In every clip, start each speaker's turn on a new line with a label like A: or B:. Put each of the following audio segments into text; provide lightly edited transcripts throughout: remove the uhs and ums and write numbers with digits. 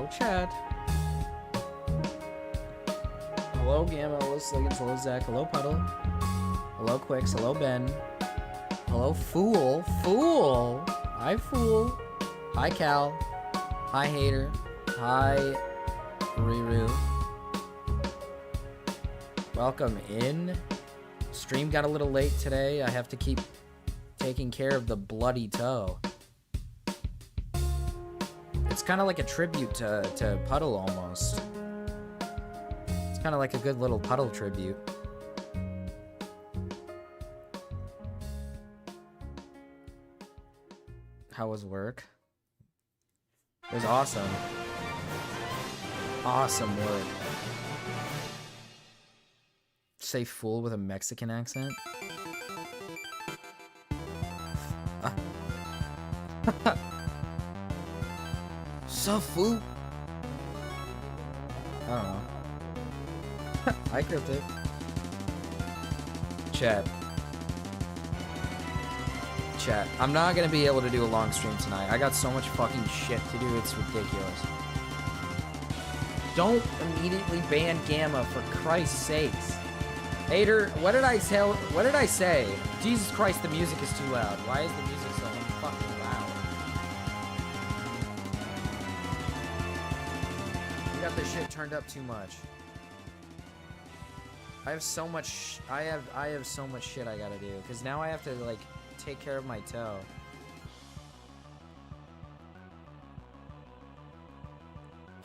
A: Hello, chat. Hello, Gamma. Hello, Sliggins. Hello, Zach. Hello, Puddle. Hello, Quicks. Hello, Ben. Hello, Fool. Fool. Hi, Fool. Hi, Cal. Hi, Hater. Hi, Riru. Welcome in. Stream got a little late today. I have to keep taking care of the bloody toe. It's kind of like a tribute to Puddle almost. It's kind of like a good little Puddle tribute. How was work? It was awesome. Awesome work. Say fool with a Mexican accent? So fool? I don't know. Hi, Cryptic. Chat. Chat. I'm not gonna be able to do a long stream tonight. I got so much fucking shit to do, it's ridiculous. Don't immediately ban Gamma, for Christ's sakes. Hater, what did I tell? What did I say? Jesus Christ, the music is too loud. Why is the music so fucking loud? You got this shit turned up too much. I have so much. I have so much shit I gotta do. Cause now I have to like take care of my toe.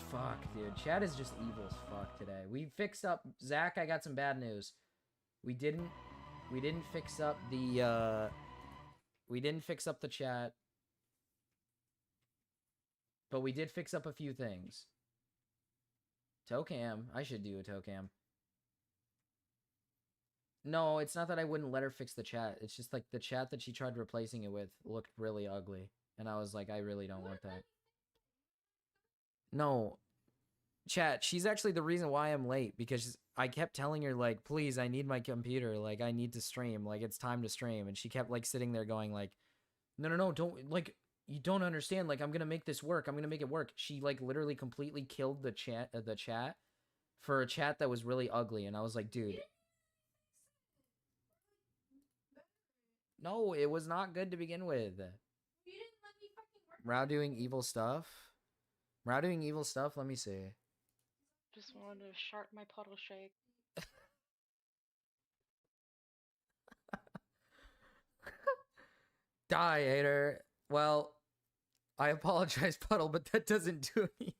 A: Fuck, dude. Chat is just evil as fuck today. We fixed up Zach. I got some bad news. We didn't fix up the chat, but we did fix up a few things. Toe cam. I should do a toe cam. No, it's not that I wouldn't let her fix the chat. It's just like the chat that she tried replacing it with looked really ugly, and I was like, I really don't want that. No, chat, she's actually the reason why I'm late, because I kept telling her, like, please, I need my computer, like, I need to stream, like, it's time to stream, and she kept, like, sitting there going, like, no, don't, like, you don't understand, like, I'm gonna make this work, I'm gonna make it work. She, like, literally completely killed the chat for a chat that was really ugly, and I was like, dude. No, it was not good to begin with. Rao doing evil stuff? Rao doing evil stuff? Let me see.
B: Just wanted to sharp my puddle shake.
A: Die, hater. Well, I apologize, Puddle, but that doesn't do any.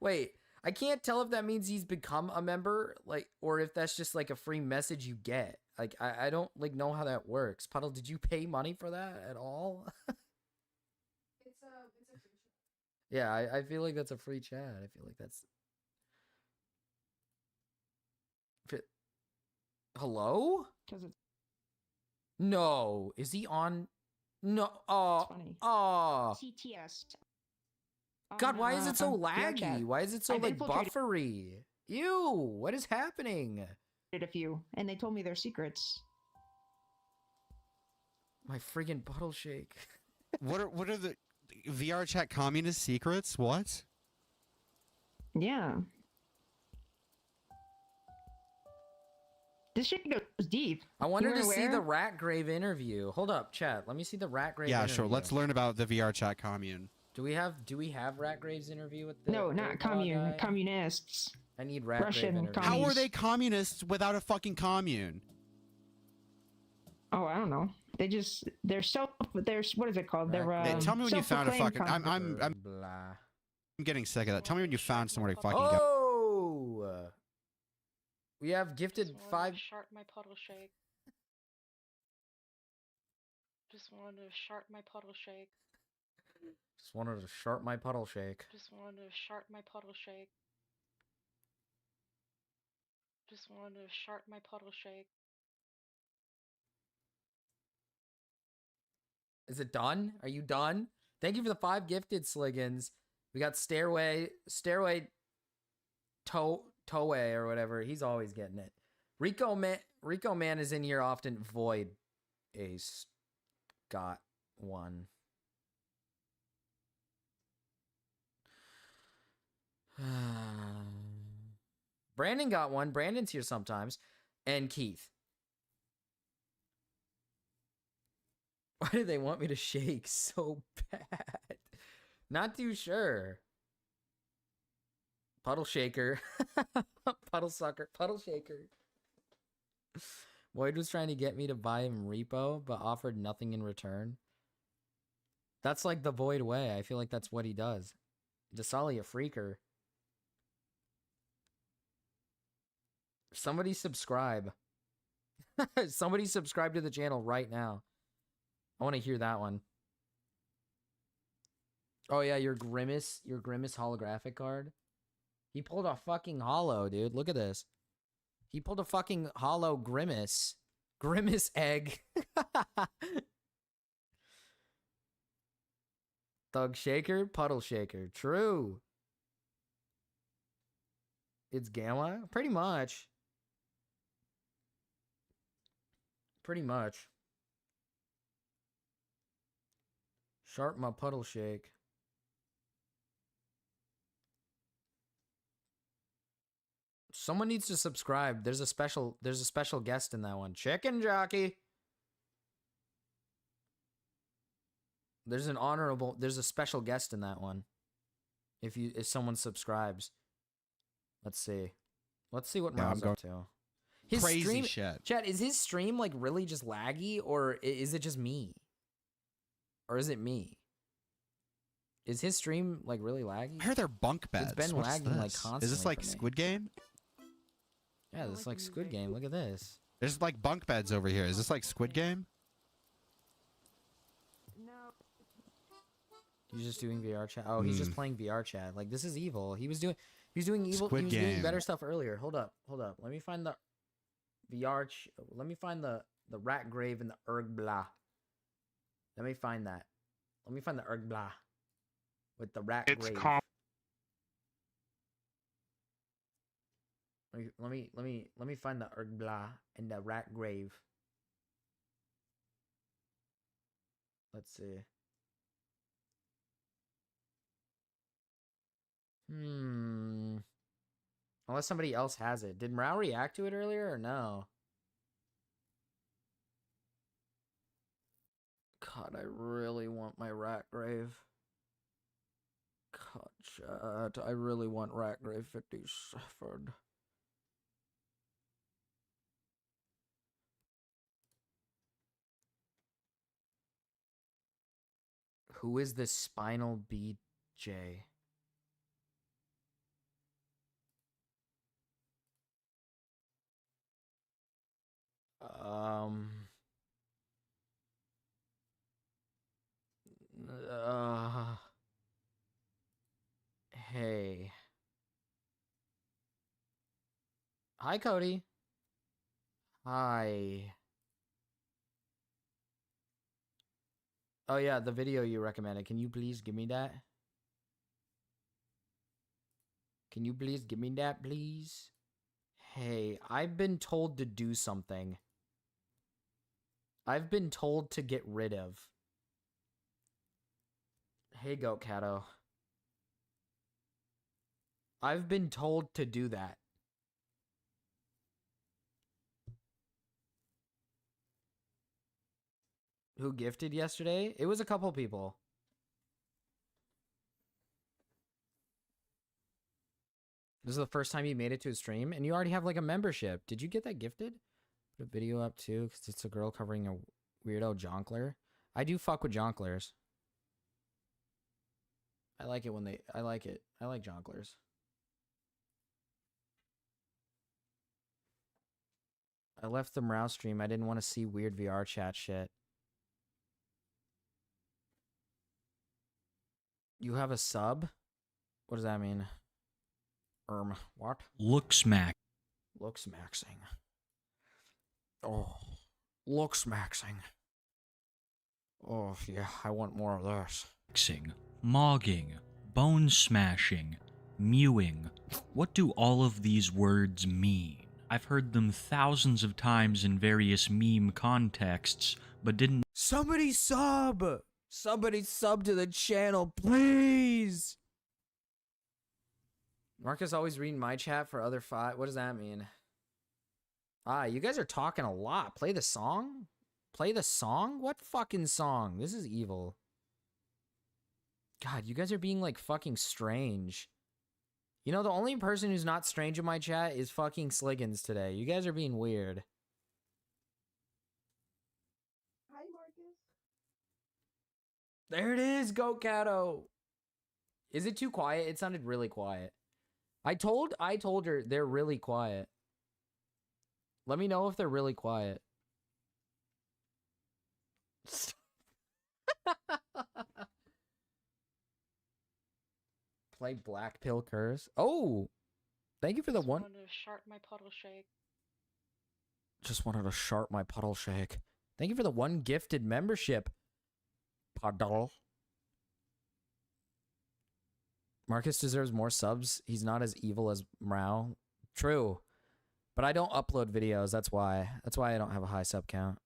A: Wait, I can't tell if that means he's become a member, like, or if that's just like a free message you get. Like, I don't like know how that works. Puddle, did you pay money for that at all?
C: It's a free chat.
A: Yeah, I feel like that's a free chat. I feel like that's. Hello? No, is he on? No. Oh. Oh.
D: CTS.
A: God, why is it so laggy? Why is it so like buffery? Ew, what is happening?
D: A few, and they told me their secrets.
A: My friggin' puddle shake.
E: What are the VR chat communist secrets? What?
D: Yeah. This shit goes deep.
A: I wanted to see the Ratgrave interview. Hold up, chat. Let me see the Ratgrave interview.
E: Yeah, sure. Let's learn about the VR chat commune.
A: Do we have Ratgrave's interview with the
D: No, not commune. Communists.
A: I need Ratgrave
D: Russian
A: interview.
E: How are they communists without a fucking commune?
D: Oh, I don't know. They're what is it called? They're
E: tell me when you found a fucking I'm
A: blah.
E: I'm getting sick of that. Tell me when you found somewhere to fucking
A: go.
E: go.
A: We have gifted 5.
B: Sharp my puddle shake. Just wanted to sharp my puddle shake.
A: Just wanted to sharp my puddle shake.
B: Just wanted to sharp my puddle shake. Just wanted to sharp my puddle shake.
A: Is it done? Are you done? Thank you for the 5 gifted, Sliggins. We got Stairway Toei or whatever. He's always getting it. Rico Man is in here often. Void Ace got one. Brandon got one. Brandon's here sometimes. And Keith. Why do they want me to shake so bad? Not too sure. Puddle shaker. Puddle sucker. Puddle shaker. Boyd was trying to get me to buy him repo, but offered nothing in return. That's like the Void way. I feel like that's what he does. Desali a freaker. Somebody subscribe. Somebody subscribe to the channel right now. I want to hear that one. Oh yeah, your Grimace holographic card. He pulled a fucking hollow, dude. Look at this. He pulled a fucking hollow Grimace. Grimace egg. Thug shaker, puddle shaker. True. It's Gamma? Pretty much. Pretty much. Sharp my puddle shake. Someone needs to subscribe. There's a special guest in that one. Chicken jockey. There's a special guest in that one. If someone subscribes. Let's see what
E: Yeah,
A: Miles
E: I'm
A: up to. His
E: Crazy
A: stream,
E: shit.
A: Chat, is his stream like really just laggy, or is it just me? Or is it me? Is his stream like really laggy?
E: I heard they're bunk beds.
A: It's been
E: What's
A: lagging like
E: this?
A: constantly.
E: Is this like
A: for me.
E: Squid Game?
A: Yeah, this is like Squid Game. Look at this.
E: There's like bunk beds over here. Is this like Squid Game?
D: No.
A: He's just doing VR chat. Oh, he's just playing VR chat. Like, this is evil. He was doing evil.
E: Squid
A: he was doing
E: Game.
A: better stuff earlier. Hold up. Let me find the VR. Let me find the rat grave and the Ergbla. Let me find that. Let me find the Ergbla with the rat grave. Let me find the Ergbla and the rat grave. Let's see. Unless somebody else has it. Did Mrao react to it earlier or no? God, I really want my rat grave. God, chat, I really want rat grave 57. Who is this Spinal BJ? Hey. Hi, Cody. Hi. Oh, yeah, the video you recommended. Can you please give me that? Can you please give me that, please? Hey, I've been told to do something. I've been told to get rid of. Hey, Goat Cato. I've been told to do that. Who gifted yesterday? It was a couple people. This is the first time you made it to a stream, and you already have like a membership. Did you get that gifted? Put a video up too, because it's a girl covering a weirdo jonkler. I do fuck with jonklers. I like it when they... I like it. I like jonklers. I left the Mrao stream. I didn't want to see weird VR chat shit. You have a sub? What does that mean? What?
F: Looks maxing.
A: Looks maxing. Oh, looks maxing. Oh, yeah, I want more of this.
F: Mogging, bone smashing, mewing. What do all of these words mean? I've heard them thousands of times in various meme contexts, but didn't...
A: Somebody sub! Somebody sub to the channel, please! Marcus always reading my chat for other five. What does that mean? Ah, you guys are talking a lot. Play the song? Play the song? What fucking song? This is evil. God, you guys are being like fucking strange. You know, the only person who's not strange in my chat is fucking Sliggins today. You guys are being weird.
C: Hi, Marcus.
A: There it is, Go Cato. Is it too quiet? It sounded really quiet. I told her they're really quiet. Let me know if they're really quiet. Play Black Pill Curse. Oh, thank you for the
B: Just
A: one.
B: wanted to sharp my puddle shake.
A: Just wanted to sharp my puddle shake. Thank you for the one gifted membership. Puddle. Marcus deserves more subs. He's not as evil as Mrao. True. But I don't upload videos. That's why. That's why I don't have a high sub count.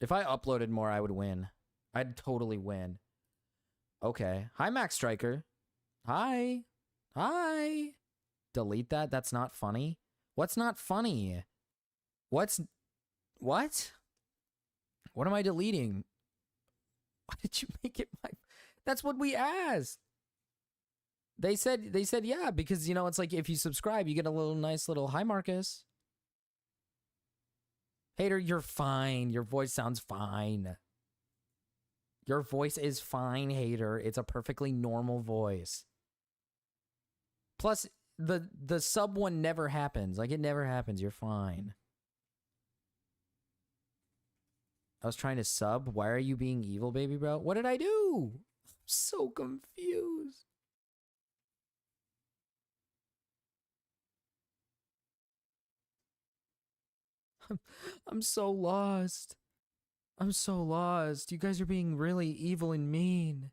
A: If I uploaded more, I would win. I'd totally win. Okay. Hi, Max Striker. Hi. Hi. Delete that. That's not funny. What's not funny? What? What am I deleting? Why did you make it my... That's what we asked. They said yeah, because, you know, it's like if you subscribe, you get a little nice little hi, Marcus. Hater, you're fine. Your voice sounds fine. Your voice is fine, Hater. It's a perfectly normal voice. Plus, the sub one never happens. Like, it never happens. You're fine. I was trying to sub. Why are you being evil, baby bro? What did I do? I'm so confused. I'm so lost. I'm so lost. You guys are being really evil and mean.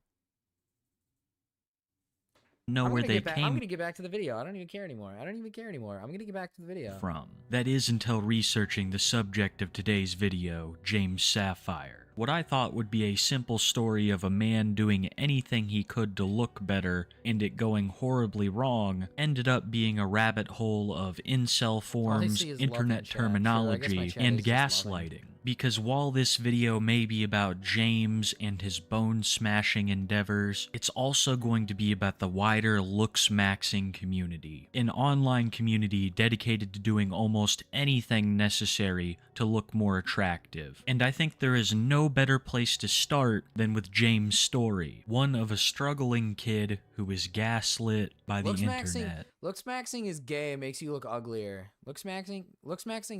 F: Know where they
A: I'm
F: came
A: gonna get back to the video. I don't even care anymore. I'm gonna get back to the video.
F: from. That is until researching the subject of today's video, James Sapphire. What I thought would be a simple story of a man doing anything he could to look better and it going horribly wrong ended up being a rabbit hole of incel forums,
A: see is love in
F: internet
A: chat. Sure, I guess my
F: terminology,
A: chat
F: and
A: is just loving.
F: gaslighting. Because while this video may be about James and his bone-smashing endeavors, it's also going to be about the wider looks-maxing community, an online community dedicated to doing almost anything necessary to look more attractive. And I think there is no better place to start than with James' story, one of a struggling kid who is gaslit by the internet.
A: Looks maxing is gay. It makes you look uglier. Looks maxing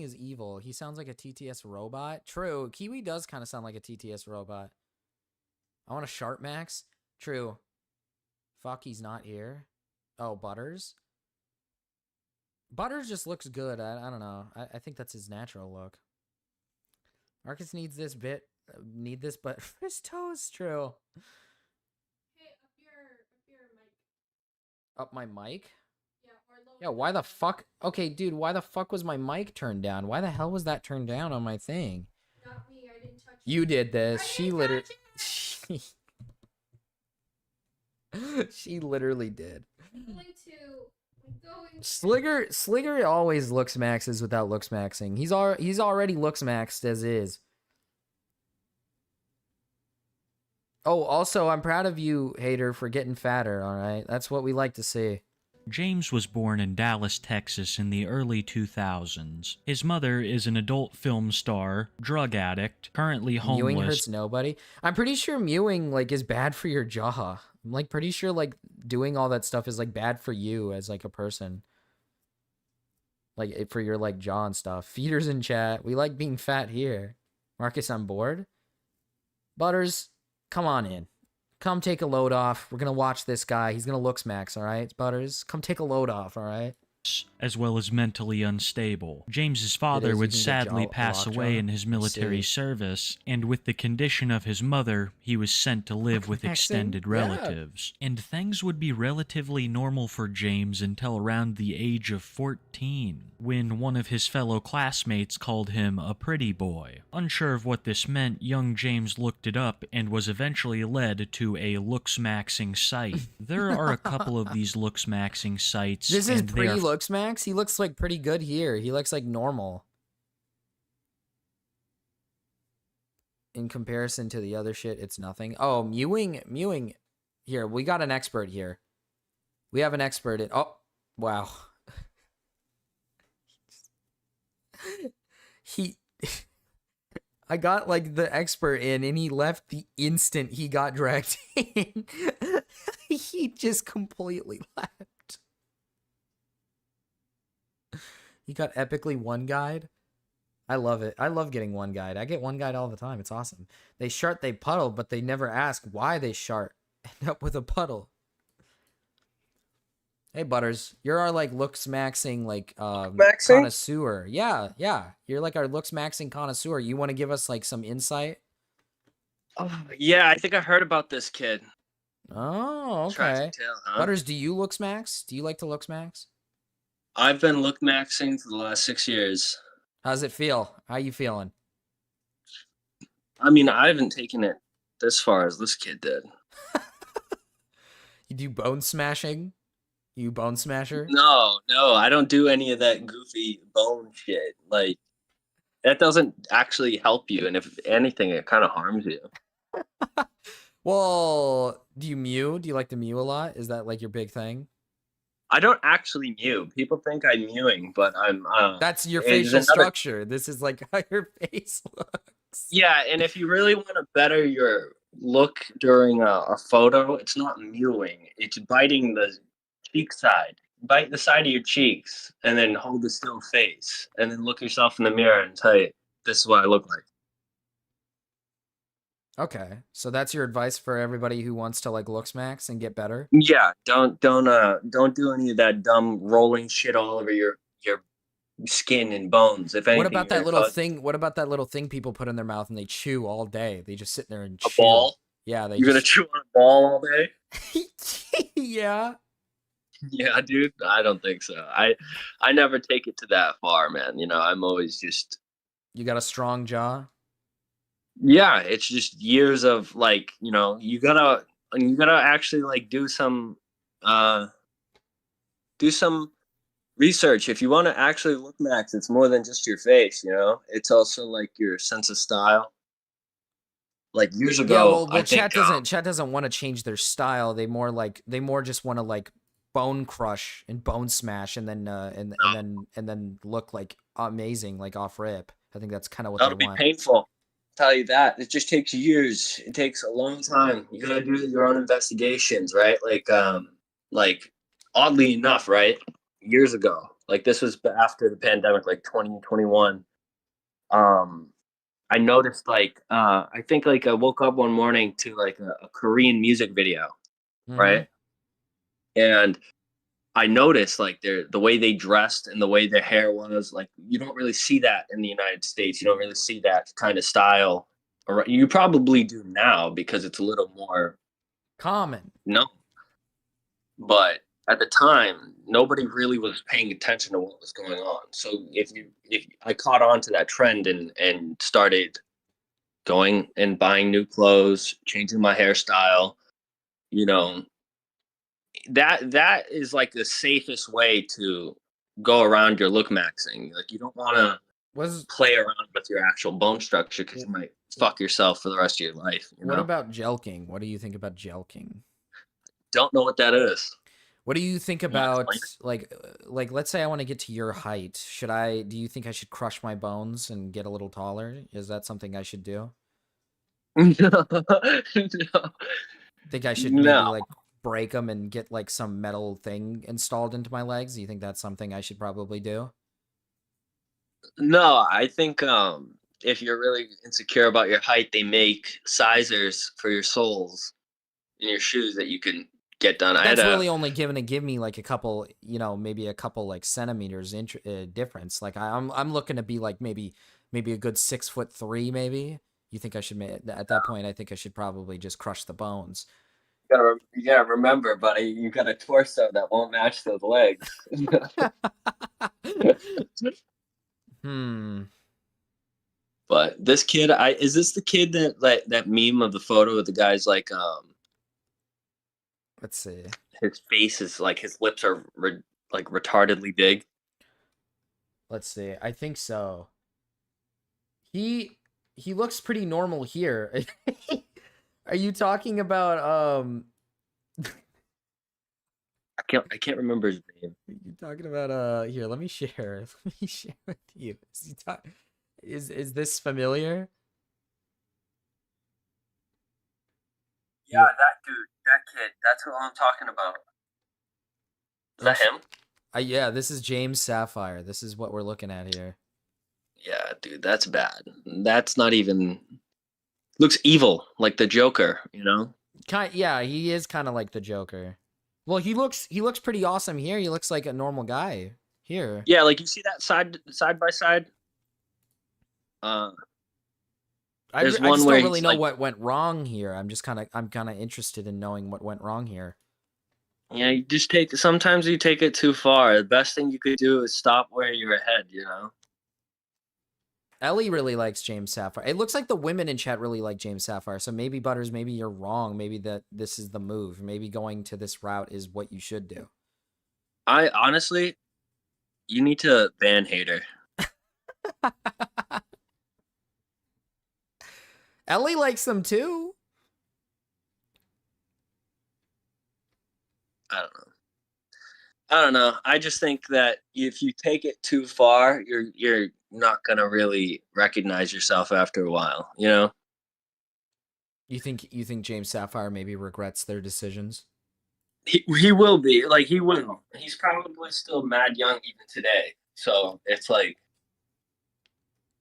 A: is evil. He sounds like a TTS robot. True. Kiwi does kind of sound like a TTS robot. I want a sharp max. True. Fuck, he's not here. Oh, Butters. Butters just looks good. I don't know. I think that's his natural look. Marcus needs this bit. Need this, but his toes. True.
C: Hey, up your mic.
A: Up my mic.
C: Yeah, or lower.
A: Yeah, why the fuck? Okay, dude, why the fuck was my mic turned down? Why the hell was that turned down on my thing?
C: Not me. I didn't touch it.
A: You did this.
C: I
A: She
C: didn't
A: literally.
C: touch
A: She literally did.
C: I'm going to.
A: Sligger always looks maxes without looks maxing. He's already looks maxed as is. Oh, also, I'm proud of you, Hater, for getting fatter, alright? That's what we like to see.
F: James was born in Dallas, Texas in the early 2000s. His mother is an adult film star, drug addict, currently
A: Mewing
F: homeless.
A: hurts nobody. I'm pretty sure mewing, like, is bad for your jaw. I'm, like, pretty sure, like, doing all that stuff is, like, bad for you as, like, a person. Like, for your, like, jaw and stuff. Feeders in chat. We like being fat here. Marcus, I'm bored. Butters, come on in. Come take a load off. We're gonna watch this guy. He's gonna looks max, all right, Butters? Come take a load off, all right?
F: parents, as well as mentally unstable. James's father
A: is, you
F: would
A: can get
F: sadly
A: a
F: pass
A: lockjaw.
F: away in his
A: I
F: military
A: see.
F: service, and with the condition of his mother, he was sent to live with
A: Maxing?
F: extended
A: Yeah.
F: relatives. And things would be relatively normal for James until around the age of 14, when one of his fellow classmates called him a pretty boy. Unsure of what this meant, young James looked it up and was eventually led to a looks-maxing site. There are a couple of these looks-maxing sites,
A: This is
F: and they are
A: pre-looks max. He looks like pretty good here. He looks like normal. In comparison to the other shit, it's nothing. Oh, mewing. Here, we got an expert here. We have an expert in. Oh, wow. I got like the expert in and he left the instant he got dragged in. He just completely left. He got epically one guide. I love it. I love getting one guide. I get one guide all the time. It's awesome. They shart, they puddle, but they never ask why they shart. End up with a puddle. Hey Butters, you're our like looks maxing like
G: Maxing?
A: connoisseur. Yeah. You're like our looks maxing connoisseur. You want to give us like some insight?
G: Yeah, I think I heard about this kid.
A: Oh, okay.
G: Tragic tale, huh?
A: Butters, do you looks max? Do you like to looks max?
G: I've been look maxing for the last 6 years.
A: How's it feel? How you feeling?
G: I mean, I haven't taken it this far as this kid did.
A: You do bone smashing? You bone smasher?
G: No, I don't do any of that goofy bone shit. Like, that doesn't actually help you, and if anything, it kind of harms you.
A: Well, do you mew? Do you like to mew a lot? Is that like your big thing?
G: I don't actually mew. People think I'm mewing, but I'm.
A: That's your
G: it's
A: facial
G: another-
A: structure. This is like how your face looks.
G: Yeah, and if you really want to better your look during a photo, it's not mewing. It's biting the cheek side. Bite the side of your cheeks, and then hold a still face, and then look yourself in the mirror and tell you, "This is what I look like."
A: Okay, so that's your advice for everybody who wants to like looks max and get better.
G: Yeah, don't do any of that dumb rolling shit all over your skin and bones. If anything,
A: What about that
G: you're
A: little
G: causing
A: thing? What about that little thing people put in their mouth and they chew all day? They just sit there and
G: a
A: chew.
G: ball?
A: Yeah, they
G: You're gonna
A: just...
G: chew on a ball all day?
A: Yeah.
G: Yeah, dude. I don't think so. I never take it to that far, man. You know, I'm always just
A: You got a strong jaw.
G: yeah. It's just years of like, you know, you gotta actually like do some research. If you want to actually look max, it's more than just your face. You know, it's also like your sense of style. Like years ago,
A: Yeah, well,
G: I think,
A: chat doesn't want to change their style. They more just want to like bone crush and bone smash and then and then look like amazing like off rip. I think that's kind of what
G: that'll
A: they
G: be
A: want.
G: painful. I'll tell you that. It just takes years. It takes a long time. You gotta do your own investigations, right? Like oddly enough, right? Years ago, like this was after the pandemic, like 2021. I noticed like I think like I woke up one morning to like a Korean music video,
A: Mhm.
G: right? And I noticed like the way they dressed and the way their hair was, like you don't really see that in the United States. You don't really see that kind of style. Or you probably do now because it's a little more
A: Common.
G: known. But at the time, nobody really was paying attention to what was going on. So if I caught on to that trend and started going and buying new clothes, changing my hairstyle, you know, that is like the safest way to go around your look maxing. Like you don't want to
A: Was
G: play around with your actual bone structure because you might fuck yourself for the rest of your life. You
A: what
G: know?
A: about jelking? What do you think about jelking?
G: Don't know what that is.
A: What do you think
G: You wanna
A: about
G: explain
A: like let's say I want to get to your height. Do you think I should crush my bones and get a little taller? Is that something I should do?
G: No.
A: Think I should maybe
G: No.
A: like break them and get like some metal thing installed into my legs? Do you think that's something I should probably do?
G: No, I think if you're really insecure about your height, they make sizers for your soles in your shoes that you can get done. I had
A: That's
G: a,
A: really only give me like a couple, maybe a couple like centimeters difference. Like I'm looking to be like maybe a good 6'3", maybe. You think I should at that point? I think I should probably just crush the bones.
G: you gotta remember, buddy, you got a torso that won't match those legs.
A: Hmm.
G: But this kid, is this the kid that meme of the photo of the guy's like
A: Let's see.
G: his face is like his lips are like retardedly big.
A: Let's see. I think so. He looks pretty normal here. Are you talking about
G: I can't remember his name.
A: you talking about here, let me share. Let me share with you. Is this familiar?
G: Yeah, that dude, that kid. That's what I'm talking about. Is that him?
A: Yeah, this is James Sapphire. This is what we're looking at here.
G: Yeah, dude, that's bad. That's not even looks evil, like the Joker, you know?
A: Yeah, he is kind of like the Joker. Well, he looks pretty awesome here. He looks like a normal guy here.
G: Yeah, like you see that side by side?
A: I
G: There's
A: just
G: one
A: don't
G: where
A: really
G: he's
A: know
G: like-
A: what went wrong here. I'm kind of interested in knowing what went wrong here.
G: Yeah, you just sometimes you take it too far. The best thing you could do is stop where you're ahead, you know?
A: Ellie really likes James Sapphire. It looks like the women in chat really like James Sapphire. So maybe Butters, maybe you're wrong. Maybe that this is the move. Maybe going to this route is what you should do.
G: I honestly, you need to ban Hater.
A: Ellie likes them too.
G: I don't know. I just think that if you take it too far, you're not gonna really recognize yourself after a while, you know?
A: You think James Sapphire maybe regrets their decisions?
G: He will be. Like he will. He's probably still mad young even today. So it's like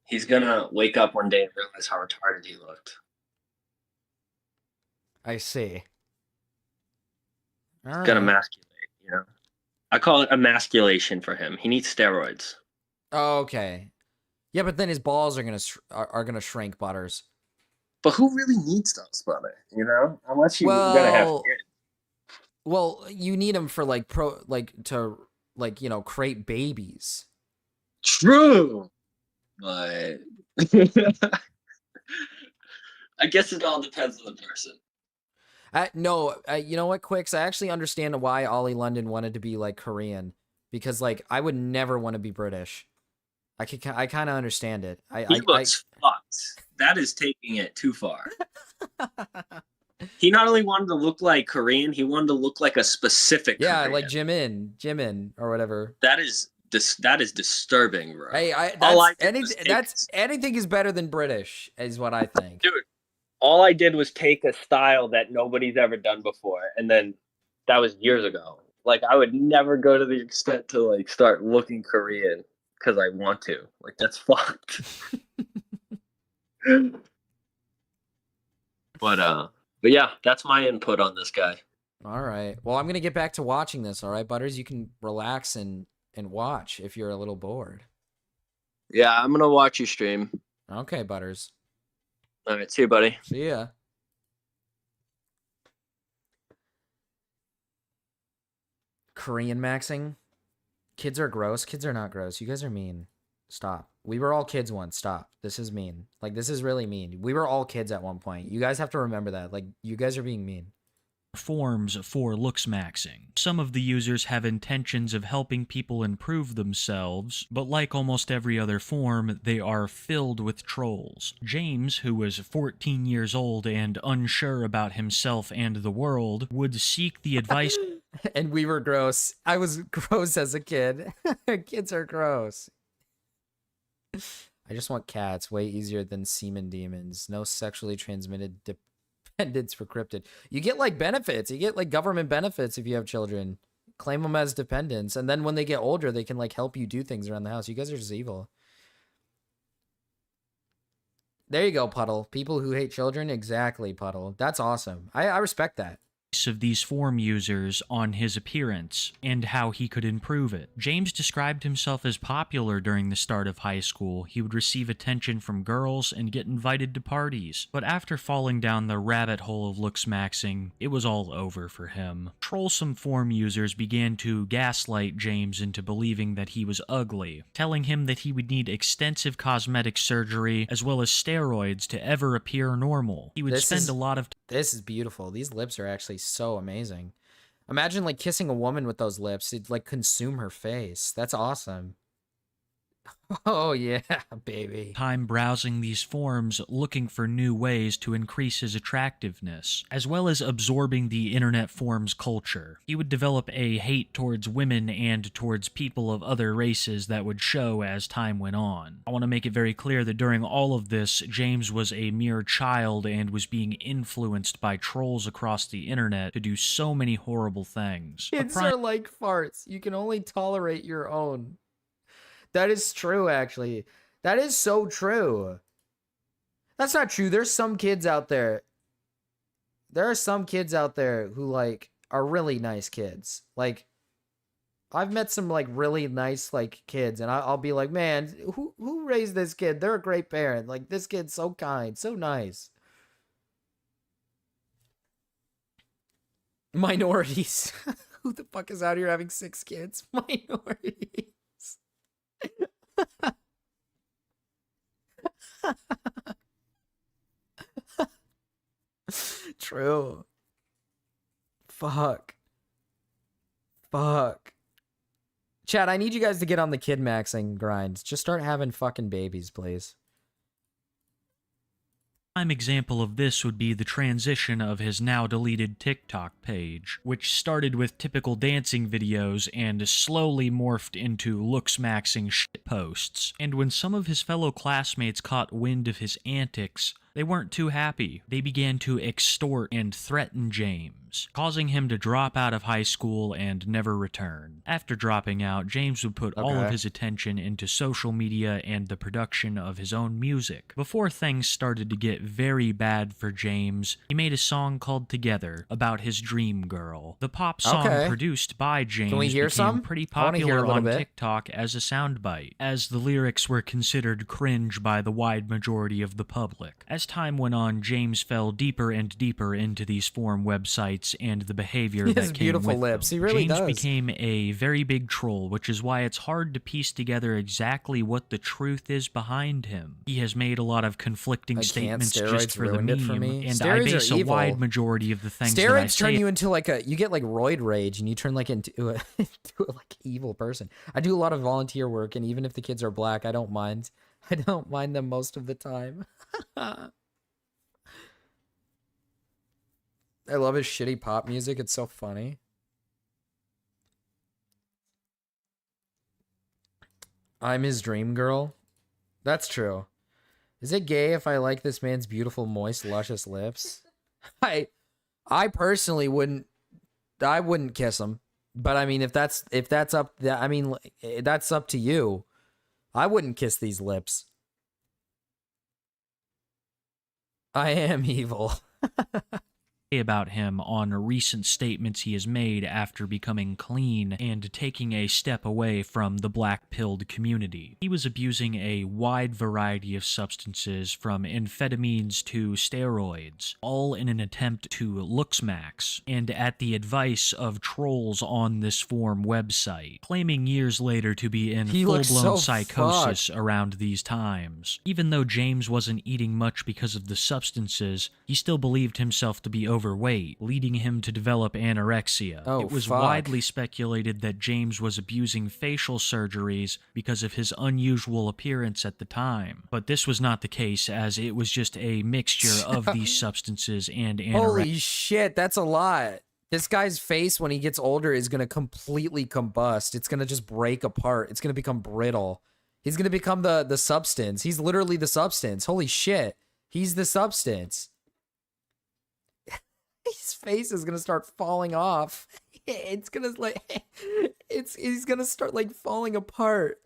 G: he's gonna wake up one day and realize how retarded he looked.
A: I see. All
G: Gonna
A: right.
G: emasculate, you know? I call it emasculation for him. He needs steroids.
A: Oh, okay. Yeah, but then his balls are gonna shrink, Butters.
G: But who really needs those, brother? You know? Unless you're gonna have
A: Well,
G: kids.
A: Well, you need them for to create babies.
G: True. But I guess it all depends on the person.
A: No, you know what, Quicks? I actually understand why Ollie London wanted to be like Korean, because like I would never want to be British. I kind of understand it.
G: He looks fucked. That is taking it too far. He not only wanted to look like Korean, he wanted to look like a specific Korean.
A: like Jimin or whatever.
G: That is disturbing, bro.
A: Hey, anything is better than British, is what I think.
G: Dude, all I did was take a style that nobody's ever done before, and then that was years ago. Like I would never go to the extent to like start looking Korean because I want to. Like that's fucked. But yeah, that's my input on this guy.
A: All right. Well, I'm gonna get back to watching this. All right, Butters, you can relax and watch if you're a little bored.
G: Yeah, I'm gonna watch you stream.
A: Okay, Butters.
G: All right, see you, buddy.
A: See ya. Korean maxing. Kids are gross. Kids are not gross. You guys are mean. Stop. We were all kids once. Stop. This is mean. Like, this is really mean. We were all kids at one point. You guys have to remember that. Like, you guys are being mean.
F: Forms for looks maxing. Some of the users have intentions of helping people improve themselves, but like almost every other form, they are filled with trolls. James, who was 14 years old and unsure about himself and the world, would seek the advice
A: And we were gross. I was gross as a kid. Kids are gross. I just want cats. Way easier than semen demons. No sexually transmitted dependence for cryptid. You get like benefits. You get like government benefits if you have children. Claim them as dependents, and then when they get older, they can like help you do things around the house. You guys are just evil. There you go, Puddle. People who hate children, exactly, Puddle. That's awesome. I respect that.
F: of these forum users on his appearance and how he could improve it. James described himself as popular during the start of high school. He would receive attention from girls and get invited to parties. But after falling down the rabbit hole of looks maxing, it was all over for him. Trollsome forum users began to gaslight James into believing that he was ugly, telling him that he would need extensive cosmetic surgery as well as steroids to ever appear normal. He would spend a lot of
A: This is beautiful. These lips are actually so amazing. Imagine like kissing a woman with those lips. It'd like consume her face. That's awesome. Oh yeah, baby.
F: time browsing these forums looking for new ways to increase his attractiveness, as well as absorbing the internet forums culture. He would develop a hate towards women and towards people of other races that would show as time went on. I want to make it very clear that during all of this, James was a mere child and was being influenced by trolls across the internet to do so many horrible things.
A: Kids are like farts. You can only tolerate your own. That is true, actually. That is so true. That's not true. There's some kids out there. There are some kids out there who, like, are really nice kids. Like, I've met some, like, really nice, like, kids, and I'll be like, man, who raised this kid? They're a great parent. Like, this kid's so kind, so nice. Minorities. Who the fuck is out here having 6 kids? Minorities. True. Fuck. Chat, I need you guys to get on the kid maxing grind. Just start having fucking babies, please.
F: Prime example of this would be the transition of his now deleted TikTok page, which started with typical dancing videos and slowly morphed into looks maxing shit posts. And when some of his fellow classmates caught wind of his antics, they weren't too happy. They began to extort and threaten James, causing him to drop out of high school and never return. After dropping out, James would put all of his attention into social media and the production of his own music. Before things started to get very bad for James, he made a song called Together about his dream girl. The pop song produced by James became pretty popular on TikTok as a soundbite, as the lyrics were considered cringe by the wide majority of the public. As time went on, James fell deeper and deeper into these forum websites and the behavior that came with
A: lips.
F: them.
A: He really
F: James
A: does.
F: became a very big troll, which is why it's hard to piece together exactly what the truth is behind him. He has made a lot of conflicting statements just for the meme, and I base a wide majority of the things that I
A: Steroids
F: say.
A: turn you into like you get like roid rage and you turn like into a, into a like evil person. I do a lot of volunteer work, and even if the kids are black, I don't mind. I don't mind them most of the time. I love his shitty pop music. It's so funny. I'm his dream girl. That's true. Is it gay if I like this man's beautiful, moist, luscious lips? I personally wouldn't. I wouldn't kiss him. But I mean, if that's up, I mean, that's up to you. I wouldn't kiss these lips. I am evil.
F: About him on recent statements he has made after becoming clean and taking a step away from the black-pilled community. He was abusing a wide variety of substances from amphetamines to steroids, all in an attempt to looks max, and at the advice of trolls on this forum website, claiming years later to be in full-blown psychosis around these times. Even though James wasn't eating much because of the substances, he still believed himself to be overweight, leading him to develop anorexia. It was widely speculated that James was abusing facial surgeries because of his unusual appearance at the time. But this was not the case, as it was just a mixture of these substances and anorexia.
A: Holy shit, that's a lot. This guy's face, when he gets older, is going to completely combust. It's going to just break apart. It's going to become brittle. He's going to become the substance. He's literally the substance. Holy shit. He's the substance. His face is gonna start falling off. It's gonna like, he's gonna start like falling apart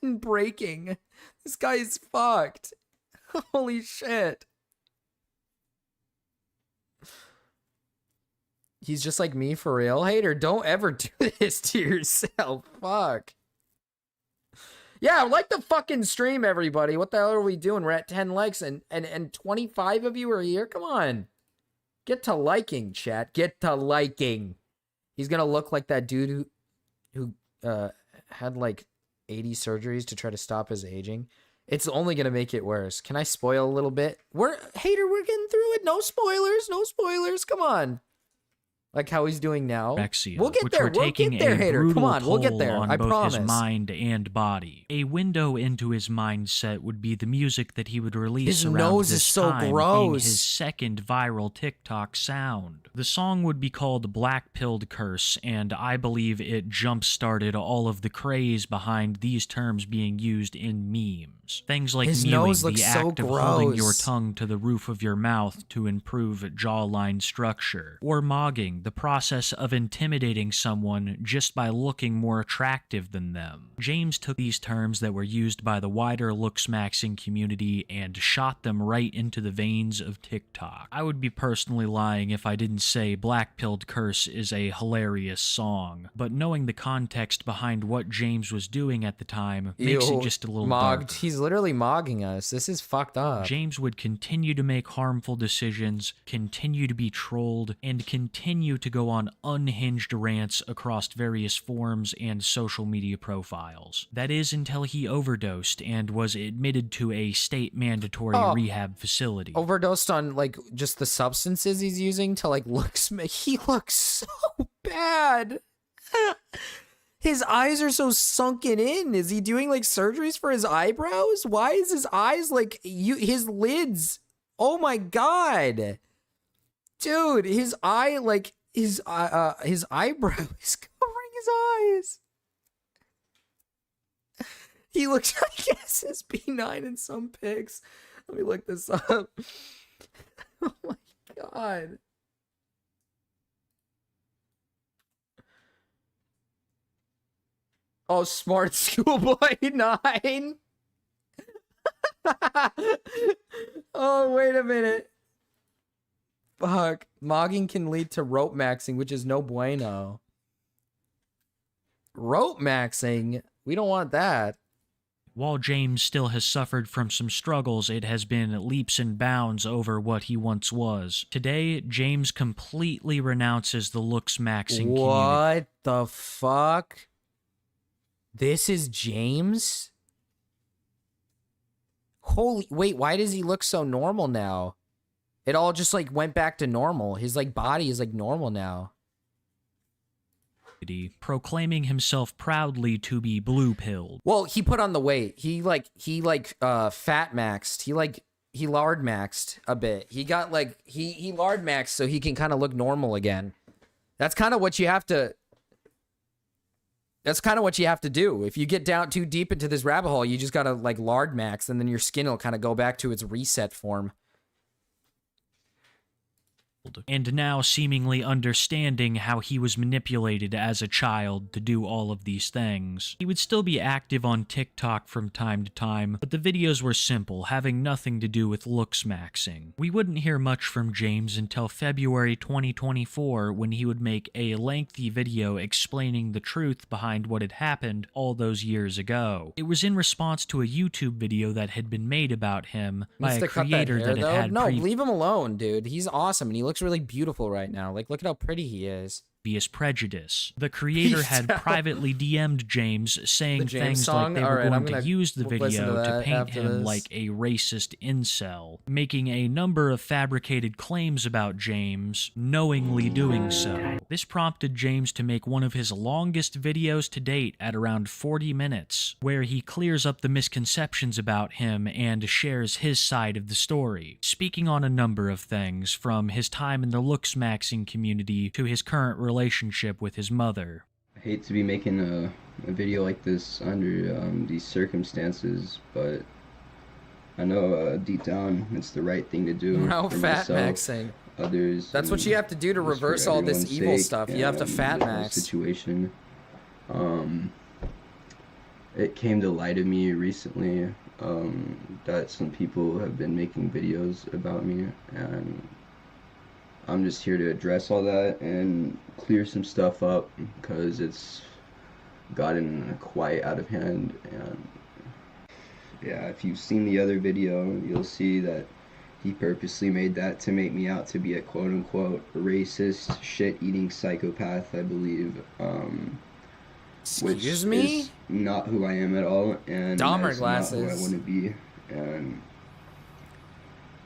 A: and breaking. This guy is fucked. Holy shit. He's just like me for real. Hater, don't ever do this to yourself. Fuck. Yeah, like the fucking stream, everybody. What the hell are we doing? We're at 10 likes and 25 of you are here. Come on. Get to liking, chat. Get to liking. He's gonna look like that dude who had like 80 surgeries to try to stop his aging. It's only gonna make it worse. Can I spoil a little bit? Hater, we're getting through it. No spoilers, no spoilers. Come on. Like how he's doing now.
F: Anorexia,
A: We'll get
F: which
A: there.
F: were
A: We'll
F: taking
A: get there,
F: a
A: hater. Come
F: brutal
A: on, we'll get
F: toll
A: there.
F: on
A: I
F: both
A: promise.
F: his mind and body. A window into his mindset would be the music that he would release
A: His
F: around
A: nose
F: this
A: is so
F: time, being
A: gross.
F: his second viral TikTok sound. The song would be called Black Pilled Curse, and I believe it jump-started all of the craze behind these terms being used in memes. Things like
A: His
F: mewing,
A: nose
F: the
A: looks so
F: act of holding your
A: gross.
F: tongue to the roof of your mouth to improve jawline structure, or mogging, the process of intimidating someone just by looking more attractive than them. James took these terms that were used by the wider looksmaxing community and shot them right into the veins of TikTok. I would be personally lying if I didn't say Black Pilled Curse is a hilarious song, but knowing the context behind what James was doing at the time makes it just a little
A: mogged.
F: darker.
A: He's literally mogging us. This is fucked up.
F: James would continue to make harmful decisions, continue to be trolled, and continue to go on unhinged rants across various forums and social media profiles. That is until he overdosed and was admitted to a state mandatory rehab facility.
A: Overdosed on like just the substances he's using to like he looks so bad. His eyes are so sunken in. Is he doing like surgeries for his eyebrows? Why is his eyes like his lids? Oh my god. Dude, his eye like his eyebrow is covering his eyes. He looks like SSB9 in some pics. Let me look this up. Oh my god. Oh, smart schoolboy 9. Oh, wait a minute. Fuck. Mogging can lead to rope maxing, which is no bueno. Rope maxing? We don't want that.
F: While James still has suffered from some struggles, it has been leaps and bounds over what he once was. Today, James completely renounces the looks maxing community.
A: What the fuck? This is James? Holy, wait, why does he look so normal now? It all just like went back to normal. His like body is like normal now.
F: Proclaiming himself proudly to be blue-pilled.
A: Well, he put on the weight. He fat maxed. He lard maxed a bit. He got like he lard maxed so he can kind of look normal again. That's kind of what you have to do. If you get down too deep into this rabbit hole, you just gotta like lard max, and then your skin will kind of go back to its reset form.
F: And now seemingly understanding how he was manipulated as a child to do all of these things. He would still be active on TikTok from time to time, but the videos were simple, having nothing to do with looks maxing. We wouldn't hear much from James until February 2024, when he would make a lengthy video explaining the truth behind what had happened all those years ago. It was in response to a YouTube video that had been made about him by
A: Needs
F: a
A: to cut
F: creator
A: hair,
F: that
A: though.
F: had
A: No, leave him alone, dude. He's awesome, and he looks really beautiful right now. Like, look at how pretty he is.
F: prejudice. The creator had privately DM'd James saying
A: James
F: things
A: song?
F: like they were
A: Alright, I'm
F: going to
A: gonna
F: use the
A: listen to
F: video to
A: that
F: paint
A: after
F: him
A: this.
F: like a racist incel, making a number of fabricated claims about James, knowingly doing so. This prompted James to make one of his longest videos to date at around 40 minutes, where he clears up the misconceptions about him and shares his side of the story, speaking on a number of things, from his time in the looks maxing community to his current relationship with his mother.
H: I hate to be making a video like this under these circumstances, but I know deep down it's the right thing to do
A: How
H: for
A: fat
H: myself,
A: maxing.
H: others.
A: That's what
H: and
A: you have to do to
H: just for
A: reverse all this
H: everyone's
A: evil
H: sake,
A: stuff. You have to fat
H: the whole
A: max.
H: situation. It came to light of me recently that some people have been making videos about me, and I'm just here to address all that and clear some stuff up because it's gotten quite out of hand. And yeah, if you've seen the other video, you'll see that he purposely made that to make me out to be a quote-unquote racist, shit-eating psychopath, I believe. Which
A: Excuse me?
H: is not who I am at all, and
A: Dahmer
H: that's not who I
A: glasses.
H: want to be. And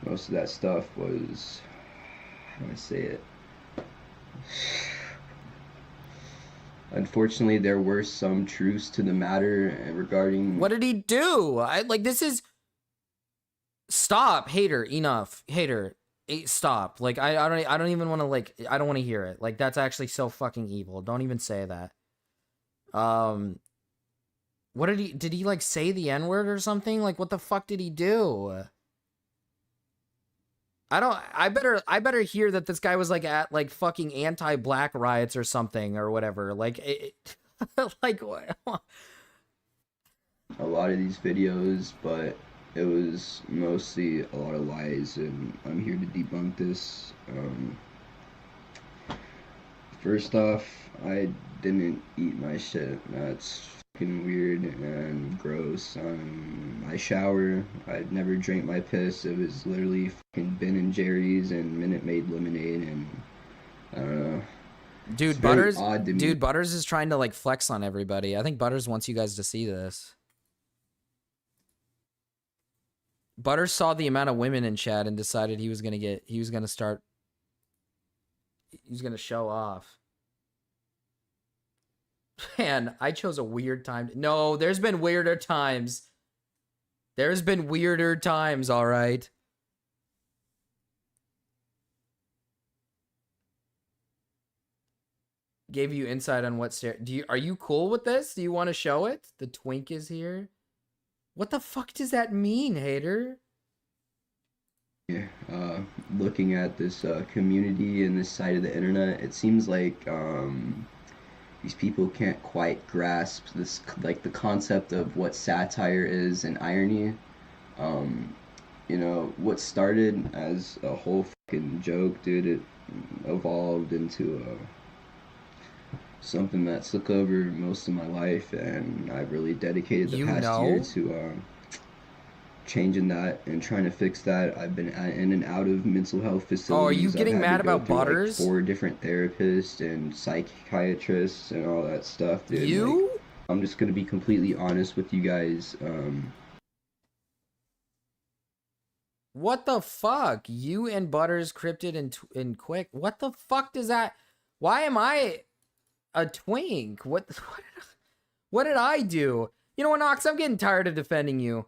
H: most of that stuff was, how do I say it? Unfortunately, there were some truths to the matter regarding.
A: What did he do? This is. Stop, hater. Enough, hater. Stop. Like I don't even want to I don't want to hear it. Like that's actually so fucking evil. Don't even say that. What did he like say the N-word or something? Like what the fuck did he do? I better hear that this guy was like at like fucking anti-black riots or something or whatever. Like like what?
H: A lot of these videos, but it was mostly a lot of lies, and I'm here to debunk this. First off, I didn't eat my shit. That's fucking weird and gross. I shower. I never drank my piss. It was literally fucking Ben and Jerry's and Minute Maid lemonade, and I don't know.
A: Dude,
H: It's very
A: Butters.
H: odd to me.
A: Dude, Butters is trying to like flex on everybody. I think Butters wants you guys to see this. Butters saw the amount of women in chat and decided he was gonna show off. Man, I chose a weird time. No, there's been weirder times. There's been weirder times, all right. Gave you insight on what are you cool with this? Do you want to show it? The twink is here. What the fuck does that mean, hater?
H: Looking at this community and this side of the internet, it seems like these people can't quite grasp this, like the concept of what satire is and irony. You know, what started as a whole fucking joke, dude, it evolved into something that took over most of my life, and I've really dedicated the past year to changing that and trying to fix that. I've been in and out of mental health facilities.
A: Oh, are you getting
H: I've had
A: mad
H: to go
A: about
H: through,
A: Butters?
H: Like 4 different therapists and psychiatrists and all that stuff, dude.
A: You?
H: Like, I'm just gonna be completely honest with you guys.
A: What the fuck? You and Butters, Cryptid, and Quick. What the fuck does that? Why am I a twink? What did I do? You know what, Nox? I'm getting tired of defending you.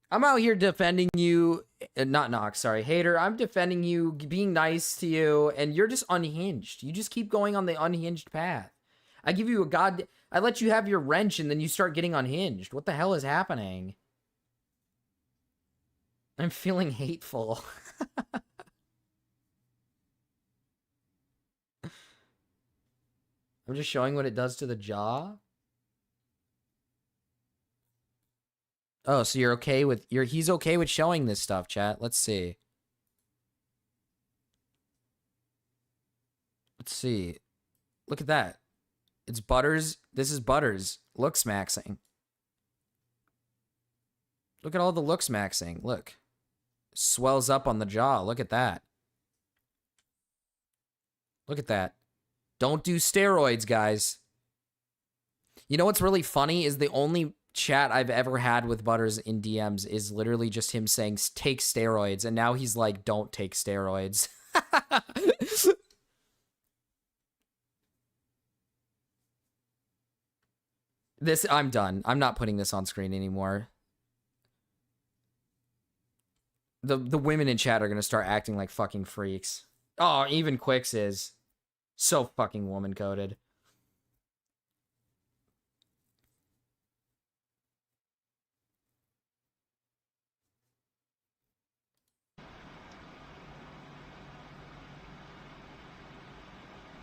A: I'm out here defending you. Not Nox, sorry. Hater, I'm defending you, being nice to you, and you're just unhinged. You just keep going on the unhinged path. I give you I let you have your wrench, and then you start getting unhinged. What the hell is happening? I'm feeling hateful. I'm just showing what it does to the jaw. Oh, so you're okay with he's okay with showing this stuff, chat. Let's see. Let's see. Look at that. It's Butters. This is Butters. Looks maxing. Look at all the looks maxing. Look. Swells up on the jaw. Look at that. Look at that. Don't do steroids, guys. You know what's really funny is the only chat I've ever had with Butters in DMs is literally just him saying, take steroids. And now he's like, don't take steroids. I'm done. I'm not putting this on screen anymore. The women in chat are going to start acting like fucking freaks. Oh, even Quicks is. So fucking woman-coded.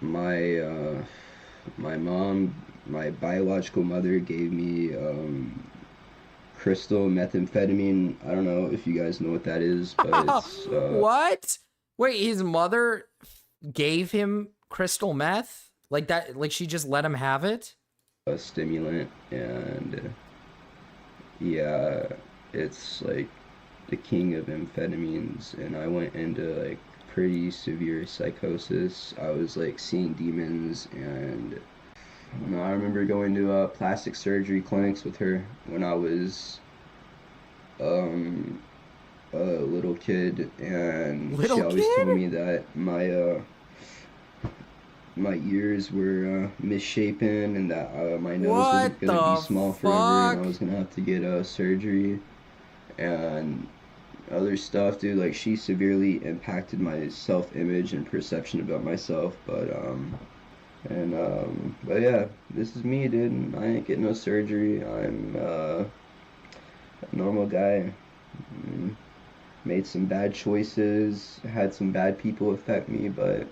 H: My mom, my biological mother, gave me crystal methamphetamine. I don't know if you guys know what that is, but it's
A: What? Wait, his mother gave him crystal meth? Like that, like she just let him have it?
H: A stimulant, and yeah, it's like the king of amphetamines, and I went into like pretty severe psychosis. I was like seeing demons, and I remember going to plastic surgery clinics with her when I was a little kid, and
A: Little
H: she always
A: kid?
H: told me that my ears were misshapen, and that my nose
A: What
H: wasn't gonna
A: the
H: be small forever, and
A: fuck?
H: I was gonna have to get surgery and other stuff, dude. Like, she severely impacted my self-image and perception about myself. But yeah, this is me, dude. I ain't getting no surgery. I'm a normal guy. Made some bad choices, had some bad people affect me, but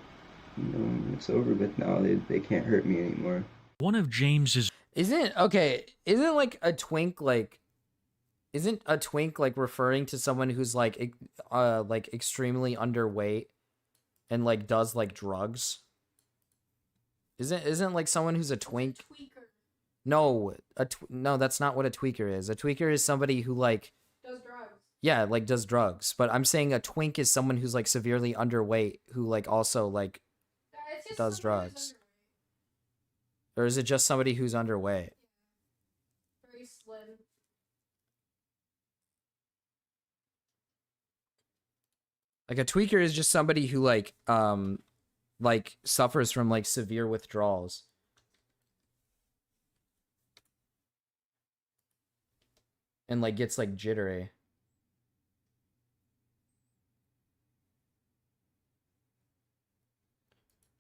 H: it's over with now. They can't hurt me anymore.
F: One of James's
A: Isn't like a twink like isn't a twink like referring to someone who's like extremely underweight and like does like drugs? Isn't like someone who's a twink?
C: Tweaker
A: No, no, that's not what a tweaker is. A tweaker is somebody who like
C: does drugs.
A: yeah, like does drugs. But I'm saying a twink is someone who's like severely underweight who like also like
C: It's just
A: does
C: somebody who's
A: drugs.
C: underweight.
A: Or is it just somebody who's underweight?
C: Very slim.
A: Like a tweaker is just somebody who like suffers from like severe withdrawals. And like gets like jittery.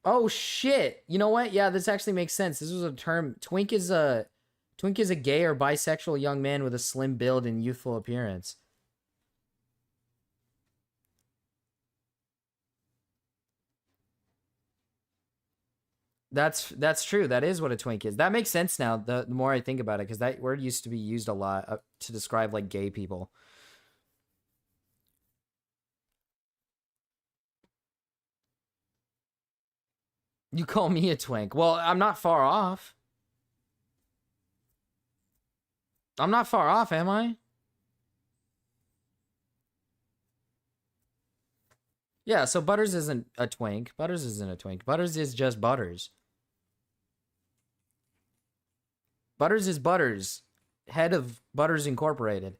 A: Oh shit. You know what? Yeah, this actually makes sense. This was a term. Twink is a gay or bisexual young man with a slim build and youthful appearance. That's true. That is what a twink is. That makes sense now. The more I think about it, because that word used to be used a lot to describe like gay people. You call me a twink. Well, I'm not far off. I'm not far off, am I? Yeah, so Butters isn't a twink. Butters isn't a twink. Butters is just Butters. Butters is Butters, head of Butters Incorporated.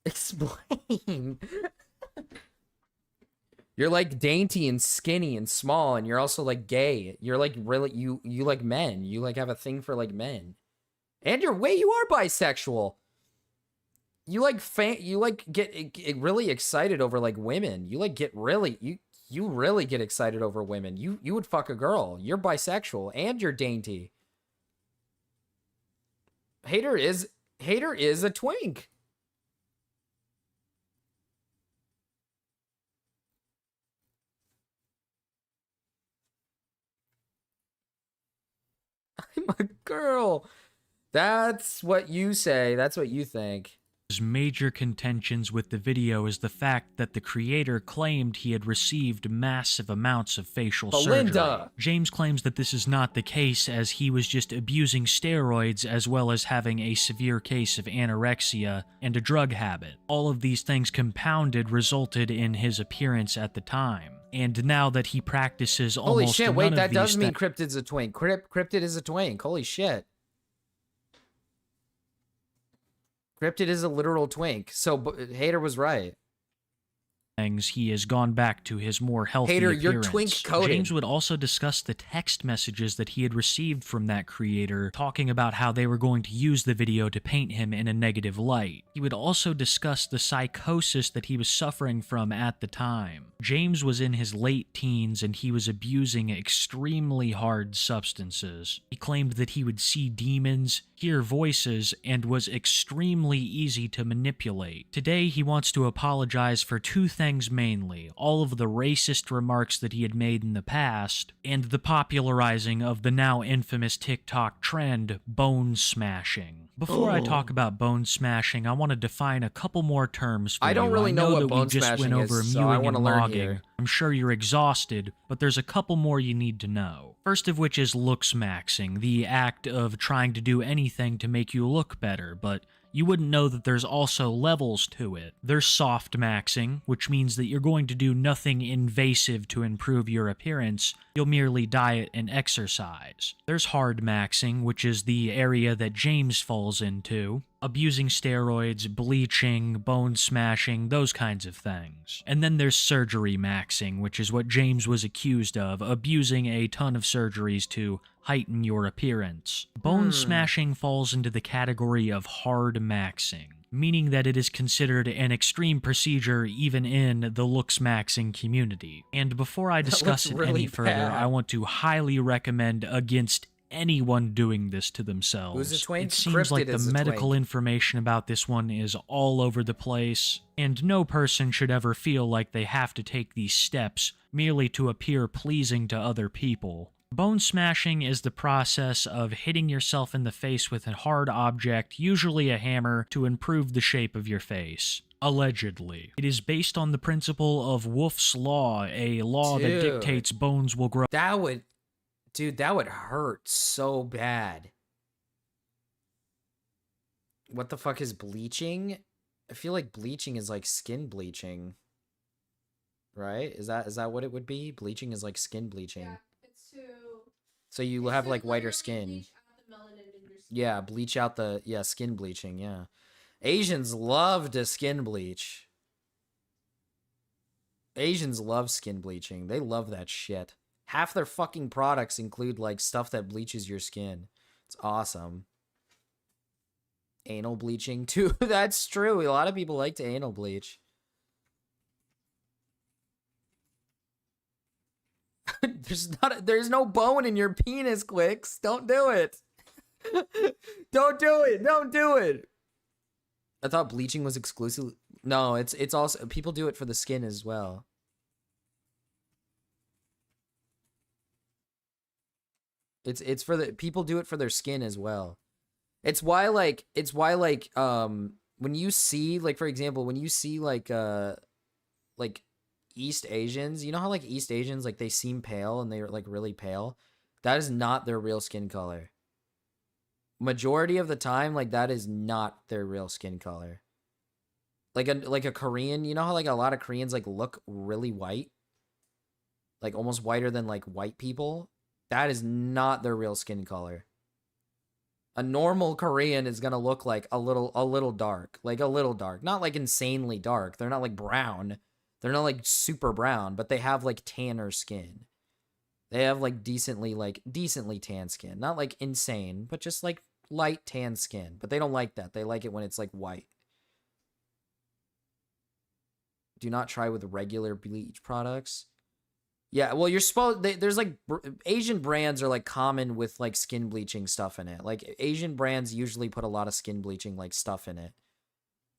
A: Explain. You're like dainty and skinny and small, and you're also like gay. You're like really you like men. You like have a thing for like men, and you are bisexual. You like get really excited over like women. You like get really you really get excited over women. You would fuck a girl. You're bisexual and you're dainty. Hater is a twink. I'm a girl. That's what you say. That's what you think.
F: major contentions with the video is the fact that the creator claimed he had received massive amounts of facial
A: Belinda.
F: surgery. James claims that this is not the case, as he was just abusing steroids as well as having a severe case of anorexia and a drug habit. All of these things compounded resulted in his appearance at the time. And now that he practices
A: Holy
F: almost
A: shit,
F: none
A: wait,
F: of
A: that does
F: these
A: mean Cryptid's a twink. Cryptid is a twink. Holy shit. Cryptid is a literal twink. So Hater was right.
F: things, he has gone back to his more healthy
A: Hater, you're
F: appearance.
A: twink-coded.
F: James would also discuss the text messages that he had received from that creator, talking about how they were going to use the video to paint him in a negative light. He would also discuss the psychosis that he was suffering from at the time. James was in his late teens and he was abusing extremely hard substances. He claimed that he would see demons, hear voices, and was extremely easy to manipulate. Today, he wants to apologize for two things things mainly: all of the racist remarks that he had made in the past, and the popularizing of the now infamous TikTok trend, bone smashing. Before I talk about bone smashing, I want to define a couple more terms for you.
A: I don't really know what
F: that
A: bone
F: we just
A: smashing
F: went over
A: is, so
F: mewing
A: I wanna
F: and
A: learn
F: logging.
A: here.
F: I'm sure you're exhausted, but there's a couple more you need to know. First of which is looks maxing, the act of trying to do anything to make you look better, but you wouldn't know that there's also levels to it. There's soft maxing, which means that you're going to do nothing invasive to improve your appearance, you'll merely diet and exercise. There's hard maxing, which is the area that James falls into. Abusing steroids, bleaching, bone smashing, those kinds of things. And then there's surgery maxing, which is what James was accused of, abusing a ton of surgeries to heighten your appearance. Bone smashing falls into the category of hard maxing, meaning that it is considered an extreme procedure even in the looks maxing community. And before I discuss it
A: really
F: any further,
A: bad.
F: I want to highly recommend against anyone doing this to themselves.
A: Who's a twink?
F: It seems like
A: Cryptid
F: the
A: is a
F: medical
A: twink.
F: information about this one is all over the place, and no person should ever feel like they have to take these steps merely to appear pleasing to other people. Bone smashing is the process of hitting yourself in the face with a hard object, usually a hammer, to improve the shape of your face. Allegedly. It is based on the principle of Wolff's Law, a law that
A: Dude.
F: dictates bones will grow.
A: That would, dude, that would hurt so bad. What the fuck is bleaching? I feel like bleaching is like skin bleaching. Right? Is that what it would be? Bleaching is like skin bleaching.
C: Yeah, it's to.
A: So you
C: it's
A: have
C: to
A: like whiter
C: literally
A: skin.
C: bleach out the melanin in your skin.
A: Yeah, bleach out the skin bleaching, yeah. Asians love to skin bleach. Asians love skin bleaching. They love that shit. Half their fucking products include like stuff that bleaches your skin. It's awesome. Anal bleaching too. That's true. A lot of people like to anal bleach. There's no bone in your penis, Quicks. Don't do it. Don't do it. Don't do it. I thought bleaching was exclusive. No, it's also people do it for the skin as well. It's for the people do it for their skin as well. It's why when you see like, for example, when you see like East Asians, you know how like East Asians like they seem pale and they're like really pale? That is not their real skin color. Majority of the time, like that is not their real skin color. Like a Korean, you know how like a lot of Koreans like look really white? Like almost whiter than like white people? That is not their real skin color. A normal Korean is gonna look like a little dark. Like a little dark. Not like insanely dark. They're not like brown. They're not like super brown, but they have like tanner skin. They have like decently tan skin. Not like insane, but just like light tan skin. But they don't like that. They like it when it's like white. Do not try with regular bleach products. Yeah, well, you're supposed. There's like Asian brands are like common with like skin bleaching stuff in it. Like Asian brands usually put a lot of skin bleaching like stuff in it.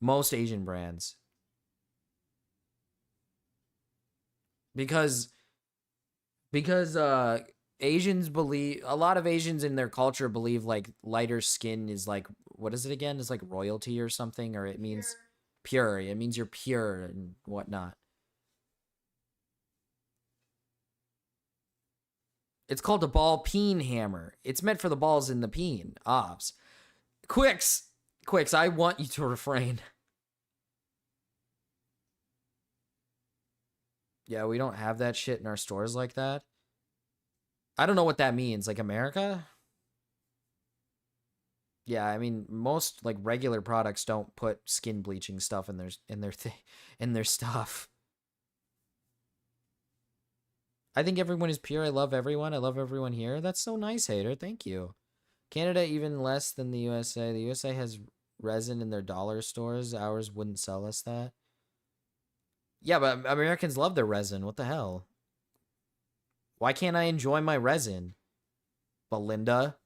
A: Most Asian brands. Because Asians believe, a lot of Asians in their culture believe like lighter skin is like, what is it again? It's like royalty or something, or it means pure. It means you're pure and whatnot. It's called a ball peen hammer. It's meant for the balls in the peen. Obs. Quicks, I want you to refrain. Yeah, we don't have that shit in our stores like that. I don't know what that means. Like America? Yeah, I mean most like regular products don't put skin bleaching stuff in their stuff. I think everyone is pure. I love everyone. I love everyone here. That's so nice, Hater. Thank you. Canada even less than the USA. The USA has resin in their dollar stores. Ours wouldn't sell us that. Yeah, but Americans love their resin. What the hell? Why can't I enjoy my resin? Belinda?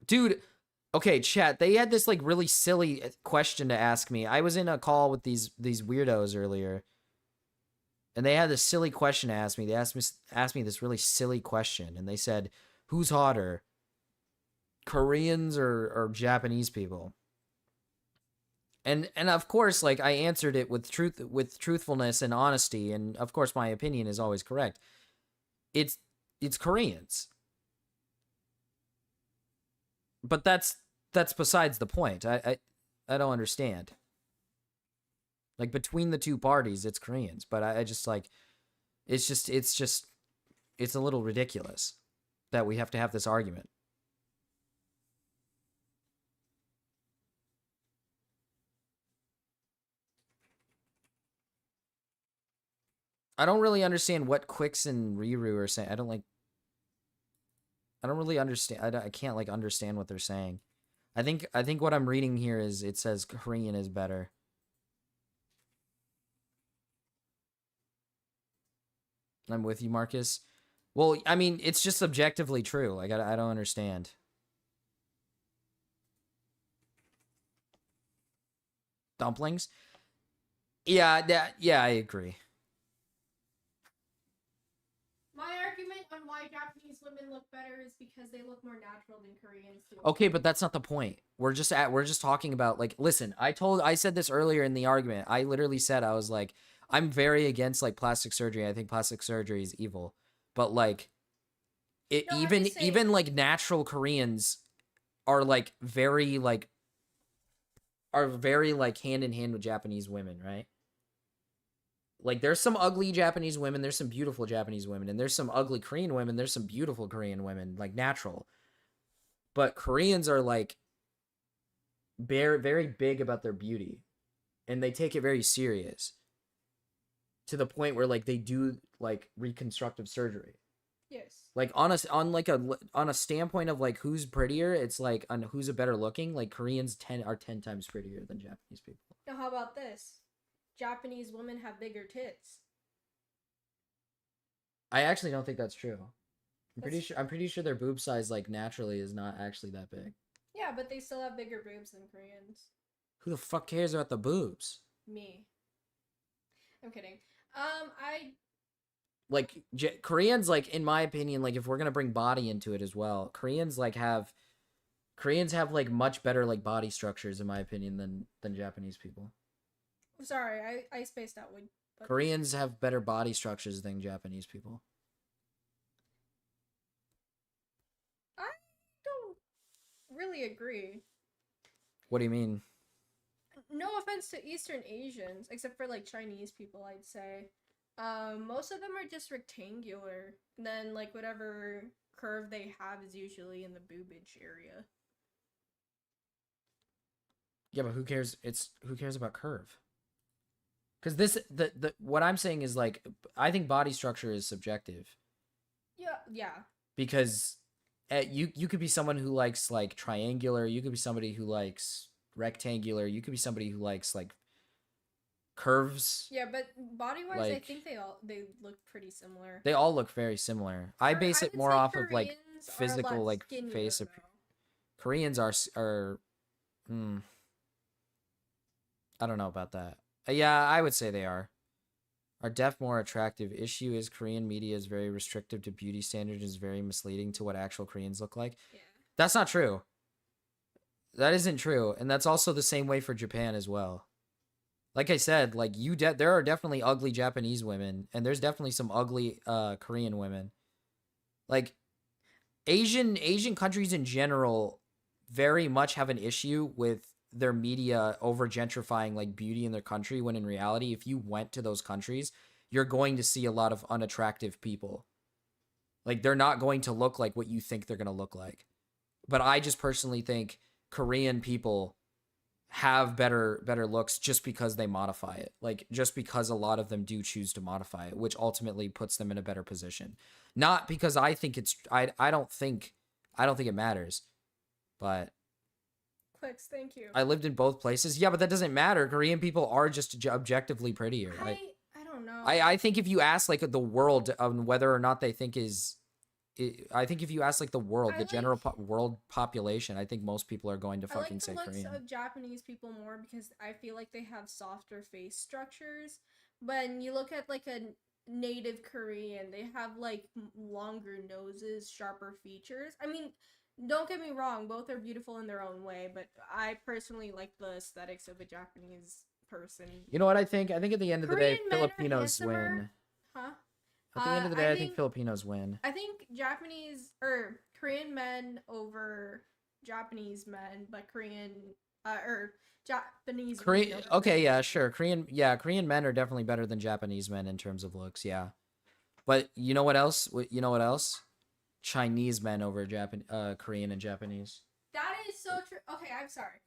A: Dude, Okay, chat. They had this like really silly question to ask me. I was in a call with these weirdos earlier, and they had this silly question to ask me. They asked me this really silly question, and they said, "Who's hotter, Koreans or Japanese people?" And of course, like I answered it with truthfulness and honesty, and of course my opinion is always correct. It's Koreans. But that's besides the point. I don't understand. Like between the two parties, it's Koreans, but I just like it's a little ridiculous that we have to have this argument. I don't really understand what Quix and Riru are saying. I don't really understand. I can't like understand what they're saying. I think what I'm reading here is it says Korean is better. I'm with you, Marcus. Well, I mean, it's just objectively true. Like I don't understand. Dumplings? Yeah, I agree.
C: My argument on why Japanese women look better is because they look more natural than Koreans do.
A: Okay, but that's not the point. We're just talking about like listen, I said this earlier in the argument. I literally said I was like I'm very against like plastic surgery. I think plastic surgery is evil. But like it
C: No, I'm
A: even
C: just saying-
A: even like natural Koreans are like very like hand in hand with Japanese women, right? Like there's some ugly Japanese women, there's some beautiful Japanese women, and there's some ugly Korean women, there's some beautiful Korean women, like natural. But Koreans are like very, very big about their beauty, and they take it very serious to the point where like they do like reconstructive surgery.
C: Yes.
A: Like on a standpoint of like who's prettier, it's like on who's a better looking. Like Koreans are 10 times prettier than Japanese people.
C: Now, how about this? Japanese women have bigger tits.
A: I actually don't think that's true. I'm
C: That's-
A: pretty sure their boob size like naturally is not actually that big.
C: Yeah, but they still have bigger boobs than Koreans.
A: Who the fuck cares about the boobs?
C: Me. I'm kidding.
A: Like Koreans, like in my opinion, like if we're gonna bring body into it as well, Koreans have like much better like body structures in my opinion than Japanese people.
C: Sorry, I spaced out. But
A: Koreans have better body structures than Japanese people.
C: I don't really agree.
A: What do you mean?
C: No offense to Eastern Asians, except for like Chinese people, I'd say. Most of them are just rectangular. And then like whatever curve they have is usually in the boobage area.
A: Yeah, but who cares? Who cares about curve? Because the what I'm saying is like I think body structure is subjective.
C: Yeah.
A: Because you could be someone who likes like triangular, you could be somebody who likes rectangular, you could be somebody who likes like curves.
C: Yeah, but body wise, I
A: Like-
C: think they look pretty similar.
A: They all look very similar. I base it
C: would
A: more
C: say
A: off of like
C: Koreans are a
A: physical,
C: lot
A: like
C: skinnier,
A: face.
C: though.
A: Koreans are I don't know about that. Yeah, I would say they are. Are deaf more attractive? Issue is Korean media is very restrictive to beauty standards, is very misleading to what actual Koreans look like.
C: Yeah.
A: That's not true. That isn't true, and that's also the same way for Japan as well. Like I said, like there are definitely ugly Japanese women, and there's definitely some ugly Korean women. Like Asian countries in general very much have an issue with their media over gentrifying like beauty in their country, when in reality, if you went to those countries, you're going to see a lot of unattractive people. Like they're not going to look like what you think they're going to look like. But I just personally think Korean people have better looks just because they modify it. Like just because a lot of them do choose to modify it, which ultimately puts them in a better position. Not because I think I don't think it matters. But
C: Clicks, thank you.
A: I lived in both places. Yeah, but that doesn't matter. Korean people are just objectively prettier.
C: I don't know.
A: I think if you ask like the world on whether or not they think is I think if you ask like the world,
C: I
A: the general
C: like-
A: world population, I think most people are going to
C: I like
A: fucking
C: the
A: say
C: looks
A: Korean.
C: of Japanese people more because I feel like they have softer face structures. When you look at like a native Korean, they have like longer noses, sharper features. I mean, don't get me wrong, both are beautiful in their own way, but I personally like the aesthetics of a Japanese person.
A: You know what I think? I think at the end of the day,
C: Korean men are
A: Filipinos
C: handsomer.
A: win.
C: Huh?
A: At the end of the day,
C: I
A: I think Filipinos win.
C: I think Japanese or Korean men over Japanese men, but Korean or Japanese
A: Korean.
C: women over
A: Okay, yeah,
C: Korean
A: sure. Korean men are definitely better than Japanese men in terms of looks. Yeah, but you know what else? You know what else? Chinese men over Korean and Japanese.
C: That is so true. Okay, I'm sorry.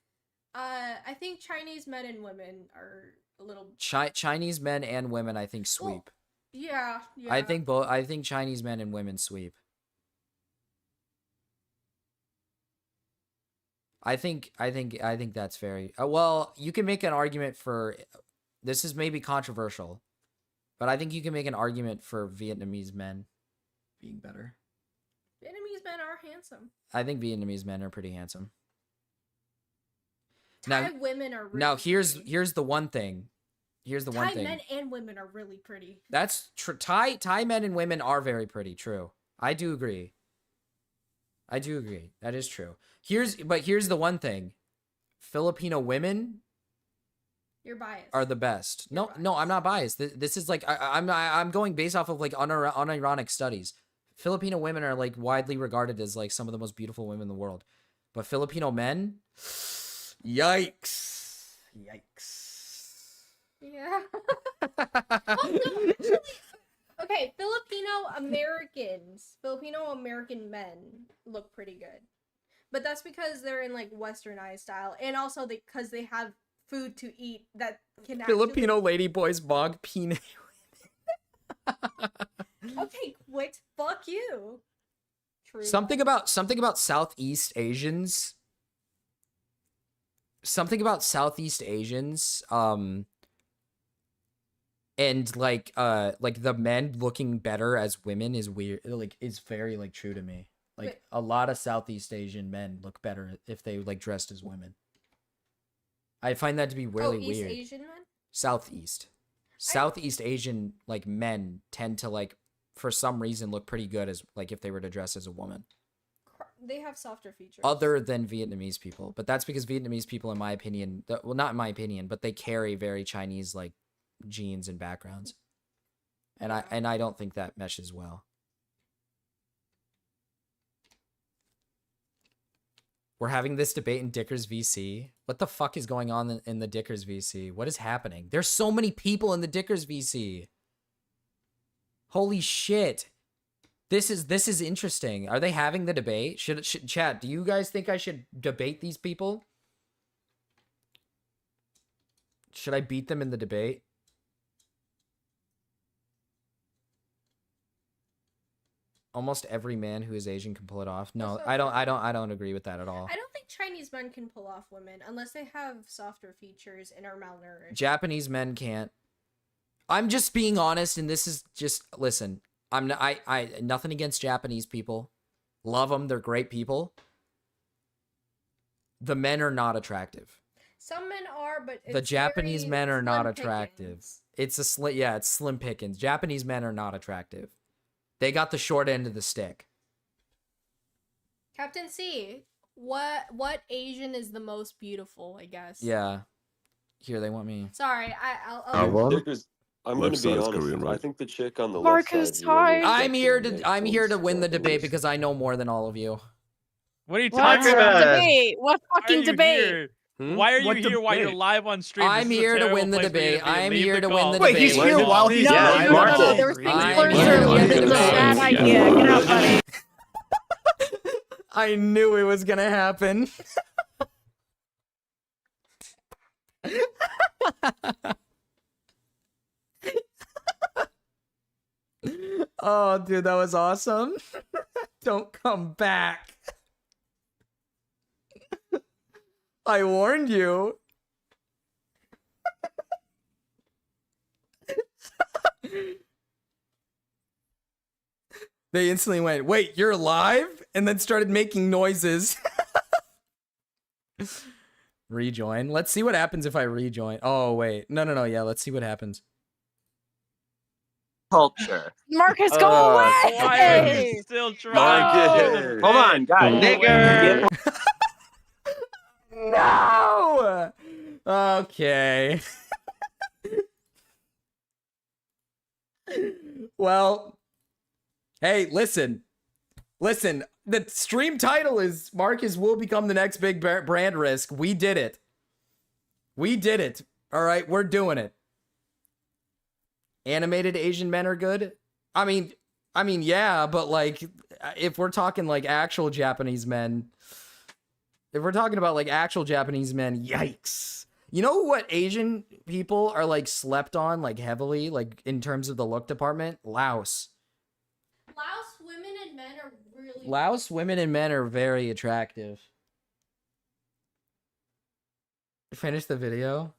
C: I think Chinese men and women are a little.
A: Chinese men and women, I think, sweep.
C: Yeah.
A: I think both. I think Chinese men and women sweep. I think that's very well. You can make an argument for this is maybe controversial, but I think you can make an argument for Vietnamese men being better.
C: Vietnamese men are handsome.
A: I think Vietnamese men are pretty handsome.
C: Thai women are. Really
A: Now here's
C: pretty.
A: the one thing. Here's the one
C: Thai
A: thing.
C: men and women are really pretty.
A: That's true. Thai men and women are very pretty. True. I do agree. That is true. Here's the one thing. Filipino women
C: You're biased.
A: are the best. No, I'm not biased. This is like I'm going based off of like unironic studies. Filipino women are like widely regarded as like some of the most beautiful women in the world. But Filipino men, yikes.
C: Yeah. Actually, okay, Filipino American men look pretty good. But that's because they're in like westernized style and also because they have food to eat that can
A: Filipino ladyboys bog peanut.
C: Okay, quit. Fuck you. True.
A: Something about Southeast Asians. Something about Southeast Asians, and like the men looking better as women is weird. Like is very like true to me. Like
C: Wait.
A: a lot of Southeast Asian men look better if they like dressed as women. I find that to be really
C: East
A: weird.
C: Asian men?
A: Southeast Asian like men tend to like for some reason look pretty good as like if they were to dress as a woman.
C: They have softer features.
A: Other than Vietnamese people, but that's because Vietnamese people, in my opinion, well, not in my opinion, but they carry very Chinese like genes and backgrounds, and I don't think that meshes well. We're having this debate in Dickers VC. What the fuck is going on in the Dickers VC? What is happening? There's so many people in the Dickers VC. Holy shit. This is interesting. Are they having the debate? Should chat, do you guys think I should debate these people? Should I beat them in the debate? Almost every man who is Asian can pull it off. No,
C: That's
A: I
C: not
A: don't agree with that at all.
C: I don't think Chinese men can pull off women unless they have softer features and are malnourished.
A: Japanese men can't. I'm just being honest, and this is just listen. I nothing against Japanese people. Love them, they're great people. The men are not attractive.
C: Some men are, but
A: The Japanese
C: very
A: men are not
C: slim
A: attractive.
C: pickings.
A: It's slim pickings. Japanese men are not attractive. They got the short end of the stick.
C: Captain C, what Asian is the most beautiful? I guess.
A: Yeah. Here they want me.
C: Sorry, I'll
I: Dickers, I'm going
J: Left
I: to be
J: side's
I: honest.
J: Korean, right?
I: I think the chick on the
K: Marcus,
I: left side.
K: hi.
A: I'm here to win the debate because I know more than all of you.
L: What are you
K: What
L: talking about?
K: debate? What
L: Why are
K: fucking
L: you
K: debate?
L: here? Why are you
J: What
L: here while you're
J: debate?
L: live on stream?
A: I'm
L: This is a
A: here to
L: terrible
A: win the
L: place for you
A: debate.
L: to be.
A: I'm
L: Leave
A: here
L: the
A: to win
L: call.
A: the
J: Wait, he's
A: debate.
J: here while he's
K: No,
J: live.
K: no, no,
J: Marcus.
K: no. There's things
A: I'm
K: worse
A: here to
K: than
A: win
K: this
A: the
K: is a bad
A: debate.
K: idea. Get out, buddy.
A: I knew it was gonna happen. Oh, dude, that was awesome. Don't come back. I warned you. They instantly went, wait, you're alive? And then started making noises. Rejoin. Let's see what happens if I rejoin. Oh, wait. No. Yeah, let's see what happens.
G: Culture.
J: Marcus, go away!
L: Still trying.
G: Hold on, guys.
J: Nigger.
A: No! Okay. Well, hey, listen. The stream title is Marcus will become the next big brand risk. We did it. All right, we're doing it. Animated Asian men are good. I mean, yeah, but like, if we're talking like actual Japanese men, yikes. You know what Asian people are like slept on like heavily, like in terms of the look department? Laos.
C: Laos women and men are really.
A: Laos women and men are very attractive. Finish the video.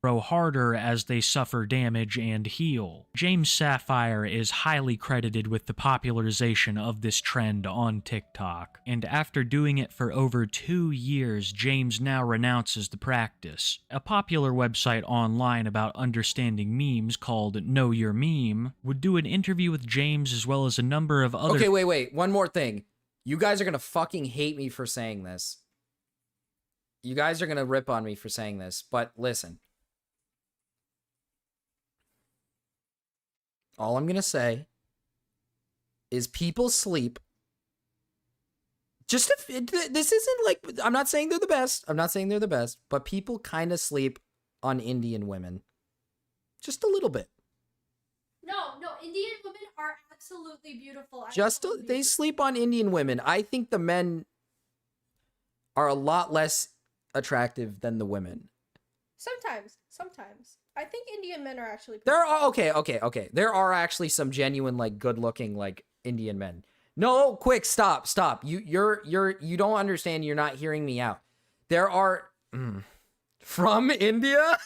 F: Grow harder as they suffer damage and heal. James Sapphire is highly credited with the popularization of this trend on TikTok, and after doing it for over 2 years, James now renounces the practice. A popular website online about understanding memes called Know Your Meme would do an interview with James as well as a number of other—
A: Okay, wait. One more thing. You guys are gonna fucking hate me for saying this. You guys are gonna rip on me for saying this, but listen. All I'm going to say is people sleep. This isn't like, I'm not saying they're the best. But people kind of sleep on Indian women. Just a little bit.
C: No, Indian women are absolutely beautiful.
A: They sleep on Indian women. I think the men are a lot less attractive than the women.
C: Sometimes. I think Indian men are actually.
A: There are okay. There are actually some genuine like good-looking like Indian men. No, quick, stop. You don't understand. You're not hearing me out. There are from India.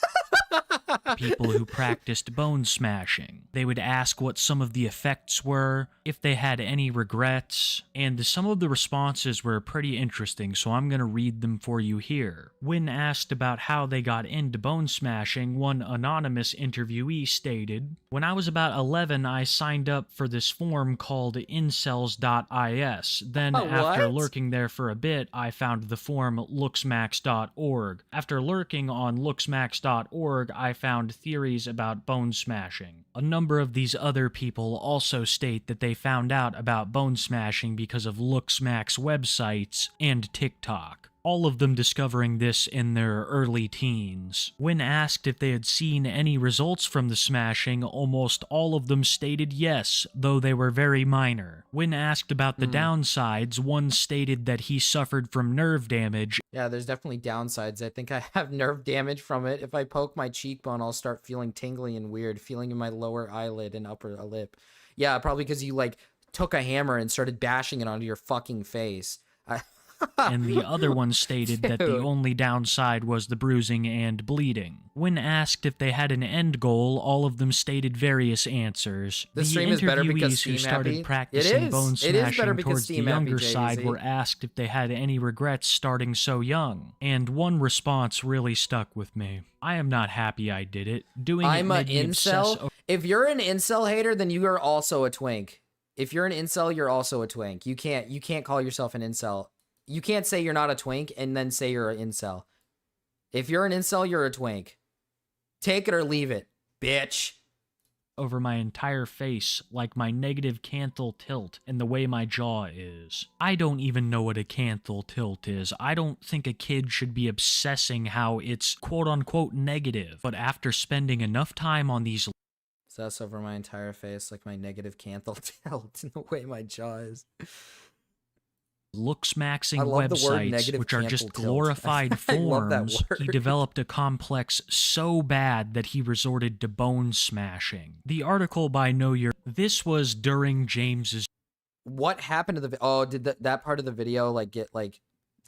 F: people who practiced bone smashing. They would ask what some of the effects were, if they had any regrets, and some of the responses were pretty interesting, so I'm going to read them for you here. When asked about how they got into bone smashing, one anonymous interviewee stated, "When I was about 11, I signed up for this forum called incels.is. Then, after lurking there for a bit, I found the forum looksmax.org. After lurking on looksmax.org, I found theories about bone smashing. A number of these other people also state that they found out about bone smashing because of Looksmax websites and TikTok. All of them discovering this in their early teens. When asked if they had seen any results from the smashing, almost all of them stated yes, though they were very minor. When asked about the downsides, one stated that he suffered from nerve damage.
A: Yeah, there's definitely downsides. I think I have nerve damage from it. If I poke my cheekbone, I'll start feeling tingly and weird, feeling in my lower eyelid and upper lip. Yeah, probably because you, like, took a hammer and started bashing it onto your fucking face.
F: And the other one stated that the only downside was the bruising and bleeding. When asked if they had an end goal, all of them stated various answers.
A: The stream is better because
F: interviewees who
A: Steam
F: started
A: happy.
F: practicing bone smashing towards the
A: Steam happy,
F: younger side
A: JVZ.
F: were asked if they had any regrets starting so young. And one response really stuck with me. "I am not happy I did it.
A: I'm an incel. If you're an incel hater, then you are also a twink. If you're an incel, you're also a twink. You can't call yourself an incel. You can't say you're not a twink and then say you're an incel. If you're an incel, you're a twink. Take it or leave it, bitch."
F: Over my entire face, like my negative canthal tilt and the way my jaw is. I don't even know what a canthal tilt is. I don't think a kid should be obsessing how it's quote-unquote negative. But after spending enough time on these
A: Obsess over my entire face like my negative canthal tilt and the way my jaw is.
F: Looksmaxing
A: I love the word
F: websites,
A: negative
F: which are
A: canthal
F: just
A: tilt.
F: glorified
A: I love that
F: forums, he
A: word.
F: developed a complex so bad that he resorted to bone smashing. The article by Know Your... This was during James's...
A: What happened to the... Oh, did that part of the video, like, get, like...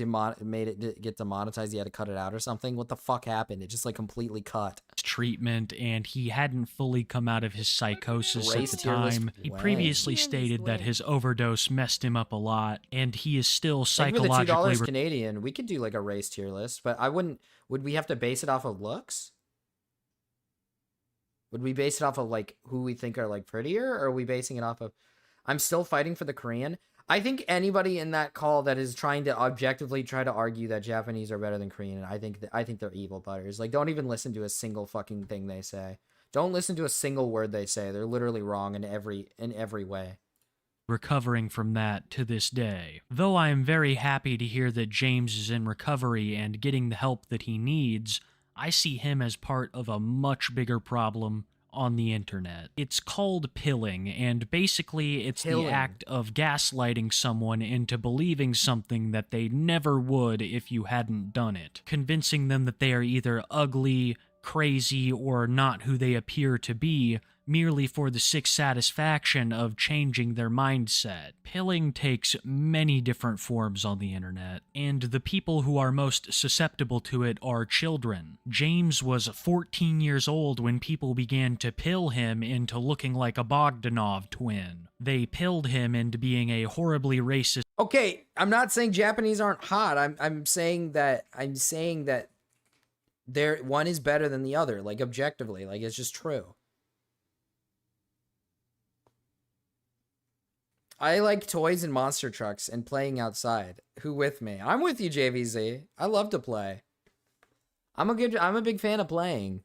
A: made it get demonetized. He had to cut it out or something. What the fuck happened? It just like completely cut.
F: Treatment, and he hadn't fully come out of his psychosis at
A: Race
F: the
A: tier list
F: time. He
A: way.
F: previously
C: Tier list
F: stated that
C: way.
F: his overdose messed him up a lot, and he is still
A: Like for the
F: psychologically
A: $2 Canadian, we could do like a race tier list, but I wouldn't. Would we have to base it off of looks? Would we base it off of like who we think are like prettier, or are we basing it off of? I'm still fighting for the Korean. I think anybody in that call that is trying to objectively try to argue that Japanese are better than Korean, I think they're evil butters. Like, don't even listen to a single fucking thing they say. Don't listen to a single word they say. They're literally wrong in every way.
F: recovering from that to this day. Though I am very happy to hear that James is in recovery and getting the help that he needs, I see him as part of a much bigger problem on the internet. It's called pilling, and basically it's
A: Pilling.
F: the act of gaslighting someone into believing something that they never would if you hadn't done it, convincing them that they are either ugly, crazy, or not who they appear to be, merely for the sick satisfaction of changing their mindset. Pilling takes many different forms on the internet, and the people who are most susceptible to it are children. James was 14 years old when people began to pill him into looking like a Bogdanov twin. They pilled him into being a horribly racist.
A: Okay, I'm not saying Japanese aren't hot. I'm saying that one is better than the other, like objectively, like it's just true. I like toys and monster trucks and playing outside. Who with me? I'm with you, JVZ. I love to play. I'm a big fan of playing.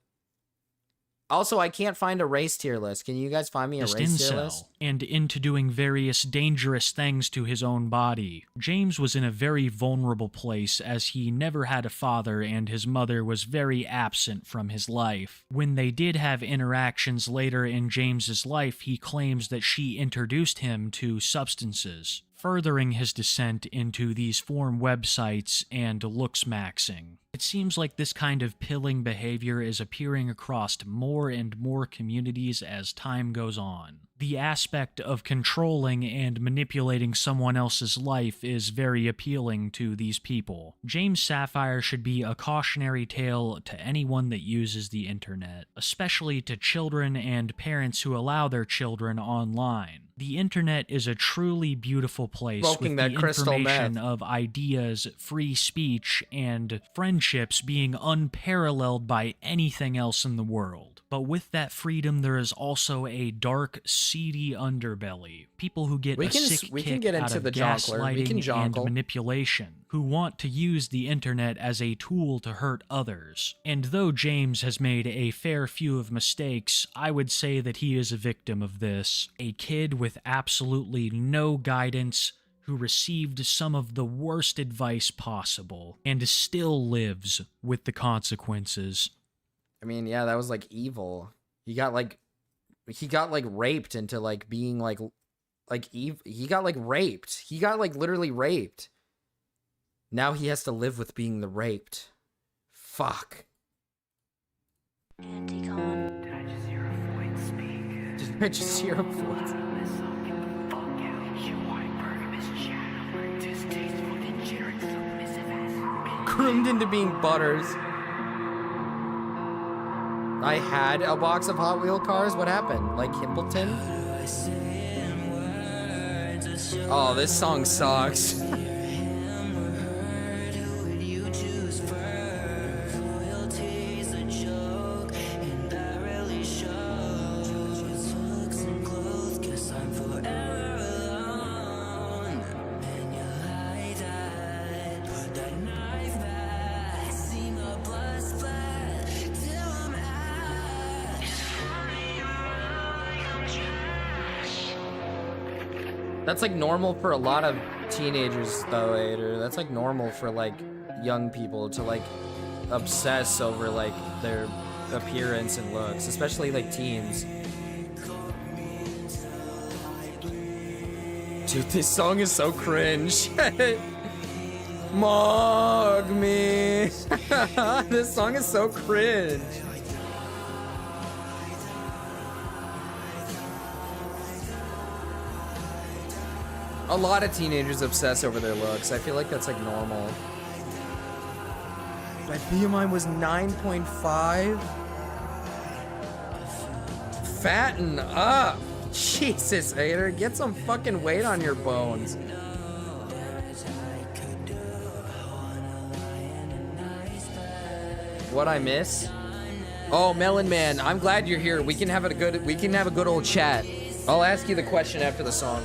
A: Also, I can't find a race tier list. Can you guys find me a race tier
F: incel,
A: list?
F: and into doing various dangerous things to his own body. James was in a very vulnerable place as he never had a father and his mother was very absent from his life. When they did have interactions later in James's life, he claims that she introduced him to substances, furthering his descent into these forum websites and looks maxing. It seems like this kind of pilling behavior is appearing across more and more communities as time goes on. The aspect of controlling and manipulating someone else's life is very appealing to these people. James Sapphire should be a cautionary tale to anyone that uses the internet, especially to children and parents who allow their children online. The internet is a truly beautiful place
A: Smoking
F: with
A: that
F: the
A: crystal
F: information
A: meth.
F: of ideas, free speech, and friendships being unparalleled by anything else in the world. But with that freedom, there is also a dark, seedy underbelly. People who get
A: We
F: a
A: can
F: sick kick
A: get
F: out
A: into
F: of
A: the jonkler. We can
F: gaslighting and
A: jonkle.
F: manipulation, who want to use the internet as a tool to hurt others. And though James has made a fair few of mistakes, I would say that he is a victim of this. A kid with absolutely no guidance, who received some of the worst advice possible, and still lives with the consequences.
A: I mean, yeah, that was like evil. He got like raped into like being like he got like raped. He got like literally raped. Now he has to live with being the raped. Fuck.
K: Did I just hear a voice speak?
A: Did I just hear a voice? Groomed into being Butters. I had a box of Hot Wheel cars. What happened? Like Himpleton? Oh, this song sucks. That's like normal for a lot of teenagers though, Ader. That's like normal for like young people to like obsess over like their appearance and looks, especially like teens. Dude, this song is so cringe. Mog me. This song is so cringe. A lot of teenagers obsess over their looks. I feel like that's like normal. My BMI was 9.5. Fatten up. Jesus, hater. Get some fucking weight on your bones. What I miss? Oh, Melon Man, I'm glad you're here. We can have a good old chat. I'll ask you the question after the song.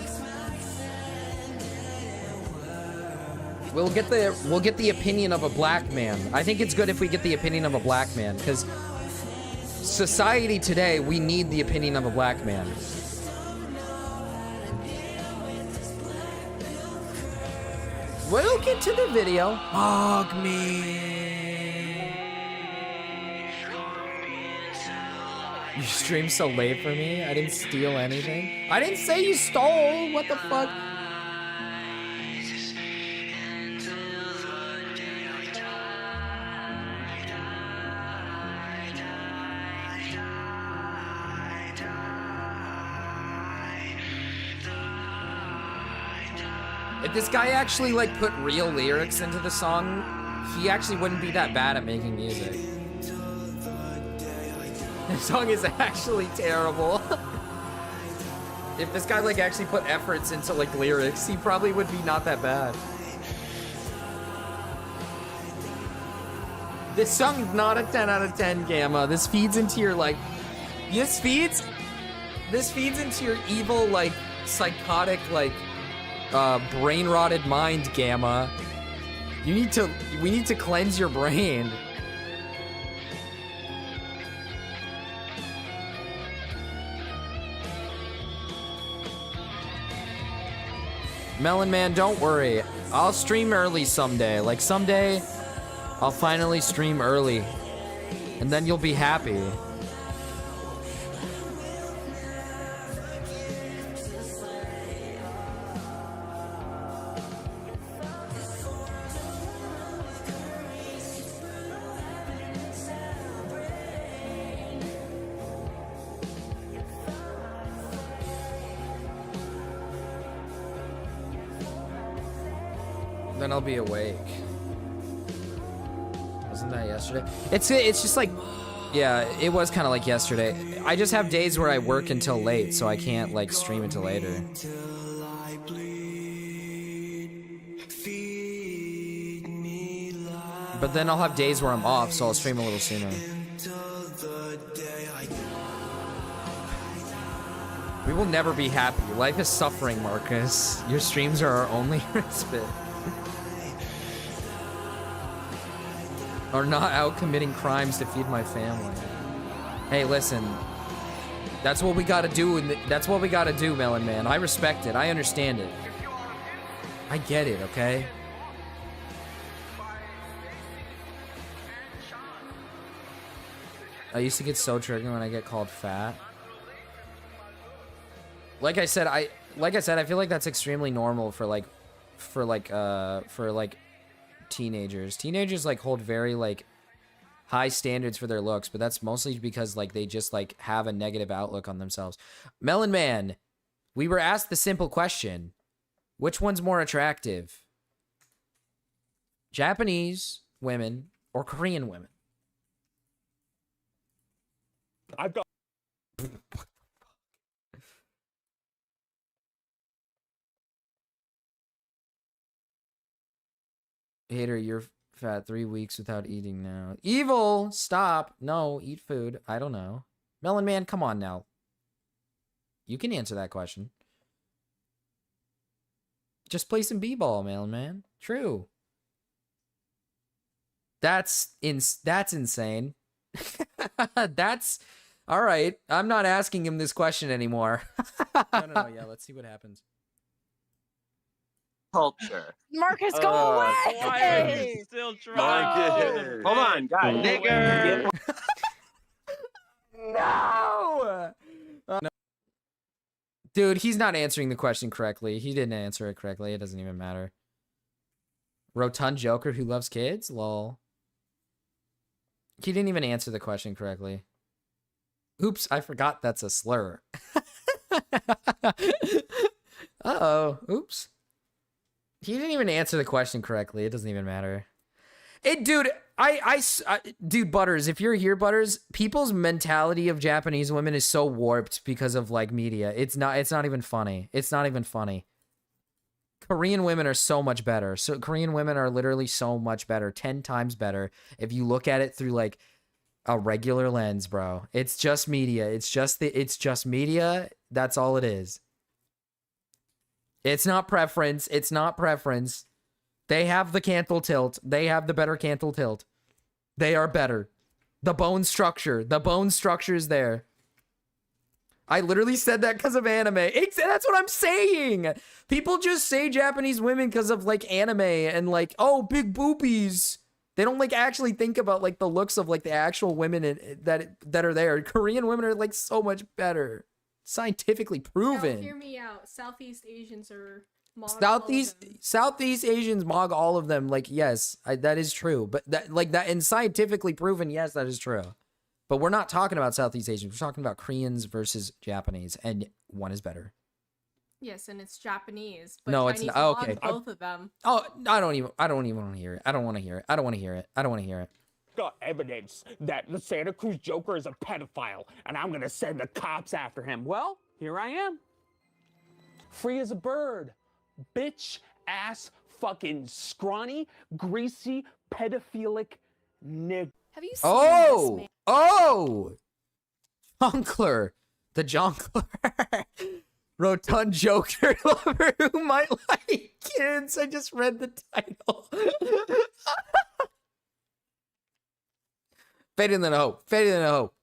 A: We'll get the opinion of a black man. I think it's good if we get the opinion of a black man, because society today, we need the opinion of a black man. We'll get to the video. Hug me. You streamed so late for me. I didn't steal anything. I didn't say you stole. What the fuck? If this guy actually like put real lyrics into the song, he actually wouldn't be that bad at making music. The song is actually terrible. If this guy like actually put efforts into like lyrics, he probably would be not that bad. This song's not a 10 out of 10, Gamma. This feeds into your like, this feeds into your evil like psychotic like brain rotted mind, Gamma. We need to cleanse your brain. Melon Man, don't worry. I'll stream early someday. Like someday, I'll finally stream early. And then you'll be happy. Then I'll be awake. Wasn't that yesterday? It's just like, yeah, it was kind of like yesterday. I just have days where I work until late, so I can't like stream until later. But then I'll have days where I'm off, so I'll stream a little sooner. We will never be happy. Life is suffering, Marcus. Your streams are our only respite. Or not out committing crimes to feed my family. Hey, listen. That's what we gotta do. That's what we gotta do, Melon Man. I respect it. I understand it. I get it, okay? I used to get so triggered when I get called fat. Like I said, I feel like that's extremely normal for teenagers. Teenagers like hold very like high standards for their looks, but that's mostly because like they just like have a negative outlook on themselves. Melon Man, we were asked the simple question: which one's more attractive? Japanese women or Korean women?
J: I've got
A: Hater, you're fat 3 weeks without eating now. Evil! Stop! No, eat food. I don't know. Melon Man, come on now. You can answer that question. Just play some b-ball, Melon Man. True. That's insane. That's... Alright, I'm not asking him this question anymore. No, yeah, let's see what happens.
G: Culture.
M: Marcus, go away!
J: Still trying.
G: Hold on, guys.
J: Nigger.
A: No! No! Dude, he's not answering the question correctly. He didn't answer it correctly. It doesn't even matter. Rotund Joker who loves kids? Lol. He didn't even answer the question correctly. Oops, I forgot that's a slur. Uh-oh. Oops. He didn't even answer the question correctly. It doesn't even matter. Dude, dude, Butters, if you're here, Butters, people's mentality of Japanese women is so warped because of like media. It's not even funny. It's not even funny. Korean women are so much better. So Korean women are literally so much better, 10 times better. If you look at it through like a regular lens, bro. It's just media. It's just media. That's all it is. It's not preference. It's not preference. They have the cantle tilt. They have the better cantle tilt. They are better. The bone structure. The bone structure is there. I literally said that because of anime. That's what I'm saying. People just say Japanese women because of like anime and like, oh, big boobies. They don't like actually think about like the looks of like the actual women that are there. Korean women are like so much better. Scientifically proven.
C: Now, hear me out. Southeast Asians are
A: Southeast Asians mog all of them. Like, yes, that is true. But that and scientifically proven, yes, that is true. But we're not talking about Southeast Asians. We're talking about Koreans versus Japanese, and one is better.
C: Yes, and it's Japanese. But
A: No,
C: Chinese
A: it's not. Okay.
C: both of them.
A: Oh, I don't even want to hear it. I don't want to hear it. I don't want to hear it. I don't want to hear it.
J: Got evidence that the Santa Cruz Joker is a pedophile, and I'm gonna send the cops after him. Well, here I am. Free as a bird. Bitch ass fucking scrawny, greasy, pedophilic nigga.
M: Have you seen this man?
A: Oh! Jonkler. The Jonkler. Rotund Joker lover who might like kids. I just read the title. Fading in the hope. Fading in the hope.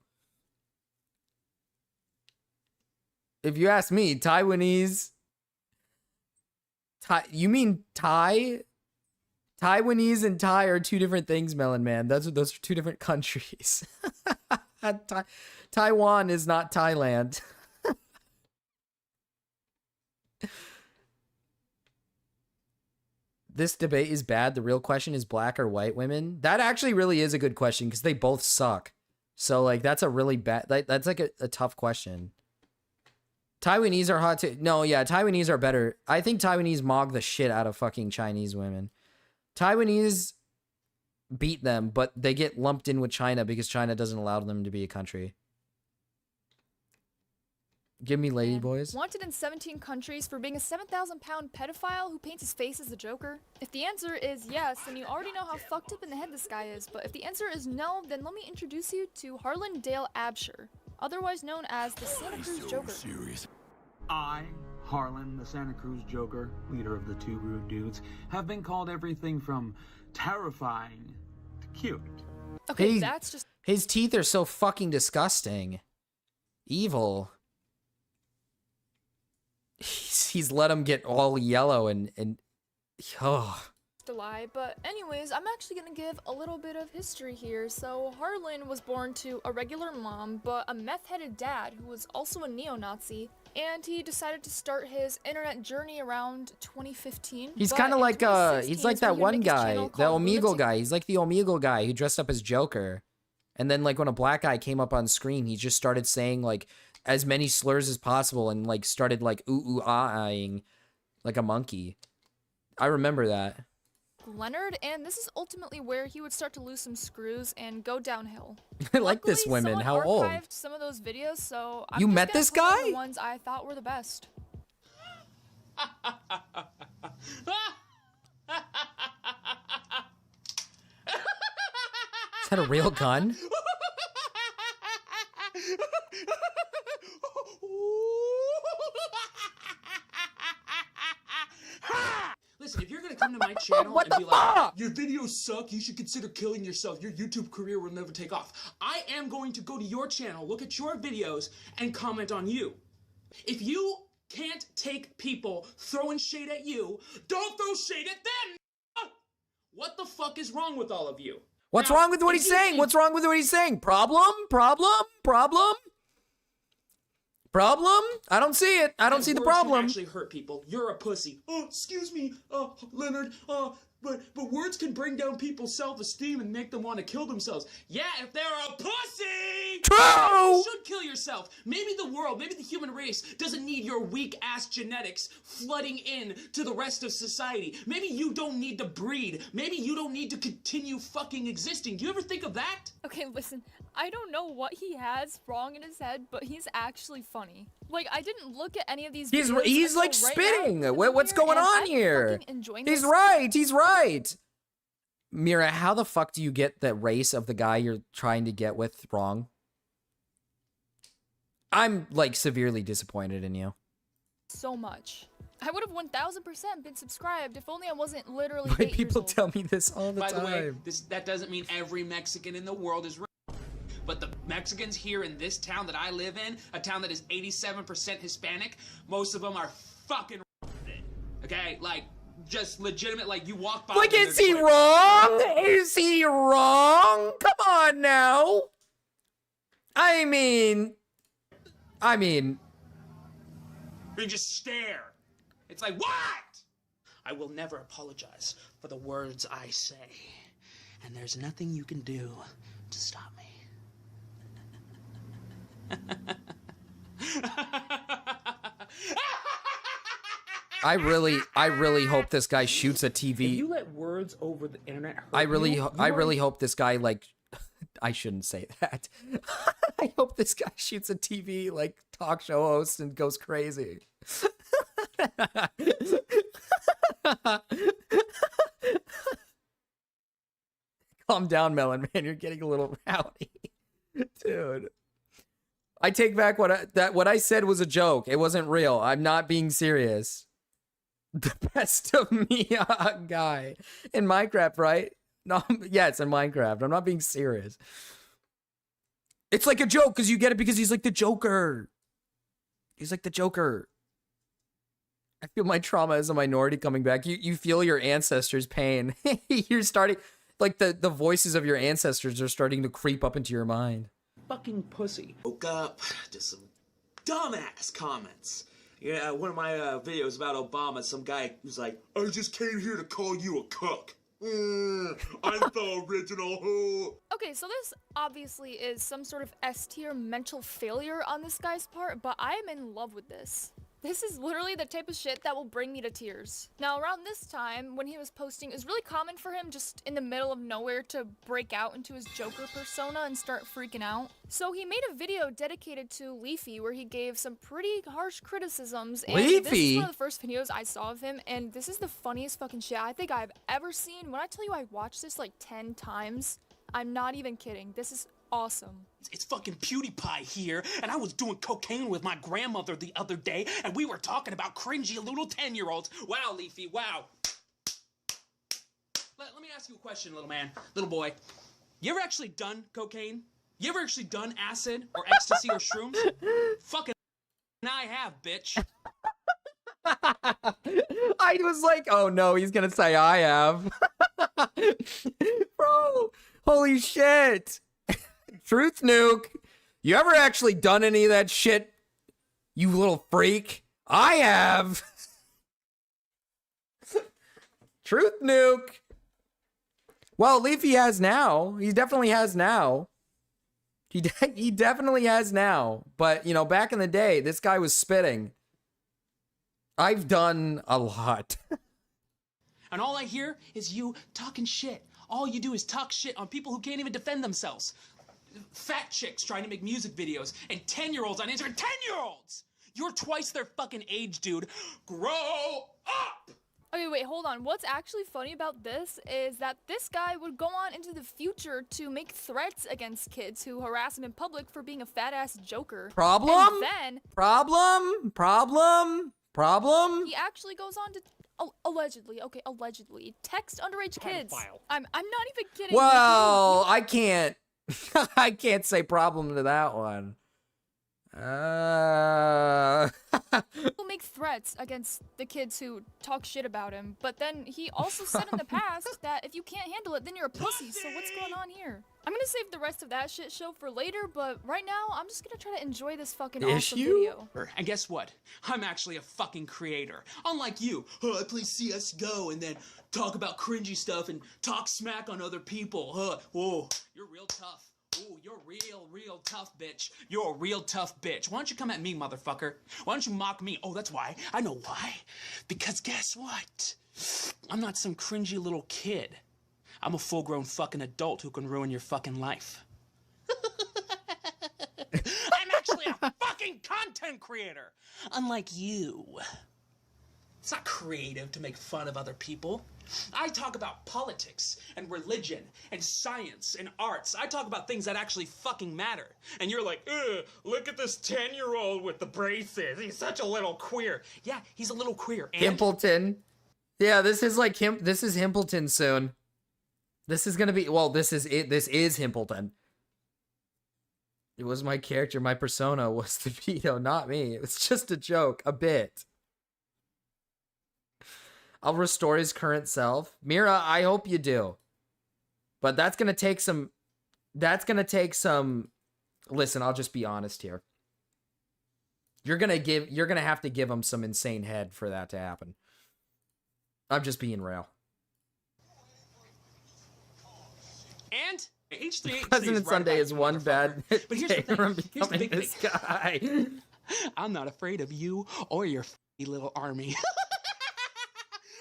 A: If you ask me, Taiwanese... You mean Thai? Taiwanese and Thai are two different things, Melon Man. Those are two different countries. Taiwan is not Thailand. This debate is bad. The real question is black or white women. That actually really is a good question because they both suck. So like that's a really bad. That's like a tough question. Taiwanese are hot too. No, yeah, Taiwanese are better. I think Taiwanese mog the shit out of fucking Chinese women. Taiwanese beat them, but they get lumped in with China because China doesn't allow them to be a country. Give me ladyboys.
M: Wanted in 17 countries for being a 7,000-pound pedophile who paints his face as the Joker? If the answer is yes, then you already know how fucked up in the head this guy is. But if the answer is no, then let me introduce you to Harlan Dale Absher, otherwise known as the Santa Cruz Joker.
N: I, Harlan, the Santa Cruz Joker, leader of the Two Rude Dudes, have been called everything from terrifying to cute.
M: Okay, that's just...
A: His teeth are so fucking disgusting. Evil. He's let him get all yellow and oh.
M: a lie, but anyways, I'm actually gonna give a little bit of history here. So Harlan was born to a regular mom, but a meth-headed dad who was also a neo-Nazi, and he decided to start his internet journey around 2015.
A: He's kind of like he's like that one guy, the Omegle guy. He's like the Omegle guy who dressed up as Joker, and then like when a black guy came up on screen, he just started saying like as many slurs as possible and like started like ooh-ah-ahing like a monkey. I remember that.
M: Leonard, and this is ultimately where he would start to lose some screws and go downhill.
A: I like this women. How old?
M: I archived some of those videos, so I'm
A: you
M: just
A: met
M: gonna
A: this
M: put on
A: guy?
M: the ones I thought were the best.
A: Is that a real gun?
O: Listen, if you're gonna come to my channel and be like, your videos suck, you should consider killing yourself, your YouTube career will never take off. I am going to go to your channel, look at your videos, and comment on you. If you can't take people throwing shade at you, don't throw shade at them! What the fuck is wrong with all of you?
A: What's wrong with what he's saying? What's wrong with what he's saying? Problem? Problem? Problem? Problem? I don't see it. I don't see the problem.
O: Actually hurt people. You're a pussy. Oh, excuse me, Leonard. But words can bring down people's self-esteem and make them want to kill themselves. Yeah, if they're a pussy!
A: True!
O: You should kill yourself. Maybe the world, maybe the human race doesn't need your weak-ass genetics flooding in to the rest of society. Maybe you don't need to breed. Maybe you don't need to continue fucking existing. Do you ever think of that?
M: Okay, listen, I don't know what he has wrong in his head, but he's actually funny. Like, I didn't look at any of these
A: He's
M: videos
A: he's
M: until
A: like
M: right now
A: spitting.
M: to come
A: What's
M: here,
A: going
M: and
A: on
M: I'm
A: here?
M: fucking enjoying
A: He's
M: this.
A: right. He's right. Mira, how the fuck do you get the race of the guy you're trying to get with wrong? I'm like severely disappointed in you.
M: So much. I would have 1000% been subscribed if only I wasn't literally
A: Why
M: 8 years
A: people
M: old.
A: tell me this all the
O: By
A: time?
O: the way, that doesn't mean every Mexican in the world is racist. But the Mexicans here in this town that I live in, a town that is 87% Hispanic, most of them are fucking okay? Like, just legitimate, like, you walk by...
A: Like,
O: them,
A: is
O: they're
A: he
O: just
A: wrong? Is he wrong? Come on now. I mean...
O: They just stare. It's like, what? I will never apologize for the words I say. And there's nothing you can do to stop me.
A: I really hope this guy shoots a
J: If
A: TV.
J: you let words over the internet hurt
A: I really
J: you,
A: I
J: you are-
A: really hope this guy, like, I shouldn't say that. I hope this guy shoots a TV, like, talk show host and goes crazy. Calm down, Melon Man. You're getting a little rowdy, dude. I take back what I said was a joke. It wasn't real. I'm not being serious. The best of me guy in Minecraft, right? No, yeah, it's in Minecraft. I'm not being serious. It's like a joke because you get it because he's like the Joker. He's like the Joker. I feel my trauma as a minority coming back. You feel your ancestors' pain. You're starting, like, the voices of your ancestors are starting to creep up into your mind.
J: fucking pussy.
O: Woke up to some dumbass comments. Yeah, one of my videos about Obama, some guy was like, I just came here to call you a cook. I'm the original who.
M: Okay, so this obviously is some sort of S-tier mental failure on this guy's part, but I am in love with this. This is literally the type of shit that will bring me to tears. Now, around this time, when he was posting, it was really common for him just in the middle of nowhere to break out into his Joker persona and start freaking out. So he made a video dedicated to Leafy where he gave some pretty harsh criticisms. And this is
A: Leafy?
M: one of the first videos I saw of him, and this is the funniest fucking shit I think I've ever seen. When I tell you I watched this like 10 times, I'm not even kidding. This is awesome.
O: It's fucking PewDiePie here, and I was doing cocaine with my grandmother the other day, and we were talking about cringy little 10-year-olds. Wow, Leafy, wow. Let me ask you a question, little man, little boy. You ever actually done cocaine? You ever actually done acid or ecstasy or shrooms? Fucking I have, bitch.
A: I was like, oh no, he's gonna say I have. Bro, holy shit. Truth Nuke, you ever actually done any of that shit, you little freak? I have. Truth Nuke. Well, Leafy has now. He definitely has now. He definitely has now. But, you know, back in the day, this guy was spitting. I've done a lot.
O: And all I hear is you talking shit. All you do is talk shit on people who can't even defend themselves. Fat chicks trying to make music videos, and 10-year-olds on Instagram. 10-year-olds! You're twice their fucking age, dude. Grow up!
M: Okay, wait, hold on. What's actually funny about this is that this guy would go on into the future to make threats against kids who harass him in public for being a fat-ass Joker.
A: Problem?
M: And then
A: Problem?
M: he actually goes on to allegedly text underage kids.
J: Pedophile.
M: I'm not even kidding.
A: Well, I can't I can't say problem to that one.
M: He'll make threats against the kids who talk shit about him, but then he also said in the past that if you can't handle it, then you're a pussy, so what's going on here? I'm gonna save the rest of that shit show for later, but right now, I'm just gonna try to enjoy this fucking awesome video.
O: And guess what? I'm actually a fucking creator. Unlike you, I play CSGO and then talk about cringy stuff and talk smack on other people. Whoa, you're real tough. Ooh, you're real tough, bitch. You're a real tough bitch. Why don't you come at me, motherfucker? Why don't you mock me? Oh, that's why. I know why. Because guess what? I'm not some cringy little kid. I'm a full-grown fucking adult who can ruin your fucking life. I'm actually a fucking content creator, unlike you. It's not creative to make fun of other people. I talk about politics and religion and science and arts. I talk about things that actually fucking matter. And you're like, ugh, look at this 10-year-old with the braces. He's such a little queer. Yeah, he's a little queer. And
A: Himpleton. Yeah, this is like him. This is Himpleton soon. This is gonna be, well, this is it. This is Himpleton. It was my character. My persona was the Vito, not me. It was just a joke, a bit. I'll restore his current self. Mira, I hope you do. But that's gonna take some, listen, I'll just be honest here. You're gonna have to give him some insane head for that to happen. I'm just being real.
O: And H3H3
A: President Sunday is one bad
O: but here's the
A: day from
O: thing. Here's the
A: becoming
O: big
A: this
O: thing.
A: guy.
O: I'm not afraid of you or your little army.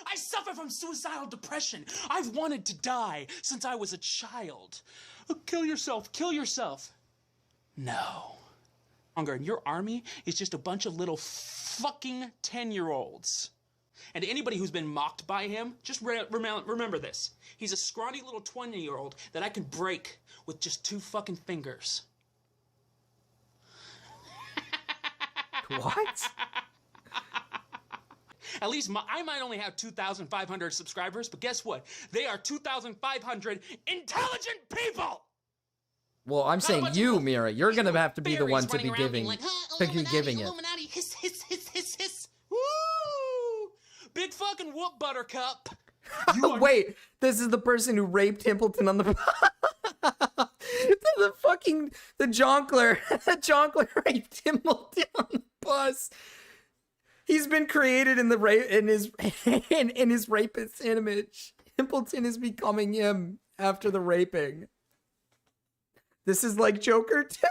O: I suffer from suicidal depression. I've wanted to die since I was a child. Kill yourself. Kill yourself. No. And your army is just a bunch of little fucking 10-year-olds. And anybody who's been mocked by him, just remember this. He's a scrawny little 20-year-old that I can break with just 2 fucking fingers.
A: What?
O: At least I might only have 2,500 subscribers, but guess what? They are 2,500 intelligent people!
A: Well, I'm saying you, Mira. You're gonna have to be the one to be
O: running around
A: giving,
O: being like,
A: giving it.
O: Illuminati, hiss, hiss, hiss, hiss, hiss. Woo! Big fucking whoop, Buttercup.
A: Wait, this is the person who raped Himpleton on the the jonkler. The jonkler raped Himpleton on the bus. He's been created in his rapist image. Himpleton is becoming him after the raping. This is like Joker too.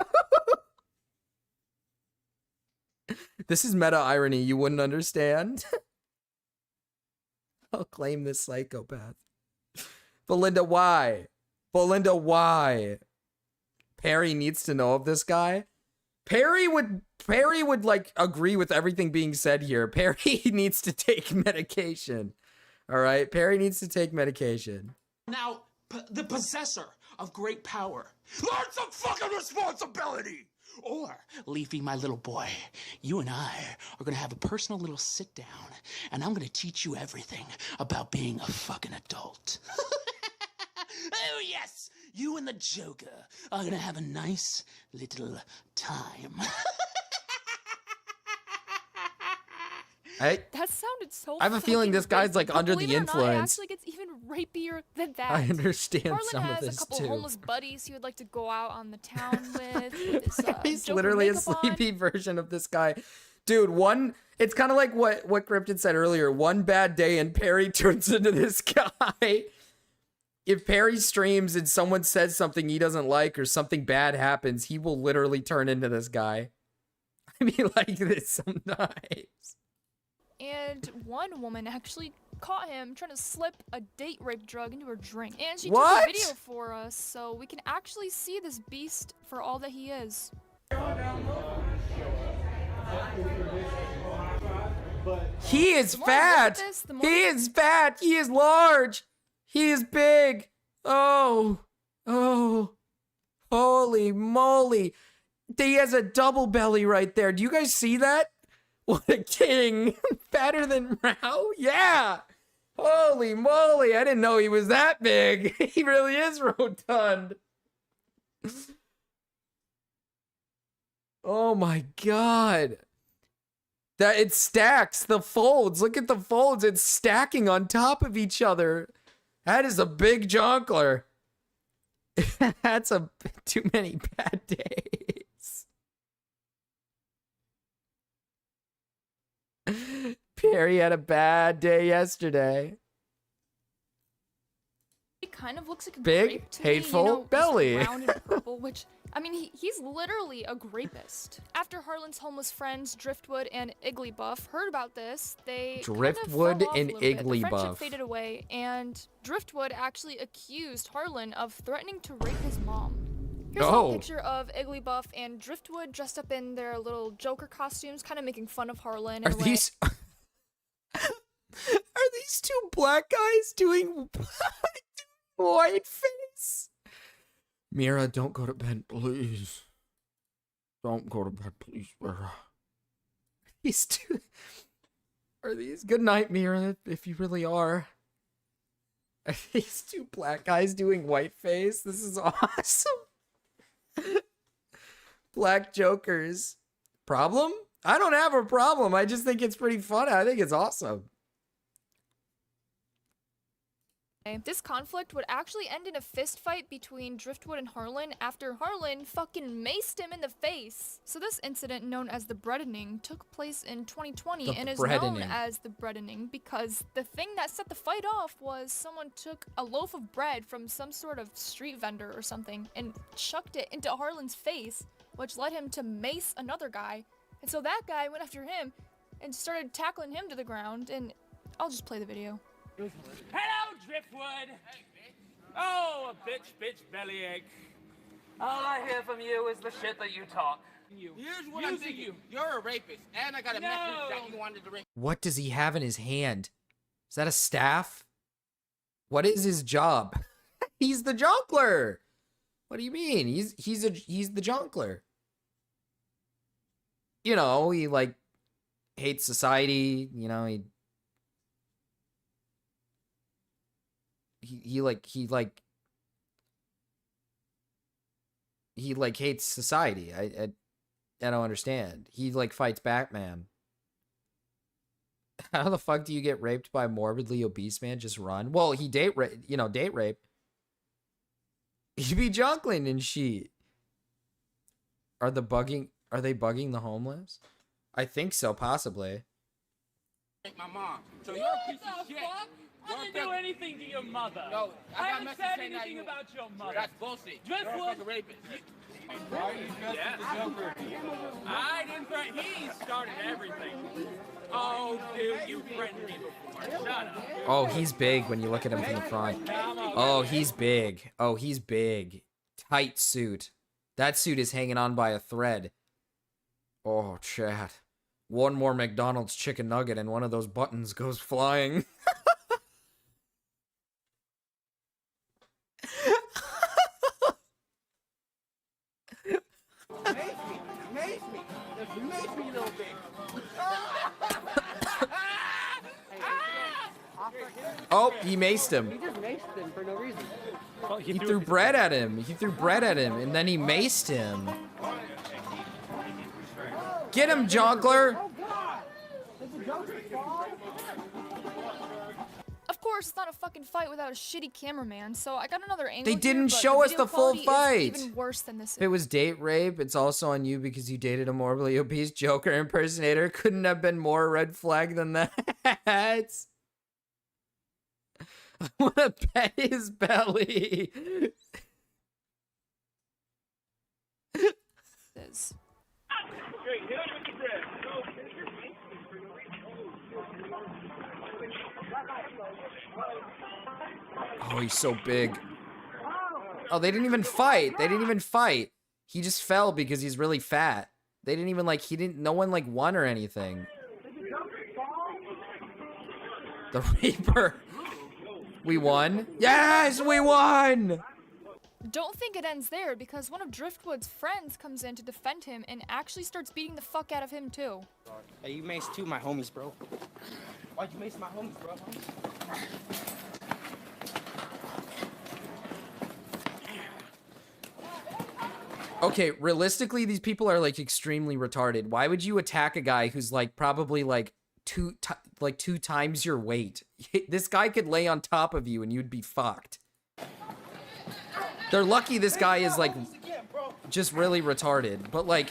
A: This is meta irony you wouldn't understand. I'll claim this psychopath. Belinda, why? Belinda, why? Perry needs to know of this guy. Perry would like agree with everything being said here. Perry needs to take medication. All right, Perry needs to take medication.
O: Now, the possessor of great power. Learn some fucking responsibility! Or, Leafy, my little boy, you and I are gonna have a personal little sit down, and I'm gonna teach you everything about being a fucking adult. Oh, yes! You and the Joker are gonna have a nice little time.
M: That sounded so.
A: I have a feeling this guy's like under the
M: Believe it or not, it
A: influence.
M: actually gets even rapier than that.
A: I understand
M: Harlan
A: some of
M: has
A: this
M: a couple
A: too.
M: homeless buddies he would like to go out on the town with his,
A: He's
M: Joker
A: literally a
M: makeup on.
A: sleepy version of this guy. Dude, it's kind of like what Cryptid said earlier. One bad day and Perry turns into this guy. If Perry streams and someone says something he doesn't like or something bad happens, he will literally turn into this guy. I mean, like this sometimes.
M: And one woman actually caught him trying to slip a date rape drug into her drink. And she
A: What?
M: took a video for us so we can actually see this beast for all that he is.
A: He is
M: The more I look at
A: fat.
M: this, the more-
A: He is fat. He is large. He is big. Oh. Holy moly. He has a double belly right there. Do you guys see that? What a king. Fatter than Rao? Yeah. Holy moly. I didn't know he was that big. He really is rotund. Oh my god. That it stacks the folds. Look at the folds. It's stacking on top of each other. That is a big jonkler. That's too many bad days. Perry had a bad day yesterday.
M: He kind of looks like a
A: Big,
M: grape to
A: hateful
M: me, you know, just
A: belly.
M: round and purple, which, I mean, he's literally a grapist. After Harlan's homeless friends, Driftwood and Igglybuff, heard about this, they
A: Driftwood
M: kind of fell off
A: and
M: a little bit. The
A: Igglybuff.
M: friendship faded away, and Driftwood actually accused Harlan of threatening to rape his mom. Here's a little picture of Igglybuff and Driftwood dressed up in their little Joker costumes, kind of making fun of Harlan. In
A: Are
M: a way.
A: these are these two black guys doing white face? Mira, don't go to bed, please. Don't go to bed, please, Mira. These two are these good night, Mira, if you really are. Are these two black guys doing white face? This is awesome. Black Jokers. Problem? I don't have a problem. I just think it's pretty fun. I think it's awesome.
M: This conflict would actually end in a fist fight between Driftwood and Harlan after Harlan fucking maced him in the face. So this incident, known as the Breadening, took place in 2020
A: The
M: and is known
A: Breadening.
M: as the Breadening because the thing that set the fight off was someone took a loaf of bread from some sort of street vendor or something and chucked it into Harlan's face, which led him to mace another guy. And so that guy went after him and started tackling him to the ground, and I'll just play the video.
J: Hello, Driftwood! Oh, a bitch, bellyache.
K: All I hear from you is the shit that you talk.
P: Here's what I'm thinking. You're a rapist, and I got a message that you wanted to rape.
A: What does he have in his hand? Is that a staff? What is his job? He's the jonkler. What do you mean? He's the jonkler. You know, he like hates society, you know, he hates society. I don't understand. He like fights Batman. How the fuck do you get raped by a morbidly obese man? Just run. Well, he date rape. He be junkling and shit. Are they bugging the homeless? I think so, possibly.
P: My mom. So you're a piece of shit.
J: I didn't do anything to your mother.
P: No,
J: I haven't said anything about your mother.
P: That's bullshit.
J: Driftwood.
P: You're a fucking rapist.
J: Why are you messing with the Joker? I didn't threaten. He started everything. Oh, dude, you threatened me before. Shut up.
A: Oh, he's big when you look at him from the front. Oh, he's big. Oh, he's big. Tight suit. That suit is hanging on by a thread. Oh, chat. One more McDonald's chicken nugget and one of those buttons goes flying.
P: Mace me. Just mace me a little bit.
A: Oh, he maced him.
P: He just maced him for no reason.
A: He threw bread at him. He threw bread at him, and then he maced him. Get him, Jonkler!
M: Of course, it's not a fucking fight without a shitty cameraman, so I got another angle.
A: They didn't
M: here, but
A: show us
M: video
A: the full
M: quality is
A: fight.
M: Even worse than this.
A: If it was date rape, it's also on you because you dated a morbidly obese Joker impersonator. Couldn't have been more red flag than that. I want to pet his belly.
M: Is.
A: Oh, he's so big. Oh, they didn't even fight. They didn't even fight. He just fell because he's really fat. They didn't even no one won or anything. The Reaper. We won? Yes, we won!
M: Don't think it ends there, because one of Driftwood's friends comes in to defend him and actually starts beating the fuck out of him too.
P: Hey, you maced two of my homies, bro. Why'd you mace my homies, bro?
A: Okay, realistically, these people are like extremely retarded. Why would you attack a guy who's like probably like two times your weight? This guy could lay on top of you and you'd be fucked. They're lucky this guy is like just really retarded, but like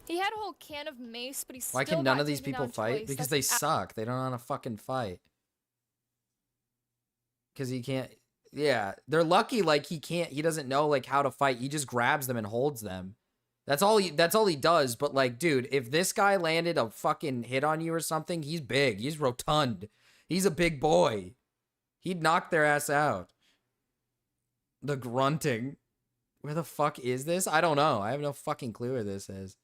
M: He had a whole can of mace, but he still
A: why can none
M: got
A: of these
M: taken
A: people
M: down
A: fight?
M: twice.
A: Because
M: That's
A: they suck. They don't know how to fucking fight. Because he can't. Yeah, they're lucky. Like he doesn't know like how to fight. He just grabs them and holds them. That's all he does. But like, dude, if this guy landed a fucking hit on you or something, he's big. He's rotund. He's a big boy. He'd knock their ass out. The grunting. Where the fuck is this? I don't know. I have no fucking clue where this is.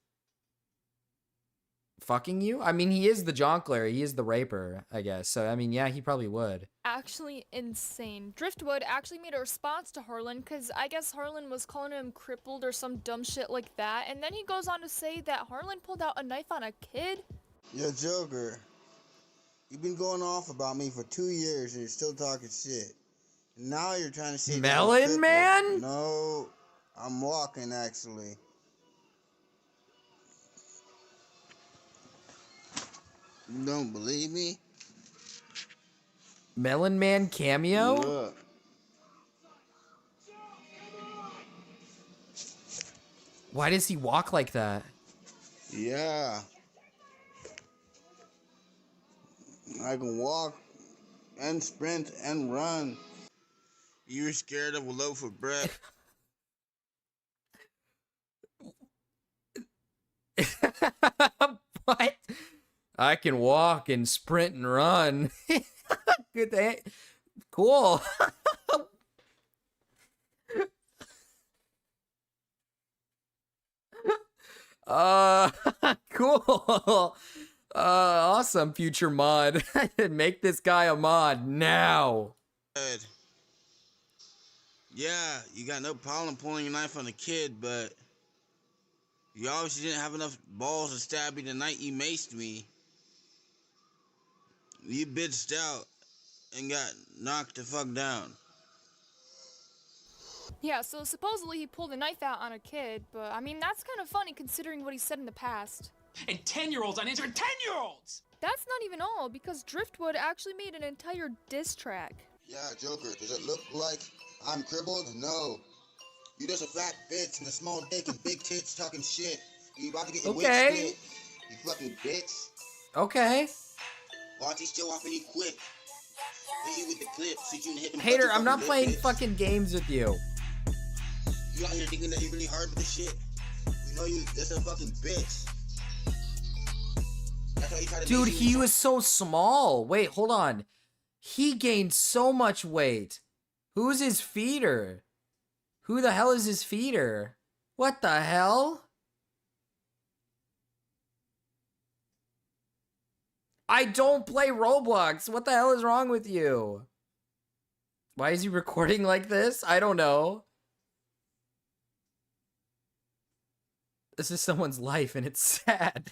A: Fucking you? I mean, he is the jonkler. He is the raper, I guess. So, I mean, yeah, he probably would.
M: actually insane. Driftwood actually made a response to Harlan because I guess Harlan was calling him crippled or some dumb shit like that. And then he goes on to say that Harlan pulled out a knife on a kid.
Q: Yo, Joker, you've been going off about me for 2 years and you're still talking shit. Now you're trying to say that I'm
A: Melon
Q: crippled.
A: Man?
Q: No, I'm walking actually. You don't believe me?
A: Melon Man cameo?
Q: Look.
A: Why does he walk like that?
Q: Yeah. I can walk and sprint and run. You're scared of a loaf of bread.
A: What? I can walk and sprint and run. Good day. Cool. Cool. Awesome, future mod. Make this guy a mod now.
Q: Yeah, you got no problem pulling a knife on a kid, but you obviously didn't have enough balls to stab me the night you maced me. You bitched out and got knocked the fuck down.
M: Yeah, so supposedly he pulled a knife out on a kid, but I mean, that's kind of funny considering what he said in the past.
O: And 10-year-olds on Instagram, 10-year-olds!
M: That's not even all, because Driftwood actually made an entire diss track.
Q: Yeah, Joker, does it look like I'm crippled? No. You just a fat bitch with a small dick and big tits talking shit. You about to get your wig split, you fucking bitch.
A: Okay.
Q: Watch you still off any quick. Hit you with the clip so you can hit them.
A: Hater, I'm not playing
Q: bitch.
A: fucking games with you.
Q: You out here thinking that you're really hard with this shit? You know you just a fucking bitch. That's why you try to
A: Dude,
Q: make
A: he was so small. Wait, hold on. He gained so much weight. Who's his feeder? Who the hell is his feeder? What the hell? I don't play Roblox. What the hell is wrong with you? Why is he recording like this? I don't know. This is someone's life and it's sad.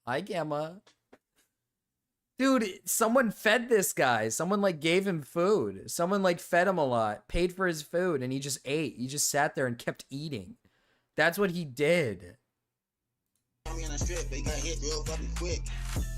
A: Hi, Gamma. Dude, someone fed this guy. Someone like gave him food. Someone like fed him a lot, paid for his food, and he just ate. He just sat there and kept eating. That's what he did.
Q: me on the strip, but he got hit real fucking quick.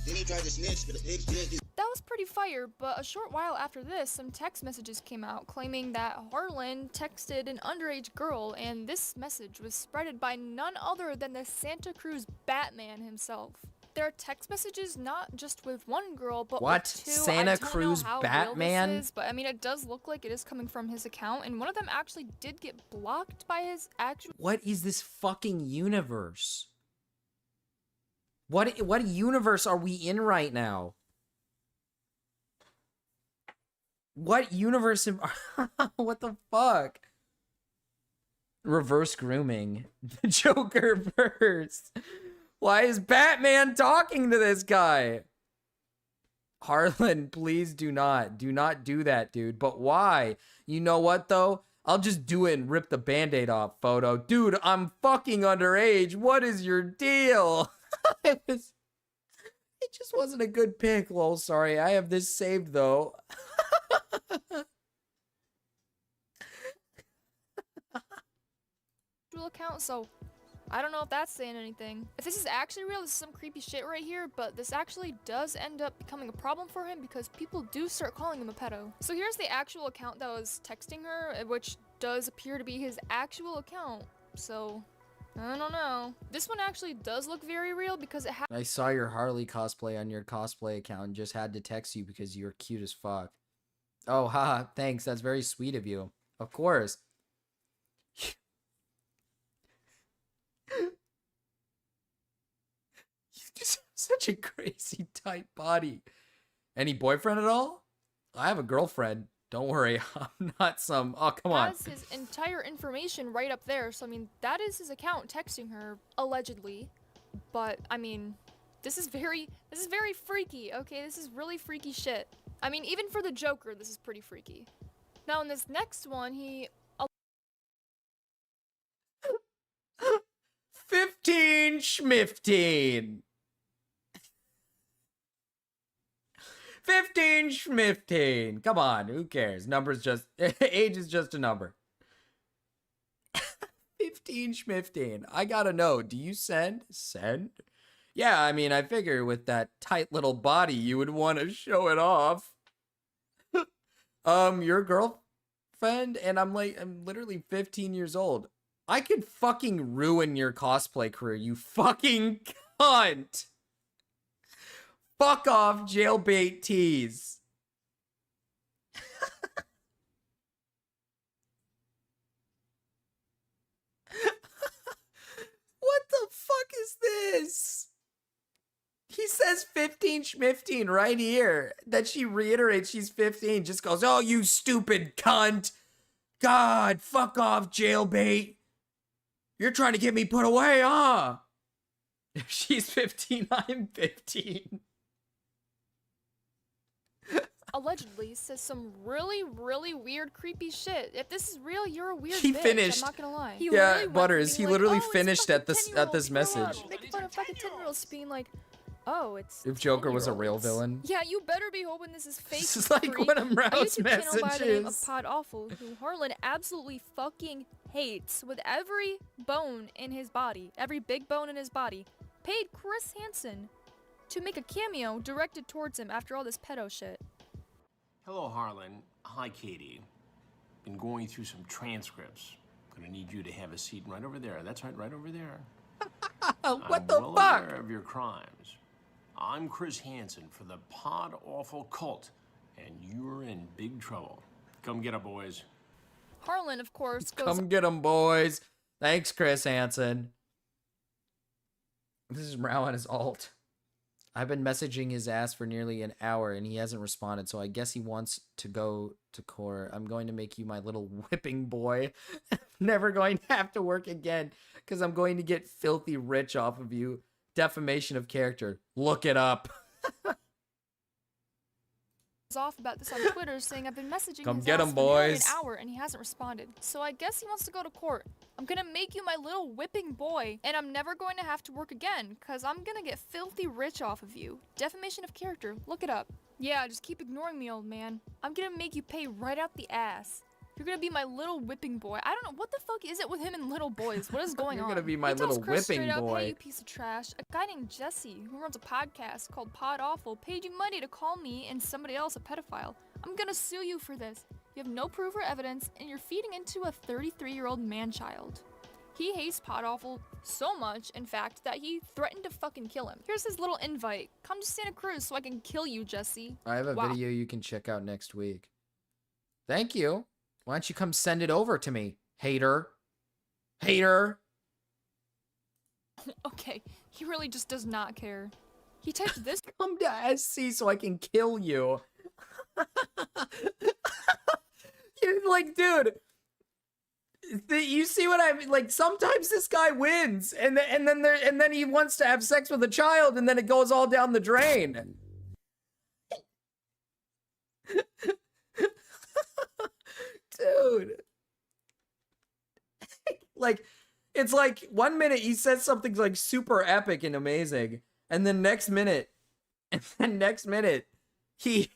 Q: Then he tried to snitch, but the big dick.
M: That was pretty fire, but a short while after this, some text messages came out claiming that Harlan texted an underage girl, and this message was spreaded by none other than the Santa Cruz Batman himself. There are text messages not just with one girl, but
A: What?
M: with two.
A: Santa
M: I don't
A: Cruz
M: know how
A: Batman?
M: Real this is, but I mean, it does look like it is coming from his account, and one of them actually did get blocked by his actual.
A: What is this fucking universe? What universe are we in right now? What universe am what the fuck? Reverse grooming. The Joker first. Why is Batman talking to this guy? Harlan, please do not do that, dude. But why? You know what though? I'll just do it and rip the band-aid off, photo. Dude, I'm fucking underage. What is your deal? It just wasn't a good pick, lol. Sorry, I have this saved though.
M: actual account, so I don't know if that's saying anything. If this is actually real, this is some creepy shit right here, but this actually does end up becoming a problem for him because people do start calling him a pedo. So here's the actual account that was texting her, which does appear to be his actual account. So I don't know. This one actually does look very real because it has—
A: I saw your Harley cosplay on your cosplay account and just had to text you because you're cute as fuck. Oh, haha, thanks. That's very sweet of you. Of course. You just have such a crazy tight body. Any boyfriend at all? I have a girlfriend. Don't worry, I'm not some— oh, come on.
M: has his entire information right up there. So I mean, that is his account texting her, allegedly. But I mean, this is very freaky. Okay, this is really freaky shit. I mean, even for the Joker, this is pretty freaky. Now in this next one, he
A: 15 schmifteen. 15 schmifteen. Come on, who cares? Numbers just— age is just a number. 15 schmifteen. I gotta know, do you send? Send? Yeah, I mean, I figure with that tight little body, you would want to show it off. Your girlfriend? And I'm literally 15 years old. I could fucking ruin your cosplay career, you fucking cunt. Fuck off, jailbait tease. What the fuck is this? He says 15 schmifteen right here. That she reiterates she's 15. Just goes, oh, you stupid cunt. God, fuck off, jailbait. You're trying to get me put away, huh? If she's 15, I'm 15.
M: allegedly says some really weird, creepy shit. If this is real, you're a weird
A: He
M: bitch.
A: finished.
M: I'm not gonna lie.
A: Yeah,
M: literally went
A: Butters,
M: from
A: he
M: being
A: literally
M: like, oh, it's
A: finished
M: fucking
A: at this
M: 10-year-olds,
A: message.
M: Making fun of fucking 10-year-olds being like, oh, it's
A: If Joker was a real
M: 10-year-olds.
A: villain.
M: Yeah, you better be hoping this is fake.
A: This is like
M: freak.
A: one of
M: A
A: Mrouse's
M: YouTube channel by the name of
A: messages.
M: Pod Awful, who Harlan absolutely fucking hates with every bone in his body, every big bone in his body, paid Chris Hansen to make a cameo directed towards him after all this pedo shit.
R: Hello, Harlan. Hi, Katie. Been going through some transcripts. Gonna need you to have a seat right over there. That's right, right over there.
A: What the
R: well
A: fuck?
R: Aware of your crimes. I'm Chris Hansen for the Pod Awful cult, and you're in big trouble. Come get 'em, boys.
M: Harlan, of course, goes
A: Come get 'em, boys. Thanks, Chris Hansen. This is Mrau on his alt. I've been messaging his ass for nearly an hour and he hasn't responded, so I guess he wants to go to court. I'm going to make you my little whipping boy. Never going to have to work again because I'm going to get filthy rich off of you. Defamation of character. Look it up.
M: off about this on Twitter, saying I've been messaging
A: Come
M: his
A: get
M: ass
A: 'em,
M: for nearly an
A: boys.
M: hour and he hasn't responded. So I guess he wants to go to court. I'm gonna make you my little whipping boy, and I'm never going to have to work again, cause I'm gonna get filthy rich off of you. Defamation of character. Look it up. Yeah, just keep ignoring me, old man. I'm gonna make you pay right out the ass. You're gonna be my little whipping boy. I don't know, what the fuck is it with him and little boys? What is going
A: You're
M: on?
A: gonna be my
M: He tells
A: little
M: Chris
A: whipping
M: straight up,
A: boy.
M: Hey, you piece of trash. A guy named Jesse, who runs a podcast called Pod Awful, paid you money to call me and somebody else a pedophile. I'm gonna sue you for this. You have no proof or evidence, and you're feeding into a 33-year-old man-child. He hates Pod Awful so much, in fact, that he threatened to fucking kill him. Here's his little invite. Come to Santa Cruz so I can kill you, Jesse.
A: I have a
M: Wow.
A: video you can check out next week. Thank you. Why don't you come send it over to me, hater? Hater.
M: Okay, he really just does not care. He typed this.
A: Come to SC so I can kill you. You're like, dude, you see what I mean? Like, sometimes this guy wins, and then he wants to have sex with a child, and then it goes all down the drain. Dude. Like, it's like 1 minute he says something like super epic and amazing, and then next minute he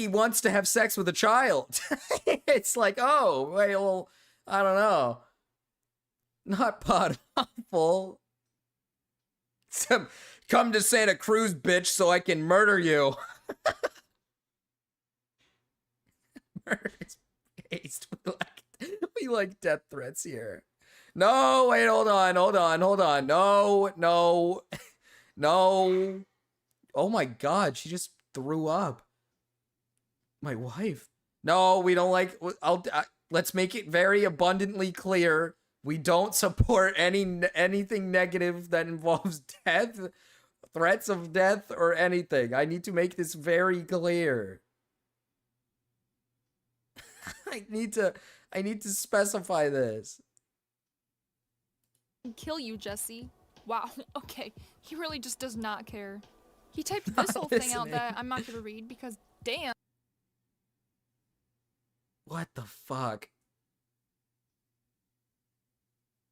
A: wants to have sex with a child. It's like, oh, well, I don't know. Not Pod Awful. Come to Santa Cruz, bitch, so I can murder you. Murder is based. We like death threats here. No, wait, hold on. No. No. Oh my god, she just threw up. My wife. No, we don't like. Let's make it very abundantly clear. We don't support anything negative that involves death, threats of death, or anything. I need to make this very clear. I need to specify this.
M: Kill you, Jesse. Wow, okay. He really just does not care. He typed this whole thing out that I'm not gonna read because damn.
A: What the fuck?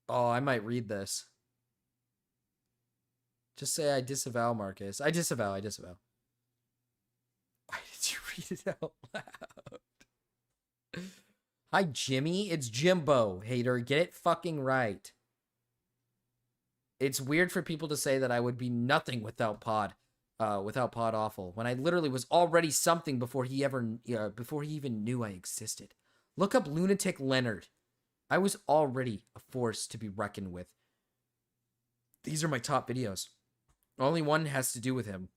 A: Oh, I might read this. Just say I disavow, Marcus. I disavow. Why did you read it out loud? Hi, Jimmy. It's Jimbo, hater. Get it fucking right. It's weird for people to say that I would be nothing without Pod Awful, when I literally was already something before he even knew I existed. Look up Lunatic Leonard. I was already a force to be reckoned with. These are my top videos. Only one has to do with him.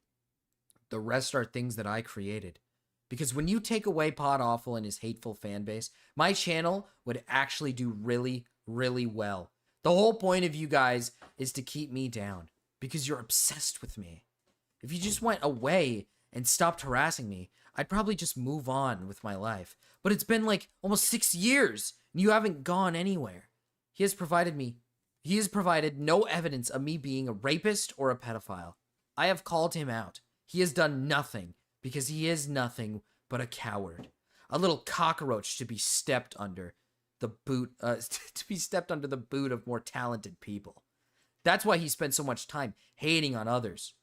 A: The rest are things that I created. Because when you take away Pod Awful and his hateful fan base, my channel would actually do really, really well. The whole point of you guys is to keep me down. Because you're obsessed with me. If you just went away and stopped harassing me, I'd probably just move on with my life. But it's been like almost 6 years, and you haven't gone anywhere. He has provided no evidence of me being a rapist or a pedophile. I have called him out. He has done nothing, because he is nothing but a coward. A little cockroach to be stepped under the boot, of more talented people. That's why he spent so much time hating on others.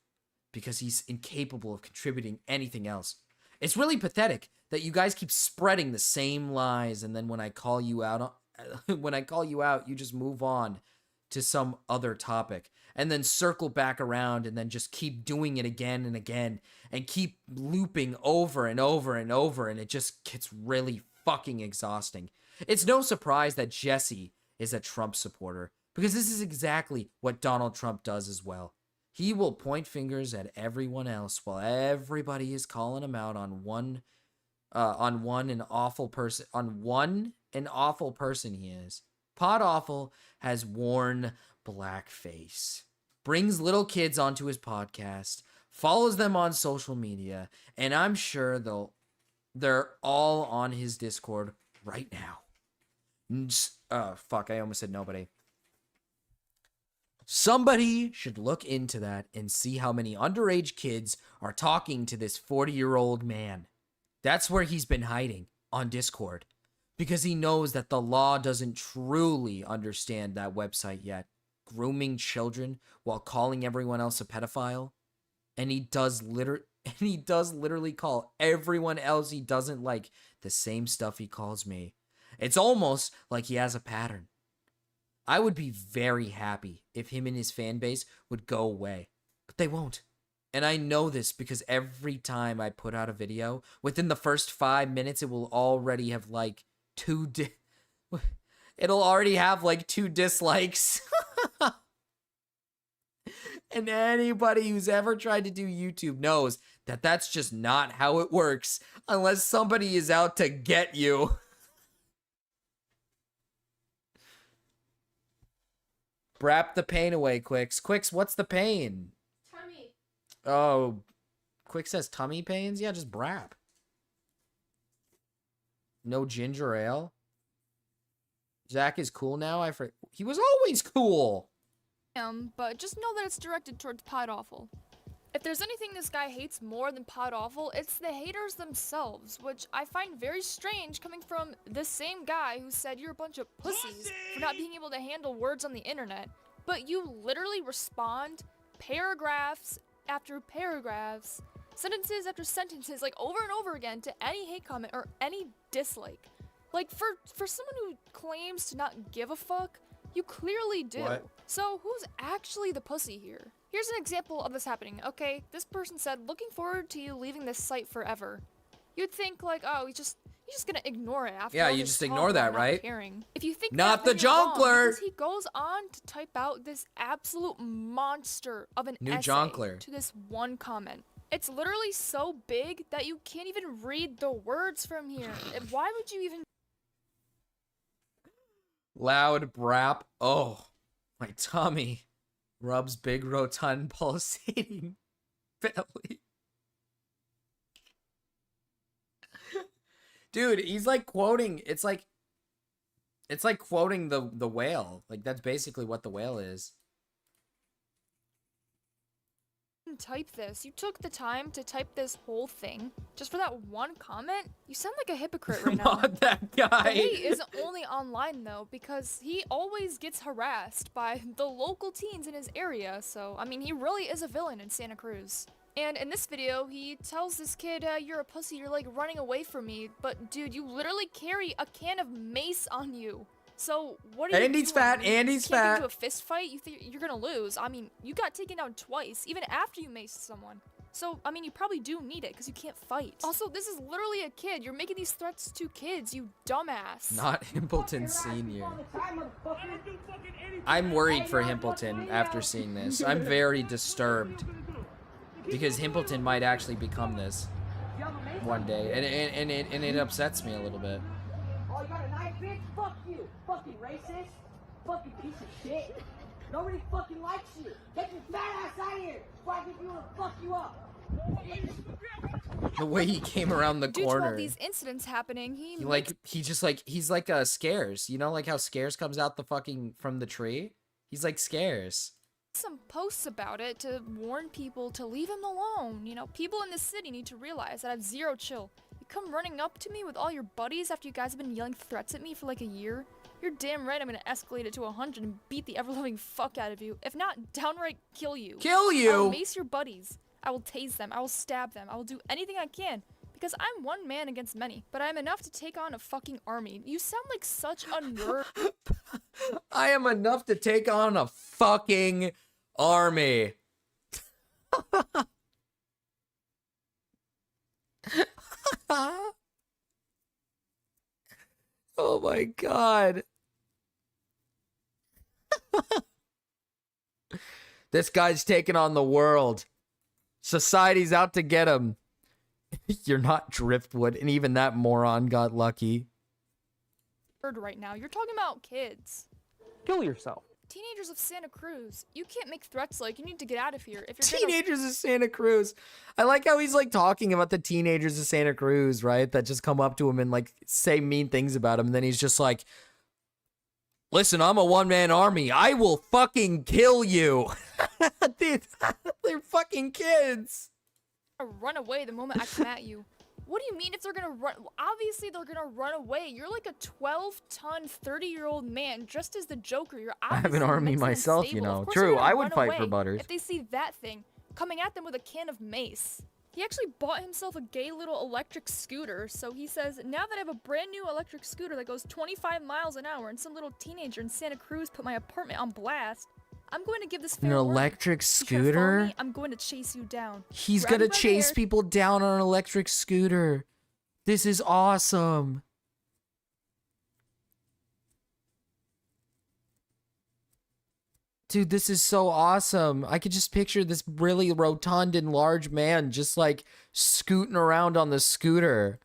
A: Because he's incapable of contributing anything else. It's really pathetic that you guys keep spreading the same lies, and then when I call you out, you just move on to some other topic, and then circle back around, and then just keep doing it again and again, and keep looping over and over and over, and it just gets really fucking exhausting. It's no surprise that Jesse is a Trump supporter, because this is exactly what Donald Trump does as well. He will point fingers at everyone else while everybody is calling him out on an awful person he is. Pod Awful has worn blackface, brings little kids onto his podcast, follows them on social media, and I'm sure they're all on his Discord right now. Fuck, I almost said nobody. Somebody should look into that and see how many underage kids are talking to this 40-year-old man. That's where he's been hiding, on Discord. Because he knows that the law doesn't truly understand that website yet. Grooming children while calling everyone else a pedophile. And he does literally call everyone else he doesn't like the same stuff he calls me. It's almost like he has a pattern. I would be very happy if him and his fan base would go away, but they won't. And I know this because every time I put out a video, within the first 5 minutes, it will already have like 2 dislikes. And anybody who's ever tried to do YouTube knows that that's just not how it works unless somebody is out to get you. Brap the pain away, Quicks. Quicks, what's the pain?
C: Tummy.
A: Oh, Quick says tummy pains? Yeah, just brap. No ginger ale? Zach is cool now? He was always cool!
M: But just know that it's directed towards Pod Awful. If there's anything this guy hates more than Pod Awful, it's the haters themselves, which I find very strange coming from the same guy who said you're a bunch of pussies for not being able to handle words on the internet, but you literally respond paragraphs after paragraphs, sentences after sentences, like over and over again to any hate comment or any dislike. Like for someone who claims to not give a fuck, You clearly do.
A: What?
M: So who's actually the pussy here? Here's an example of this happening. Okay, this person said, looking forward to you leaving this site forever. You'd think like, oh, he's just gonna ignore it after
A: Yeah,
M: all
A: you
M: this
A: just
M: talk
A: ignore
M: about
A: that,
M: not
A: right?
M: caring. If you think
A: Not
M: that,
A: the
M: then you're wrong,
A: Jonkler!
M: because he goes on to type out this absolute monster of an
A: New
M: essay
A: Jonkler.
M: to this one comment. It's literally so big that you can't even read the words from here. Why would you even?
A: Loud brap. Oh, my tummy rubs big rotund pulsating belly. Dude, he's like quoting. It's like quoting the whale. Like that's basically what the whale is.
M: Type this. You took the time to type this whole thing just for that one comment? You sound like a hypocrite right now.
A: Not that
M: The
A: guy.
M: hate isn't only online though, because he always gets harassed by the local teens in his area, so I mean he really is a villain in Santa Cruz. And in this video, he tells this kid, you're a pussy, you're like running away from me, but dude, you literally carry a can of mace on you. So what are you
A: Andy's
M: doing?
A: fat,
M: You
A: Andy's
M: can't get
A: fat.
M: into a fist fight? You think you're gonna lose? I mean, you got taken down twice, even after you maced someone. So, I mean, you probably do need it, because you can't fight. Also, this is literally a kid. You're making these threats to kids, you dumbass.
A: Not Himpleton Sr. I'm worried for Himpleton after seeing this. I'm very disturbed. Because Himpleton might actually become this one day. And it upsets me a little bit.
S: Oh, you got a knife, bitch? Fuck you. Fucking racist. Fucking piece of shit. Nobody fucking likes you. Get your fat ass out of here before I get you to fuck you up.
A: The way he came around the
M: Due to all
A: corner.
M: these incidents happening,
A: He's like Scares. You know, like how Scares comes out the fucking from the tree? He's like Scares.
M: some posts about it to warn people to leave him alone. You know, people in this city need to realize that I have zero chill. You come running up to me with all your buddies after you guys have been yelling threats at me for like a year? You're damn right I'm gonna escalate it to 100 and beat the ever-loving fuck out of you. If not, downright kill you.
A: Kill you?
M: I will mace your buddies. I will tase them. I will stab them. I will do anything I can. Because I'm one man against many, but I'm enough to take on a fucking army. You sound like such a nerd.
A: I am enough to take on a fucking army. Oh my god. This guy's taking on the world. Society's out to get him. You're not Driftwood, and even that moron got lucky.
M: Right now, you're talking about kids.
J: Kill yourself.
M: Teenagers of Santa Cruz. You can't make threats like you need to get out of here if you're gonna-
A: Teenagers of Santa Cruz. I like how he's like talking about the teenagers of Santa Cruz, right? That just come up to him and like say mean things about him. And then he's just like, listen, I'm a one-man army. I will fucking kill you. Dude, they're fucking kids.
M: Run away the moment I come at you. What do you mean if they're gonna run? Obviously they're gonna run away. You're like a 12-ton, 30-year-old man dressed as the Joker. You're
A: I have
M: obviously
A: an army
M: mentally
A: myself, you
M: unstable. Of
A: know.
M: course
A: True,
M: they're gonna
A: I would
M: run
A: fight for
M: away
A: Butters.
M: if they see that thing coming at them with a can of mace. He actually bought himself a gay little electric scooter, so he says, now that I have a brand new electric scooter that goes 25 miles an hour and some little teenager in Santa Cruz put my apartment on blast, I'm going to give this
A: An
M: fair warning.
A: electric
M: If you try to follow
A: scooter?
M: me, I'm going to chase you down.
A: He's
M: Grab
A: gonna
M: you by the
A: chase
M: hair,
A: people down on an electric scooter. This is awesome. Dude, this is so awesome. I could just picture this really rotund and large man just like scooting around on the scooter.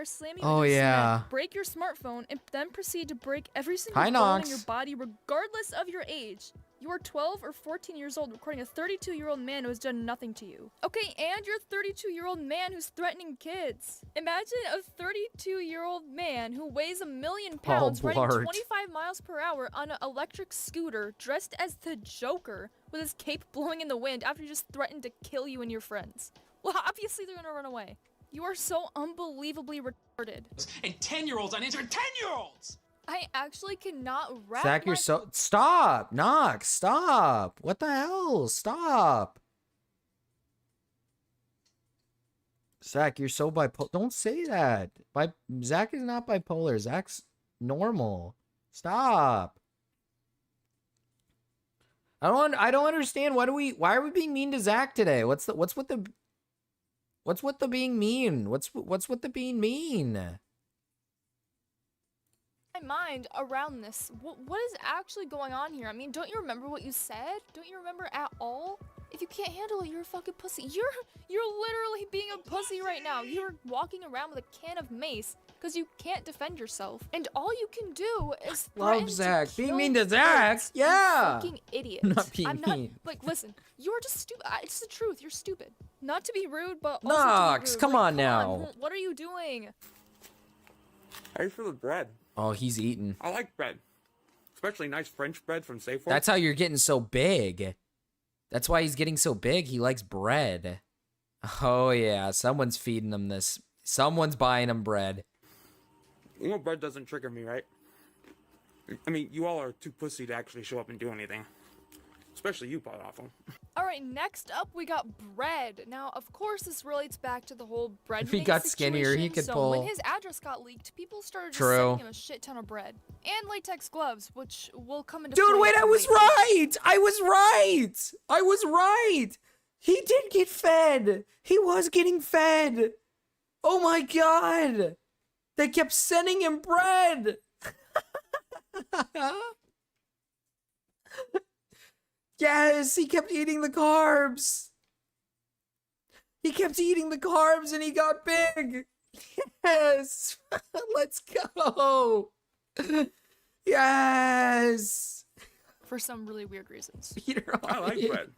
M: slam you
A: Oh,
M: into
A: yeah.
M: cement, break your smartphone, and then proceed to break every single
A: Hi,
M: bone in
A: Nox.
M: your body regardless of your age. You are 12 or 14 years old recording a 32-year-old man who has done nothing to you. Okay, and you're a 32-year-old man who's threatening kids. Imagine a 32-year-old man who weighs 1 million pounds riding
A: Blart.
M: 25 miles per hour on an electric scooter dressed as the Joker with his cape blowing in the wind after he just threatened to kill you and your friends. Well, obviously they're gonna run away. You are so unbelievably retarded.
O: And 10-year-olds on Instagram, 10-year-olds!
M: I actually cannot wrap
A: Zach,
M: my
A: you're so... Stop! Nox, stop! What the hell? Stop! Zach, you're so bipolar. Don't say that. Zach is not bipolar. Zach's normal. Stop. I don't understand. Why are we being mean to Zach today? What's with the being mean? What's with the being mean?
M: My mind around this. What is actually going on here? I mean, don't you remember what you said? Don't you remember at all? If you can't handle it, you're a fucking pussy. You're literally being a pussy right now. You're walking around with a can of mace because you can't defend yourself, and all you can do is
A: Love Zach. Being
M: kill
A: mean to Zach.
M: kids.
A: Yeah.
M: You fucking idiot.
A: Not being
M: I'm not
A: mean.
M: like, listen. You're just stupid. It's the truth. You're stupid. Not to be rude, but also
A: Nox,
M: to be rude.
A: come
M: Like,
A: on now.
M: What are you doing?
T: How you feel with bread?
A: Oh, he's eating.
T: I like bread, especially nice French bread from Safeway.
A: That's how you're getting so big. That's why he's getting so big. He likes bread. Oh yeah, someone's feeding him this. Someone's buying him bread.
T: You know, bread doesn't trigger me, right? I mean, you all are too pussy to actually show up and do anything. Especially you, Pod Awful.
M: Alright, next up we got bread. Now, of course, this relates back to the whole bread
A: If he
M: thing
A: got skinnier, he
M: situation,
A: could
M: so
A: pull.
M: when his address got leaked, people started just
A: True.
M: sending him a shit ton of bread. And latex gloves, which will come into
A: Dude,
M: play
A: wait, I was
M: later.
A: right! I was right! He did get fed! He was getting fed! Oh my god! They kept sending him bread! Yes, he kept eating the carbs! He kept eating the carbs and he got big! Yes! Let's go! Yes!
M: For some really weird reasons.
A: Peter,
T: I like bread.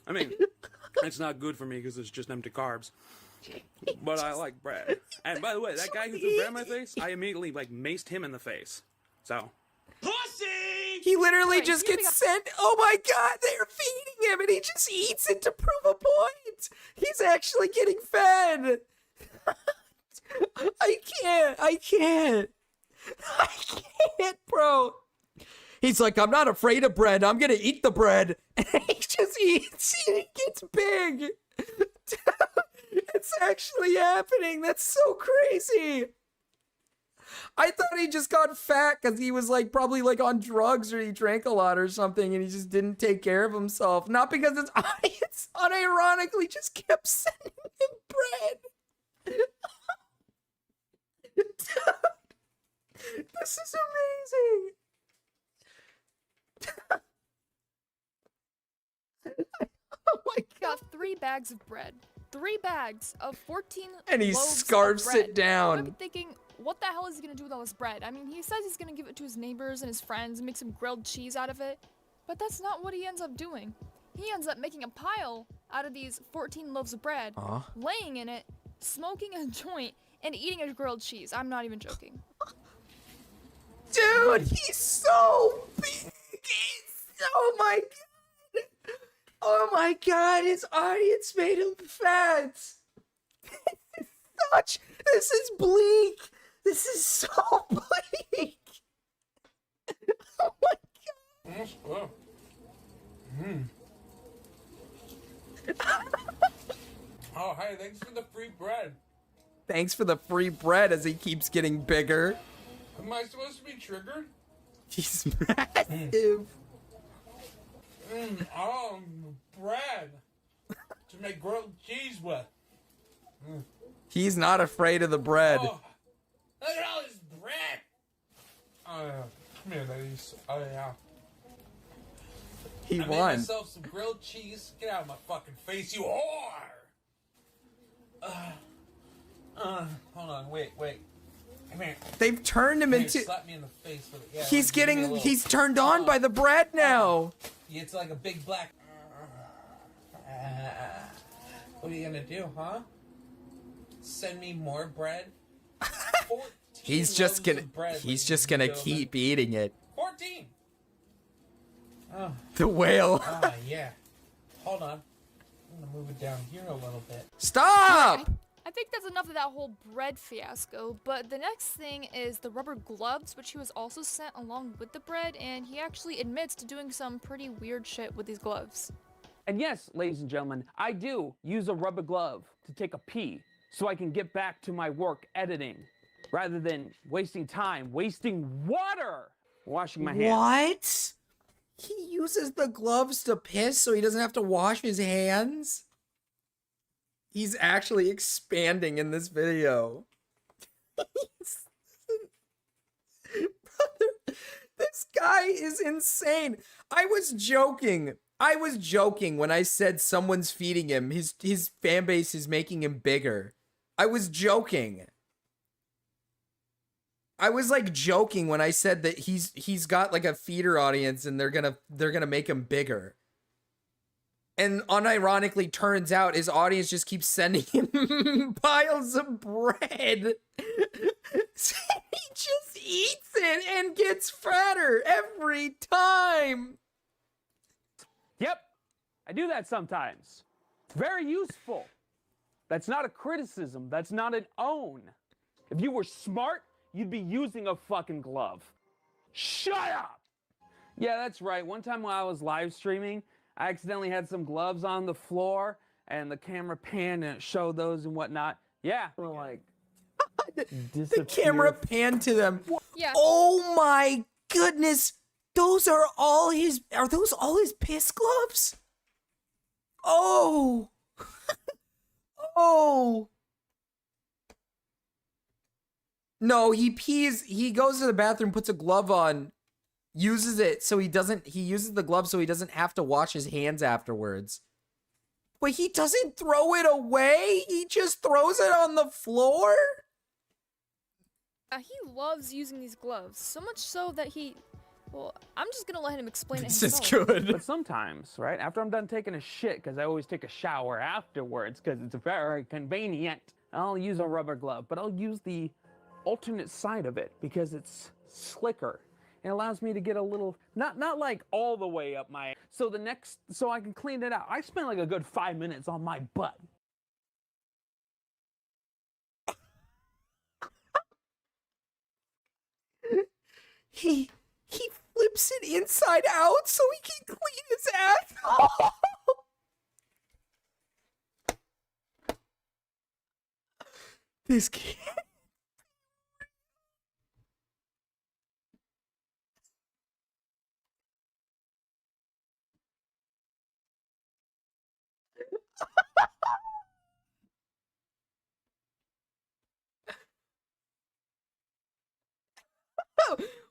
T: I mean, it's not good for me because it's just empty carbs. But I like bread. And by the way, that guy who threw bread in my face, I immediately maced him in the face. So.
A: Pussy! He literally just gets sent. Oh my god, they're feeding him and he just eats it to prove a point. He's actually getting fed. I can't, bro. He's like, I'm not afraid of bread. I'm gonna eat the bread. And he just eats it. He gets big. It's actually happening. That's so crazy. I thought he just got fat because he was like probably like on drugs or he drank a lot or something and he just didn't take care of himself. Not because his audience unironically just kept sending him bread. This is amazing. Oh my god.
M: Got 3 bags of bread. 3 bags of 14
A: And he
M: loaves
A: scarfs
M: of
A: it
M: bread.
A: down.
M: I'm thinking, what the hell is he gonna do with all this bread? I mean, he says he's gonna give it to his neighbors and his friends and make some grilled cheese out of it, but that's not what he ends up doing. He ends up making a pile out of these 14 loaves of bread, laying in it, smoking a joint, and eating a grilled cheese. I'm not even joking.
A: Dude, he's so big. Oh my god. Oh my god, his audience made him fat. This is bleak. This is so bleak. Oh my god.
T: Oh, hey, thanks for the free bread.
A: Thanks for the free bread as he keeps getting bigger.
T: Am I supposed to be triggered?
A: He's massive.
T: Bread to make grilled cheese with.
A: He's not afraid of the bread.
T: Oh, look at all this bread. Oh yeah, come here, ladies. Oh yeah.
A: He
T: I
A: won.
T: made myself some grilled cheese. Get out of my fucking face, you whore! Hold on, wait. Come here.
A: They've turned him
T: Come here,
A: into.
T: slap me in the face with it. Yeah,
A: He's
T: give me a
A: getting.
T: little-
A: He's turned on by the bread now.
T: It's like a big black. What are you gonna do, huh? Send me more bread? 14
A: He's just
T: loaves
A: gonna.
T: of bread,
A: He's
T: ladies
A: just
T: and
A: gonna
T: gentlemen.
A: keep eating it.
T: 14. Oh.
A: The whale.
T: Ah, yeah. Hold on. I'm gonna move it down here a little bit.
A: Stop!
M: I think that's enough of that whole bread fiasco, but the next thing is the rubber gloves, which he was also sent along with the bread, and he actually admits to doing some pretty weird shit with these gloves.
J: And yes, ladies and gentlemen, I do use a rubber glove to take a pee so I can get back to my work editing rather than wasting time, wasting water, washing my hands.
A: What? He uses the gloves to piss so he doesn't have to wash his hands. He's actually expanding in this video. Brother, this guy is insane. I was joking when I said someone's feeding him. His fan base is making him bigger. I was joking. I was like joking when I said that he's got like a feeder audience and they're gonna make him bigger. And unironically, turns out his audience just keeps sending him piles of bread. So he just eats it and gets fatter every time.
J: Yep, I do that sometimes. It's very useful. That's not a criticism. That's not an own. If you were smart, you'd be using a fucking glove. Shut up! Yeah, that's right. One time while I was live streaming, I accidentally had some gloves on the floor, and the camera panned and it showed those and whatnot. Yeah, we're like,
A: the camera panned to them.
M: Yeah.
A: Oh my goodness. Are those all his piss gloves? Oh. Oh. No, he pees, he goes to the bathroom, puts a glove on, uses it so he uses the glove so he doesn't have to wash his hands afterwards. But he doesn't throw it away, he just throws it on the floor?
M: He loves using these gloves, so much so that well, I'm just gonna let him explain
A: This
M: it
A: is
M: himself.
A: good.
J: But sometimes, right, after I'm done taking a shit, because I always take a shower afterwards, because it's very convenient, I'll use a rubber glove, but I'll use the alternate side of it, because it's slicker. It allows me to get a little, not like all the way up my, so I can clean it out. I spent like a good 5 minutes on my butt.
A: He flips it inside out so he can clean his ass. This kid.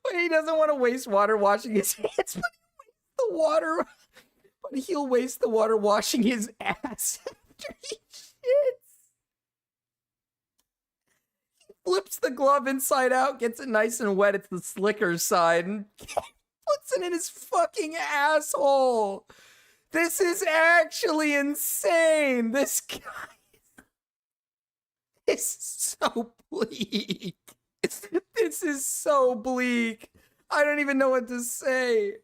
A: Wait, he doesn't want to waste water washing his hands, but he'll waste the water washing his ass after he shits. He flips the glove inside out, gets it nice and wet. It's the slicker side, and puts it in his fucking asshole. This is actually insane. This guy is so bleak. This is so bleak. I don't even know what to say.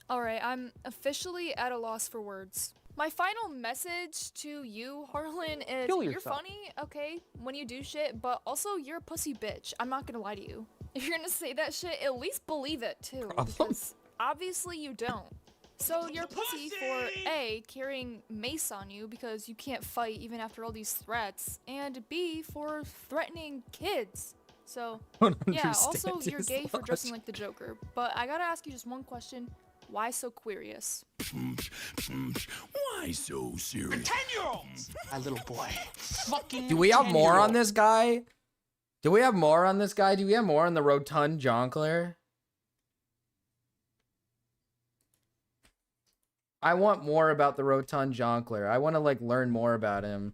M: Alright, I'm officially at a loss for words. My final message to you, Harlan, is
J: Kill
M: you're
J: yourself.
M: funny, okay, when you do shit, but also you're a pussy bitch. I'm not gonna lie to you. If you're gonna say that shit, at least believe it too. Because obviously you don't. So you're a pussy for A, carrying mace on you because you can't fight even after all these threats, and B, for threatening kids. So, yeah, also you're gay for dressing like the Joker. But I gotta ask you just one question. Why so curious?
L: Why so serious?
P: 10-year-olds! My little boy. Fucking
A: Do we have more on
P: 10-year-old.
A: this guy? Do we have more on this guy? Do we have more on the rotund jongleur? I want more about the rotund jongleur. I want to like learn more about him.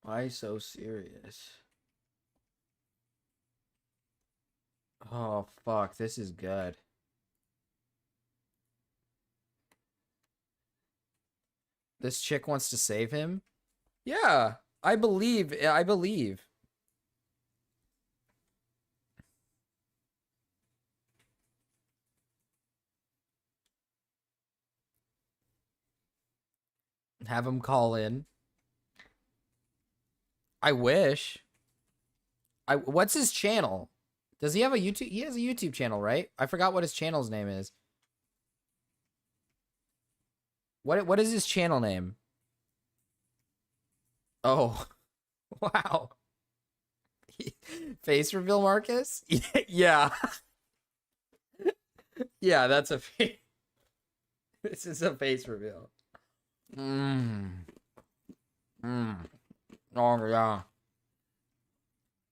A: Why so serious? Oh fuck, this is good. This chick wants to save him? Yeah, I believe. Have him call in. I wish. What's his channel? Does he have a YouTube? He has a YouTube channel, right? I forgot what his channel's name is. What is his channel name? Oh. Wow. Face reveal, Marcus? Yeah. Yeah, that's a face. This is a face reveal. Oh, yeah.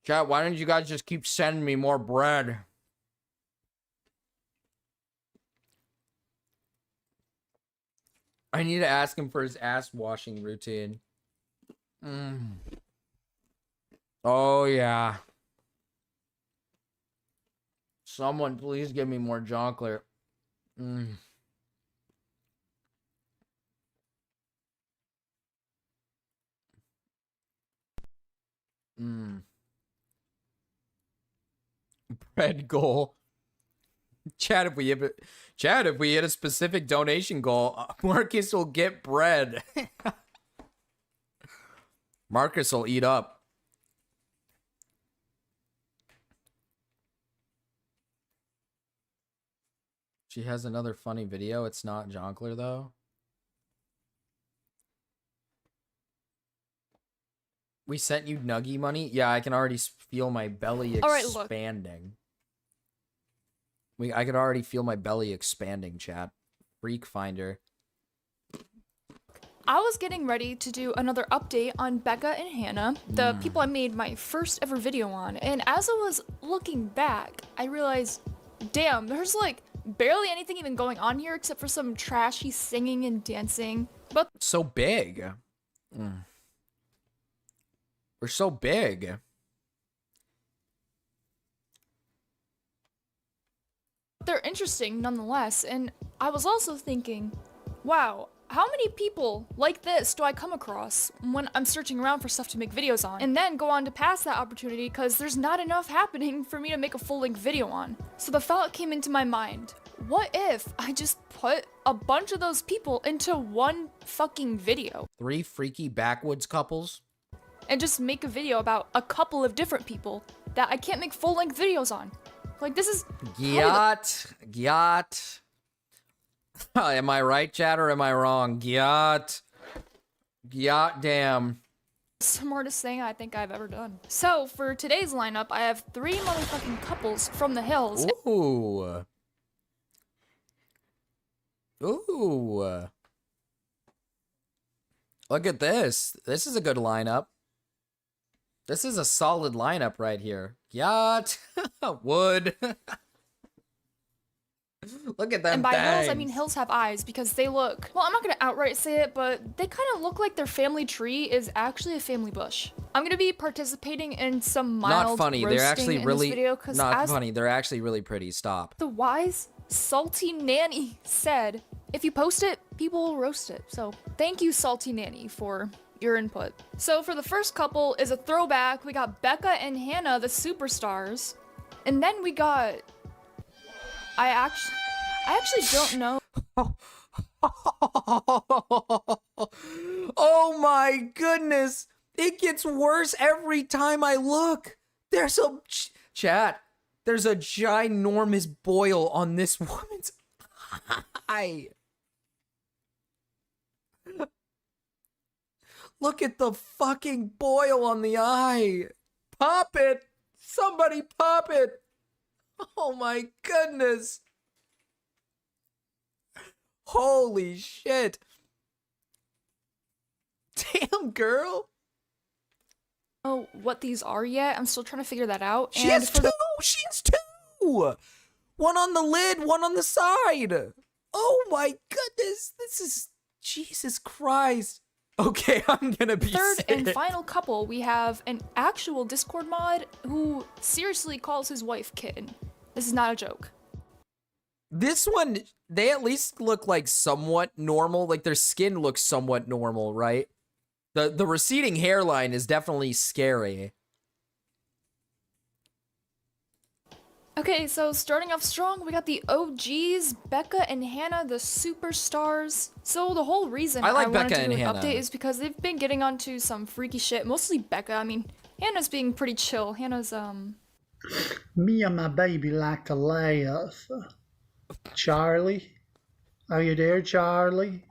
A: Chat, why don't you guys just keep sending me more bread? I need to ask him for his ass washing routine. Oh, yeah. Someone please give me more chocolate. Bread goal. Chad, if we hit a specific donation goal, Marcus will get bread. Marcus will eat up. She has another funny video. It's not Jonkler, though. We sent you Nuggy money? Yeah, I can already feel my belly expanding. I could already feel my belly expanding, chat. Freak Finder.
M: I was getting ready to do another update on Becca and Hannah, the people I made my first ever video on, and as I was looking back, I realized, damn, there's like barely anything even going on here except for some trashy singing and dancing. But
A: so big. We're so big.
M: they're interesting nonetheless, and I was also thinking, wow, how many people like this do I come across when I'm searching around for stuff to make videos on, and then go on to pass that opportunity because there's not enough happening for me to make a full-length video on. So the thought came into my mind, what if I just put a bunch of those people into one fucking video?
A: 3 freaky backwoods couples?
M: And just make a video about a couple of different people that I can't make full-length videos on. Like, this is...
A: Gyat. Am I right, chat, or am I wrong? Gyat. Gyat damn.
M: Smartest thing I think I've ever done. So, for today's lineup, I have 3 motherfucking couples from the hills.
A: Ooh. Ooh. Look at this. This is a good lineup. This is a solid lineup right here. Yacht. Wood. Look at them.
M: And by hills, I
A: bangs.
M: mean hills have eyes because they look, well, I'm not gonna outright say it, but they kind of look like their family tree is actually a family bush. I'm gonna be participating in some mild
A: Not funny. They're actually
M: in
A: really
M: this video, 'cause
A: not
M: as
A: funny. They're actually really pretty. Stop.
M: the wise, salty nanny said, if you post it, people will roast it. So thank you, salty nanny, for your input. So for the first couple is a throwback. We got Becca and Hannah, the superstars. And then we got... I actually don't know.
A: Oh my goodness. It gets worse every time I look. There's a... Chat. There's a ginormous boil on this woman's eye. Look at the fucking boil on the eye. Pop it. Somebody pop it. Oh my goodness. Holy shit. Damn, girl.
M: Oh, what these are yet. I'm still trying to figure that out.
A: She has 2. She has 2. One on the lid, one on the side. Oh my goodness. This is... Jesus Christ. Okay, I'm gonna be
M: Third
A: sick.
M: and final couple, we have an actual Discord mod who seriously calls his wife kitten. This is not a joke.
A: This one, they at least look like somewhat normal. Like their skin looks somewhat normal, right? The receding hairline is definitely scary.
M: Okay, so starting off strong, we got the OGs, Becca and Hannah, the superstars. So the whole reason
A: I like
M: wanted
A: Becca
M: to do
A: and
M: an
A: Hannah.
M: update is because they've been getting onto some freaky shit, mostly Becca. I mean, Hannah's being pretty chill. Hannah's,
U: Me and my baby like to laugh. Charlie? Are you there, Charlie?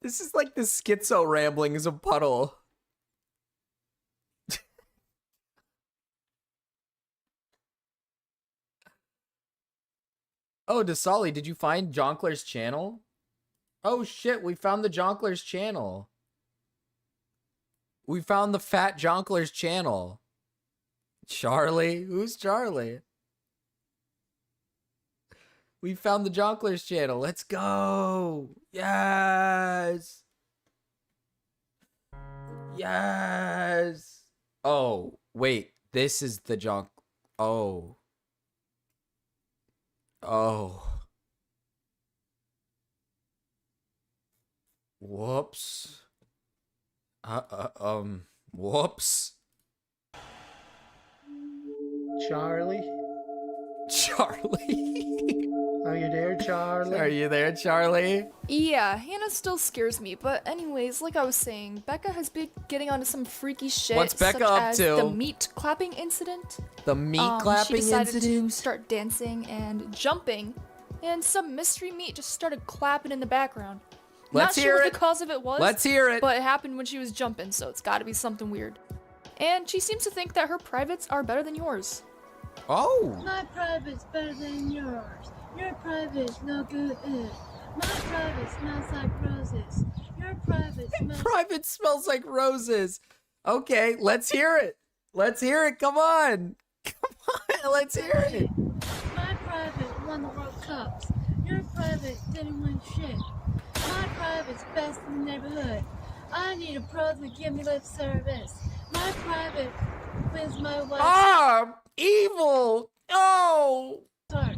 A: This is like the schizo ramblings of Puddle. Oh, Dasali, did you find Jonkler's channel? Oh shit, we found the Jonkler's channel. We found the fat Jonkler's channel. Charlie? Who's Charlie? We found the Jonkler's channel. Let's go. Yes. Yes. Oh, wait. This is the Jonk. Oh. Oh. Whoops. Whoops.
U: Charlie?
A: Charlie?
U: Are you there, Charlie?
A: Are you there, Charlie?
M: Yeah, Hannah still scares me, but anyways, like I was saying, Becca has been getting onto some freaky shit.
A: What's Becca
M: such
A: up
M: as
A: to?
M: The meat clapping incident.
A: The meat clapping
M: She decided
A: incident?
M: to start dancing and jumping, and some mystery meat just started clapping in the background.
A: Let's
M: Not
A: hear
M: sure
A: it.
M: what the cause of it was.
A: Let's hear it.
M: But it happened when she was jumping, so it's gotta be something weird. And she seems to think that her privates are better than yours.
A: Oh.
D: My private's better than yours. Your private's no good. My private smells like roses. Your private smells
A: Private smells like roses. Okay, let's hear it. Let's hear it. Come on. Come on. Let's hear it.
D: My private won the World Cups. Your private didn't win shit. My private's best in the neighborhood. I need a pro to give me lip service. My private wins my wife.
A: Ah, evil. Oh.
D: Sorry.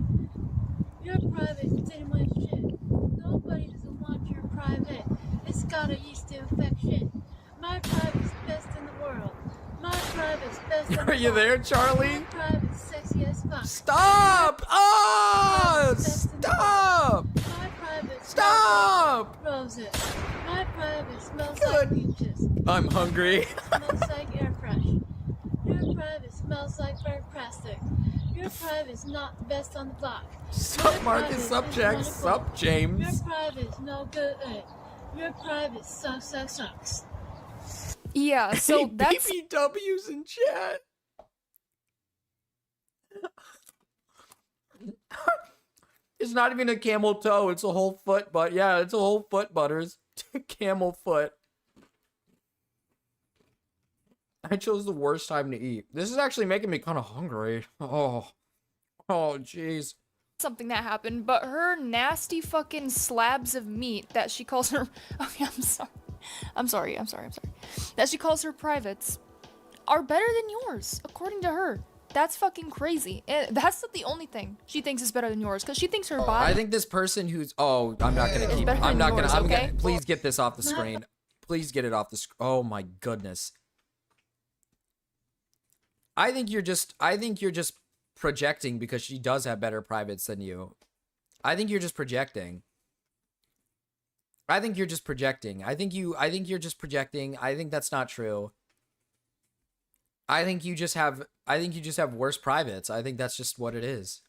D: Your private didn't win shit. Nobody doesn't want your private. It's got a yeast infection. My private's best in the world. My private's best in the
A: Are you there, Charlie?
D: My private's sexy as fuck.
A: Stop! Oh, stop!
D: My private
A: Stop!
D: smells like roses. My private smells like peaches.
A: I'm hungry.
D: Smells like air fresh. Your private smells like burnt plastic. Your private's not the best on the block.
A: Sup, Marcus? Sup, Jack? Sup, James?
D: Your private's no good. Your private sucks.
M: Yeah, so
A: Hey,
M: that's
A: BBW's in chat. It's not even a camel toe, it's a whole foot, but yeah, it's a whole foot, Butters. Camel foot. I chose the worst time to eat. This is actually making me kind of hungry. Oh, jeez.
M: something that happened, but her nasty fucking slabs of meat that she calls her okay, I'm sorry. That she calls her privates are better than yours, according to her. That's fucking crazy. And that's not the only thing she thinks is better than yours, because she thinks her body.
A: I think this person who's I'm not gonna keep.
M: better
A: I'm
M: than
A: not gonna.
M: yours,
A: I'm
M: okay?
A: gonna. Please get this off the screen. Please get it off the screen. Oh my goodness. I think you're just projecting because she does have better privates than you. I think you're just projecting. I think you're just projecting. I think you're just projecting. I think that's not true. I think you just have worse privates. I think that's just what it is.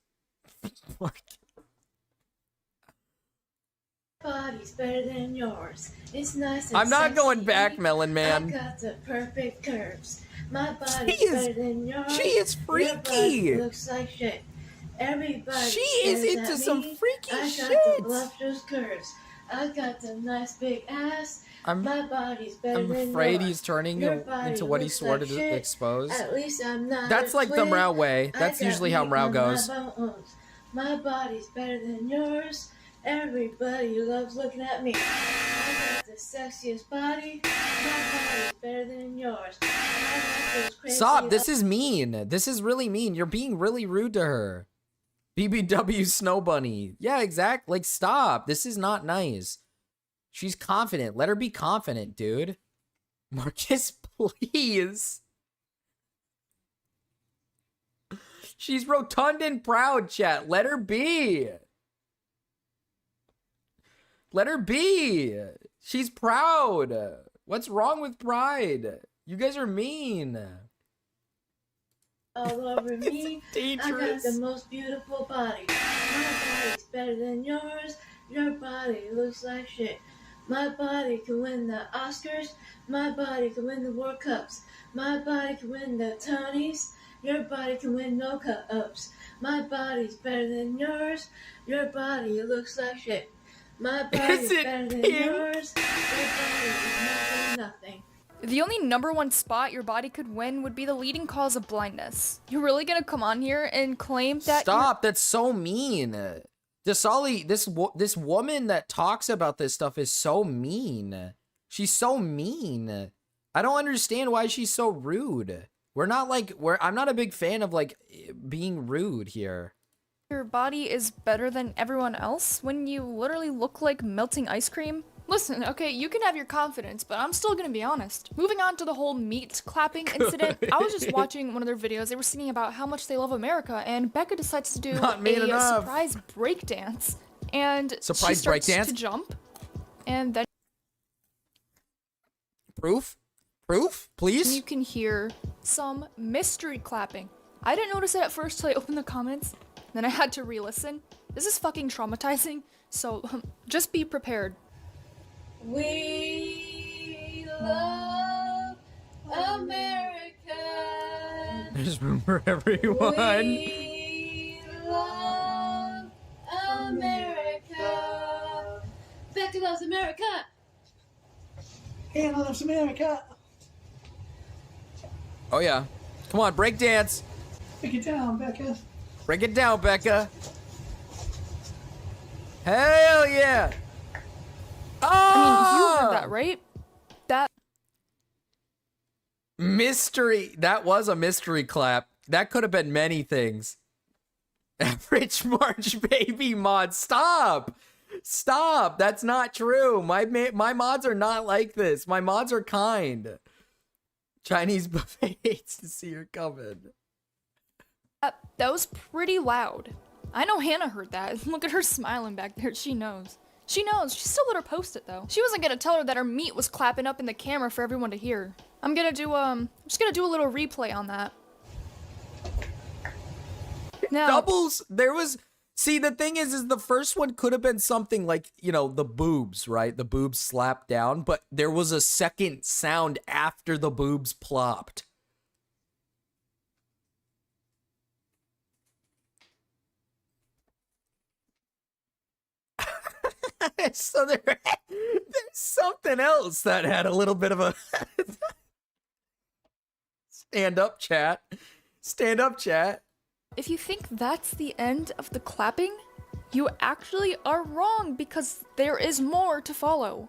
D: Body's better than yours. It's nice and
A: I'm not going
D: sexy.
A: back, Melon Man.
D: I got the perfect curves. My body's
A: She is-
D: better than yours.
A: she is
D: Your
A: freaky.
D: body looks like shit. Everybody
A: She is
D: stares
A: into
D: at
A: some
D: me.
A: freaky
D: I got
A: shit.
D: the voluptuous curves. I got the nice big ass.
A: I'm-
D: My body's better
A: I'm
D: than
A: afraid
D: yours.
A: he's turning
D: Your body
A: into what he
D: looks
A: swore
D: like
A: to
D: shit.
A: expose.
D: At least I'm not.
A: That's
D: a
A: like the
D: twin.
A: Mrao way.
D: I
A: That's
D: got
A: usually how
D: meat
A: Mrao
D: on
A: goes.
D: My bones. My body's better than yours. Everybody loves looking at me. I got the sexiest body. My body's better than yours. I got those crazy
A: Stop, this is mean. This is really mean. You're being really rude to her. BBW Snow Bunny. Yeah, exactly. Like, stop. This is not nice. She's confident. Let her be confident, dude. Marcus, please. She's rotund and proud, chat. Let her be. Let her be. She's proud. What's wrong with pride? You guys are mean.
D: all over me. I got
A: dangerous.
D: the most beautiful body. My body's better than yours. Your body looks like shit. My body can win the Oscars. My body can win the World Cups. My body can win the Tonys. Your body can win no cups. My body's better than yours. Your body looks like shit. My body's better than yours. Your body is better than nothing.
M: The only #1 spot your body could win would be the leading cause of blindness. You're really gonna come on here and claim that
A: Stop, that's so mean. Dasali, this woman that talks about this stuff is so mean. She's so mean. I don't understand why she's so rude. I'm not a big fan of like being rude here.
M: your body is better than everyone else when you literally look like melting ice cream? Listen, okay, you can have your confidence, but I'm still gonna be honest. Moving on to the whole meat clapping incident, I was just watching one of their videos. They were singing about how much they love America, and Becca decides to do a surprise breakdance. And she starts to jump, and then
A: Proof? Please?
M: and you can hear some mystery clapping. I didn't notice it at first till I opened the comments, then I had to re-listen. This is fucking traumatizing, so just be prepared.
D: We love America.
A: Just remember everyone.
D: We love America. Becca loves America.
U: Hannah loves America.
A: Oh yeah. Come on, break dance.
U: Break it down, Becca.
A: Break it down, Becca. Hell yeah.
M: I mean, you heard that, right? That
A: mystery. That was a mystery clap. That could have been many things. Average March baby mod. Stop. That's not true. My mods are not like this. My mods are kind. Chinese buffet hates to see her coming.
M: that was pretty loud. I know Hannah heard that. Look at her smiling back there. She knows. She knows. She still let her post it though. She wasn't gonna tell her that her meat was clapping up in the camera for everyone to hear. I'm just gonna do a little replay on that. Now,
A: Doubles. See, the thing is the first one could have been something like, you know, the boobs, right? The boobs slapped down, but there was a second sound after the boobs plopped. So there's something else that had a little bit of a stand up chat.
M: if you think that's the end of the clapping, you actually are wrong because there is more to follow.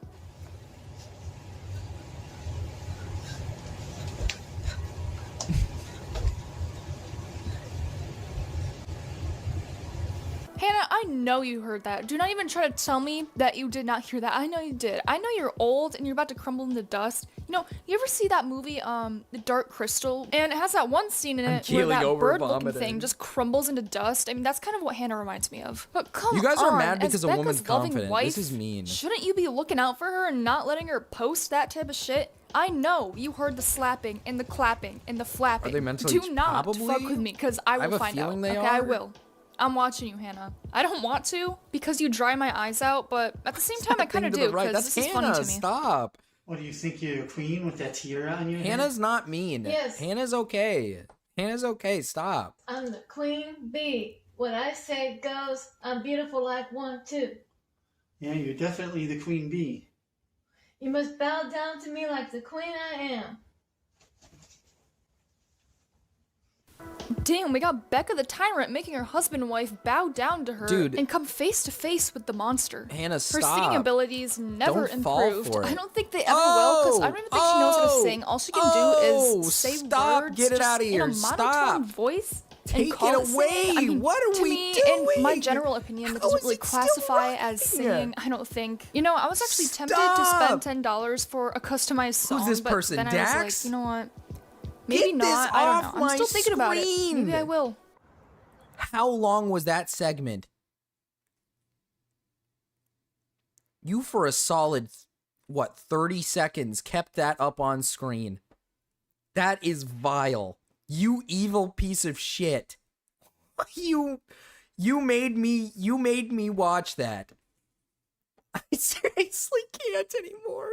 M: Hannah, I know you heard that. Do not even try to tell me that you did not hear that. I know you did. I know you're old and you're about to crumble into dust. You know, you ever see that movie, The Dark Crystal? And it has that one scene in it where that bird-looking thing just crumbles into dust. I mean, that's kind of what Hannah reminds me of. But come on,
A: you guys are mad because
M: as
A: a woman's
M: Becca's loving
A: confident.
M: wife,
A: This is mean.
M: Shouldn't you be looking out for her and not letting her post that type of shit? I know you heard the slapping and the clapping and the flapping.
A: Are they mentally
M: Do not
A: probably?
M: fuck with me because I
A: I have
M: will
A: a
M: find out.
A: feeling they
M: Okay, I
A: are.
M: will. I'm watching you, Hannah. I don't want to because you dry my eyes out, but at the same time, I kind of do because
A: That's
M: this is funny
A: Hannah.
M: to me.
A: Stop.
U: What do you think you're a queen with that tiara on your head?
A: Hannah's not mean.
D: Yes.
A: Hannah's okay. Stop.
D: I'm the queen bee. What I say goes. I'm beautiful like 1, 2.
U: Yeah, you're definitely the queen bee.
D: You must bow down to me like the queen I am.
M: Damn, we got Becca the Tyrant making her husband and wife bow down to her
A: Dude.
M: and come face to face with the monster.
A: Hannah,
M: Her
A: stop.
M: singing abilities never
A: Don't fall
M: improved.
A: for it.
M: I don't think they ever will because I don't even think she knows how to sing. All she can do is say
A: stop.
M: words
A: Get it
M: just
A: out of here.
M: in a monotone
A: Stop.
M: voice.
A: Take
M: and call
A: it
M: it
A: away.
M: Singing. I mean,
A: What are
M: to
A: we
M: me,
A: doing?
M: in my general opinion, that
A: How
M: doesn't
A: is
M: really
A: it still
M: classify as
A: working?
M: singing. I don't think. You know, I was actually tempted to spend $10 for a customized song.
A: this
M: but
A: person,
M: then I
A: Dax?
M: was like, you know what? Maybe
A: Get this
M: not. I
A: off
M: don't know.
A: my
M: I'm still thinking about it.
A: screen.
M: Maybe I will.
A: How long was that segment? You for a solid, 30 seconds kept that up on screen. That is vile. You evil piece of shit. You made me watch that. I seriously can't anymore.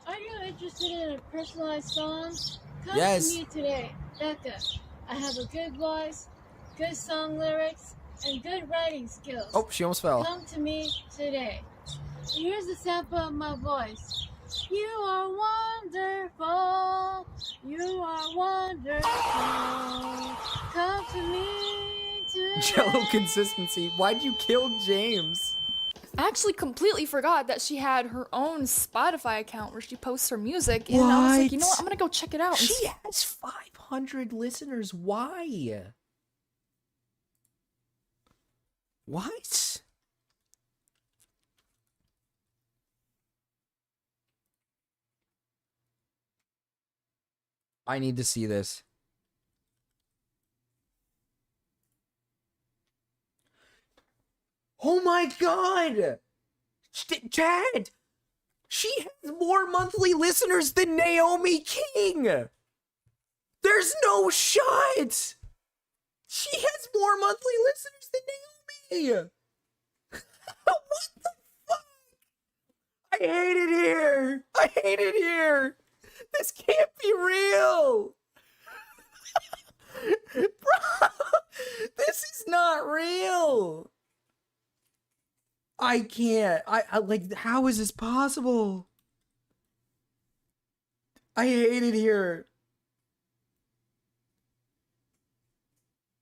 D: Are you interested in a personalized song? Come
A: Yes.
D: to me today, Becca. I have a good voice, good song lyrics, and good writing skills.
A: Oh, she almost fell.
D: Come to me today. Here's a sample of my voice. You are wonderful. You are wonderful. Come to me today.
A: Jello consistency. Why'd you kill James?
M: I actually completely forgot that she had her own Spotify account where she posts her music, and I was like, you know what, I'm gonna go check it out.
A: She has 500 listeners. Why? What? I need to see this. Oh my god! Chad! She has more monthly listeners than Naomi King! There's no shot! She has more monthly listeners than Naomi! What the fuck? I hate it here! I hate it here! This can't be real! Bro! This is not real! I can't. I like, how is this possible? I hate it here.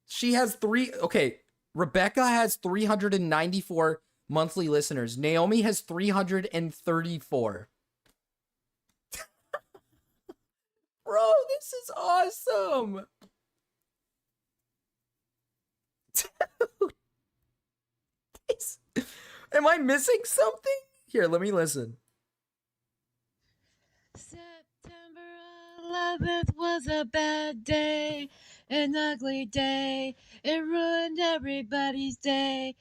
A: She has okay, Rebecca has 394 monthly listeners. Naomi has 334. Bro, this is awesome. Dude. Am I missing something? Here, let me listen.
D: September 11th was a bad day, an ugly day. It ruined everybody's day.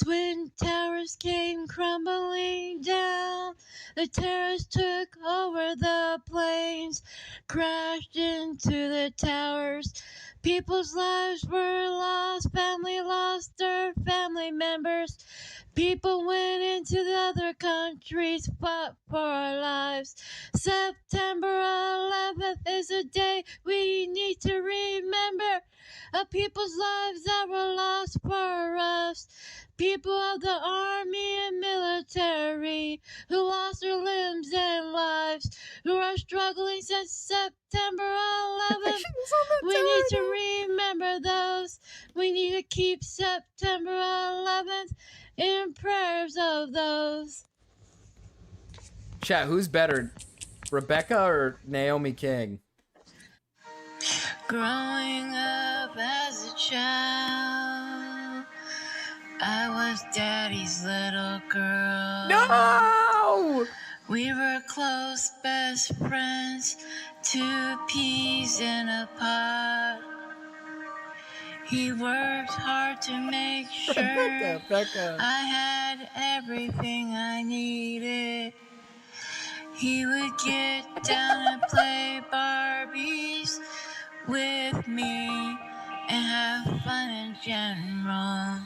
D: Twin towers came crumbling down. The terrorists took over the planes, crashed into the towers. People's lives were lost, family lost their family members. People went into the other countries, fought for our lives. September 11th is a day we need to remember. Of people's lives that were lost for us. People of the army and military who lost their limbs and lives, who are struggling since September 11th. We need to remember those. We need to keep September 11th in prayers of those.
A: Chat, who's better, Rebecca or Naomi King?
D: Growing up as a child, I was daddy's little girl.
A: No!
D: We were close best friends, 2 peas in a pod. He worked hard to make sure
A: Rebecca.
D: I had everything I needed. He would get down and play Barbies with me and have fun in general.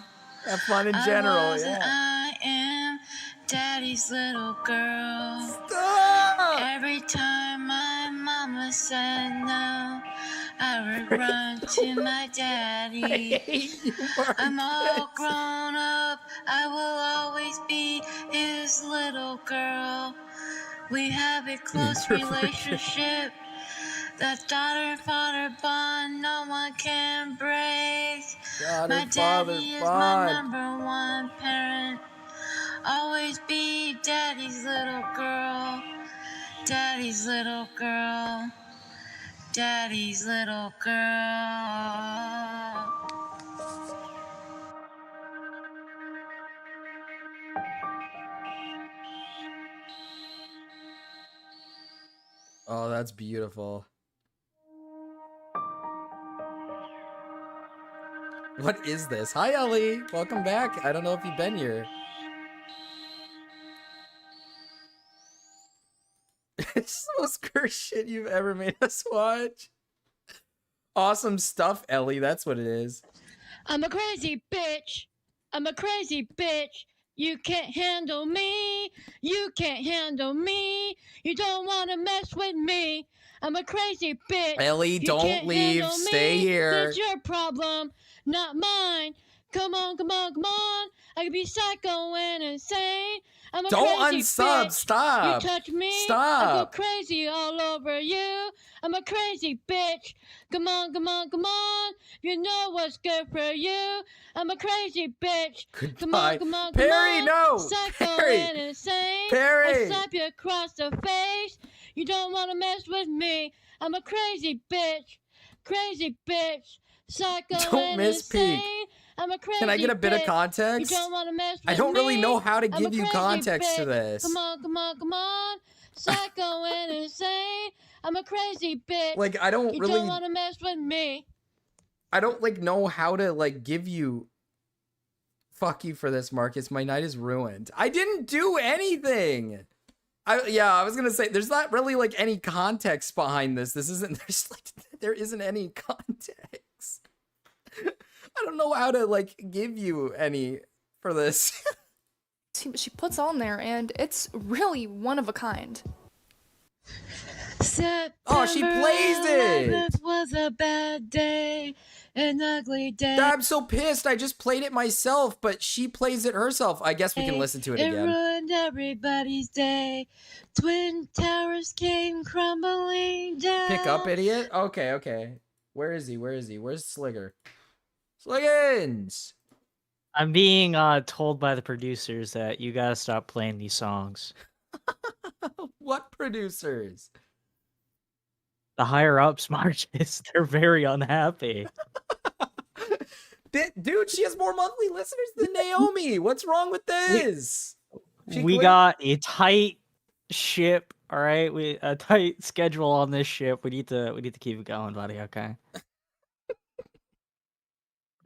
A: Have fun in general, yeah.
D: I am daddy's little girl.
A: Stop!
D: Every time my mama said no, I would run to my daddy. I'm all grown up, I will always be his little girl. We have a close relationship. That daughter-father bond no one can break. My daddy is my number one parent. Always be daddy's little girl. Daddy's little girl. Daddy's little girl.
A: Oh, that's beautiful. What is this? Hi, Ellie. Welcome back. I don't know if you've been here. It's the most cursed shit you've ever made us watch. Awesome stuff, Ellie. That's what it is.
D: I'm a crazy bitch. I'm a crazy bitch. You can't handle me. You can't handle me. You don't want to mess with me. I'm a crazy bitch.
A: Ellie,
D: You
A: don't
D: can't
A: leave.
D: handle
A: Stay
D: me.
A: here.
D: That's your problem, not mine. Come on, come on, come on. I could be psycho and insane. I'm a
A: Don't
D: crazy
A: unsub.
D: bitch.
A: Stop.
D: You touch me, I
A: Stop.
D: go crazy all over you. I'm a crazy bitch. Come on, come on, come on. You know what's good for you. I'm a crazy bitch. Come
A: Goodbye.
D: on, come on, come
A: Perry,
D: on.
A: no.
D: Psycho
A: Perry.
D: and insane.
A: Perry.
D: I slap you across the face. You don't want to mess with me. I'm a crazy bitch. Crazy bitch. Psycho
A: Don't
D: and
A: miss
D: insane.
A: peak.
D: I'm a crazy
A: Can I get a bit of
D: bitch.
A: context?
D: You don't want to mess with
A: I don't really
D: me.
A: know how to
D: I'm a
A: give you
D: crazy
A: context to
D: bitch.
A: this.
D: Come on, come on, come on. Psycho and insane. I'm a crazy bitch.
A: Like, I don't
D: You
A: really-
D: don't want to mess with me.
A: I don't like know how to like give you. Fuck you for this, Marcus. My night is ruined. I didn't do anything. I was gonna say there's not really like any context behind this. There isn't any context. I don't know how to like give you any for this.
M: See what she puts on there, and it's really one of a kind.
A: Oh, she plays it.
D: 11th was a bad day, an ugly day.
A: I'm so pissed. I just played it myself, but she plays it herself. I guess we can listen to it
D: It
A: again.
D: ruined everybody's day. Twin towers came crumbling down.
A: Pick up, idiot. Okay. Where is he? Where's Sligger? Sliggins!
E: I'm being told by the producers that you gotta stop playing these songs.
A: What producers?
E: The higher ups, Marcus, they're very unhappy.
A: Dude, she has more monthly listeners than Naomi. What's wrong with this?
E: We got a tight ship, all right? A tight schedule on this ship. We need to keep it going, buddy. Okay.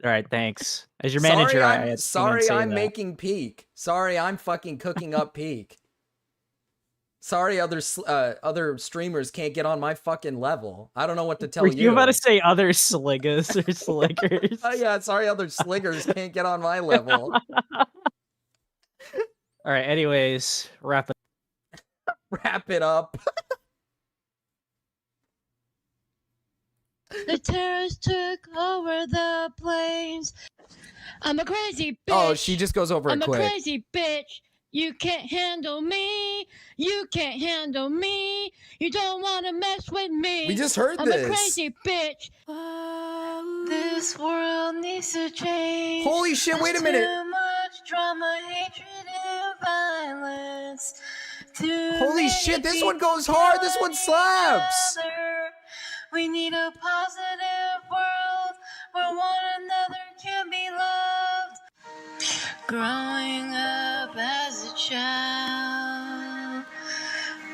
E: All right, thanks. As your manager,
A: I'm making peak. Sorry, I'm fucking cooking up peak. Sorry, other streamers can't get on my fucking level. I don't know what to tell
E: Were
A: you.
E: you about to say other sliggers or sliggers?
A: Oh yeah, sorry, other sliggers can't get on my level.
E: All right. Anyways, wrap
A: it up.
D: The terrorists took over the plains. I'm a crazy bitch.
A: Oh, she just goes over
D: I'm
A: it quick.
D: a crazy bitch. You can't handle me. You can't handle me. You don't want to mess with me.
A: We just heard
D: I'm
A: this.
D: a crazy bitch. This world needs to change.
A: Holy shit, wait a minute.
D: Too much drama, hatred, and violence. Too
A: Holy shit,
D: many
A: this one
D: people
A: goes hard. This
D: killing
A: one slaps.
D: each other. We need a positive world where one another can be loved. Growing up as a child,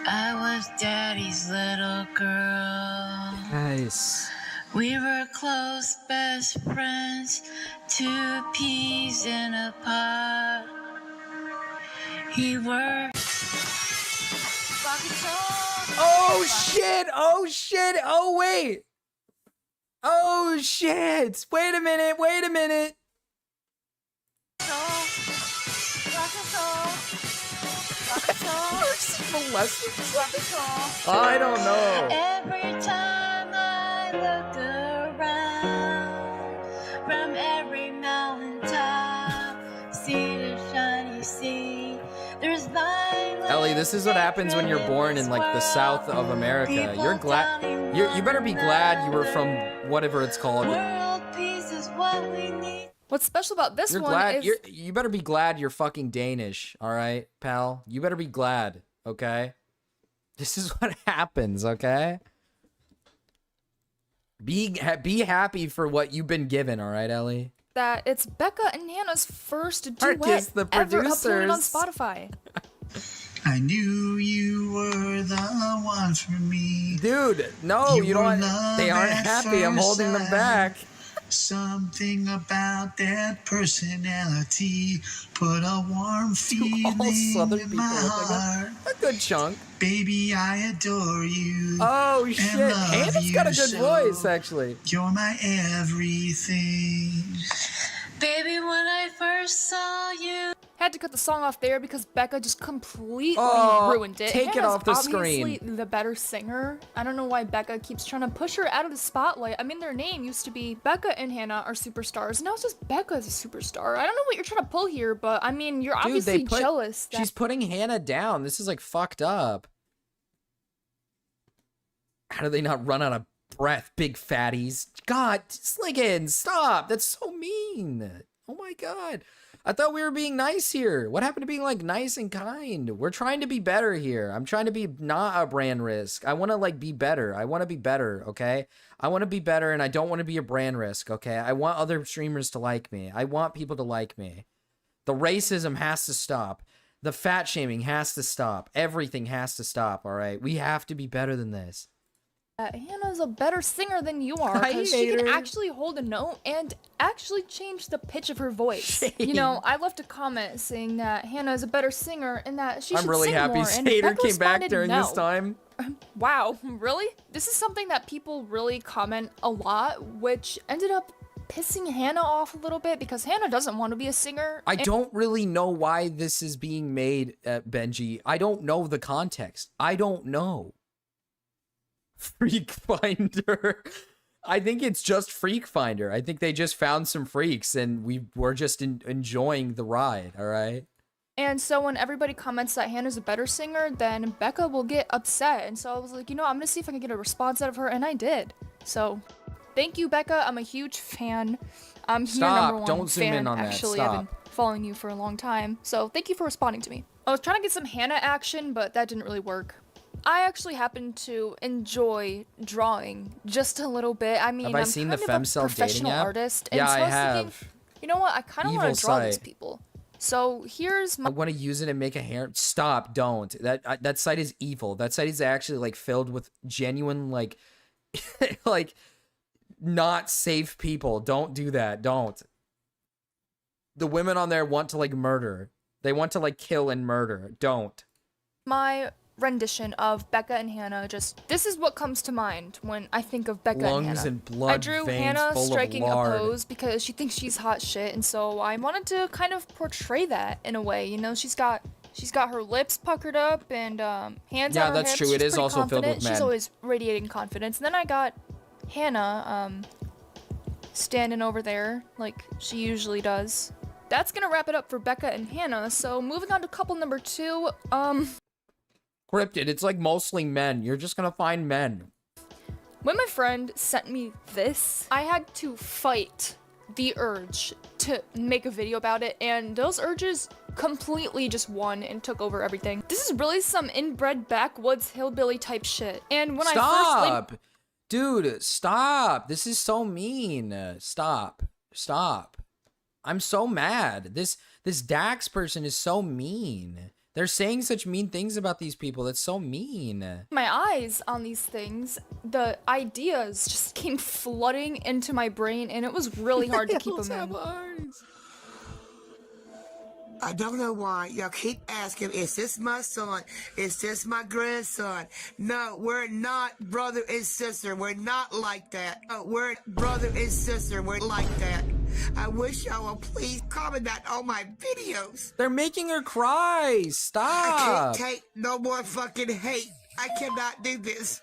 D: I was daddy's little girl.
A: Nice.
D: We were close best friends, 2 peas in a pod. He worked.
A: Oh shit! Oh shit! Oh wait! Oh shit! Wait a minute! Wait a minute! I don't know.
D: Every time I look around, from every mountaintop, see the shiny sea. There's violence.
A: Ellie, this is what happens when you're born in like the south of America. You're glad. You better be glad you were from whatever it's called.
D: World peace is what we need.
M: What's special about this
A: You're
M: one
A: glad.
M: is
A: You better be glad you're fucking Danish. All right, pal. You better be glad. Okay. This is what happens. Okay. Be happy for what you've been given. All right, Ellie.
M: that it's Becca and Hannah's first
A: Marcus,
M: duet
A: the
M: ever uploaded on
A: producers.
M: Spotify.
U: I knew you were the one for me.
A: Dude, no, you don't. They aren't happy. I'm holding them back.
U: Something about that personality put a warm feeling
A: Southern
U: in
A: people
U: my
A: look like
U: heart.
A: A good chunk.
U: Baby, I adore you.
A: Oh shit,
U: and love
A: Hannah's got a
U: you
A: good
U: so.
A: voice, actually.
U: You're my everything.
D: Baby, when I first saw you.
M: Had to cut the song off there because Becca just completely ruined it.
A: Take it
M: Hannah's
A: off the
M: obviously
A: screen.
M: the better singer. I don't know why Becca keeps trying to push her out of the spotlight. I mean, their name used to be Becca and Hannah are superstars. Now it's just Becca's a superstar. I don't know what you're trying to pull here, but I mean, you're
A: Dude,
M: obviously jealous.
A: She's putting Hannah down. This is like fucked up. How do they not run out of breath, big fatties? God, Sliggins, stop. That's so mean. Oh my God. I thought we were being nice here. What happened to being like nice and kind? We're trying to be better here. I'm trying to be not a brand risk. I want to like be better. I want to be better, okay? I want to be better and I don't want to be a brand risk, okay? I want other streamers to like me. I want people to like me. The racism has to stop. The fat shaming has to stop. Everything has to stop, all right? We have to be better than this.
M: Hannah's a better singer than you are
A: I
M: because she
A: hate
M: can
A: her.
M: actually hold a note and actually change the pitch of her voice. You know, I left a comment saying that Hannah is a better singer and that she should
A: I'm really
M: sing
A: happy
M: more. And
A: Sater
M: Becca
A: came back
M: responded
A: during
M: no.
A: this time.
M: Wow, really? This is something that people really comment a lot, which ended up pissing Hannah off a little bit because Hannah doesn't want to be a singer.
A: I don't really know why this is being made, Benji. I don't know the context. I don't know. Freak Finder. I think it's just Freak Finder. I think they just found some freaks and we're just enjoying the ride, all right?
M: And so when everybody comments that Hannah's a better singer, then Becca will get upset. And so I was like, you know, I'm gonna see if I can get a response out of her, and I did. So thank you, Becca. I'm a huge fan. I'm your
A: Stop.
M: number one
A: Don't zoom
M: fan,
A: in on that.
M: actually. I've been
A: Stop.
M: following you for a long time. So thank you for responding to me. I was trying to get some Hannah action, but that didn't really work. I actually happen to enjoy drawing just a little bit. I mean,
A: Have I
M: I'm
A: seen the
M: kind of a
A: Femcell dating
M: professional
A: app?
M: artist.
A: Yeah,
M: and so
A: I
M: was thinking,
A: have.
M: you know what? I kind of want
A: Evil
M: to draw these
A: site.
M: people. So here's my.
A: I want to use it and make a hair. Stop! Don't. That site is evil. That site is actually like filled with genuine like, like, not safe people. Don't do that. Don't. The women on there want to like murder. They want to like kill and murder. Don't.
M: My rendition of Becca and Hannah. Just this is what comes to mind when I think of Becca
A: Lungs
M: and Hannah.
A: and blood
M: I drew
A: veins
M: Hannah
A: full of
M: striking a
A: lard.
M: pose because she thinks she's hot shit, and so I wanted to kind of portray that in a way. You know, she's got her lips puckered up and hands
A: Yeah,
M: on her
A: that's
M: hips.
A: true.
M: She's
A: It is
M: pretty
A: also filled with
M: confident. She's
A: men.
M: always radiating confidence. And then I got Hannah standing over there like she usually does. That's gonna wrap it up for Becca and Hannah. So moving on to couple number 2.
A: Cryptid. It's like mostly men. You're just gonna find men.
M: When my friend sent me this, I had to fight the urge to make a video about it, and those urges completely just won and took over everything. This is really some inbred backwoods hillbilly type shit. And when I
A: Stop! Dude, stop. This is so mean. Stop. Stop. I'm so mad. This Dax person is so mean. They're saying such mean things about these people. That's so mean.
M: my eyes on these things, the ideas just came flooding into my brain, and it was really hard to keep them in.
B: I don't know why y'all keep asking, is this my son? Is this my grandson? No, we're not brother and sister. We're not like that. No, we're brother and sister. We're like that. I wish y'all would please comment that on my videos.
A: They're making her cry.
B: I
A: Stop.
B: can't take no more fucking hate. I cannot do this.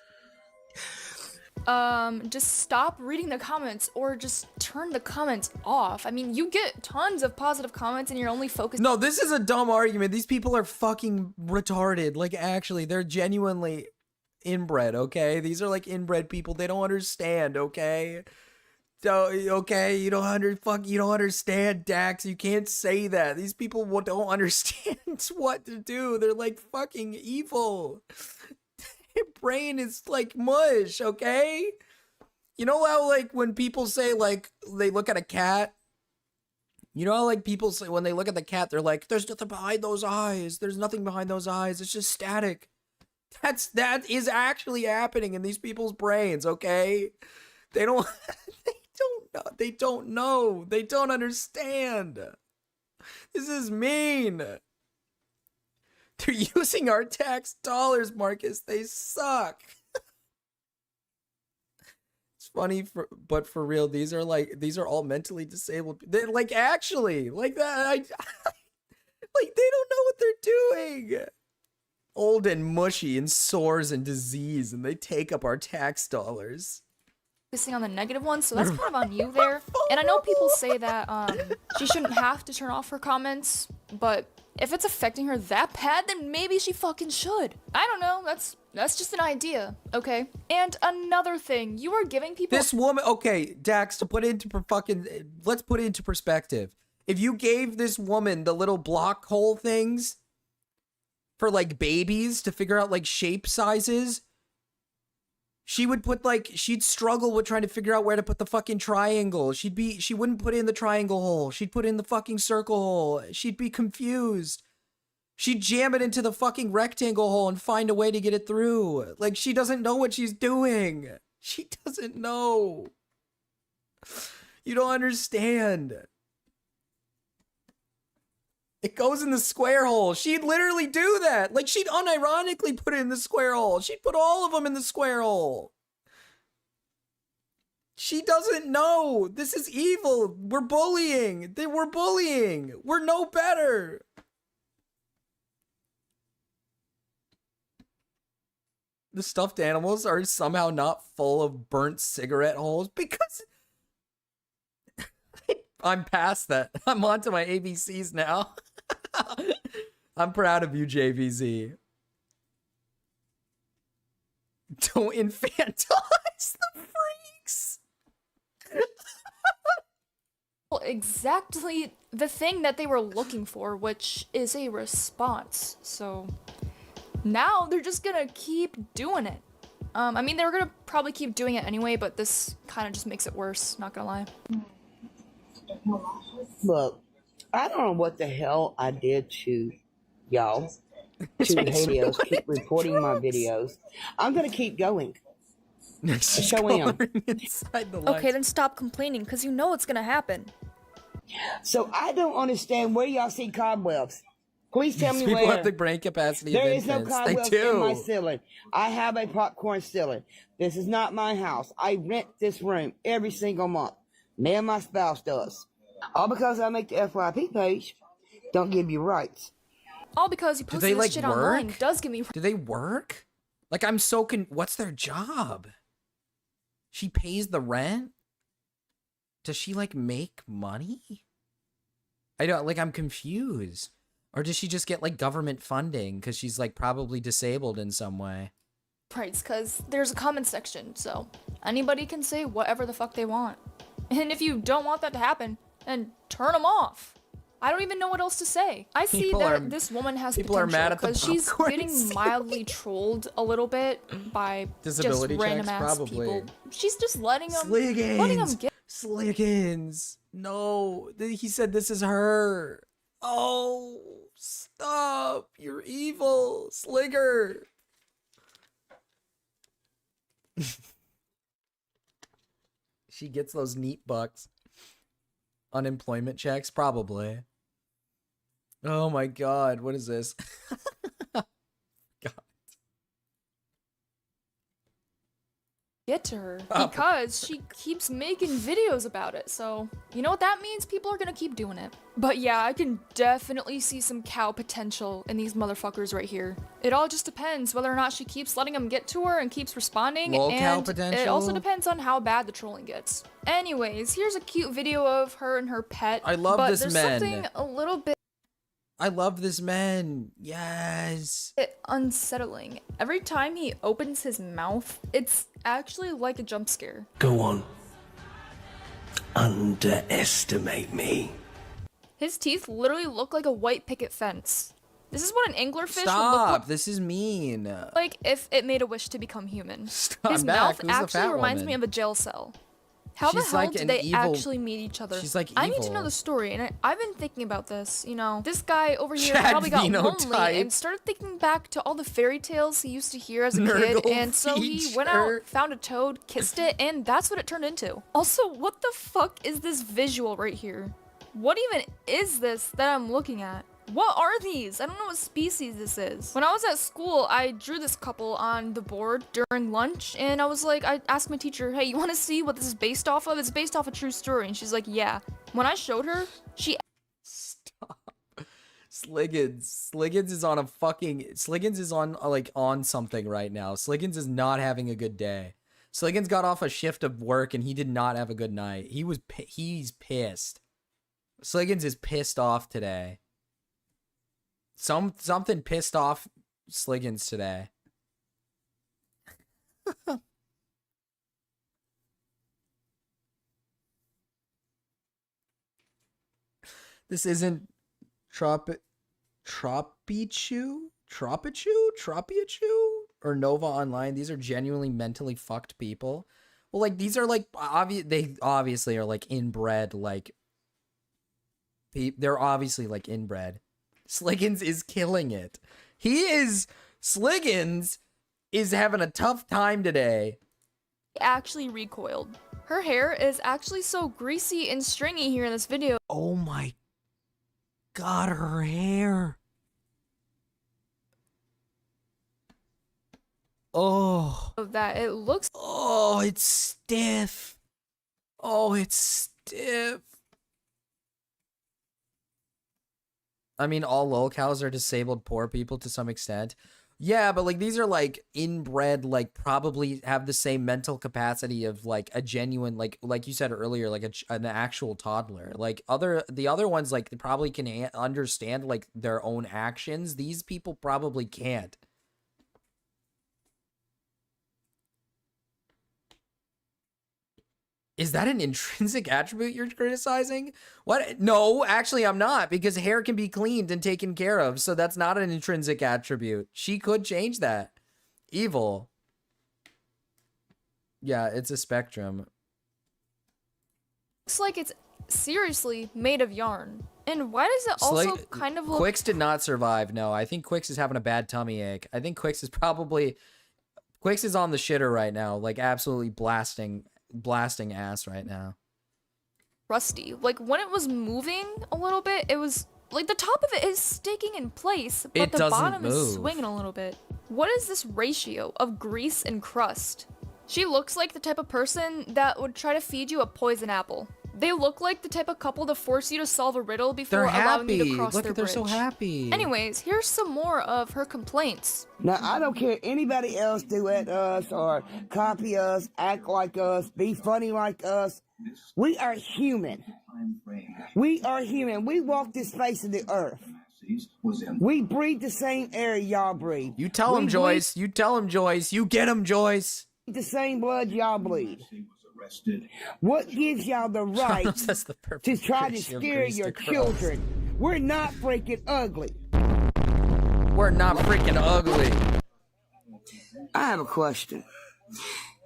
M: Just stop reading the comments or just turn the comments off. I mean, you get tons of positive comments and you're only focused.
A: No, this is a dumb argument. These people are fucking retarded. Like, actually, they're genuinely inbred, okay? These are like inbred people. They don't understand, okay? So, okay, you don't understand, Dax. You can't say that. These people don't understand what to do. They're like fucking evil. Their brain is like mush, okay? You know how like when people say like they look at a cat? You know how like people say when they look at the cat, they're like, there's nothing behind those eyes. There's nothing behind those eyes. It's just static. That is actually happening in these people's brains, okay? They don't know. They don't know. They don't understand. This is mean. They're using our tax dollars, Marcus. They suck. It's funny, but for real, these are all mentally disabled. They're like, actually, like that. Like they don't know what they're doing. Old and mushy and sores and disease, and they take up our tax dollars.
M: Focusing on the negative one, so that's kind of on you there. And I know people say that she shouldn't have to turn off her comments, but if it's affecting her that bad, then maybe she fucking should. I don't know, that's just an idea, okay? And another thing, you are giving people—
A: This woman, okay, Dax, to put it into let's put it into perspective. If you gave this woman the little block hole things for like babies to figure out like shape sizes, she would put she'd struggle with trying to figure out where to put the fucking triangle. She wouldn't put in the triangle hole. She'd put in the fucking circle hole. She'd be confused. She'd jam it into the fucking rectangle hole and find a way to get it through. Like, she doesn't know what she's doing. She doesn't know. You don't understand. It goes in the square hole. She'd literally do that. Like, she'd unironically put it in the square hole. She'd put all of them in the square hole. She doesn't know. This is evil. We're bullying. We're bullying. We're no better. The stuffed animals are somehow not full of burnt cigarette holes because I'm past that. I'm on to my ABCs now. I'm proud of you, JVZ. Don't infantilize the freaks.
M: Well, exactly the thing that they were looking for, which is a response. So now they're just gonna keep doing it. I mean, they were gonna probably keep doing it anyway, but this kind of just makes it worse, not gonna lie.
B: Look, I don't know what the hell I did to y'all. To videos, keep reporting my videos. I'm gonna keep going. So am.
M: Okay, then stop complaining, because you know what's gonna happen.
B: So I don't understand where y'all see cobwebs. Please tell me
A: People
B: where.
A: have the brain capacity
B: There
A: of
B: is no
A: infants.
B: cobwebs
A: They
B: in my
A: do.
B: ceiling. I have a popcorn ceiling. This is not my house. I rent this room every single month. Me and my spouse does. All because I make the FYP page don't give you rights.
M: All because you
A: Do
M: posted
A: they
M: this
A: like
M: shit
A: work?
M: online does give me—
A: Do they work? Like, I'm so what's their job? She pays the rent? Does she like make money? I don't, like, I'm confused. Or does she just get like government funding because she's like probably disabled in some way?
M: Right, because there's a comment section, so anybody can say whatever the fuck they want. And if you don't want that to happen, then turn them off. I don't even know what else to say. I see
A: People
M: that
A: are-
M: this woman has
A: people are mad at the
M: because she's
A: popcorn
M: getting
A: ceiling.
M: mildly trolled a little bit by
A: Disability
M: just random
A: checks,
M: ass
A: probably.
M: people. She's just letting them
A: Sliggins!
M: get—
A: Sliggins! No, he said this is her. Oh, stop! You're evil, Sligger. She gets those neat bucks. Unemployment checks, probably. Oh my god, what is this?
M: get to her because she keeps making videos about it. So, you know what that means? People are gonna keep doing it. But yeah, I can definitely see some cow potential in these motherfuckers right here. It all just depends whether or not she keeps letting them get to her and keeps responding.
A: Lol, cow
M: and
A: potential?
M: it also depends on how bad the trolling gets. Anyways, here's a cute video of her and her pet.
A: I love
M: but
A: this
M: there's
A: man.
M: something a little bit
A: I love this man. Yes.
M: unsettling. Every time he opens his mouth, it's actually like a jump scare.
H: Go on. Underestimate me.
M: His teeth literally look like a white picket fence. This is what an anglerfish would look
A: Stop. This is mean.
M: like if it made a wish to become human.
A: Stop,
M: His
A: I'm back.
M: mouth
A: Who's the
M: actually
A: fat
M: reminds
A: woman?
M: me of a jail cell. How the
A: She's
M: hell
A: like
M: did
A: an
M: they
A: evil-
M: actually meet each other?
A: she's like
M: I need to
A: evil.
M: know the story, and I've been thinking about this. You know, this guy over here
A: Chad
M: probably got
A: phenotype.
M: lonely and started thinking back to all the fairy tales he used to hear as a kid,
A: Nurgle
M: and so he went out,
A: feature.
M: found a toad, kissed it, and that's what it turned into. Also, what the fuck is this visual right here? What even is this that I'm looking at? What are these? I don't know what species this is. When I was at school, I drew this couple on the board during lunch, and I was like, I asked my teacher, hey, you want to see what this is based off of? It's based off a true story, and she's like, yeah. When I showed her, she
A: Sliggins. Sliggins is on a fucking... Sliggins is on, like, on something right now. Sliggins is not having a good day. Sliggins got off a shift of work, and he did not have a good night. He's pissed. Sliggins is pissed off today. Something pissed off Sliggins today. This isn't Tropichu? Or Nova Online. These are genuinely mentally fucked people. Well, like, these are like they obviously are like inbred, like they're obviously like inbred. Sliggins is killing it. Sliggins is having a tough time today.
M: actually recoiled. Her hair is actually so greasy and stringy here in this video.
A: Oh my god, her hair. Oh.
M: That it looks.
A: Oh, it's stiff. Oh, it's stiff. I mean, all lolcows are disabled poor people to some extent. Yeah, but like these are like inbred, like probably have the same mental capacity of like a genuine, like you said earlier, like an actual toddler. Like the other ones, like they probably can understand like their own actions. These people probably can't. Is that an intrinsic attribute you're criticizing? What? No, actually I'm not, because hair can be cleaned and taken care of, so that's not an intrinsic attribute. She could change that. Evil. Yeah, it's a spectrum.
M: Looks like it's seriously made of yarn. And why does it also kind of look...
A: Quicks did not survive, no. I think Quicks is having a bad tummy ache. I think Quicks is probably... Quicks is on the shitter right now, like absolutely blasting ass right now.
M: Rusty. Like when it was moving a little bit, it was like the top of it is sticking in place, but the bottom is swinging a little bit. What is this ratio of grease and crust? She looks like the type of person that would try to feed you a poison apple. They look like the type of couple to force you to solve a riddle before allowing you to cross their bridge.
A: They're so happy.
M: Anyways, here's some more of her complaints.
B: Now, I don't care anybody else duet us or copy us, act like us, be funny like us. We are human. We are human. We walk this face of the earth. We breathe the same air y'all breathe.
A: You tell him, Joyce. You tell him, Joyce. You get him, Joyce.
B: The same blood y'all bleed. What gives y'all the right to try to scare your children? We're not freaking ugly.
A: We're not freaking ugly.
B: I have a question.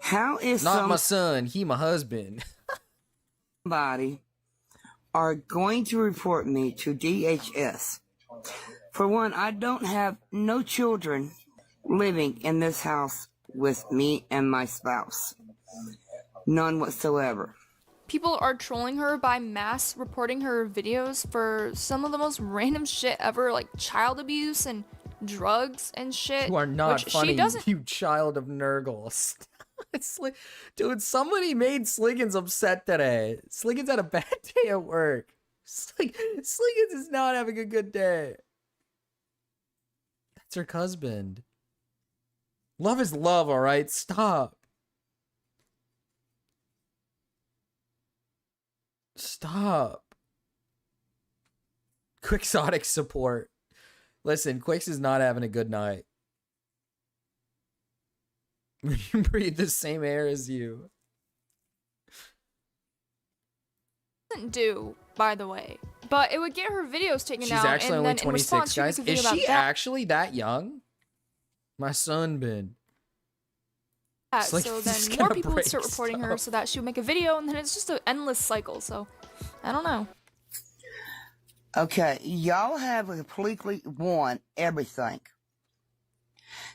B: How is
A: not my son, he my husband.
B: Somebody are going to report me to DHS. For one, I don't have no children living in this house with me and my spouse. None whatsoever.
M: People are trolling her by mass reporting her videos for some of the most random shit ever, like child abuse and drugs and shit.
A: You are not funny,
M: she doesn't...
A: you child of Nurgle. It's like, dude, somebody made Sliggins upset today. Sliggins had a bad day at work. Sliggins is not having a good day. That's her husband. Love is love, alright? Stop. Stop. Quixotic support. Listen, Quix is not having a good night. We breathe the same air as you.
M: Doesn't do, by the way. But it would get her videos taken down.
A: She's actually
M: and
A: only
M: then
A: 26, guys. Is she
M: that.
A: actually that young? My son been. Sliggins
M: so
A: is
M: then
A: gonna
M: more people would start
A: break
M: reporting her
A: stuff.
M: so that she would make a video, and then it's just an endless cycle. So I don't know.
B: Okay, y'all have completely won everything.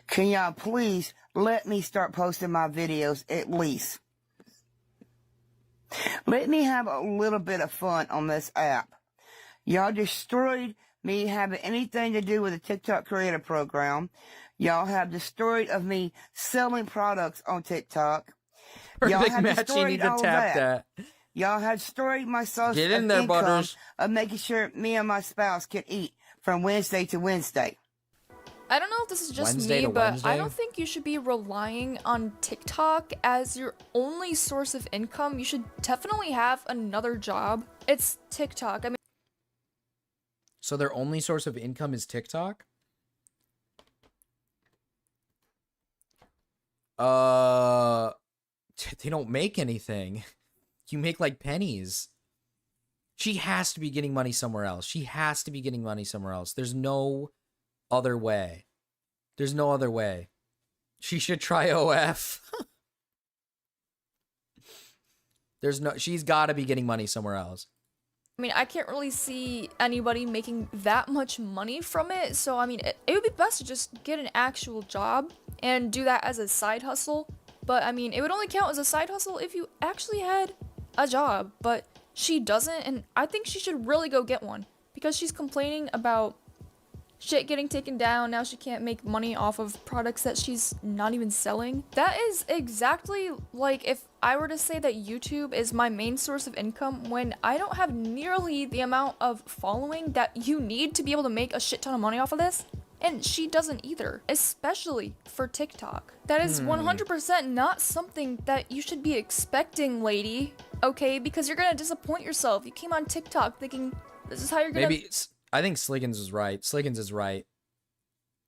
B: Can y'all please let me start posting my videos at least? Let me have a little bit of fun on this app. Y'all destroyed me having anything to do with the TikTok creator program. Y'all have destroyed of me selling products on TikTok. Y'all
A: Perfect
B: have
A: match. You
B: destroyed
A: need to
B: all
A: tap that.
B: Y'all have destroyed my source
A: Get in
B: of
A: there,
B: income
A: Butters.
B: of making sure me and my spouse can eat from Wednesday to Wednesday.
M: I don't know if this is just
A: Wednesday
M: me,
A: to
M: but I
A: Wednesday?
M: don't think you should be relying on TikTok as your only source of income. You should definitely have another job. It's TikTok. I mean,
A: So their only source of income is TikTok? They don't make anything. You make like pennies. She has to be getting money somewhere else. She has to be getting money somewhere else. There's no other way. There's no other way. She should try OF. She's got to be getting money somewhere else.
M: I can't really see anybody making that much money from it. So, I mean, it would be best to just get an actual job and do that as a side hustle. But, I mean, it would only count as a side hustle if you actually had a job. But she doesn't, and I think she should really go get one. Because she's complaining about shit getting taken down. Now she can't make money off of products that she's not even selling. That is exactly like if I were to say that YouTube is my main source of income when I don't have nearly the amount of following that you need to be able to make a shit ton of money off of this. And she doesn't either, especially for TikTok. That is 100% not something that you should be expecting, lady. Okay, because you're gonna disappoint yourself. You came on TikTok thinking this is how you're gonna...
A: Maybe I think Sliggins is right. Sliggins is right.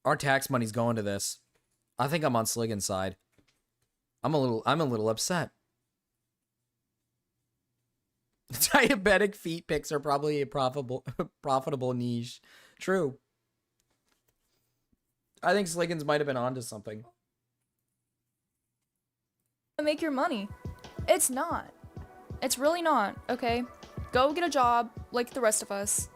A: Our tax money's going to this. I think I'm on Sliggins' side. I'm a little upset. Diabetic feet pics are probably a profitable niche. True. I think Sliggins might have been onto something.
M: Make your money. It's not. It's really not, okay? Go get a job like the rest of us.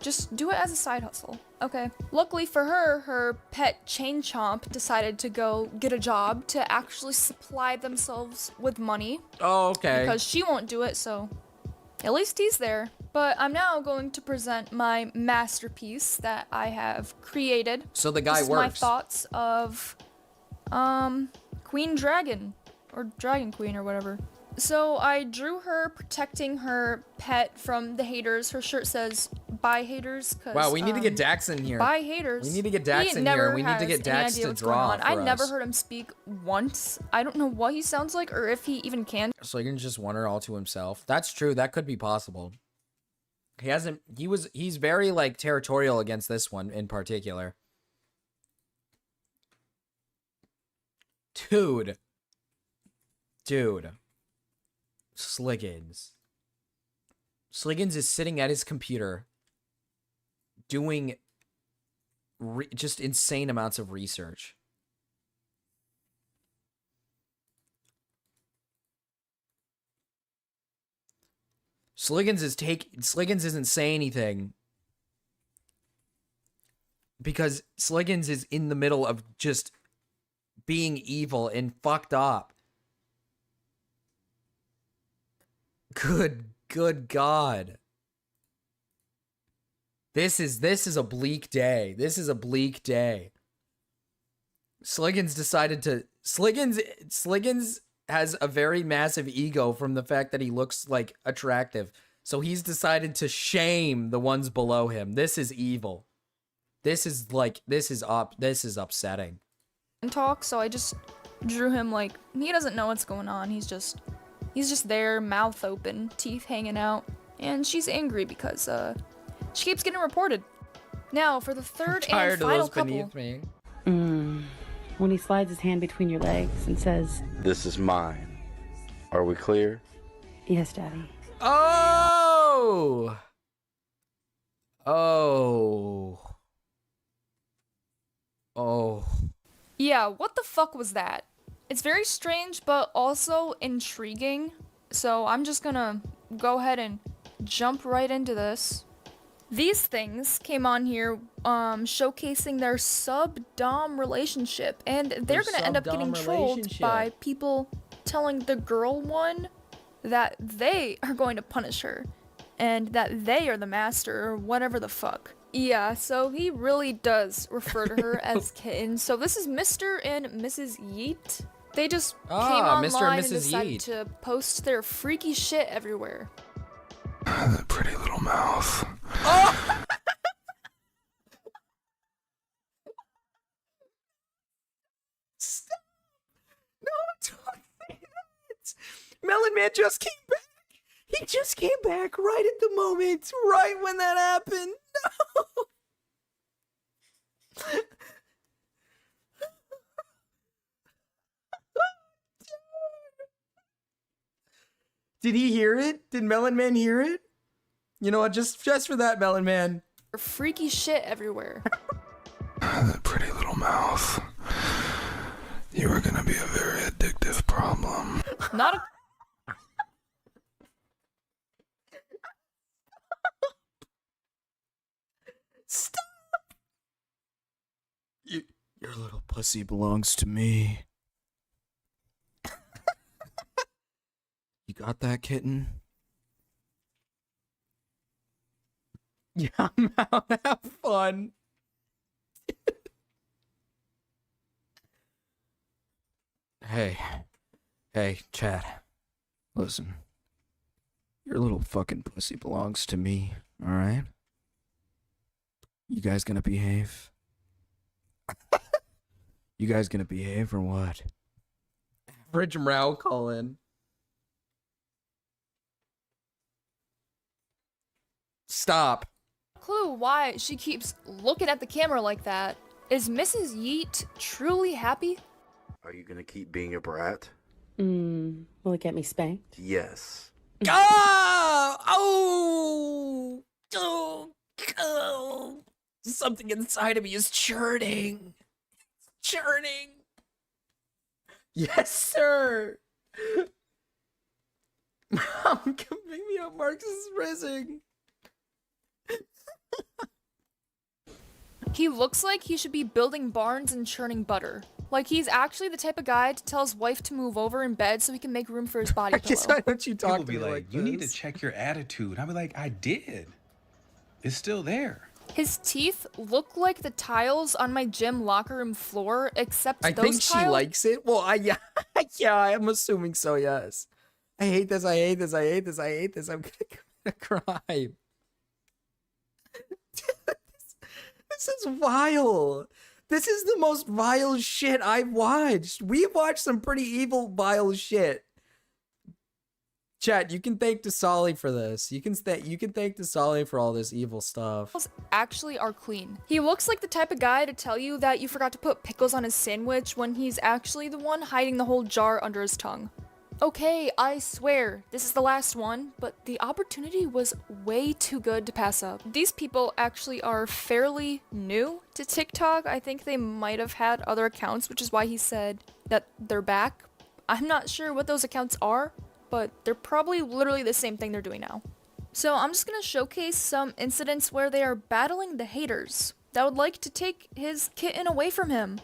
M: Just do it as a side hustle, okay? Luckily for her, her pet Chain Chomp decided to go get a job to actually supply themselves with money.
A: Oh, okay.
M: Because she won't do it, so at least he's there. But I'm now going to present my masterpiece that I have created.
A: So the guy
M: This is
A: works.
M: my thoughts of Queen Dragon or Dragon Queen or whatever. So I drew her protecting her pet from the haters. Her shirt says "Bye haters."
A: Wow, we need to get Dax in here.
M: Bye haters.
A: We need to get Dax
M: He
A: in here.
M: never
A: We need to
M: has
A: get
M: any
A: Dax
M: idea
A: to
M: what's going
A: draw
M: on.
A: for
M: I never
A: us.
M: heard him speak once. I don't know what he sounds like or if he even can.
A: Sliggins just won her all to himself. That's true. That could be possible. He's very like territorial against this one in particular. Dude. Sliggins is sitting at his computer doing just insane amounts of research. Sliggins isn't saying anything because Sliggins is in the middle of just being evil and fucked up. Good God. This is a bleak day. This is a bleak day. Sliggins decided to... Sliggins has a very massive ego from the fact that he looks, like, attractive. So he's decided to shame the ones below him. This is evil. This is upsetting.
M: And talk, so I just drew him like he doesn't know what's going on. He's just there, mouth open, teeth hanging out, and she's angry because she keeps getting reported. Now for the third and final couple.
A: Me.
I: When he slides his hand between your legs and says,
L: This is mine. Are we clear?
I: "Yes, Daddy."
A: Oh!
M: Yeah, what the fuck was that? It's very strange, but also intriguing. So I'm just gonna go ahead and jump right into this. These things came on here showcasing their sub-dom relationship, and they're gonna end up getting trolled by people telling the girl one that they are going to punish her, and that they are the master, or whatever the fuck. Yeah, so he really does refer to her as kitten. So this is Mr. and Mrs. Yeet. They just came online and decided to post their freaky shit everywhere.
H: That pretty little mouth.
A: Oh! Stop! No, don't say that! Melon Man just came back! He just came back right at the moment, right when that happened! No! Did he hear it? Did Melon Man hear it? You know what, just for that, Melon Man.
M: Freaky shit everywhere.
H: That pretty little mouth. You are gonna be a very addictive problem.
M: Not a...
A: Stop! Your little pussy belongs to me. You got that, kitten? Yeah, I'm out. Have fun. Hey, Chad. Listen. Your little fucking pussy belongs to me, alright? You guys gonna behave? You guys gonna behave or what? Average Mrow call in. Stop.
M: Clue why she keeps looking at the camera like that. Is Mrs. Yeet truly happy?
L: Are you gonna keep being a brat?
I: Will it get me spanked?
L: Yes.
A: Ah! Oh! Oh! Oh! Something inside of me is churning. It's churning. Yes, sir. Mom, come pick me up. Marcus is rising.
M: He looks like he should be building barns and churning butter. Like he's actually the type of guy to tell his wife to move over in bed so he can make room for his body pillow.
A: I guess why don't you talk to
F: People
A: me
F: be
A: like
F: you need to
A: this?
F: check your attitude. I'll be like, I did. It's still there.
M: His teeth look like the tiles on my gym locker room floor, except
A: I
M: those
A: think she
M: tiles...
A: likes it. Well, yeah, I'm assuming so, yes. I hate this, I hate this, I hate this, I hate this. I'm gonna cry. This is vile. This is the most vile shit I've watched. We've watched some pretty evil, vile shit. Chat, you can thank Dasali for this. You can thank Dasali for all this evil stuff.
M: Actually are clean. He looks like the type of guy to tell you that you forgot to put pickles on his sandwich when he's actually the one hiding the whole jar under his tongue. Okay, I swear, this is the last one, but the opportunity was way too good to pass up. These people actually are fairly new to TikTok. I think they might have had other accounts, which is why he said that they're back. I'm not sure what those accounts are, but they're probably literally the same thing they're doing now. So I'm just gonna showcase some incidents where they are battling the haters that would like to take his kitten away from him.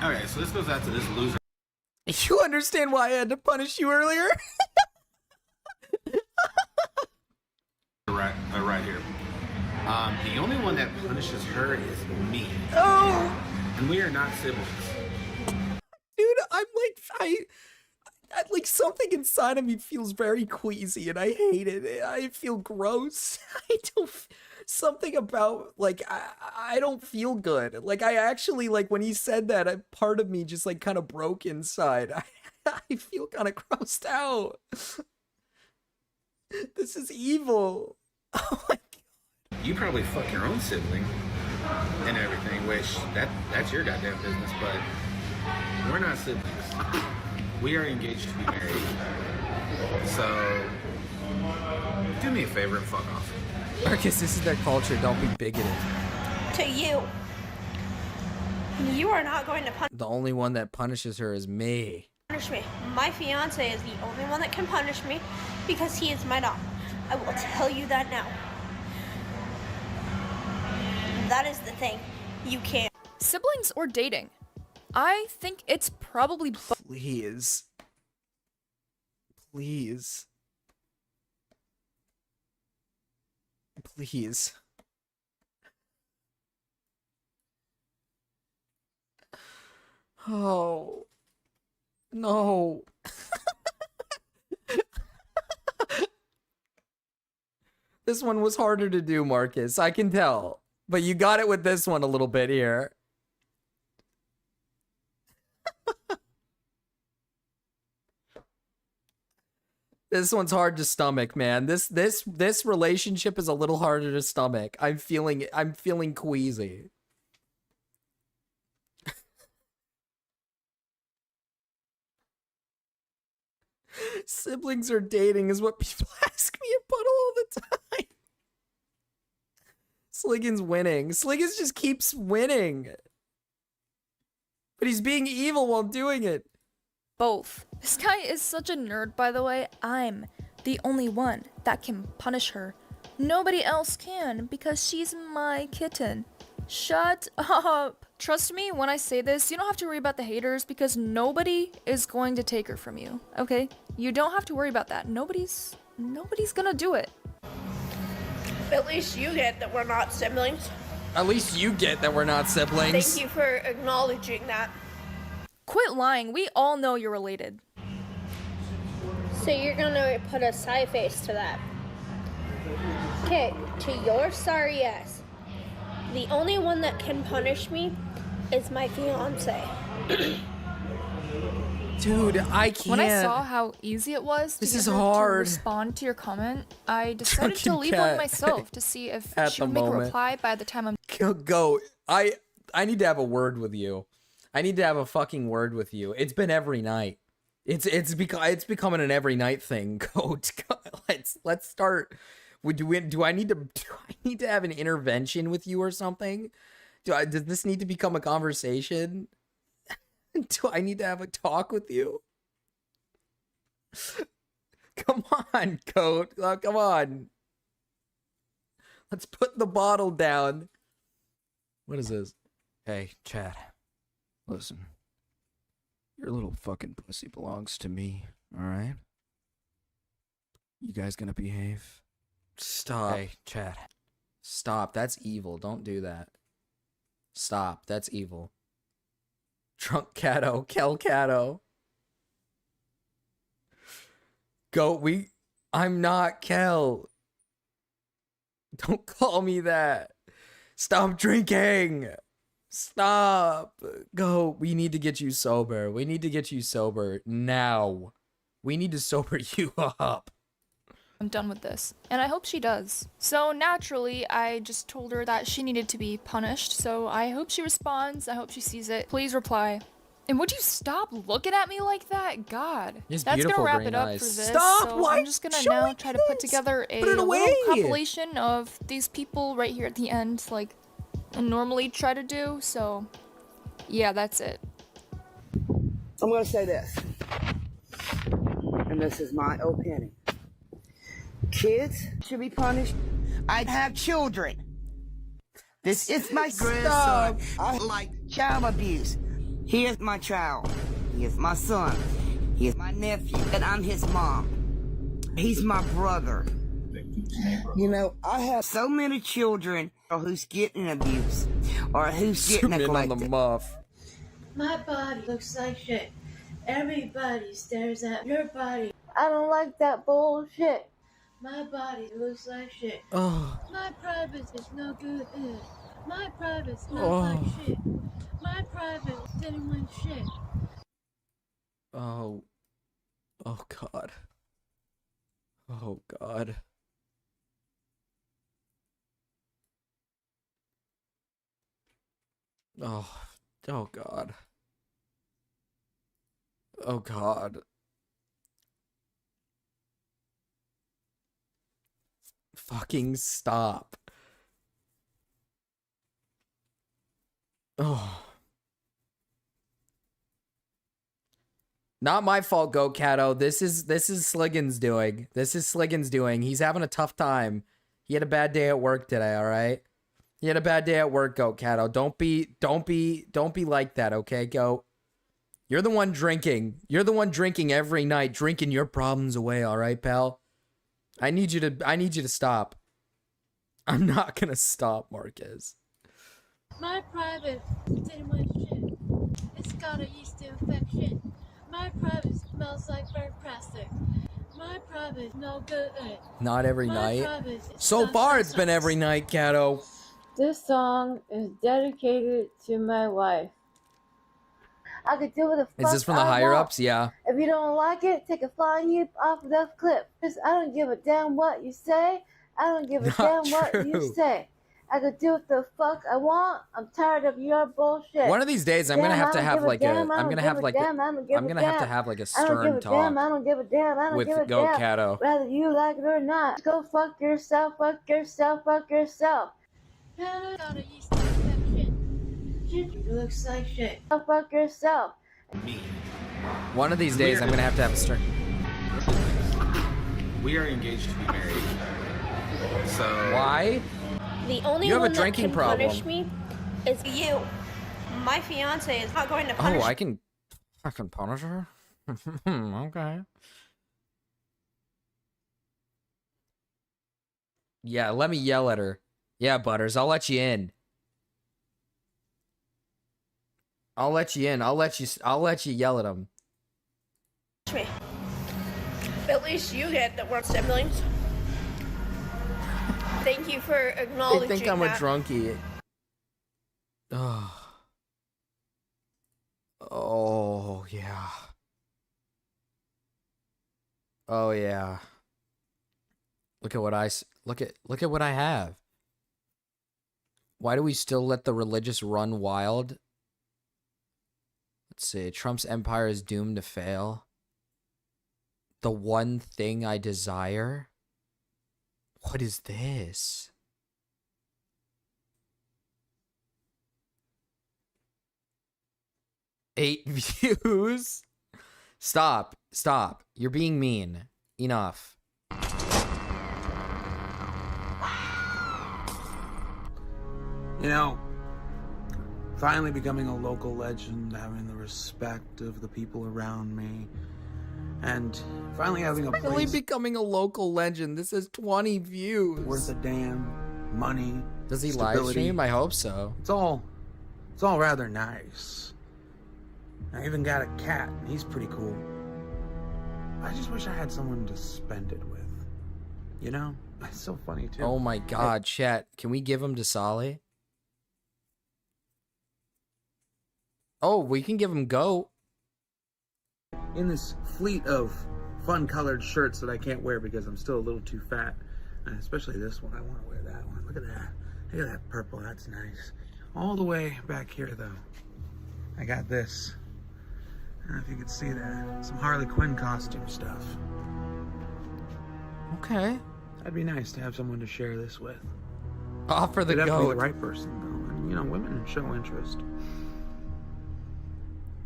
V: Okay, so this goes out to this loser.
A: You understand why I had to punish you earlier?
V: Right here. The only one that punishes her is me.
A: Oh!
V: And we are not siblings.
A: Dude, I'm like, I like something inside of me feels very queasy and I hate it. I feel gross. I don't, something about, like, I don't feel good. Like, I actually, like, when he said that, a part of me just, like, kind of broke inside. I feel kind of grossed out. This is evil. Oh my God.
V: You probably fuck your own sibling and everything, which that's your goddamn business, but we're not siblings. We are engaged to be married. So, do me a favor and fuck off.
A: Marcus, this is their culture. Don't be bigoted.
W: To you.
G: You are not going to
A: The only one that punishes her is me.
G: punish me. My fiance is the only one that can punish me because he is my dog. I will tell you that now. That is the thing. You can't.
M: Siblings or dating? I think it's probably
A: Please. Please. Please. Oh. No. This one was harder to do, Marcus. I can tell. But you got it with this one a little bit here. This one's hard to stomach, man. This relationship is a little harder to stomach. I'm feeling queasy. Siblings are dating is what people ask me about all the time. Sliggin's winning. Sliggins just keeps winning. But he's being evil while doing it.
M: both. This guy is such a nerd, by the way. I'm the only one that can punish her. Nobody else can because she's my kitten. Shut up. Trust me when I say this, you don't have to worry about the haters because nobody is going to take her from you, okay? You don't have to worry about that. Nobody's gonna do it.
G: At least you get that we're not siblings.
A: At least you get that we're not siblings.
G: Thank you for acknowledging that.
M: Quit lying. We all know you're related.
G: So you're gonna put a side face to that. Okay, to your sorry ass. The only one that can punish me is my fiance.
A: Dude, I can't.
M: When I saw how easy it was to,
A: This
M: get
A: is
M: her to
A: hard.
M: respond to your comment, I decided to
A: Drunken
M: leave one
A: cat.
M: myself to see if
A: At
M: she
A: the
M: would make a
A: moment.
M: reply by the time I'm
A: Go. I need to have a word with you. I need to have a fucking word with you. It's been every night. It's becoming an every night thing. Go. Let's start. Do I need to have an intervention with you or something? Does this need to become a conversation? Do I need to have a talk with you? Come on, Coat. Come on. Let's put the bottle down. What is this?
N: Hey, Chad. Listen. Your little fucking pussy belongs to me, alright? You guys gonna behave?
A: Stop.
N: Hey, Chad.
A: Stop. That's evil. Don't do that. Stop. That's evil. Drunk Cato. Kel Cato. I'm not Kel. Don't call me that. Stop drinking. Stop. Go. We need to get you sober. We need to get you sober now. We need to sober you up.
M: done with this. And I hope she does. So naturally, I just told her that she needed to be punished. So I hope she responds. I hope she sees it. Please reply. And would you stop looking at me like that? God.
A: It's
M: That's
A: beautiful,
M: gonna wrap
A: very
M: it up
A: nice.
M: for this.
A: Stop!
M: So
A: Why?
M: I'm just gonna
A: Show
M: now
A: me
M: try to put together a
A: Put it
M: little
A: away!
M: compilation of these people right here at the end, like I normally try to do. So yeah, that's it.
B: I'm gonna say this, and this is my opinion. Kids should be punished. I have children. This is my son. I like child abuse. He is my child. He is my son. He is my nephew, and I'm his mom. He's my brother. You know, I have so many children who's getting abused or who's getting
A: Zoom in on
B: neglected.
A: the muff.
D: My body looks like shit. Everybody stares at your body.
G: I don't like that bullshit.
D: My body looks like shit.
A: Oh.
D: My private is no good. My private's not
A: Oh.
D: like shit. My private didn't win shit.
A: Oh. Oh God. Oh God. Oh. Oh God. Oh God. Fucking stop. Oh. Not my fault, Goat Cato. This is Sliggin's doing. This is Sliggin's doing. He's having a tough time. He had a bad day at work today, all right? He had a bad day at work, Goat Cato. Don't be like that, okay, Goat? You're the one drinking. You're the one drinking every night, drinking your problems away, all right, pal? I need you to stop. I'm not gonna stop, Marquez.
D: My private didn't want shit. It's got a yeast infection. My private smells like burnt plastic. My private no good.
A: Not every
D: My
A: night.
D: private is
A: So far, it's
D: sucks.
A: been every night, Cato.
D: This song is dedicated to my wife. I could do what the fuck
A: Is this from the
D: I
A: higher
D: want.
A: ups? Yeah.
D: If you don't like it, take a flying heap off of that clip. 'Cause I don't give a damn what you say. I don't give a
A: Not
D: damn what you
A: true.
D: say. I could do what the fuck I want. I'm tired of your bullshit.
A: One of these days, I'm gonna
D: Damn,
A: have
D: I
A: to
D: don't
A: have
D: give a
A: like a.
D: damn, I
A: I'm
D: don't
A: gonna
D: give
A: have
D: a
A: like.
D: damn, I don't give
A: I'm
D: a
A: gonna have to
D: damn.
A: have like a
D: I don't give
A: stern
D: a damn. I
A: talk
D: don't give a damn. I don't
A: with
D: give a
A: Goat
D: damn.
A: Cato.
D: Whether you like it or not, go fuck yourself. Fuck yourself. Fuck yourself. Got a yeast infection. Shit looks like shit. Go fuck yourself.
A: One of these days, I'm gonna have to have a stern.
V: We are engaged to be married. So
A: Why?
G: The only
A: You have a
G: one that
A: drinking
G: can
A: problem.
G: punish me is you. My fiance is not going to punish
A: Oh, I can punish her. Okay. Yeah, let me yell at her. Yeah, Butters, I'll let you in. I'll let you in. I'll let you yell at him.
G: me. At least you get that we're siblings. Thank you for
A: They
G: acknowledging
A: think I'm a
G: that.
A: drunkie. Oh. Oh, yeah. Oh, yeah. Look at what look at what I have. Why do we still let the religious run wild? Let's see. Trump's empire is doomed to fail. The one thing I desire. What is this? Eight views? Stop. Stop. You're being mean. Enough.
F: You know, finally becoming a local legend, having the respect of the people around me, and finally having a
A: Really
F: place
A: becoming a local legend. This is 20 views.
F: worth a damn, money.
A: Does he live
F: stability.
A: stream? I hope so.
F: It's all rather nice. I even got a cat, and he's pretty cool. I just wish I had someone to spend it with. You know? It's so funny, too.
A: Oh my god, chat. Can we give him to Solly? Oh, we can give him Goat.
F: In this fleet of fun-colored shirts that I can't wear because I'm still a little too fat, and especially this one, I want to wear that one. Look at that. Look at that purple. That's nice. All the way back here, though, I got this. I don't know if you can see that. Some Harley Quinn costume stuff.
A: Okay.
F: That'd be nice to have someone to share this with.
A: Offer the
F: It'd have to be the
A: Goat.
F: right person, though. And, you know, women show interest.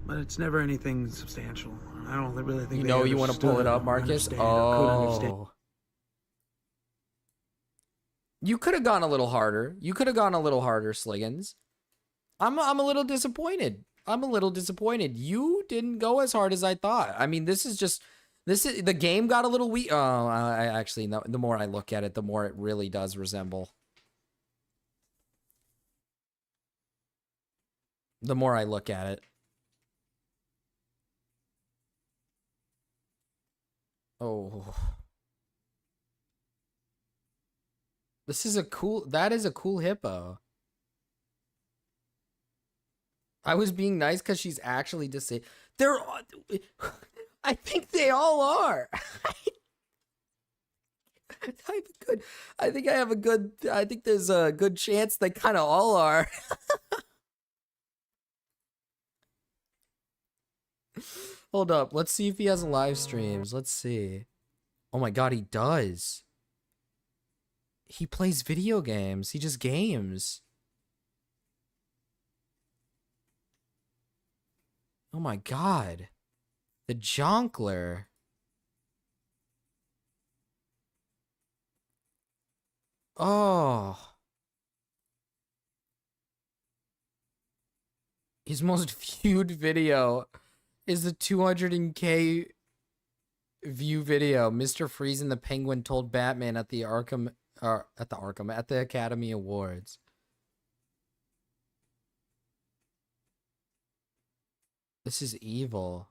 F: But it's never anything substantial. I don't really think
A: You
F: they
A: know you want to pull it
F: understood
A: up,
F: or
A: Marcus?
F: understand or could understand.
A: Oh. You could have gone a little harder. You could have gone a little harder, Sliggins. I'm a little disappointed. I'm a little disappointed. You didn't go as hard as I thought. I mean, this is the game got a little weak. Oh, I actually, no, the more I look at it, the more it really does resemble. The more I look at it. Oh. That is a cool hippo. I was being nice because she's actually disabled. I think they all are. I think there's a good chance they kind of all are. Hold up. Let's see if he has live streams. Let's see. Oh my god, he does. He plays video games. He just games. Oh my god. The Jonkler. Oh. His most viewed video is the 200K view video. Mr. Freeze and the Penguin told Batman at the Academy Awards. This is evil.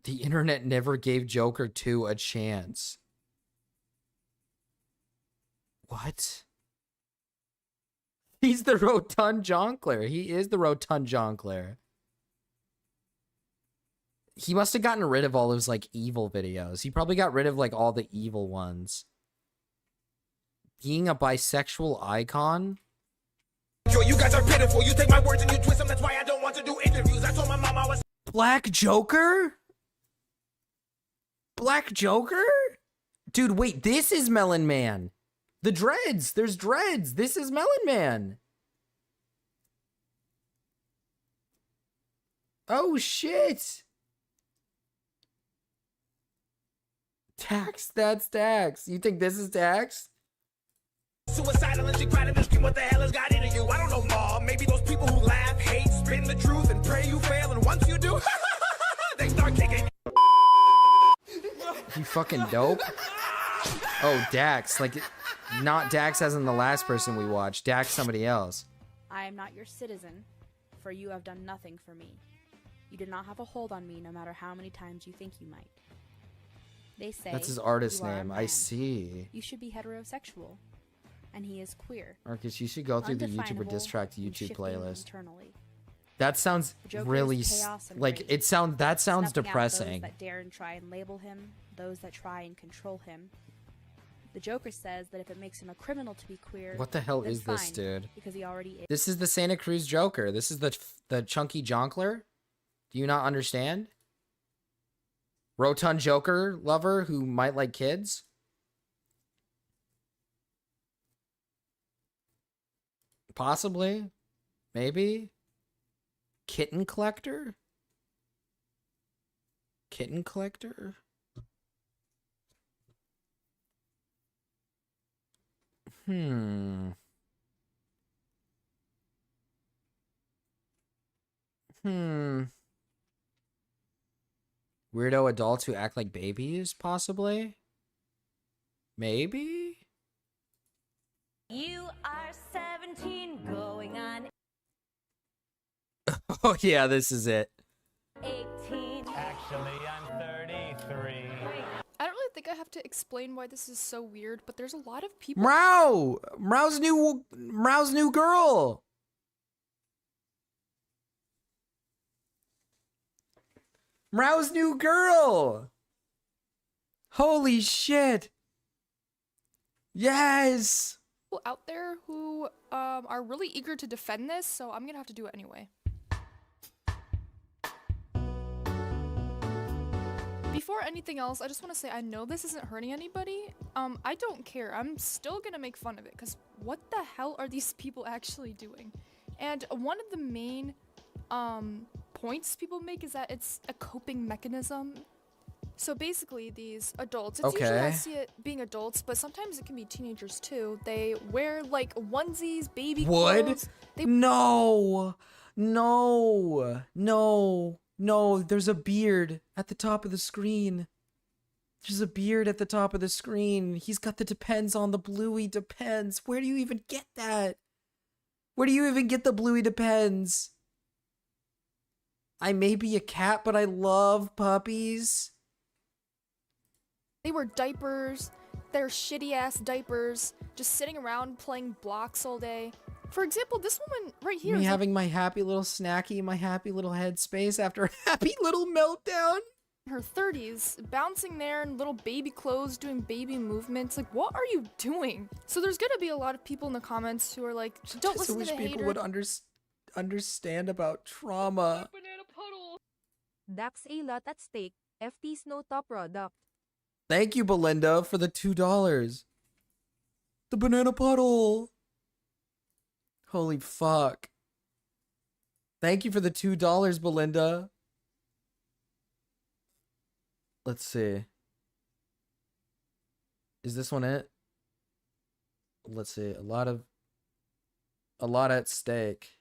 A: The internet never gave Joker 2 a chance. What? He's the Rotund Jonkler. He is the Rotund Jonkler. He must have gotten rid of all those, like, evil videos. He probably got rid of, like, all the evil ones. Being a bisexual icon?
K: You guys are pitiful. You take my words and you twist them. That's why I don't want to do interviews. I told my mom I was...
A: Black Joker? Black Joker? Dude, wait, this is Melon Man. The dreads. There's dreads. This is Melon Man. Oh, shit. Dax, that's Dax. You think this is Dax?
K: Suicidal and she cried and scream, what the hell has got into you? I don't know, Mom. Maybe those people who laugh, hate, spin the truth, and pray you fail. And once you do, they start kicking.
A: You fucking dope. Oh, Dax. Like, not Dax as in the last person we watched. Dax somebody else.
Q: I am not your citizen, for you have done nothing for me. You did not have a hold on me no matter how many times you think you might. They say
A: That's his artist
Q: you are a
A: name. I
Q: man.
A: see.
Q: You should be heterosexual, and he is queer.
A: Marcus, you should go through the YouTuber diss track
Q: and
A: YouTube
Q: shifting
A: playlist.
Q: Internally.
A: That sounds
Q: The Joker
A: really
Q: is chaos and
A: like
Q: rage,
A: it sounds. That sounds
Q: snuffing out
A: depressing.
Q: Those that dare and try and label him, those that try and control him. The Joker says that if it makes him a criminal to be queer,
A: What the hell
Q: then
A: is this,
Q: fine,
A: dude?
Q: Because he already is.
A: This is the Santa Cruz Joker. This is the chunky Jonkler. Do you not understand? Rotund Joker lover who might like kids. Possibly. Maybe. Kitten collector? Kitten collector? Hmm. Weirdo adults who act like babies, possibly? Maybe?
W: You are 17 going on
A: Oh yeah, this is it.
W: 18.
X: Actually, I'm 33.
M: I don't really think I have to explain why this is so weird, but there's a lot of people.
A: Mrao! Mrao's new girl! Mrao's new girl! Holy shit! Yes!
M: People out there who are really eager to defend this, so I'm gonna have to do it anyway. Before anything else, I just want to say I know this isn't hurting anybody. I don't care. I'm still gonna make fun of it, because what the hell are these people actually doing? And one of the main points people make is that it's a coping mechanism. So basically, these adults, it's usually I see it being adults, but sometimes it can be teenagers too. They wear like onesies, baby clothes.
A: No! No! No! No, there's a beard at the top of the screen. There's a beard at the top of the screen. He's got the Depends on the Bluey Depends. Where do you even get that? Where do you even get the Bluey Depends? I may be a cat, but I love puppies.
M: They wear diapers. They're shitty ass diapers, just sitting around playing blocks all day. For example, this woman right here.
A: Me
M: is
A: having my happy little snacky, my happy little headspace after a happy little meltdown.
M: in her 30s, bouncing there in little baby clothes, doing baby movements. Like, what are you doing? So there's gonna be a lot of people in the comments who are like, don't listen to
A: wish
M: the
A: people
M: hater.
A: would understand about trauma.
Y: Dax a lot at stake. FT's no top product.
A: Thank you, Belinda, for the $2. The banana puddle. Holy fuck. Thank you for the $2, Belinda. Let's see. Is this one it? Let's see. A lot at stake.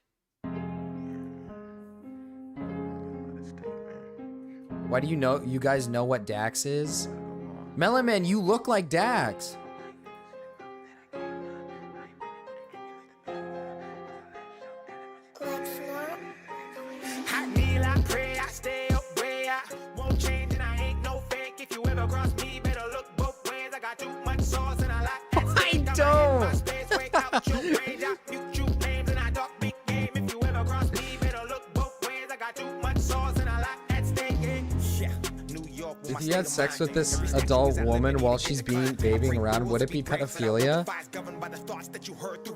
A: Why do you guys know what Dax is? Melon Man, you look like Dax.
K: I kneel, I pray, I stay up way I won't change and I ain't no fake. If you ever cross me, better look both ways. I got too much sauce and I like that steak.
A: I don't. If you had sex with this adult woman while she's babying around, would it be pedophilia?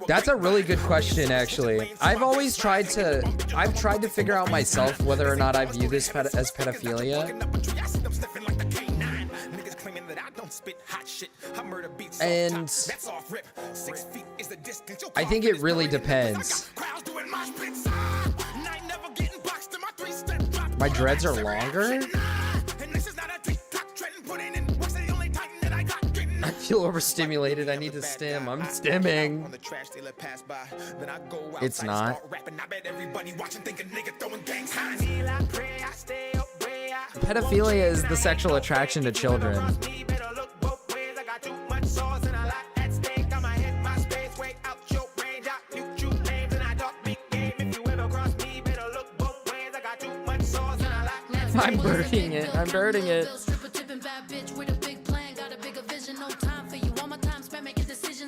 A: That's a really good question, actually. I've tried to figure out myself whether or not I view this as pedophilia. And I think it really depends. My dreads are longer? I feel overstimulated. I need to stim. I'm stimming. It's not. Pedophilia is the sexual attraction to children. I'm birding it. I'm birding it.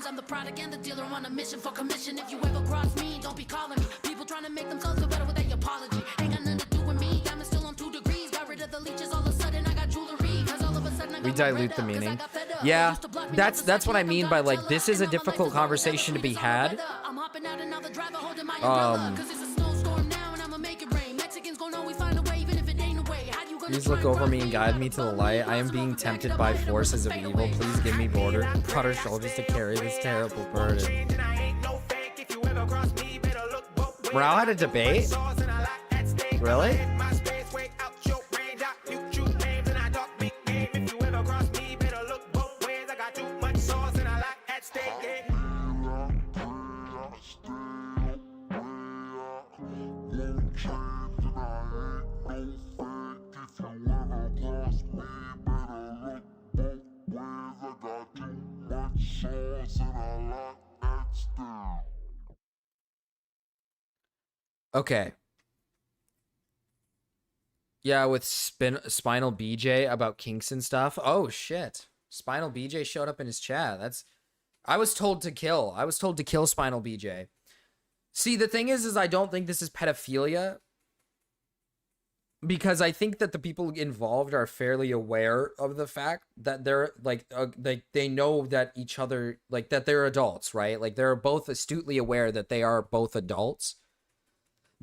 A: I'm the product and the dealer on a mission for commission. If you ever cross me, don't be calling me. People trying to make themselves feel better with their apology. Ain't got nothing to do with me. I'm still on 2 degrees. Got rid of the leeches. All of a sudden I got jewelry. Cause all of a sudden I got we dilute the meaning. Yeah, that's what I mean by like this is a difficult conversation to be had. I'm hopping out and now the driver holding my umbrella. Cause it's a snowstorm now and I'ma make it rain. Mexicans gonna always find a way even if it ain't a way. How you gonna please look over me and guide me to the light. I am being tempted by forces of evil. Please give me broader shoulders to carry this terrible burden. Morale had a debate? Really? Okay. Yeah, with Spinal BJ about kinks and stuff. Oh shit. Spinal BJ showed up in his chat. I was told to kill. I was told to kill Spinal BJ. See, the thing is I don't think this is pedophilia. Because I think that the people involved are fairly aware of the fact that they're like they know that each other, like that they're adults, right? Like they're both astutely aware that they are both adults.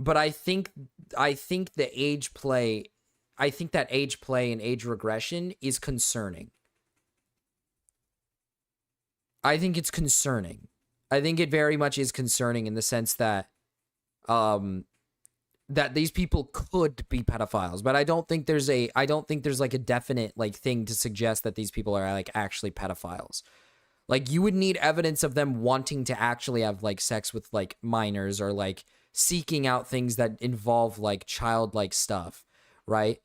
A: But I think the age play, I think that age play and age regression is concerning. I think it's concerning. I think it very much is concerning in the sense that that these people could be pedophiles, but I don't think there's like a definite like thing to suggest that these people are like actually pedophiles. Like you would need evidence of them wanting to actually have like sex with like minors or like seeking out things that involve like childlike stuff, right?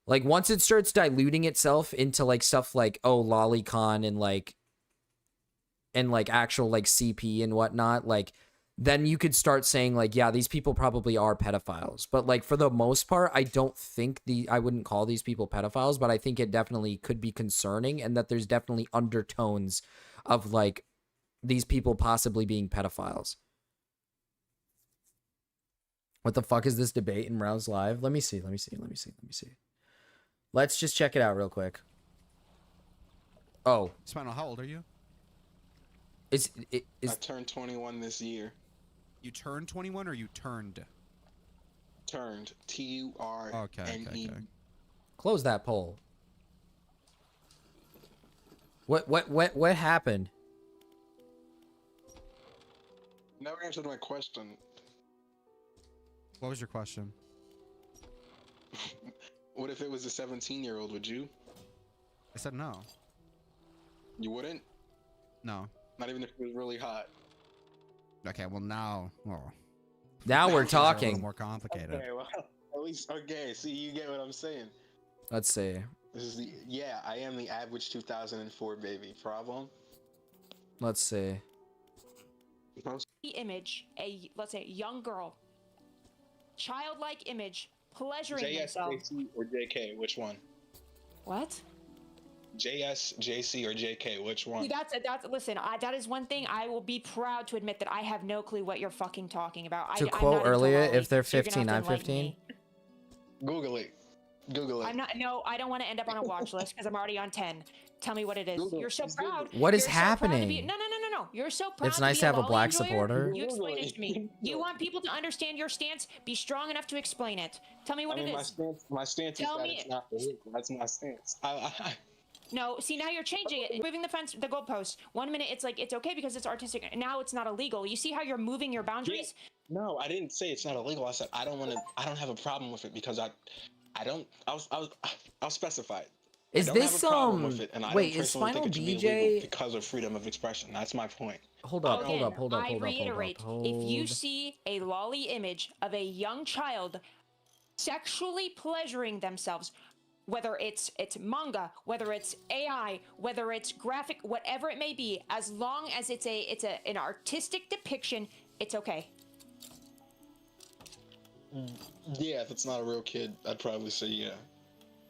A: Like once it starts diluting itself into like stuff like, oh, lolicon and like actual like CP and whatnot, like then you could start saying like, yeah, these people probably are pedophiles. But like for the most part, I wouldn't call these people pedophiles, but I think it definitely could be concerning and that there's definitely undertones of like these people possibly being pedophiles. What the fuck is this debate in Rouse Live? Let me see. Let's just check it out real quick. Oh.
C: Spinal, how old are you?
O: I turned 21 this year.
C: You turned 21 or you turned?
O: Turned. T-U-R-N-E.
C: Okay.
A: Close that poll. What happened?
O: Never answered my question.
C: What was your question?
O: What if it was a 17-year-old? Would you?
C: I said no.
O: You wouldn't?
C: No.
O: Not even if it was really hot.
C: Okay, well now,
A: Now we're
C: things are a little
A: talking.
C: more complicated.
O: Okay, well, at least okay. See, you get what I'm saying.
A: Let's see.
O: This is the I am the average 2004 baby. Problem?
A: Let's see.
J: The image, let's say a young girl, childlike image, pleasuring
O: JS,
J: themselves.
O: JC, or JK? Which one?
J: What?
O: JS, JC, or JK? Which one?
J: See, that's listen. That is one thing I will be proud to admit that I have no clue what you're fucking talking about.
A: To
J: I'm
A: quote
J: not into
A: earlier,
J: lollies,
A: if they're
J: so you're gonna
A: 15,
J: have
A: I'm
J: to enlighten
A: 15.
J: me.
O: Google it. Google it.
J: I'm not. No, I don't want to end up on a watch list because I'm already on 10. Tell me what it is.
O: Google it.
J: You're so
O: Just Google
J: proud.
O: it.
A: What is
J: You're so proud to be-
A: happening?
J: No. You're so proud.
A: It's nice
J: be
A: to have a
J: lolly
A: black
J: enjoyer.
A: supporter.
J: You explain it to me. You want people to understand your stance. Be strong enough to explain it. Tell me what
O: I mean,
J: it
O: my
J: is.
O: stance
J: Tell
O: is that
J: me
O: it's not illegal. That's my stance.
J: No, see now you're changing it, moving the fence, the goalpost. 1 minute it's like it's okay because it's artistic. Now it's not illegal. You see how you're moving your boundaries?
O: No, I didn't say it's not illegal. I said I don't have a problem with it because I'll specify it.
A: Is
O: I don't
A: this
O: have a problem with it, and I
A: wait,
O: don't
A: is
O: personally
A: Spinal
O: think it should be
A: BJ
O: illegal because of freedom of expression. That's my point.
A: Hold up,
J: Again,
A: hold up.
J: I reiterate, if you see a lolly image of a young child sexually pleasuring themselves, whether it's manga, whether it's AI, whether it's graphic, whatever it may be, as long as it's an artistic depiction, it's okay.
O: Yeah, if it's not a real kid, I'd probably say yeah.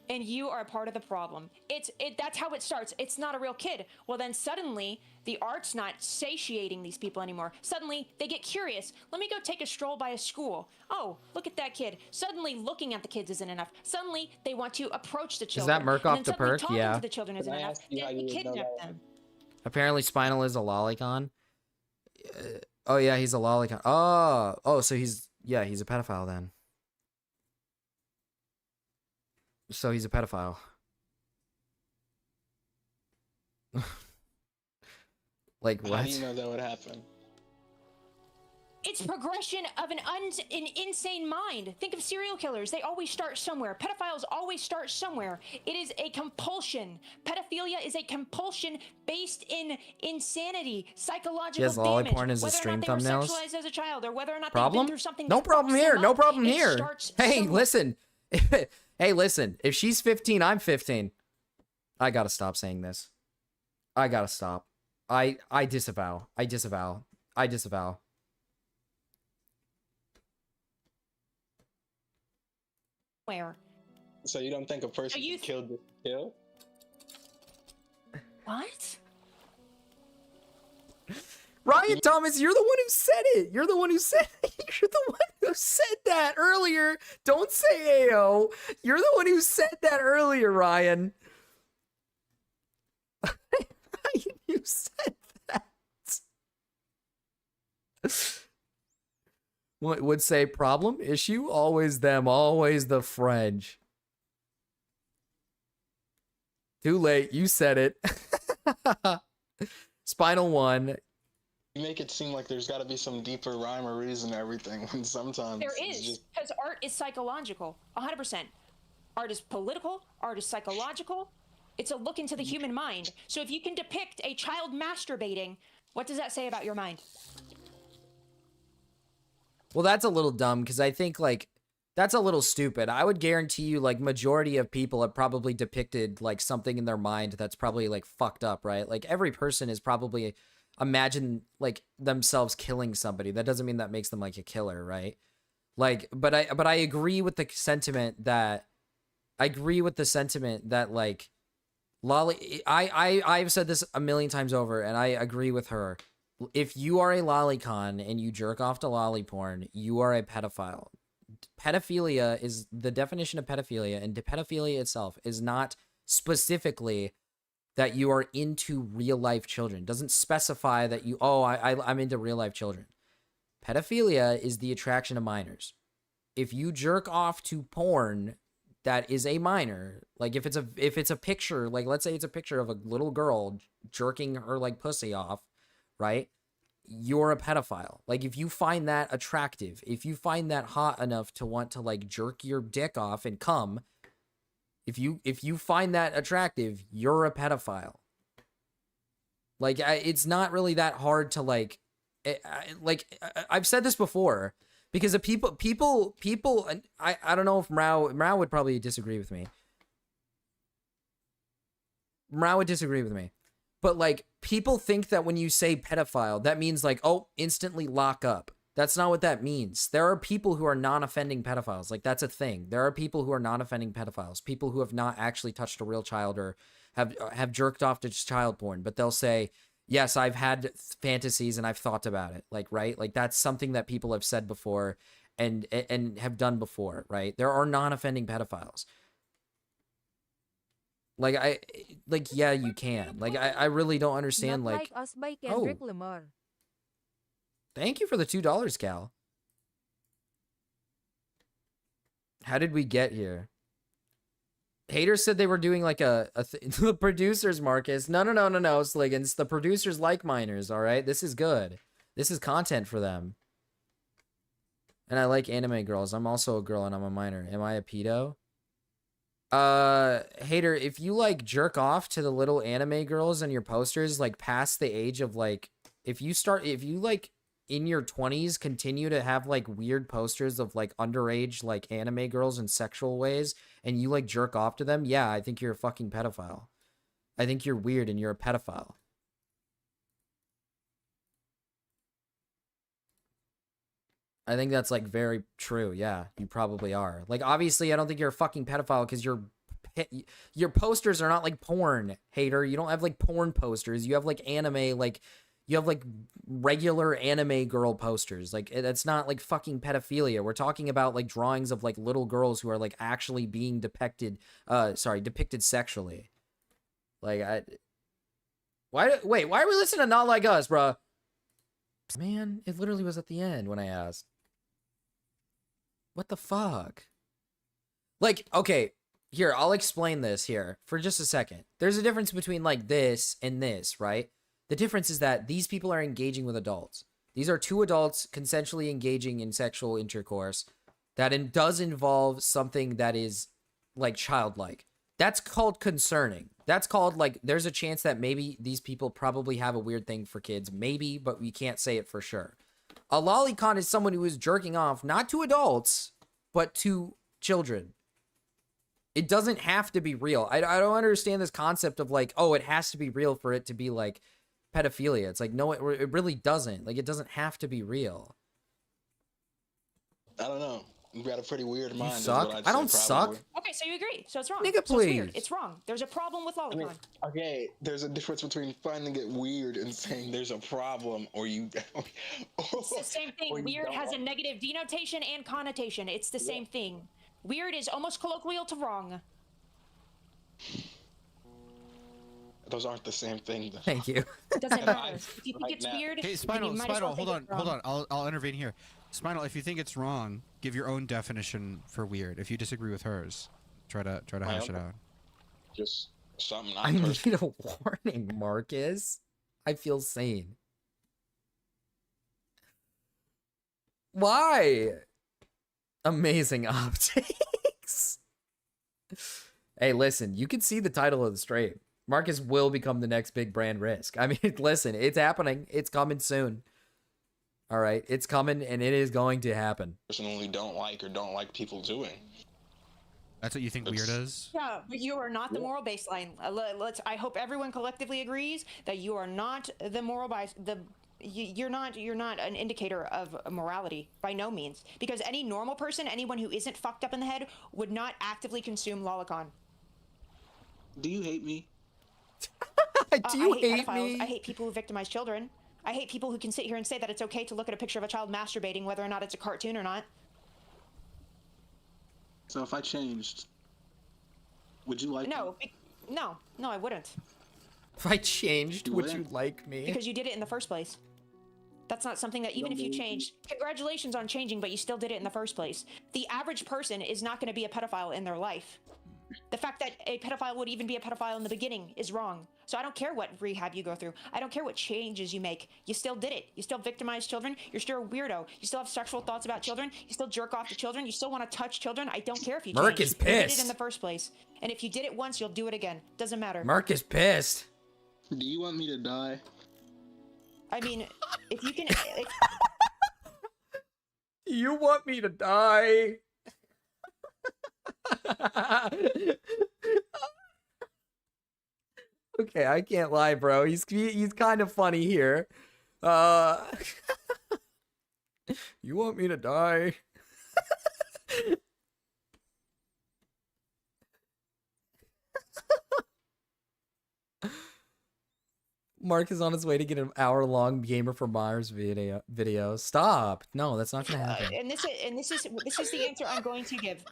J: And you are a part of the problem. That's how it starts. It's not a real kid. Well, then suddenly the art's not satiating these people anymore. Suddenly they get curious. Let me go take a stroll by a school. Oh, look at that kid. Suddenly looking at the kids isn't enough. Suddenly they want to approach the children.
A: that Merc
J: And
A: off
J: then
A: the
J: suddenly
A: perk?
J: talking
A: Yeah.
J: to the children isn't
O: Can I
J: enough.
O: ask you how
J: Then
O: you
J: we
O: would know
J: kidnap
O: that?
J: them.
A: Apparently, Spinal is a lolicon. Oh yeah, he's a lolicon. Oh, so he's a pedophile then. So he's a pedophile. Like
O: How
A: what?
O: do you know that would happen?
J: It's progression of an insane mind. Think of serial killers. They always start somewhere. Pedophiles always start somewhere. It is a compulsion. Pedophilia is a compulsion based in insanity, psychological
A: Yes, lolly
J: damage.
A: porn is a
J: Whether or
A: stream
J: not they were
A: thumbnails.
J: sexualized as a child, or whether or not they've
A: Problem?
J: been through something.
A: No
J: that
A: problem
J: fucks
A: here.
J: them
A: No
J: up,
A: problem
J: it
A: here.
J: starts
A: Hey,
J: somewhere.
A: listen. Hey, listen. If she's 15, I'm 15. I gotta stop saying this. I gotta stop. I disavow. I disavow. I disavow.
J: Where?
O: So you don't think a person
J: you
O: killed this kill?
J: What?
A: Ryan Thomas, you're the one who said it. You're the one who said You're the one who said that earlier. Don't say AO. You're the one who said that earlier, Ryan. You said that. What would say problem, issue, always them, always the French. Too late, you said it. Spinal One.
O: You make it seem like there's got to be some deeper rhyme or reason to everything, when sometimes
J: There
O: it's
J: is,
O: just
J: because art is psychological, 100%. Art is political, art is psychological. It's a look into the human mind. So if you can depict a child masturbating, what does that say about your mind?
A: Well, that's a little dumb because I think like that's a little stupid. I would guarantee you like majority of people have probably depicted like something in their mind that's probably like fucked up, right? Like every person is probably imagine like themselves killing somebody. That doesn't mean that makes them like a killer, right? Like, but I agree with the sentiment that like lolly. I've said this a million times over, and I agree with her. If you are a lolicon and you jerk off to lolly porn, you are a pedophile. Pedophilia is the definition of pedophilia, and pedophilia itself is not specifically that you are into real life children. It doesn't specify that you, I'm into real life children. Pedophilia is the attraction of minors. If you jerk off to porn that is a minor, like if it's a picture, like let's say it's a picture of a little girl jerking her like pussy off, right? you're a pedophile. Like, if you find that attractive, if you find that hot enough to want to like jerk your dick off and come, if you find that attractive, you're a pedophile. Like, it's not really that hard to like, I've said this before, because of people, and I don't know if Mrao would probably disagree with me. Mrao would disagree with me. But like, people think that when you say pedophile, that means like, oh, instantly lock up. That's not what that means. There are people who are non-offending pedophiles. Like, that's a thing. There are people who are non-offending pedophiles, people who have not actually touched a real child or have jerked off to child porn, but they'll say, yes, I've had fantasies and I've thought about it. Like, right? Like, that's something that people have said before and have done before, right? There are non-offending pedophiles. Like, yeah, you can. Like, I really don't understand,
Y: Not
A: like
Y: Us by Kendrick Lamar.
A: Thank you for the $2, Cal. How did we get here? Haters said they were doing like the producers, Marcus. No, Sliggins. The producers like minors, all right? This is good. This is content for them. And I like anime girls. I'm also a girl and I'm a minor. Am I a pedo? Hater, if you like jerk off to the little anime girls on your posters, like past the age of like, if you like in your 20s continue to have like weird posters of like underage like anime girls in sexual ways and you like jerk off to them, yeah, I think you're a fucking pedophile. I think you're weird and you're a pedophile. I think that's like very true. Yeah, you probably are. Like, obviously I don't think you're a fucking pedophile because your posters are not like porn, hater. You don't have like porn posters. You have like anime, like you have like regular anime girl posters. Like, that's not like fucking pedophilia. We're talking about like drawings of like little girls who are like actually being depicted sexually. Like, why are we listening to Not Like Us, bro? Man, it literally was at the end when I asked. What the fuck? Like, okay, here, I'll explain this here for just a second. There's a difference between like this and this, right? The difference is that these people are engaging with adults. These are two adults consensually engaging in sexual intercourse that does involve something that is like childlike. That's called concerning. That's called like, there's a chance that maybe these people probably have a weird thing for kids. Maybe, but we can't say it for sure. A lolicon is someone who is jerking off not to adults, but to children. It doesn't have to be real. I don't understand this concept of like, oh, it has to be real for it to be like pedophilia. It's like, no, it really doesn't. Like, it doesn't have to be real.
O: I don't know. You got a pretty weird mind.
A: You suck? I don't suck.
J: Okay, so you agree. So it's wrong.
A: Nigga,
J: So it's weird.
A: please.
J: It's wrong. There's a problem with lolicon.
O: I mean, okay, there's a difference between finding it weird and saying there's a problem, or you.
J: It's the same thing. Weird has a negative denotation and connotation. It's the same thing. Weird is almost colloquial to wrong.
O: Those aren't the same thing. Though.
A: Thank you.
J: It doesn't matter. If you think it's weird,
C: Okay,
J: then
C: Spinal,
J: you might as well
C: hold
J: think
C: on,
J: it's wrong.
C: I'll intervene here. Spinal, if you think it's wrong, give your own definition for weird. If you disagree with hers, try to hash it out.
O: Just something.
A: I need a warning, Marcus. I feel sane. Why? Amazing optics. Hey, listen, you can see the title of the stream. Marcus will become the next big brand risk. I mean, listen, it's happening. It's coming soon. All right, it's coming and it is going to happen.
O: Personally, don't like people doing.
C: That's what you think weird is?
J: Yeah, but you are not the moral baseline. I hope everyone collectively agrees that you are not the moral you're not an indicator of morality by no means, because any normal person, anyone who isn't fucked up in the head, would not actively consume lolicon.
O: Do you hate me?
A: Do you
J: I hate pedophiles. I hate people who victimize children. I hate people who can sit here and say that it's okay to look at a picture of a child masturbating, whether or not it's a cartoon or not.
O: So if I changed, would you like me?
J: No, I wouldn't.
A: If I changed, would you like me?
J: Because you did it in the first place. That's not something that even if you changed, congratulations on changing, but you still did it in the first place. The average person is not going to be a pedophile in their life. The fact that a pedophile would even be a pedophile in the beginning is wrong. So I don't care what rehab you go through. I don't care what changes you make. You still did it. You still victimized children. You're still a weirdo. You still have sexual thoughts about children. You still jerk off to children. You still want to touch children. I don't care if you
A: Merc
J: changed.
A: is
J: You did it
A: pissed.
J: in the first place. And if you did it once, you'll do it again. Doesn't matter.
A: Mark is pissed.
O: Do you want me to die?
J: I mean, if you can...
A: You want me to die? Okay, I can't lie, bro. He's kind of funny here. You want me to die? Mark is on his way to get an hour-long Gamer for Myers video. Stop! No, that's not gonna happen.
J: And this is the answer I'm going to give.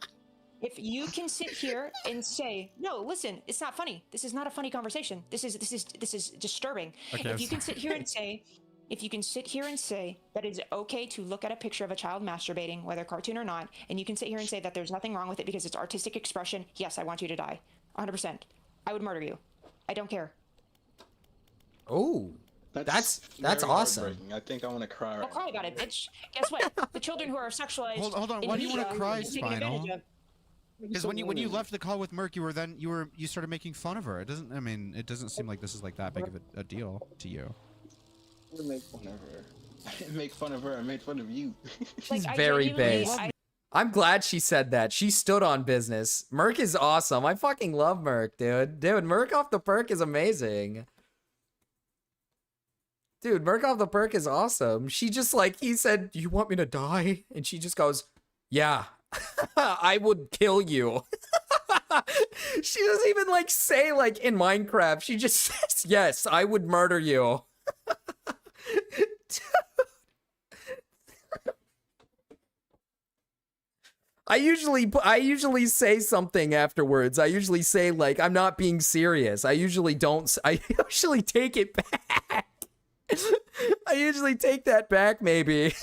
J: If you can sit here and say, no, listen, it's not funny. This is not a funny conversation. This is disturbing.
C: Okay,
J: If you can sit here and say, that it's okay to look at a picture of a child masturbating, whether cartoon or not, and you can sit here and say that there's nothing wrong with it because it's artistic expression, yes, I want you to die. 100%. I would murder you. I don't care.
A: Oh, that's
O: very
A: awesome.
O: heartbreaking. I think I want to cry
J: I'll
O: right
J: cry about it, bitch. Guess what? The children who are sexualized.
C: Hold on.
J: in
C: Why do you want to
J: media
C: cry,
J: are taken advantage
C: Spinal?
J: of.
C: Because when you left the call with Merc, you started making fun of her. It doesn't seem like this is like that big of a deal to you.
O: I didn't make fun of her. I didn't make fun of her. I made fun of you.
A: She's very based. I'm glad she said that. She stood on business. Merc is awesome. I fucking love Merc, dude. Dude, Merc off the perk is amazing. Dude, Merc off the perk is awesome. She just he said, "You want me to die?" And she just goes, "Yeah, I would kill you." She doesn't even say in Minecraft. She just says, "Yes, I would murder you." I usually say something afterwards. I usually say I'm not being serious. I usually take it back. I usually take that back, maybe.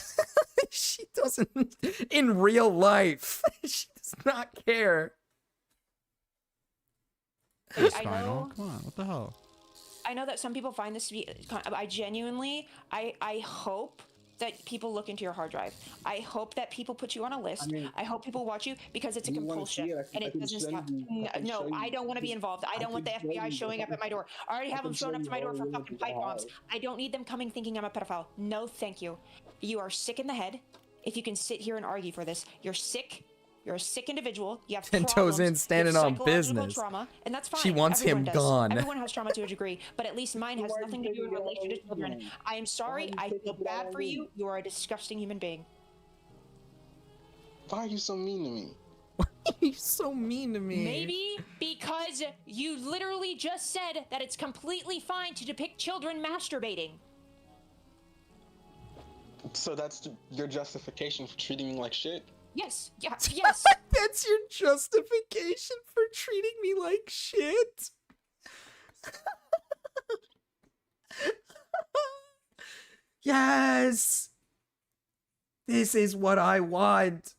A: She doesn't in real life. She does not care.
C: Hey, Spinal, come on, what the hell?
J: I know that some people find this to be. I genuinely, I hope that people look into your hard drive. I hope that people put you on a list. I hope people watch you because it's a compulsion and it doesn't stop. No, I don't want to be involved. I don't want the FBI showing up at my door. I already have them showing up to my door for fucking pipe bombs. I don't need them coming thinking I'm a pedophile. No, thank you. You are sick in the head. If you can sit here and argue for this, you're sick. You're a sick individual. You have
A: 10 toes in, standing on business.
J: Trauma, and that's fine.
A: She wants
J: Everyone
A: him
J: does.
A: gone.
J: Everyone has trauma to a degree, but at least mine has nothing to do in relation to children. I am sorry. I feel bad for you. You are a disgusting human being.
O: Why are you so mean to me?
A: You're so mean to me.
J: Maybe because you literally just said that it's completely fine to depict children masturbating.
O: So that's your justification for treating me like shit?
J: Yes, yeah, yes.
A: That's your justification for treating me like shit. Yes. This is what I want.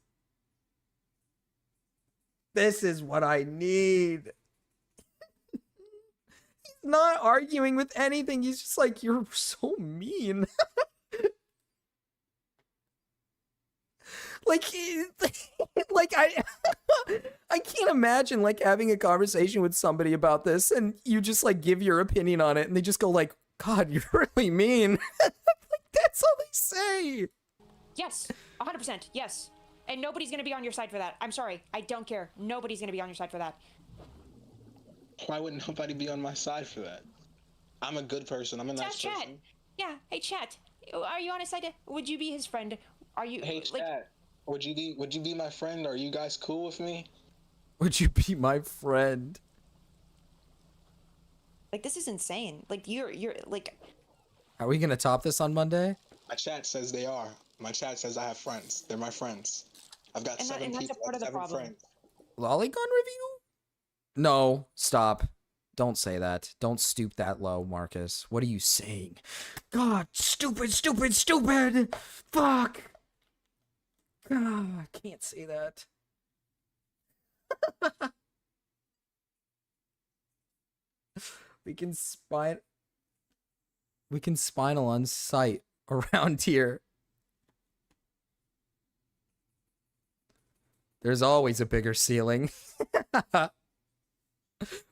A: This is what I need. He's not arguing with anything. He's just you're so mean. I can't imagine having a conversation with somebody about this and you just give your opinion on it and they just go God, you're really mean. That's all they say.
J: Yes, 100%, yes. And nobody's gonna be on your side for that. I'm sorry, I don't care. Nobody's gonna be on your side for that.
O: Why wouldn't nobody be on my side for that? I'm a good person. I'm a nice
J: Chat.
O: person.
J: Yeah, hey chat. Are you on his side? Would you be his friend? Are you
O: Hey chat. Would you be my friend? Are you guys cool with me?
A: Would you be my friend?
J: This is insane. You're
A: Are we gonna top this on Monday?
O: My chat says they are. My chat says I have friends. They're my friends. I've got seven
J: that's
O: people.
J: a part of the
O: 7
J: problem.
O: friends.
A: Lolicon review? No, stop. Don't say that. Don't stoop that low, Marcus. What are you saying? God, stupid. Fuck. God, I can't say that. We can spinal on site around here. There's always a bigger ceiling.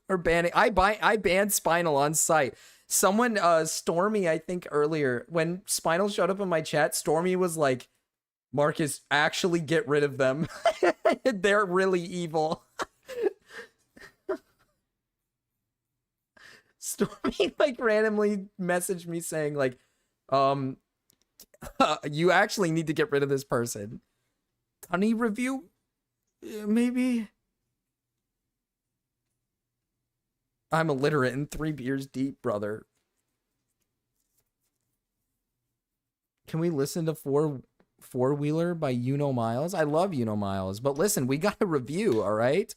A: Or banning. I banned Spinal on site. Someone, Stormy, I think earlier, when Spinal showed up in my chat, Stormy was like, Marcus, actually get rid of them. They're really evil. Stormy like randomly messaged me saying like, you actually need to get rid of this person. Honey review? Maybe. I'm illiterate and 3 beers deep, brother. Can we listen to Four-Wheeler by Uno Miles? I love Uno Miles, but listen, we got a review, all right?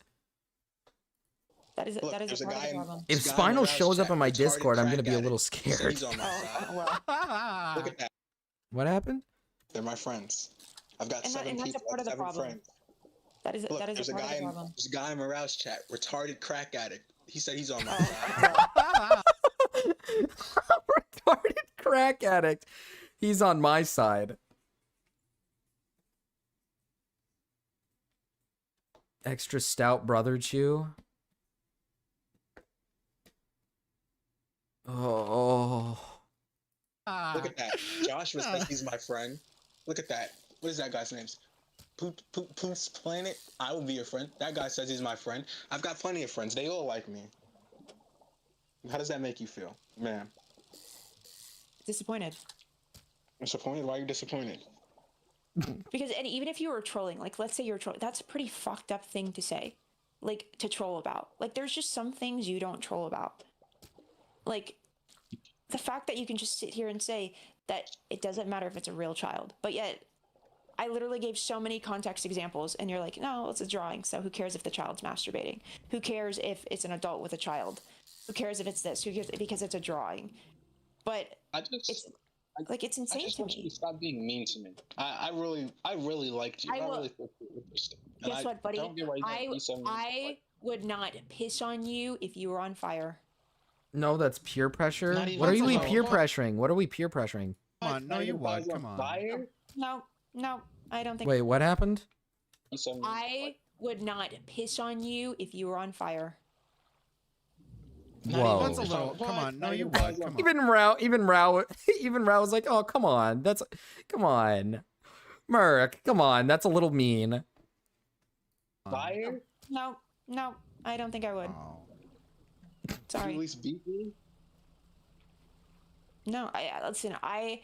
J: That is a part of the problem.
A: If Spinal shows up in my Discord, I'm gonna be a little scared.
O: Look at that.
A: What happened?
O: They're my friends. I've got seven
J: that's a
O: people.
J: part of the
O: 7
J: problem.
O: friends.
J: That is
O: Look,
J: a
O: there's
J: part of the
O: a
J: problem.
O: there's a guy in Morale's chat, retarded crack addict. He said he's on my side.
A: Retarded crack addict. He's on my side. Extra stout brother chew. Oh.
O: Look at that. Josh was like he's my friend. Look at that. What is that guy's name? Poop's Planet. I will be your friend. That guy says he's my friend. I've got plenty of friends. They all like me. How does that make you feel, man?
J: Disappointed.
O: Disappointed? Why are you disappointed?
J: Because, and even if you were trolling, like, let's say you're trolling, that's a pretty fucked up thing to say, like, to troll about. Like, there's just some things you don't troll about. Like, the fact that you can just sit here and say that it doesn't matter if it's a real child, but yet I literally gave so many context examples, and you're like, no, it's a drawing, so who cares if the child's masturbating? Who cares if it's an adult with a child? Who cares if it's this? Who cares? Because it's a drawing. But it's insane to me.
O: Stop being mean to me. I really liked you. I really thought you were interesting.
J: Guess what, buddy? I would not piss on you if you were on fire.
A: No, that's peer pressure. What are we peer pressuring? What are we peer pressuring?
C: Come on, no, you would. Come on.
J: No, I don't think.
A: Wait, what happened?
J: I would not piss on you if you were on fire.
A: Whoa.
C: That's a little. Come on, no, you would. Come on.
A: Even Rao was like, oh, come on. Come on. Merc, come on. That's a little mean.
O: Fire?
J: No, I don't think I would. Sorry.
O: At least beat me?
J: No, listen, I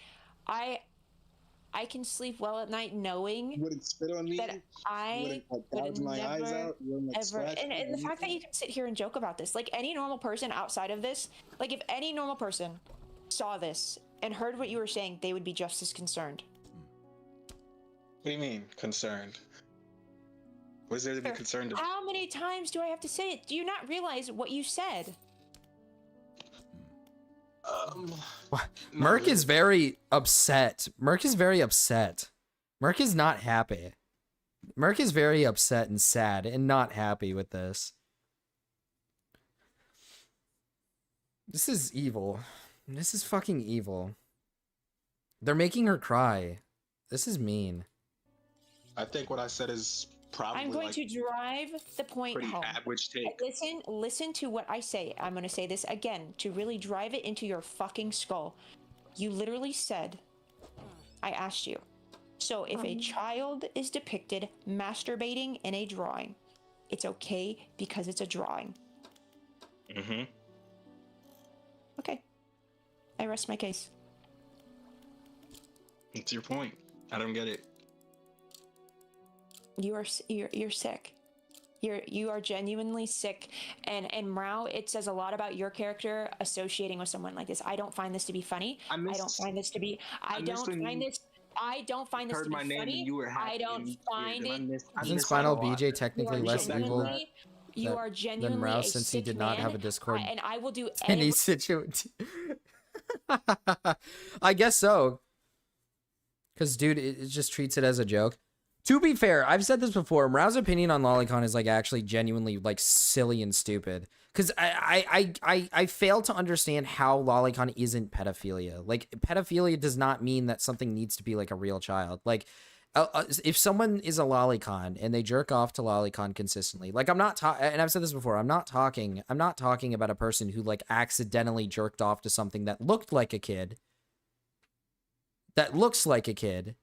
J: can sleep well at night knowing
O: you wouldn't spit on me?
J: that I would never, ever, and the fact that you can sit here and joke about this, like any normal person outside of this, like if any normal person saw this and heard what you were saying, they would be just as concerned.
O: What do you mean, concerned? What is there to be concerned about?
J: How many times do I have to say it? Do you not realize what you said?
A: Merc is very upset. Merc is not happy. Merc is very upset and sad and not happy with this. This is evil. This is fucking evil. They're making her cry. This is mean.
O: I think what I said is probably
J: I'm going to drive the point home.
O: Average take.
J: Listen to what I say. I'm going to say this again to really drive it into your fucking skull. You literally said, I asked you. So if a child is depicted masturbating in a drawing, it's okay because it's a drawing.
O: Mm-hmm.
J: Okay. I rest my case.
O: What's your point? I don't get it.
J: You're sick. You are genuinely sick, and Mrao, it says a lot about your character associating with someone like this. I don't find this to be funny. I don't find this to be funny. I don't find it.
A: Isn't Spinal BJ technically less evil
J: You are genuinely
A: than Mrao
J: a
A: since he
J: sick
A: did not
J: man,
A: have a Discord?
J: and I will do
A: Any situation. I guess so. Because, dude, it just treats it as a joke. To be fair, I've said this before. Mrao's opinion on Lolicon is like actually genuinely like silly and stupid. Because I fail to understand how Lolicon isn't pedophilia. Like, pedophilia does not mean that something needs to be like a real child. Like, if someone is a Lolicon and they jerk off to Lolicon consistently, like, I'm not and I've said this before, I'm not talking about a person who like accidentally jerked off to something that looked like a kid, that looks like a kid.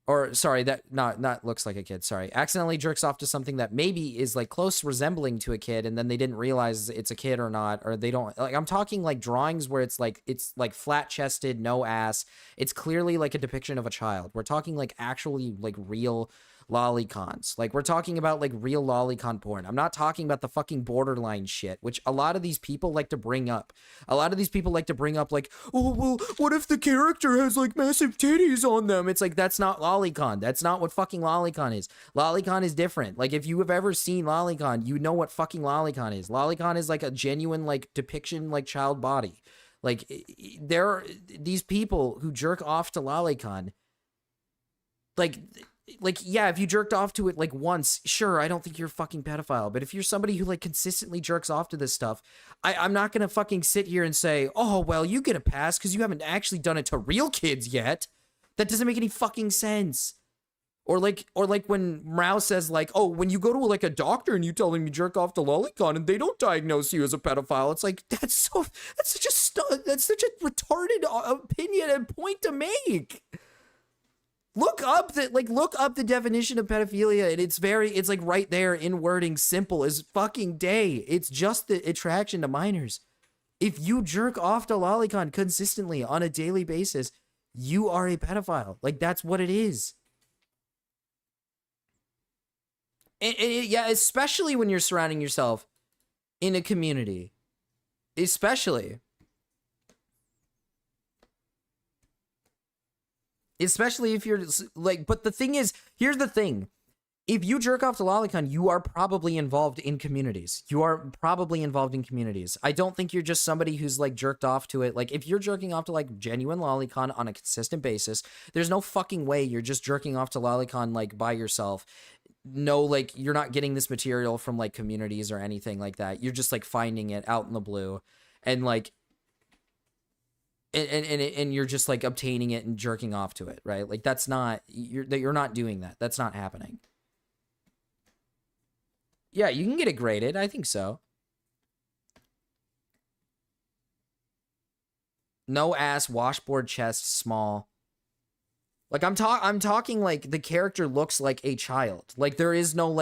A: Or, sorry, that not looks like a kid, sorry. Accidentally jerks off to something that maybe is, like, close resembling to a kid, and then they didn't realize it's a kid or not, or they don't... Like, I'm talking, like, drawings where it's, like, flat-chested, no ass. It's clearly, like, a depiction of a child. We're talking, like, actually, like, real lolicons. Like, we're talking about, like, real lolicon porn. I'm not talking about the fucking borderline shit, which a lot of these people like to bring up. A lot of these people like to bring up, like, oh, well, what if the character has, like, massive titties on them? It's like, that's not lolicon. That's not what fucking lolicon is. Lolicon is different. Like, if you have ever seen lolicon, you know what fucking lolicon is. Lolicon is, like, a genuine, like, depiction, like, child body. Like, there are these people who jerk off to lolicon, like, yeah, if you jerked off to it, like, once, sure, I don't think you're a fucking pedophile. But if you're somebody who, like, consistently jerks off to this stuff, I'm not gonna fucking sit here and say, oh, well, you get a pass because you haven't actually done it to real kids yet. That doesn't make any fucking sense. Or like when Mrao says, like, oh, when you go to, like, a doctor and you tell them you jerk off to lolicon and they don't diagnose you as a pedophile, it's like, that's such a retarded opinion and point to make. Look up the definition of pedophilia, and it's like right there in wording, simple as fucking day. It's just the attraction to minors. If you jerk off to lolicon consistently on a daily basis, you are a pedophile. Like, that's what it is. And yeah, especially when you're surrounding yourself in a community. Especially if you're like, but the thing is, here's the thing. If you jerk off to lolicon, you are probably involved in communities. I don't think you're just somebody who's like jerked off to it. Like, if you're jerking off to like genuine lolicon on a consistent basis, there's no fucking way you're just jerking off to lolicon like by yourself. No, like, you're not getting this material from like communities or anything like that. You're just like finding it out in the blue and like, and you're just like obtaining it and jerking off to it, right? Like, that's not, you're not doing that. That's not happening. Yeah, you can get it graded. I think so. No ass, washboard chest, small. Like, I'm talking like the character looks like a child. Like, there is no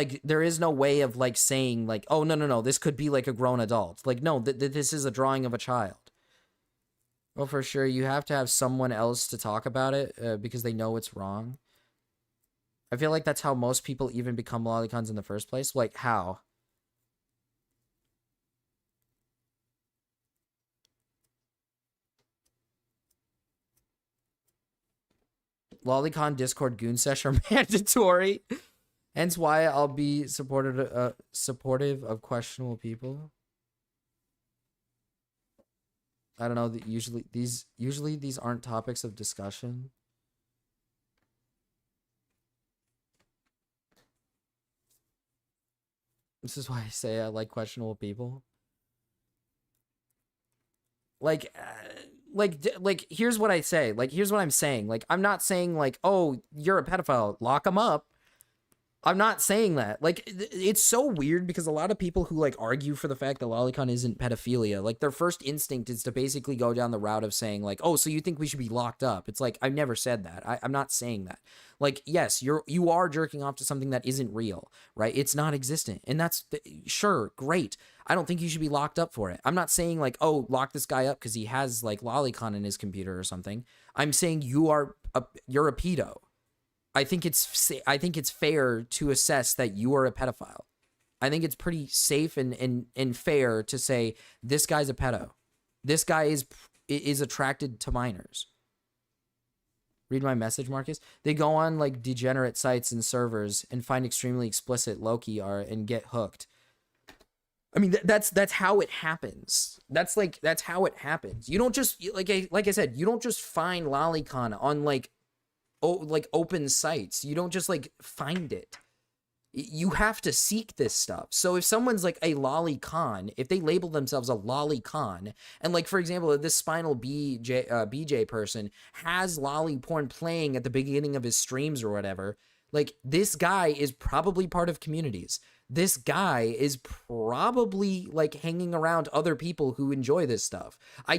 A: way of like saying like, oh, no, this could be like a grown adult. Like, no, this is a drawing of a child. Well, for sure, you have to have someone else to talk about it because they know it's wrong. I feel like that's how most people even become lolicons in the first place. Like, how? Lolicon Discord goon sesh are mandatory. Hence why I'll be supportive of questionable people. I don't know, usually these aren't topics of discussion. This is why I say I like questionable people. Like here's what I say. Like, here's what I'm saying. Like, I'm not saying like, oh, you're a pedophile, lock them up. I'm not saying that. Like, it's so weird because a lot of people who like argue for the fact that lolicon isn't pedophilia, like, their first instinct is to basically go down the route of saying like, oh, so you think we should be locked up? It's like, I've never said that. I'm not saying that. Like, yes, you are jerking off to something that isn't real, right? It's not existent. And that's sure, great. I don't think you should be locked up for it. I'm not saying like, oh, lock this guy up because he has like lolicon in his computer or something. I'm saying you're a pedo. I think it's fair to assess that you are a pedophile. I think it's pretty safe and fair to say this guy's a pedo. This guy is attracted to minors. Read my message, Marcus. They go on like degenerate sites and servers and find extremely explicit Loki art and get hooked. I mean, that's how it happens. That's how it happens. You don't just like I said, you don't just find lolicon on like open sites. You don't just like find it. You have to seek this stuff. So if someone's like a lolicon, if they label themselves a lolicon, and like, for example, this Spinal BJ person has lolly porn playing at the beginning of his streams or whatever, like, this guy is probably part of communities. This guy is probably like hanging around other people who enjoy this stuff. I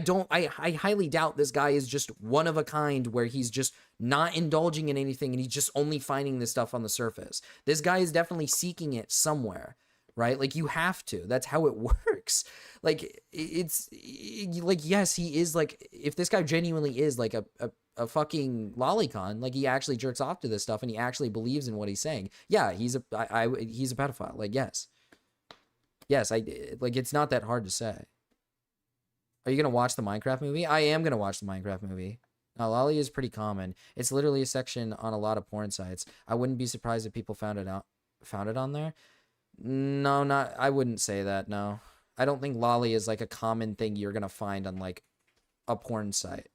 A: highly doubt this guy is just one of a kind where he's just not indulging in anything and he's just only finding this stuff on the surface. This guy is definitely seeking it somewhere, right? Like, you have to. That's how it works. Like, like, yes, he is like, if this guy genuinely is like a fucking lolicon, like, he actually jerks off to this stuff and he actually believes in what he's saying. Yeah, he's a pedophile. Like, yes, like, it's not that hard to say. Are you gonna watch the Minecraft movie? I am gonna watch the Minecraft movie. Now, lolly is pretty common. It's literally a section on a lot of porn sites. I wouldn't be surprised if people found it on there. No, I wouldn't say that. No, I don't think lolly is like a common thing you're gonna find on like a porn site.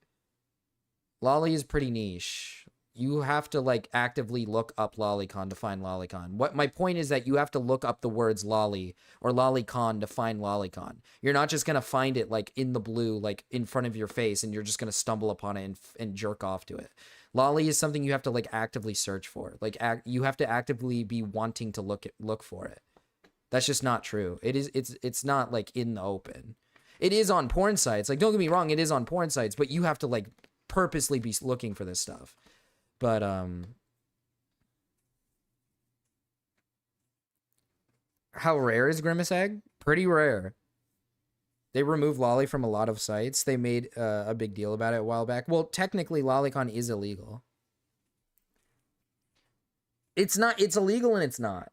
A: Lolly is pretty niche. You have to like actively look up lolicon to find lolicon. What my point is that you have to look up the words lolly or lolicon to find lolicon. You're not just going to find it like in the blue, like in front of your face, and you're just going to stumble upon it and jerk off to it. Lolly is something you have to like actively search for. Like you have to actively be wanting to look for it. That's just not true. It's not like in the open. It is on porn sites. Like, don't get me wrong, it is on porn sites, but you have to like purposely be looking for this stuff. But how rare is Grimace Egg? Pretty rare. They removed lolly from a lot of sites. They made a big deal about it a while back. Well, technically lolicon is illegal. It's illegal and it's not.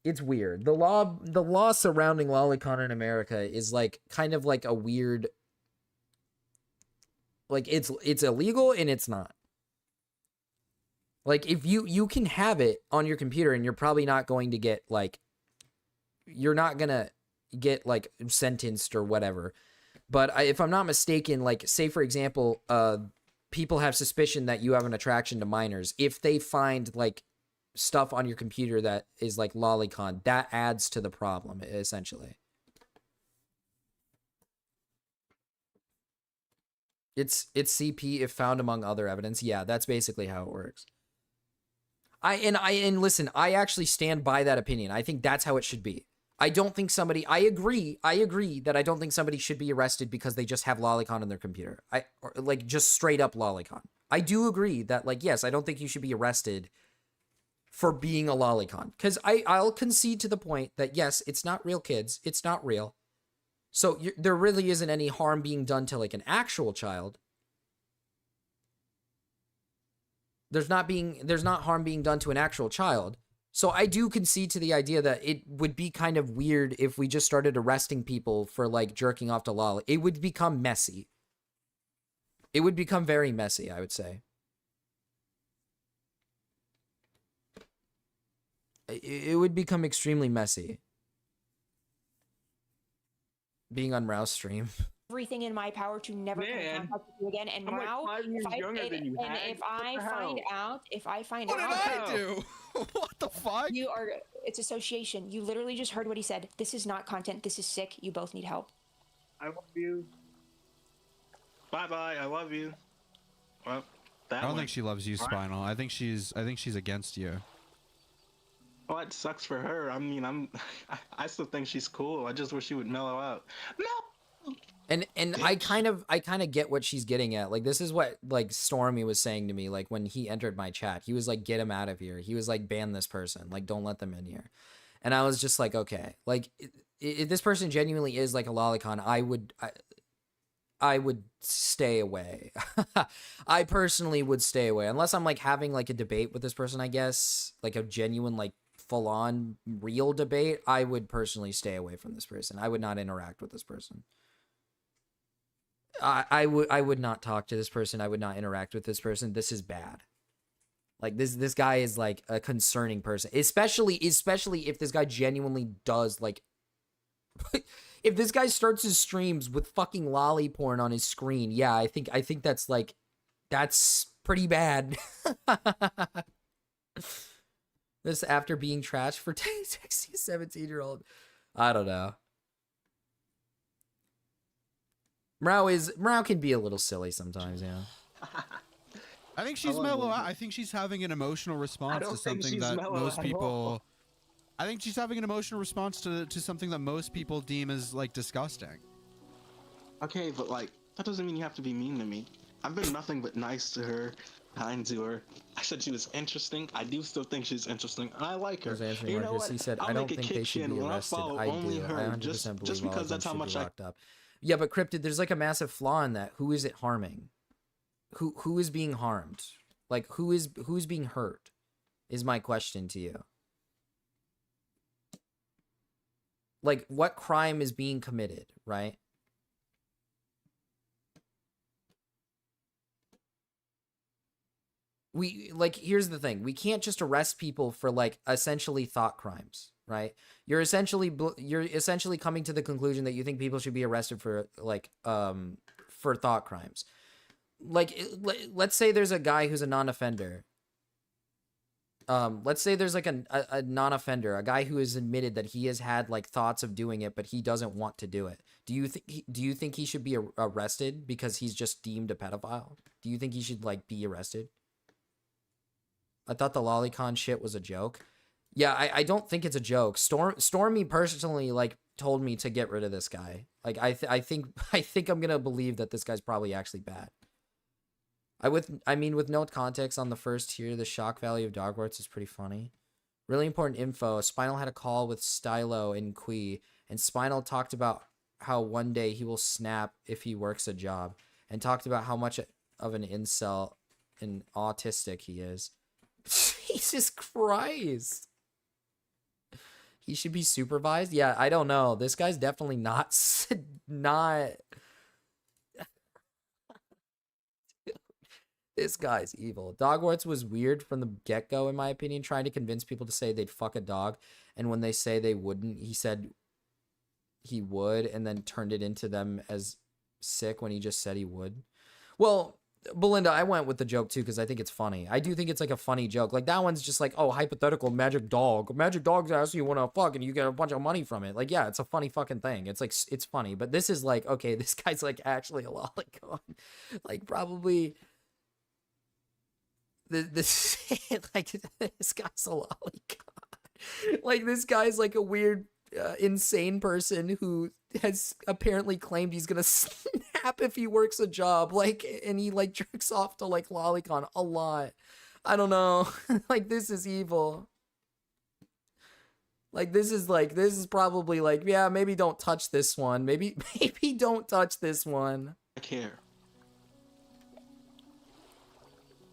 A: It's weird. The law surrounding lolicon in America is like kind of like a weird, like, it's illegal and it's not. Like, if you can have it on your computer and you're probably not going to get like, you're not gonna get like sentenced or whatever. But if I'm not mistaken, like, say for example, people have suspicion that you have an attraction to minors. If they find like stuff on your computer that is like lolicon, that adds to the problem essentially. It's CP if found among other evidence. Yeah, that's basically how it works. And listen, I actually stand by that opinion. I think that's how it should be. I don't think somebody, I agree that I don't think somebody should be arrested because they just have lolicon on their computer. Or like just straight up lolicon. I do agree that, like, yes, I don't think you should be arrested for being a lolicon. Because I'll concede to the point that, yes, it's not real kids. It's not real. So there really isn't any harm being done to like an actual child. There's not harm being done to an actual child. So I do concede to the idea that it would be kind of weird if we just started arresting people for like jerking off to lolly. It would become messy. It would become very messy, I would say. It would become extremely messy. Being on Rau's stream.
J: Everything in my power to never come in contact with you again. And
E: I'm like
J: Rao,
E: 5 years younger than you, Hag.
J: if I find out,
C: What did I do? What the fuck?
J: It's association. You literally just heard what he said. This is not content. This is sick. You both need help.
E: I love you. Bye bye. I love you. Well,
C: I don't think she loves you, Spinal. I think she's against you.
E: Well, it sucks for her. I mean, I still think she's cool. I just wish she would mellow out. No.
A: And I kind of get what she's getting at. Like, this is what like Stormy was saying to me, like when he entered my chat. He was like, get him out of here. He was like, ban this person. Like, don't let them in here. And I was just like, okay. Like, if this person genuinely is like a lolicon, I would stay away. I personally would stay away. Unless I'm like having like a debate with this person, I guess. Like a genuine, like full-on real debate. I would personally stay away from this person. I would not interact with this person. I would not talk to this person. I would not interact with this person. This is bad. Like this guy is like a concerning person, especially if this guy genuinely does like, if this guy starts his streams with fucking lolly porn on his screen. Yeah, I think that's like, that's pretty bad. This after being trashed for texting a 17-year-old. I don't know. Mrao can be a little silly sometimes, yeah.
C: I think she's mellow out. I think she's having an emotional response to something that most people. I think she's having an emotional response to something that most people deem as like disgusting.
E: Okay, but like that doesn't mean you have to be mean to me. I've been nothing but nice to her, kind to her. I said she was interesting. I do still think she's interesting, and I like her.
A: Anthony
E: You know
A: Marcus,
E: what?
A: he said,
E: I'll
A: I don't
E: make a
A: think they
E: kick
A: should
E: in
A: be
E: when I
A: arrested.
E: follow
A: I
E: only
A: do. I
E: her,
A: 100%
E: just
A: believe
E: because
A: all
E: that's how
A: should
E: much
A: be
E: I.
A: locked up. Yeah, but Cryptid, there's like a massive flaw in that. Who is it harming? Who is being harmed? Like who's being hurt? Is my question to you. Like what crime is being committed, right? Here's the thing. We can't just arrest people for like essentially thought crimes, right? You're essentially coming to the conclusion that you think people should be arrested for like for thought crimes. Like let's say there's a guy who's a non-offender. Let's say there's like a non-offender, a guy who has admitted that he has had like thoughts of doing it, but he doesn't want to do it. Do you think he should be arrested because he's just deemed a pedophile? Do you think he should like be arrested? I thought the Lolicon shit was a joke. Yeah, I don't think it's a joke. Stormy personally like told me to get rid of this guy. Like I think I'm gonna believe that this guy's probably actually bad. I mean, with no context on the first tier, the shock value of Dogwarts is pretty funny. Really important info. Spinal had a call with Stylo and Qui, and Spinal talked about how one day he will snap if he works a job, and talked about how much of an incel and autistic he is. Jesus Christ. He should be supervised? Yeah, I don't know. This guy's definitely not... This guy's evil. Dogwarts was weird from the get-go, in my opinion, trying to convince people to say they'd fuck a dog, and when they say they wouldn't, he said he would, and then turned it into them as sick when he just said he would. Well, Belinda, I went with the joke too because I think it's funny. I do think it's like a funny joke. Like that one's just like, oh, hypothetical magic dog. Magic dog's ask you want to fuck and you get a bunch of money from it. Like, yeah, it's a funny fucking thing. It's like, it's funny. But this is like, okay, this guy's like actually a lolicon. Like probably... This like this guy's a lolicon. Like this guy's like a weird insane person who has apparently claimed he's gonna snap if he works a job, like, and he like jerks off to like lolicon a lot. I don't know. Like this is evil. Like this is probably like, yeah, maybe don't touch this one. Maybe don't touch this one.
E: I care.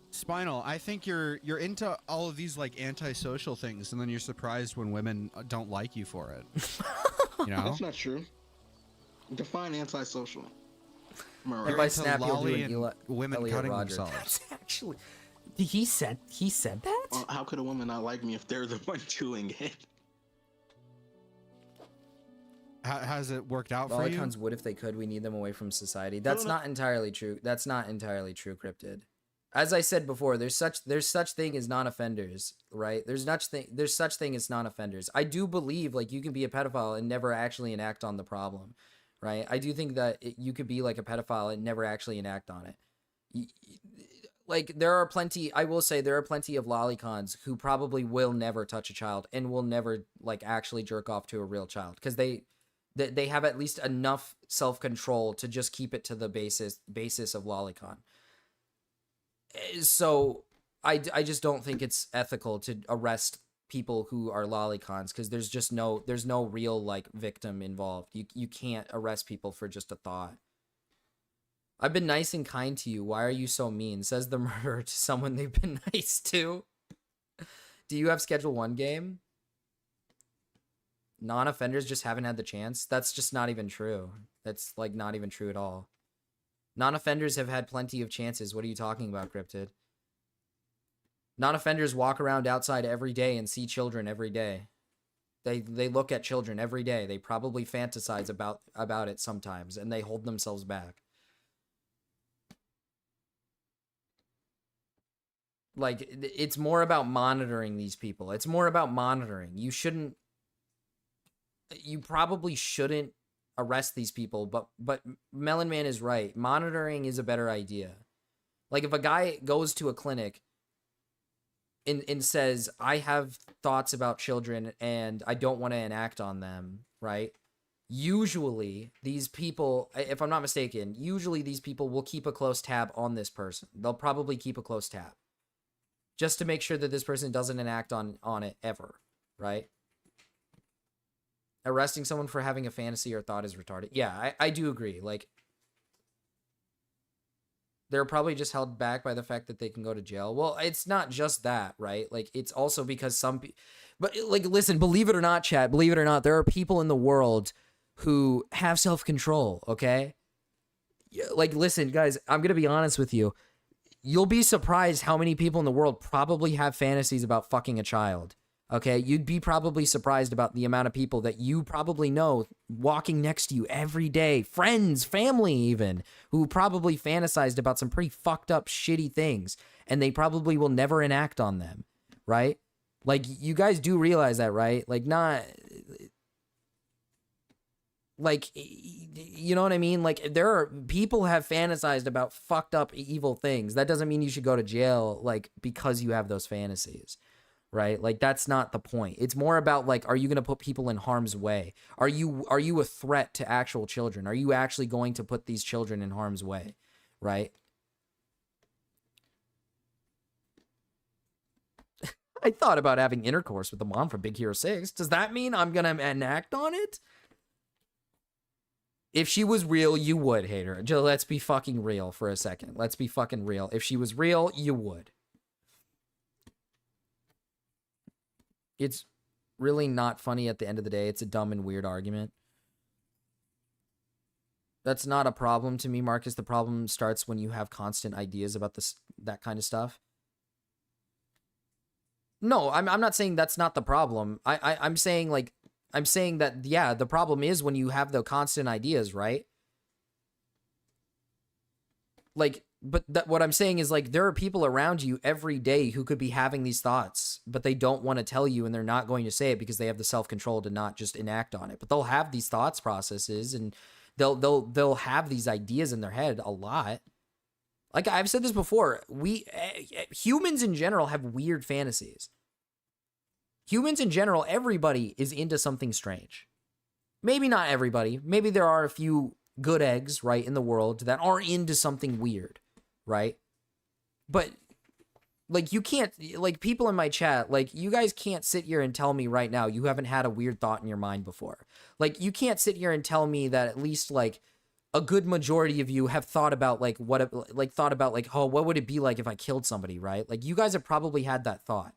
C: Spinal, I think you're into all of these like antisocial things, and then you're surprised when women don't like you for it. You know?
E: That's not true. Define antisocial.
A: If I snap, you'll do an
C: women
A: Elliot
C: cutting
A: Rodgers.
C: themselves.
A: That's actually, he said that.
E: Well, how could a woman not like me if they're the one doing it?
C: Has it worked out for you?
A: Lolicons would if they could. We need them away from society. That's not entirely true. That's not entirely true, Cryptid. As I said before, there's such thing as non-offenders, right? There's such thing as non-offenders. I do believe like you can be a pedophile and never actually enact on the problem, right? I do think that you could be like a pedophile and never actually enact on it. Like there are plenty, I will say there are plenty of lolicons who probably will never touch a child and will never like actually jerk off to a real child because they have at least enough self-control to just keep it to the basis of lolicon. So I just don't think it's ethical to arrest people who are lolicons because there's no real like victim involved. You can't arrest people for just a thought. I've been nice and kind to you. Why are you so mean? Says the murderer to someone they've been nice to. Do you have Schedule 1 game? Non-offenders just haven't had the chance? That's just not even true. That's like not even true at all. Non-offenders have had plenty of chances. What are you talking about, Cryptid? Non-offenders walk around outside every day and see children every day. They look at children every day. They probably fantasize about it sometimes, and they hold themselves back. Like, it's more about monitoring these people. It's more about monitoring. You probably shouldn't arrest these people, but Melon Man is right. Monitoring is a better idea. Like, if a guy goes to a clinic and says, I have thoughts about children and I don't want to enact on them, right? Usually these people, if I'm not mistaken, usually these people will keep a close tab on this person. They'll probably keep a close tab just to make sure that this person doesn't enact on it ever, right? Arresting someone for having a fantasy or thought is retarded. Yeah, I do agree. Like, they're probably just held back by the fact that they can go to jail. Well, it's not just that, right? Like, it's also because but like, listen, believe it or not, chat, believe it or not, there are people in the world who have self-control, okay? Like, listen, guys, I'm going to be honest with you. You'll be surprised how many people in the world probably have fantasies about fucking a child. Okay, you'd be probably surprised about the amount of people that you probably know walking next to you every day, friends, family even, who probably fantasized about some pretty fucked up, shitty things, and they probably will never enact on them, right? Like, you guys do realize that, right? Like, not... Like, you know what I mean? Like, people have fantasized about fucked up, evil things. That doesn't mean you should go to jail, like, because you have those fantasies. Right? Like, that's not the point. It's more about, like, are you going to put people in harm's way? Are you a threat to actual children? Are you actually going to put these children in harm's way? Right? I thought about having intercourse with the mom from Big Hero 6. Does that mean I'm going to enact on it? If she was real, you would, hater. Let's be fucking real for a second. Let's be fucking real. If she was real, you would. It's really not funny at the end of the day. It's a dumb and weird argument. That's not a problem to me, Marcus. The problem starts when you have constant ideas about that kind of stuff. No, I'm not saying that's not the problem. I'm saying, like, I'm saying that, yeah, the problem is when you have the constant ideas, right? Like, but what I'm saying is, like, there are people around you every day who could be having these thoughts, but they don't want to tell you, and they're not going to say it because they have the self-control to not just enact on it. But they'll have these thoughts processes, and they'll have these ideas in their head a lot. Like, I've said this before, humans in general have weird fantasies. Humans in general, everybody is into something strange. Maybe not everybody. Maybe there are a few good eggs, right, in the world that are into something weird, right? But, like, you can't, like, people in my chat, like, you guys can't sit here and tell me right now you haven't had a weird thought in your mind before. Like, you can't sit here and tell me that at least, like, a good majority of you have thought about, like, what would it be like if I killed somebody, right? Like, you guys have probably had that thought.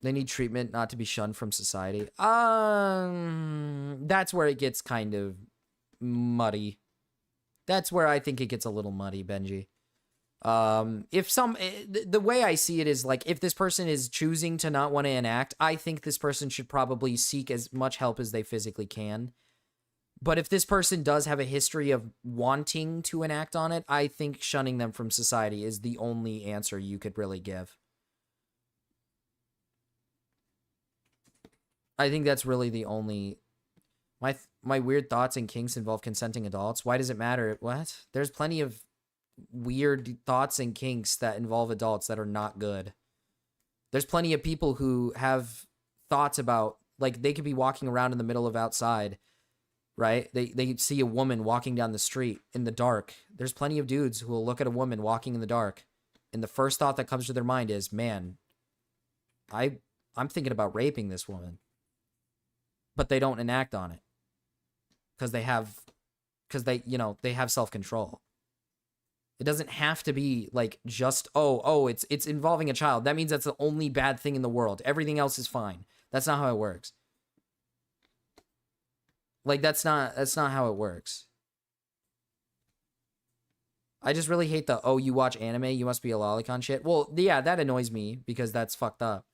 A: They need treatment not to be shunned from society. That's where it gets kind of muddy. That's where I think it gets a little muddy, Benji. The way I see it is, like, if this person is choosing to not want to enact, I think this person should probably seek as much help as they physically can. But if this person does have a history of wanting to enact on it, I think shunning them from society is the only answer you could really give. I think that's really the only... My weird thoughts and kinks involve consenting adults. Why does it matter? What? There's plenty of weird thoughts and kinks that involve adults that are not good. There's plenty of people who have thoughts about... Like, they could be walking around in the middle of outside, right? They see a woman walking down the street in the dark. There's plenty of dudes who will look at a woman walking in the dark, and the first thought that comes to their mind is, man, I'm thinking about raping this woman. But they don't enact on it because they have self-control. It doesn't have to be like just, it's involving a child. That means that's the only bad thing in the world. Everything else is fine. That's not how it works. Like, that's not how it works. I just really hate you watch anime, you must be a lolicon shit. Well, yeah, that annoys me because that's fucked up.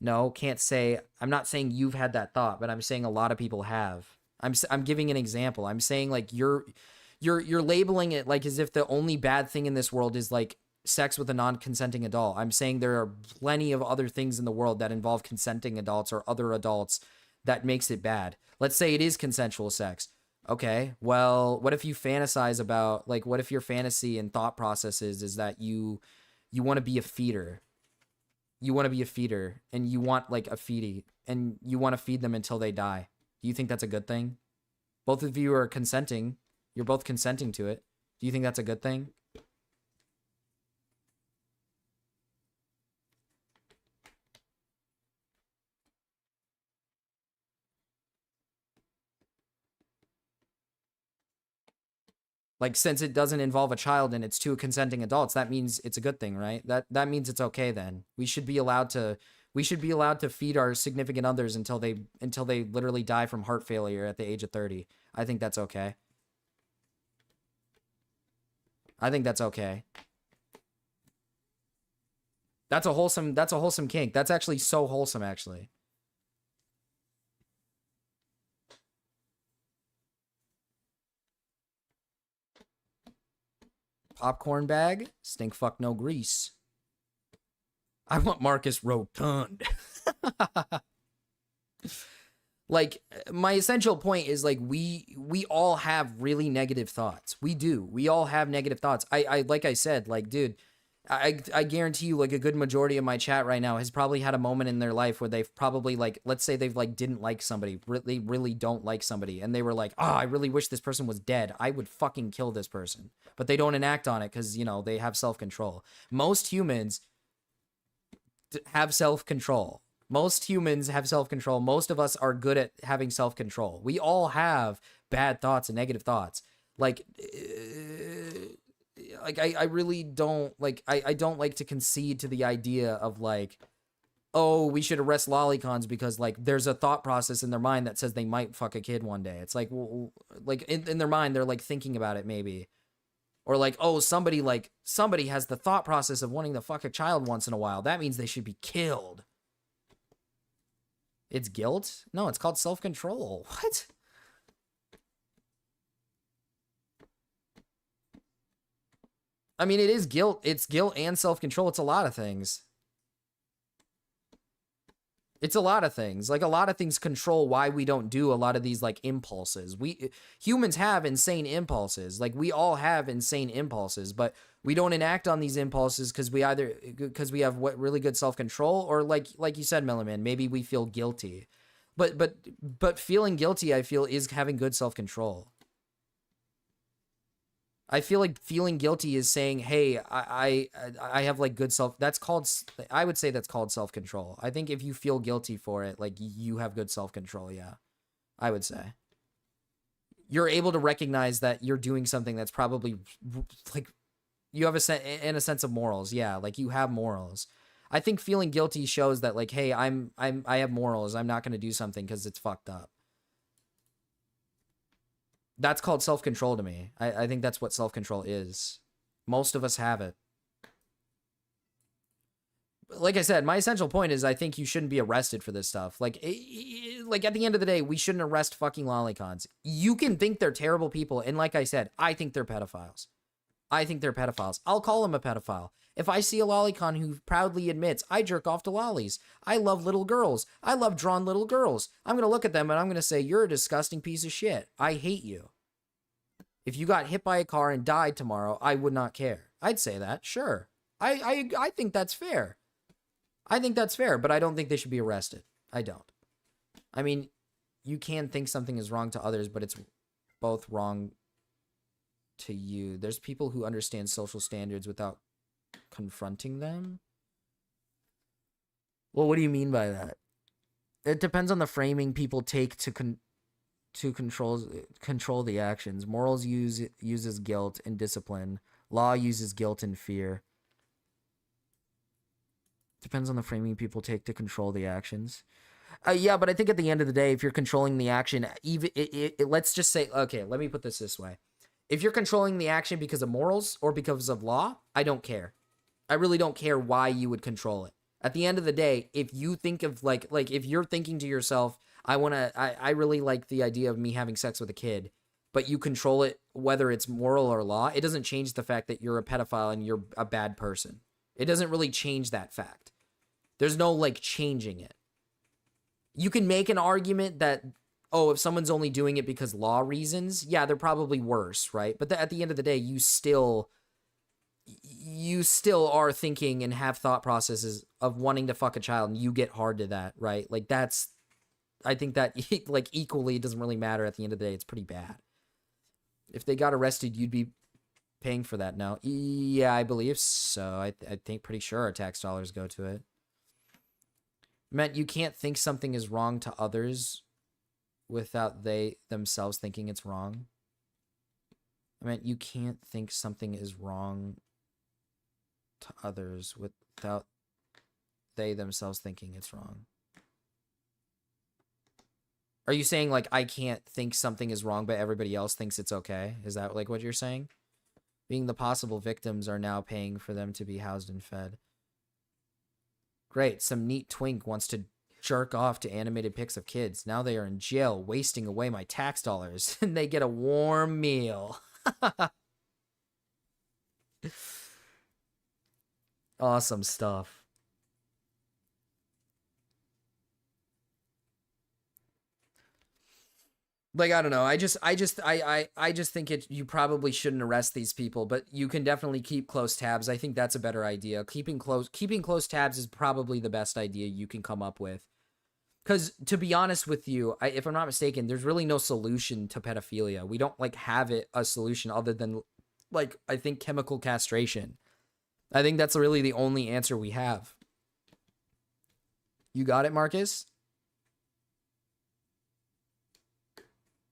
A: No, can't say. I'm not saying you've had that thought, but I'm saying a lot of people have. I'm giving an example. I'm saying like you're labeling it like as if the only bad thing in this world is like sex with a non-consenting adult. I'm saying there are plenty of other things in the world that involve consenting adults or other adults that makes it bad. Let's say it is consensual sex. Okay, well, what if you fantasize about, like, what if your fantasy and thought process is that you want to be a feeder? You want to be a feeder, and you want, like, a feedie, and you want to feed them until they die. Do you think that's a good thing? Both of you are consenting. You're both consenting to it. Do you think that's a good thing? Like, since it doesn't involve a child and it's two consenting adults, that means it's a good thing, right? That means it's okay then. We should be allowed to feed our significant others until they literally die from heart failure at the age of 30. I think that's okay. I think that's okay. That's a wholesome kink. That's actually so wholesome, actually. Popcorn bag, stink fuck no grease. I want Marcus Rotund. Like, my essential point is, like, we all have really negative thoughts. We do. We all have negative thoughts. I like I said, like, dude, I guarantee you, like, a good majority of my chat right now has probably had a moment in their life where they've probably, like, let's say they've, like, didn't like somebody. They really don't like somebody. And they were like, oh, I really wish this person was dead. I would fucking kill this person. But they don't enact on it because, you know, they have self-control. Most humans have self-control. Most humans have self-control. Most of us are good at having self-control. We all have bad thoughts and negative thoughts. Like I really don't, like, I don't like to concede to the idea of, like, oh, we should arrest lolicons because, like, there's a thought process in their mind that says they might fuck a kid one day. It's like, well, like, in their mind, they're, like, thinking about it maybe. Or, like, oh, somebody has the thought process of wanting to fuck a child once in a while. That means they should be killed. It's guilt? No, it's called self-control. What? I mean, it is guilt. It's guilt and self-control. It's a lot of things. It's a lot of things. Like, a lot of things control why we don't do a lot of these, like, impulses. Humans have insane impulses. Like, we all have insane impulses, but we don't enact on these impulses because we have what really good self-control, or like you said, Milliman, maybe we feel guilty. But feeling guilty, I feel, is having good self-control. I feel like feeling guilty is saying, hey, I have, like, good I would say that's called self-control. I think if you feel guilty for it, like, you have good self-control, yeah. I would say. You're able to recognize that you're doing something that's probably, like, you have a sense of morals, yeah, like, you have morals. I think feeling guilty shows that, like, hey, I have morals, I'm not going to do something because it's fucked up. That's called self-control to me. I think that's what self-control is. Most of us have it. Like I said, my essential point is I think you shouldn't be arrested for this stuff. Like, like, at the end of the day, we shouldn't arrest fucking lolicons. You can think they're terrible people, and like I said, I think they're pedophiles. I think they're pedophiles. I'll call them a pedophile. If I see a lolicon who proudly admits, I jerk off to lollies, I love little girls, I love drawn little girls, I'm going to look at them and I'm going to say, you're a disgusting piece of shit. I hate you. If you got hit by a car and died tomorrow, I would not care. I'd say that, sure. I think that's fair. I think that's fair, but I don't think they should be arrested. I don't. I mean, you can think something is wrong to others, but it's both wrong to you. There's people who understand social standards without confronting them. Well, what do you mean by that? It depends on the framing people take to control the actions. Morals uses guilt and discipline. Law uses guilt and fear. Depends on the framing people take to control the actions. Yeah, but I think at the end of the day, if you're controlling the action, even let's just say, okay, let me put this way. If you're controlling the action because of morals or because of law, I don't care. I really don't care why you would control it. At the end of the day, if you think of like if you're thinking to yourself, I really like the idea of me having sex with a kid, but you control it whether it's moral or law. It doesn't change the fact that you're a pedophile and you're a bad person. It doesn't really change that fact. There's no like changing it. You can make an argument that, oh, if someone's only doing it because law reasons, yeah, they're probably worse, right? But at the end of the day, you still are thinking and have thought processes of wanting to fuck a child, and you get hard to that, right? Like I think that like equally, it doesn't really matter at the end of the day. It's pretty bad. If they got arrested, you'd be paying for that now. Yeah, I believe so. I think pretty sure our tax dollars go to it. Matt, you can't think something is wrong to others without they themselves thinking it's wrong. I mean, you can't think something is wrong to others without they themselves thinking it's wrong. Are you saying, like, I can't think something is wrong, but everybody else thinks it's okay? Is that, like, what you're saying? Being the possible victims are now paying for them to be housed and fed. Great, some neat twink wants to jerk off to animated pics of kids. Now they are in jail, wasting away my tax dollars, and they get a warm meal. Awesome stuff. Like, I don't know. I just think you probably shouldn't arrest these people, but you can definitely keep close tabs. I think that's a better idea. Keeping close tabs is probably the best idea you can come up with. Because to be honest with you, if I'm not mistaken, there's really no solution to pedophilia. We don't like have a solution other than like, I think chemical castration. I think that's really the only answer we have. You got it, Marcus?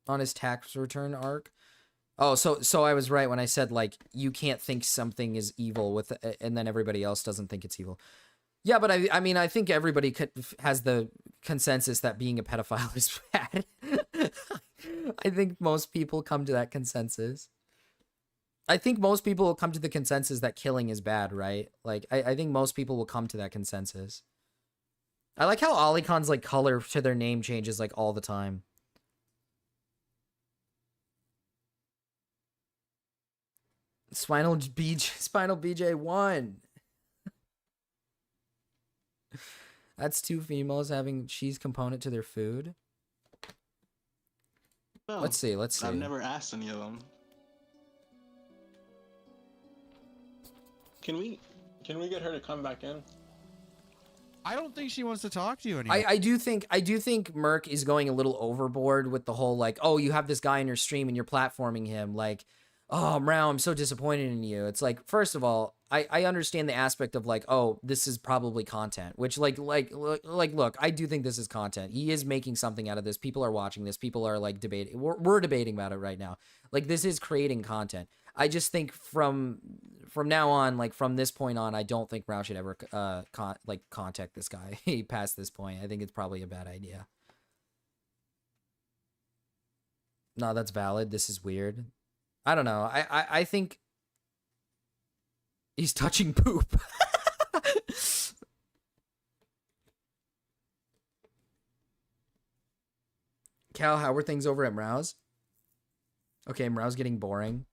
A: On his tax return arc. Oh, so I was right when I said, like, you can't think something is evil with, and then everybody else doesn't think it's evil. Yeah, but I mean, I think everybody has the consensus that being a pedophile is bad. I think most people come to that consensus. I think most people will come to the consensus that killing is bad, right? Like, I think most people will come to that consensus. I like how Olicons, like, color to their name changes, like, all the time. Spinal BJ 1. That's two females having cheese component to their food.
E: Oh,
A: let's see.
E: I've never asked any of them. Can we get her to come back in?
C: I don't think she wants to talk to you anymore.
A: I do think Merc is going a little overboard with the whole, like, oh, you have this guy in your stream and you're platforming him, like, oh, Mrao, I'm so disappointed in you. It's like, first of all, I understand the aspect of, like, oh, this is probably content, which, look, I do think this is content. He is making something out of this. People are watching this. People are, like, debating. We're debating about it right now. Like, this is creating content. I just think from now on, like, from this point on, I don't think Mrao should ever, contact this guy past this point. I think it's probably a bad idea. No, that's valid. This is weird. I don't know. I think he's touching poop. Cal, how are things over at Mrao's? Okay, Mrao's getting boring.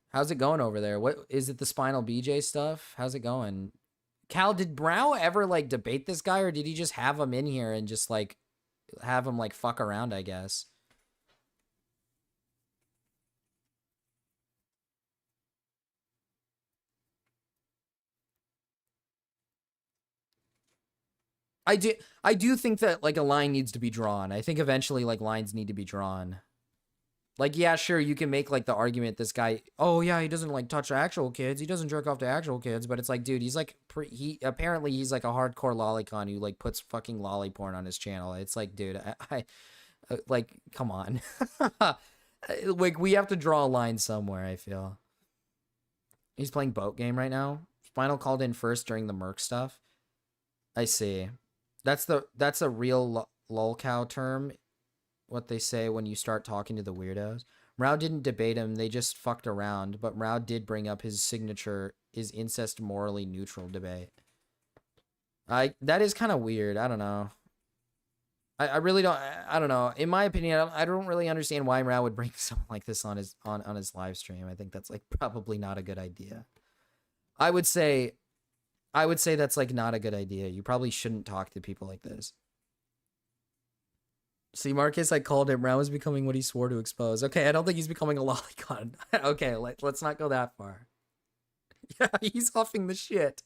A: How's it going over there? What is it, the Spinal BJ stuff? How's it going? Cal, did Mrao ever, like, debate this guy, or did he just have him in here and just, like, have him, like, fuck around, I guess? I do think that, like, a line needs to be drawn. I think eventually, like, lines need to be drawn. Like, yeah, sure, you can make, like, the argument this guy, oh, yeah, he doesn't, like, touch actual kids. He doesn't jerk off to actual kids. But it's like, dude, he's, like, apparently he's, like, a hardcore lolicon who, like, puts fucking lolly porn on his channel. It's like, dude, like, come on. Like, we have to draw a line somewhere, I feel. He's playing boat game right now. Spinal called in first during the Merc stuff. I see. That's a real lolcow term. What they say when you start talking to the weirdos. Mrao didn't debate him, they just fucked around, but Mrao did bring up his signature, is incest morally neutral debate. That is kind of weird, I don't know. I really don't. I don't know. In my opinion, I don't really understand why Rao would bring something like this on his live stream. I think that's like probably not a good idea. I would say that's like not a good idea. You probably shouldn't talk to people like this. See, Marcus, I called him. Rao is becoming what he swore to expose. Okay, I don't think he's becoming a lolicon. Okay, let's not go that far. Yeah, he's huffing the shit.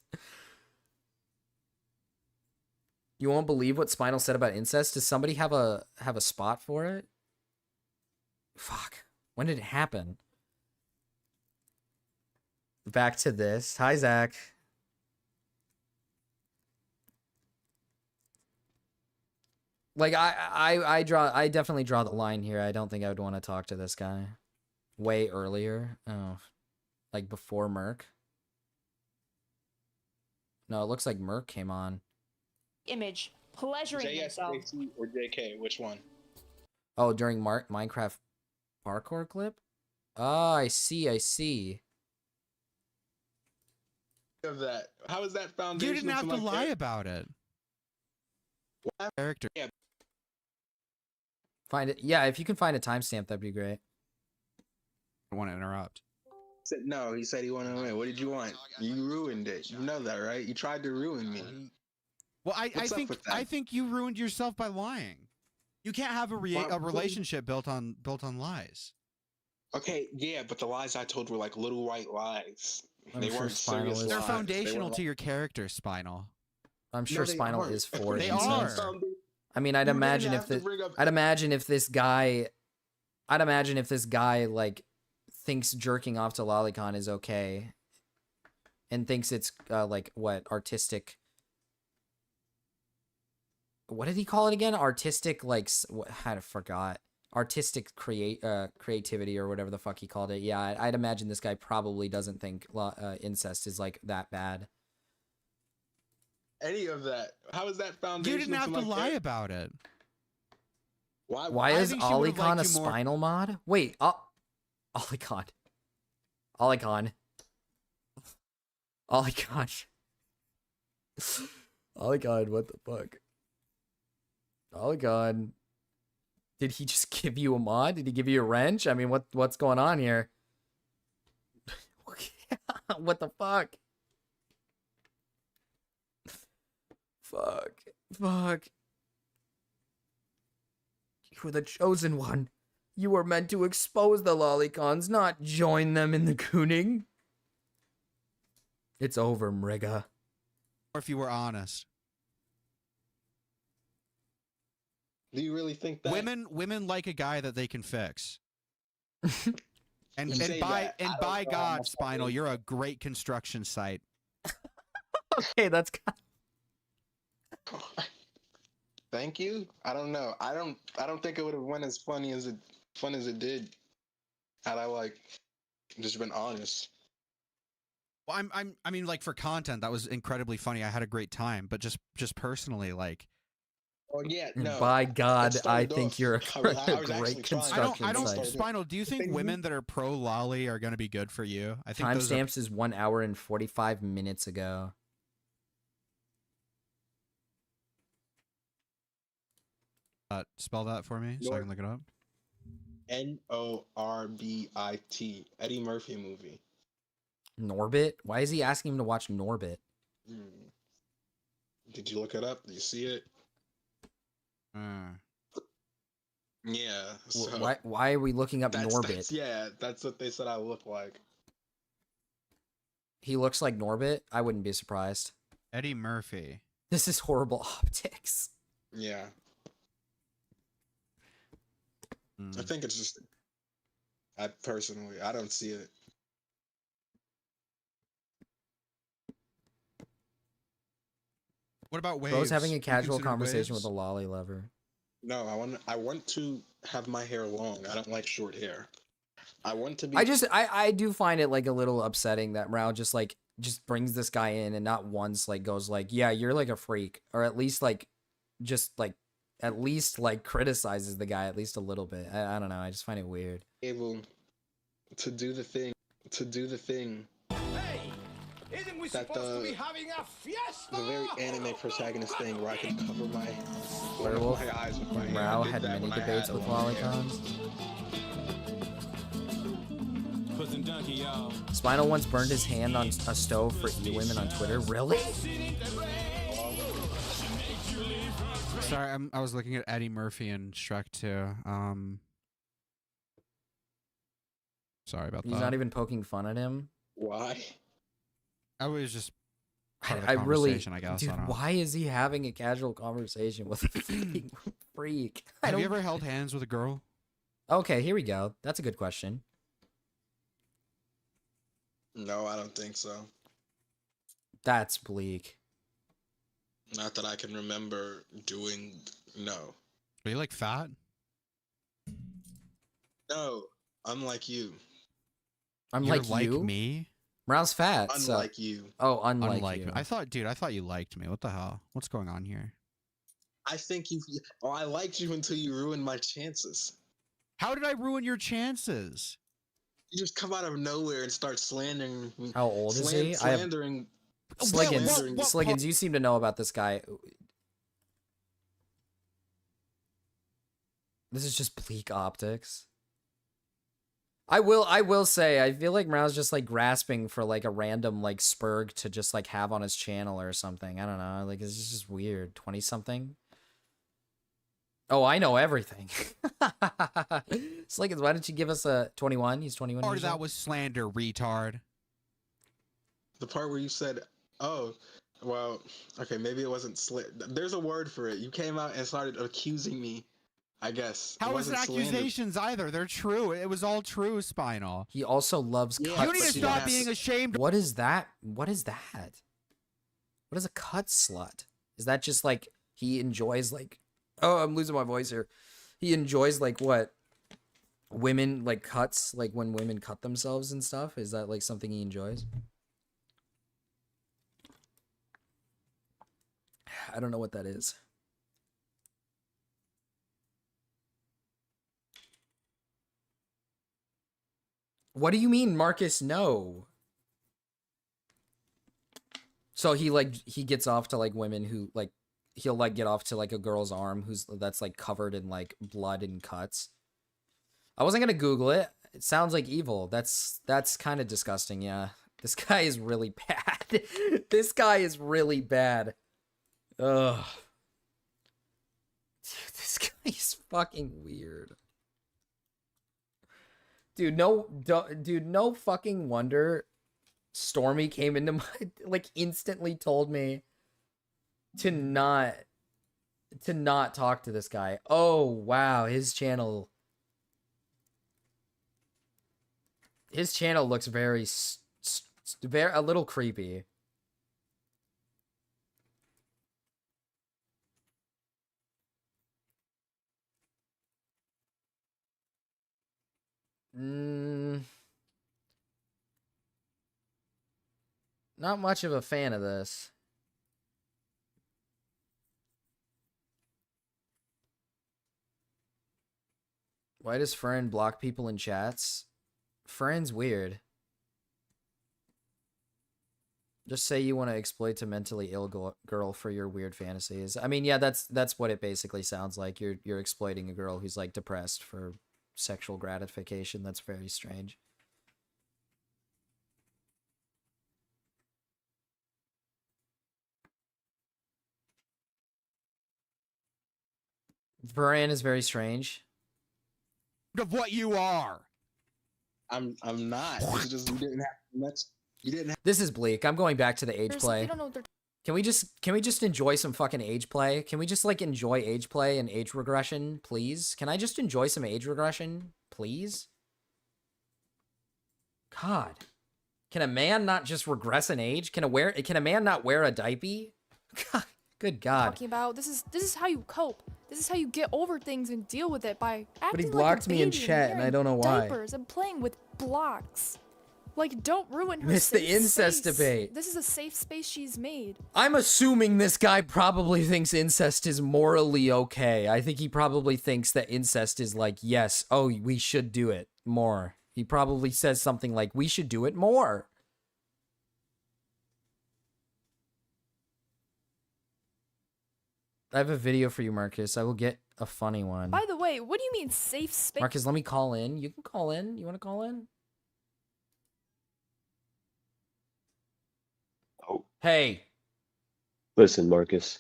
A: You won't believe what Spinal said about incest. Does somebody have a spot for it? Fuck. When did it happen? Back to this. Hi, Zach. Like I definitely draw the line here. I don't think I would want to talk to this guy way earlier. Oh, like before Merc. No, it looks like Merc came on.
J: Image, pleasuring myself.
O: JSJC or JK, which one?
A: Oh, during Minecraft parkour clip? Oh, I see.
O: Of that. How is that foundation?
C: You didn't have to lie about it.
O: What?
C: Character.
O: Yeah.
A: Find it. Yeah, if you can find a timestamp, that'd be great.
C: I want to interrupt.
O: No, he said he wanted to win. What did you want? You ruined it. You know that, right? You tried to ruin me.
C: Well, I think you ruined yourself by lying. You can't have a relationship built on lies.
O: Okay, yeah, but the lies I told were like little white lies.
A: They weren't serious lies.
C: They're foundational to your character, Spinal.
A: I'm sure Spinal is for
C: They
A: incest.
C: are.
A: I mean, I'd imagine if this guy like thinks jerking off to Lolicon is okay, and thinks it's like what artistic. What did he call it again? Artistic, like I forgot. Artistic creativity or whatever the fuck he called it. Yeah, I'd imagine this guy probably doesn't think incest is like that bad.
O: Any of that? How is that foundation?
C: You didn't have to lie about it.
A: Why is Olicon a Spinal mod? Wait, Olicon. Olicon, what the fuck? Olicon. Did he just give you a mod? Did he give you a wrench? I mean, what's going on here? What the fuck? Fuck. You were the chosen one. You were meant to expose the Lolicons, not join them in the cooning. It's over, Mriga.
C: Or if you were honest.
O: Do you really think that
C: women like a guy that they can fix? and by God, Spinal, you're a great construction site.
A: Okay, that's
O: Thank you. I don't know. I don't think it would have went as fun as it did had I like just been honest.
C: Well, I mean, like for content, that was incredibly funny. I had a great time, but just personally, like.
O: Oh yeah, no.
A: By God, I think you're a great construction
C: I don't
A: site.
C: Spinal, do you think women that are pro lolly are going to be good for you? I think
A: timestamps is 1 hour and 45 minutes ago.
C: Spell that for me so I can look it up.
O: Norbit, Eddie Murphy movie.
A: Norbit? Why is he asking him to watch Norbit?
O: Did you look it up? Did you see it? Yeah. So
A: why are we looking up Norbit?
O: That's what they said I look like.
A: He looks like Norbit? I wouldn't be surprised.
C: Eddie Murphy.
A: This is horrible optics.
O: Yeah. I think it's just. I don't see it.
C: What about waves?
A: Bro's having a casual conversation with a lolly lover.
O: No, I want to have my hair long. I don't like short hair. I want to be.
A: I do find it like a little upsetting that Rao just brings this guy in and not once like goes like, yeah, you're like a freak, or at least like criticizes the guy at least a little bit. I don't know. I just find it weird.
O: Able to do the thing. that the very anime protagonist thing where I can cover my
A: Werewolf.
O: my eyes with my hand.
A: Rao
O: I did
A: had
O: that
A: many
O: when I
A: debates
O: had
A: with
O: long
A: lolicons.
O: hair.
A: Spinal once burned his hand on a stove for e-women on Twitter. Really?
C: Sorry, I was looking at Eddie Murphy and Shrek 2. Sorry about that.
A: He's not even poking fun at him.
O: Why?
C: I was just part of the
A: I really,
C: conversation, I guess.
A: dude,
C: I don't know.
A: why is he having a casual conversation with a freaking freak?
C: Have you ever held hands with a girl?
A: Okay, here we go. That's a good question.
O: No, I don't think so.
A: That's bleak.
O: Not that I can remember doing. No.
C: Are you like fat?
O: No, unlike you.
A: I'm
C: You're
A: like you?
C: me?
A: Rao's fat. so-
O: Unlike you.
A: Oh, unlike
C: me.
A: you.
C: I thought you liked me. What the hell? What's going on here?
O: I think you. Oh, I liked you until you ruined my chances.
C: How did I ruin your chances?
O: You just come out of nowhere and start slandering.
A: How old is he? I have-
O: Slandering.
A: Sliggins, you seem to know about this guy. This is just bleak optics. I will say, I feel like Rao's just like grasping for like a random like spurg to just like have on his channel or something. I don't know. Like, it's just weird. 20 something. Oh, I know everything. Sliggins, why don't you give us a 21? He's 21.
C: Part
A: years
C: of that
A: old.
C: was slander, retard.
O: The part where you said, "Oh, well, okay, maybe it wasn't There's a word for it. You came out and started accusing me. I guess.
C: How was it accusations either? They're true. It was all true, Spinal.
A: He also loves cuts.
C: You need to stop being ashamed.
A: What is that? What is that? What is a cut slut? Is that just like he enjoys like, oh, I'm losing my voice here. He enjoys like what? Women like cuts, like when women cut themselves and stuff? Is that like something he enjoys? I don't know what that is. What do you mean, Marcus? No. So he gets off to like women who like he'll like get off to like a girl's arm that's like covered in like blood and cuts. I wasn't gonna Google it. It sounds like evil. That's kind of disgusting. Yeah, this guy is really bad. This guy is really bad. Ugh. Dude, this guy is fucking weird. Dude, no fucking wonder Stormy came into my, like, instantly told me to not talk to this guy. Oh, wow, his channel looks very a little creepy. Not much of a fan of this. Why does Fern block people in chats? Fern's weird. Just say you want to exploit a mentally ill girl for your weird fantasies. I mean, yeah, that's what it basically sounds like. You're exploiting a girl who's like depressed for sexual gratification. That's very strange. Varan is very strange.
C: Of what you are.
O: I'm not. It's just you didn't have much. You didn't have.
A: This is bleak. I'm going back to the age play.
M: You don't know what they're
A: Can we just enjoy some fucking age play? Can we just like enjoy age play and age regression, please? Can I just enjoy some age regression, please? God. Can a man not just regress in age? Can a man not wear a diaper? God, good God.
M: talking about. This is how you cope. This is how you get over things and deal with it by acting
A: But he
M: like
A: blocked
M: a
A: me in
M: baby
A: chat, and I don't know why.
M: Diapers and playing with blocks. Like, don't ruin her
A: Missed the
M: safe
A: incest
M: space.
A: debate.
M: This is a safe space she's made.
A: I'm assuming this guy probably thinks incest is morally okay. I think he probably thinks that incest is like, yes, oh, we should do it more. He probably says something like, we should do it more. I have a video for you, Marcus. I will get a funny one.
M: By the way, what do you mean safe space?
A: Marcus, let me call in. You can call in. You want to call in?
P: Oh.
A: Hey.
P: Listen, Marcus.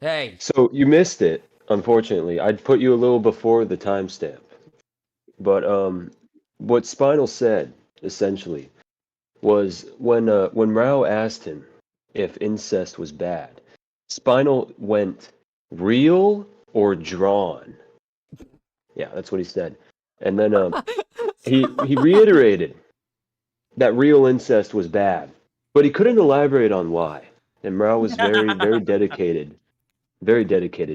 A: Hey.
P: So you missed it, unfortunately. I'd put you a little before the timestamp. But what Spinal said, essentially, was when Rao asked him if incest was bad, Spinal went real or drawn. Yeah, that's what he said. And then he reiterated that real incest was bad, but he couldn't elaborate on why. And Rao was very dedicated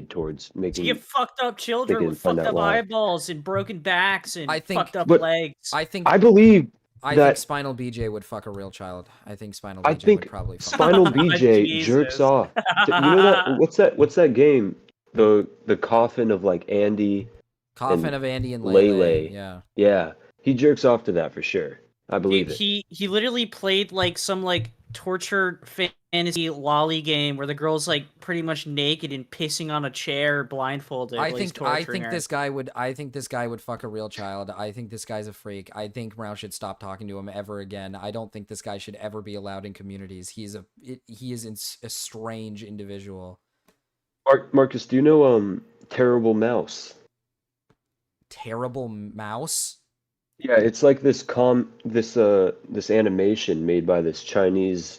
P: towards making.
R: You get fucked up children with fucked up eyeballs and broken backs and fucked up legs.
A: I
P: believe
A: think Spinal BJ would fuck a real child. I think Spinal BJ would probably fuck
P: Spinal BJ jerks off. You know that? What's that game? The coffin of like Andy.
A: Coffin of Andy and Lele. Yeah.
P: Yeah. He jerks off to that for sure. I believe it.
R: He literally played like some like torture fantasy lolly game where the girl's like pretty much naked and pissing on a chair blindfolded.
A: I think this guy would fuck a real child. I think this guy's a freak. I think Rao should stop talking to him ever again. I don't think this guy should ever be allowed in communities. He is a strange individual.
P: Marcus, do you know Terrible Mouse?
A: Terrible Mouse?
P: Yeah, it's like this animation made by this Chinese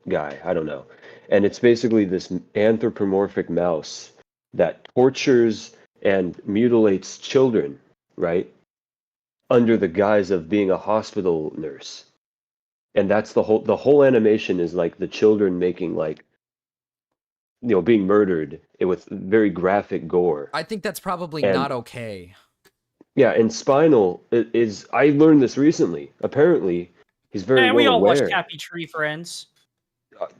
P: guy. I don't know. And it's basically this anthropomorphic mouse that tortures and mutilates children, right? Under the guise of being a hospital nurse. And that's the whole animation is like the children making like, being murdered with very graphic gore.
A: I think that's probably not okay.
P: Yeah, and Spinal is. I learned this recently. Apparently, he's very well
R: we all
P: aware.
R: watch Happy Tree Friends.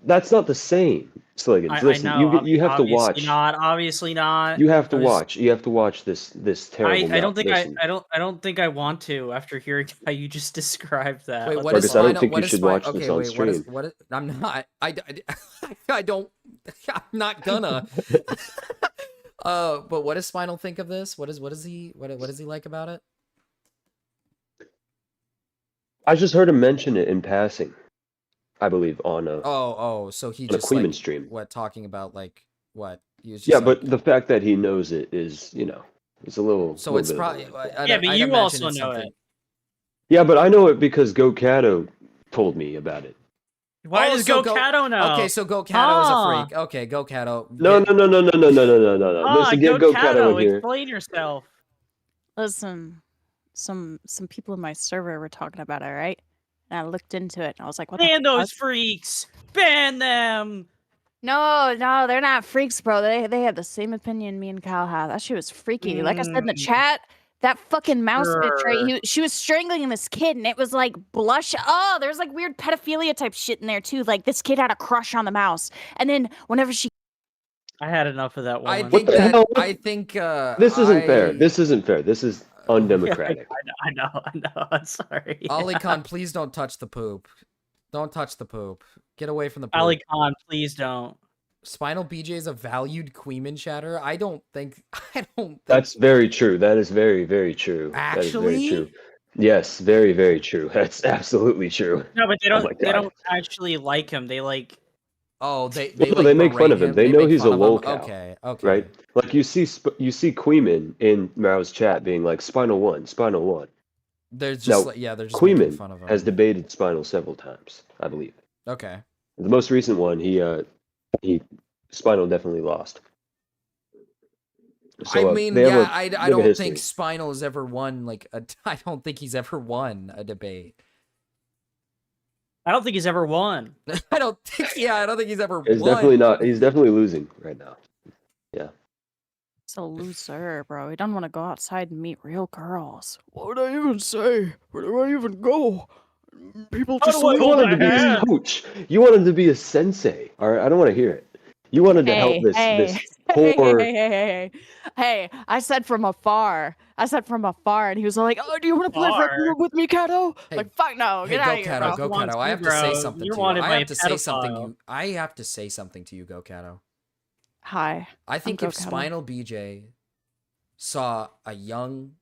P: That's not the same, Sliggins. Listen,
R: I know,
P: you have to watch.
R: Obviously not.
P: You have to watch. You have to watch this terrible.
R: I don't think I want to after hearing how you just described that.
A: Wait, what
P: Marcus,
A: is Spinal?
P: I don't think you should watch this on stream.
A: What is, I'm not. I don't. I'm not gonna. But what does Spinal think of this? What does he like about it?
P: I just heard him mention it in passing, I believe, on a
A: so he
P: on
A: just
P: a Queeman
A: like,
P: stream.
A: what, talking about like what? He was just
P: Yeah,
A: like,
P: but the fact that he knows it is, it's a little.
A: so
P: little
A: it's
P: bit of
A: probably
R: Yeah, but you also know it.
P: Yeah, but I know it because Go Cato told me about it.
R: Why does Go Cato know?
A: Okay, so Go Cato is a freak. Okay, Go Cato.
P: No. Listen, get Go Cato in here.
R: Explain yourself.
Q: Listen, some people in my server were talking about it, right? And I looked into it, and I was like, "What
R: Ban
Q: the fuck?"
R: those freaks! Ban them!
Q: No, they're not freaks, bro. They had the same opinion me and Kyle had. That shit was freaky. Like I said in the chat, that fucking mouse bitch, right? She was strangling this kid, and it was like blush. Oh, there's like weird pedophilia type shit in there too. Like this kid had a crush on the mouse, and then whenever she,
R: I had enough of that one.
A: I think
P: This isn't fair. This isn't fair. This is undemocratic.
R: I know. I'm sorry.
A: Ali Khan, please don't touch the poop. Don't touch the poop. Get away from the poop.
R: Ali Khan, please don't.
A: Spinal BJ is a valued Queeman chatter. I don't think.
P: That's very true. That is very, very true.
A: Actually?
P: That is very true. Yes, very, very true. That's absolutely true.
R: No, but they
P: Oh
R: don't.
P: my
R: They
P: God.
R: don't actually like him. They like.
A: Oh, they
P: They make fun of him. They know he's a lolcow.
A: Okay.
P: Right? Like you see Queeman in Mao's chat being like Spinal 1, Spinal 1.
A: They're just
P: Now,
A: like, yeah, they're just making
P: Queeman
A: fun of him.
P: has debated Spinal several times, I believe.
A: Okay.
P: The most recent one, he Spinal definitely lost. So,
A: I mean,
P: they have
A: yeah,
P: a
A: I
P: bit of
A: don't
P: history.
A: think Spinal has ever won like a. I don't think he's ever won a debate.
R: I don't think he's ever won.
A: I don't think. Yeah, I don't think he's ever
P: He's
A: won.
P: definitely not. He's definitely losing right now. Yeah.
Q: It's a loser, bro. He doesn't want to go outside and meet real girls. What would I even say? Where do I even go? People
P: You wanted to be a coach. You wanted to be a sensei. All right, I don't want to hear it. You wanted to help this poor.
Q: Hey, I said from afar. And he was like, "Oh, do you want to play with me, Kato?" Like, fuck no,
A: Hey,
Q: get out
A: Go
Q: of here,
A: Kato,
Q: bro.
A: Go Kato. I have to say something to you.
R: wanted
A: I
R: by
A: have
R: a
A: to say something.
R: pedophile.
A: I have to say something to you, Go Kato.
Q: Hi.
A: I think
Q: I'm
A: if
Q: Gokama.
A: Spinal BJ saw a young,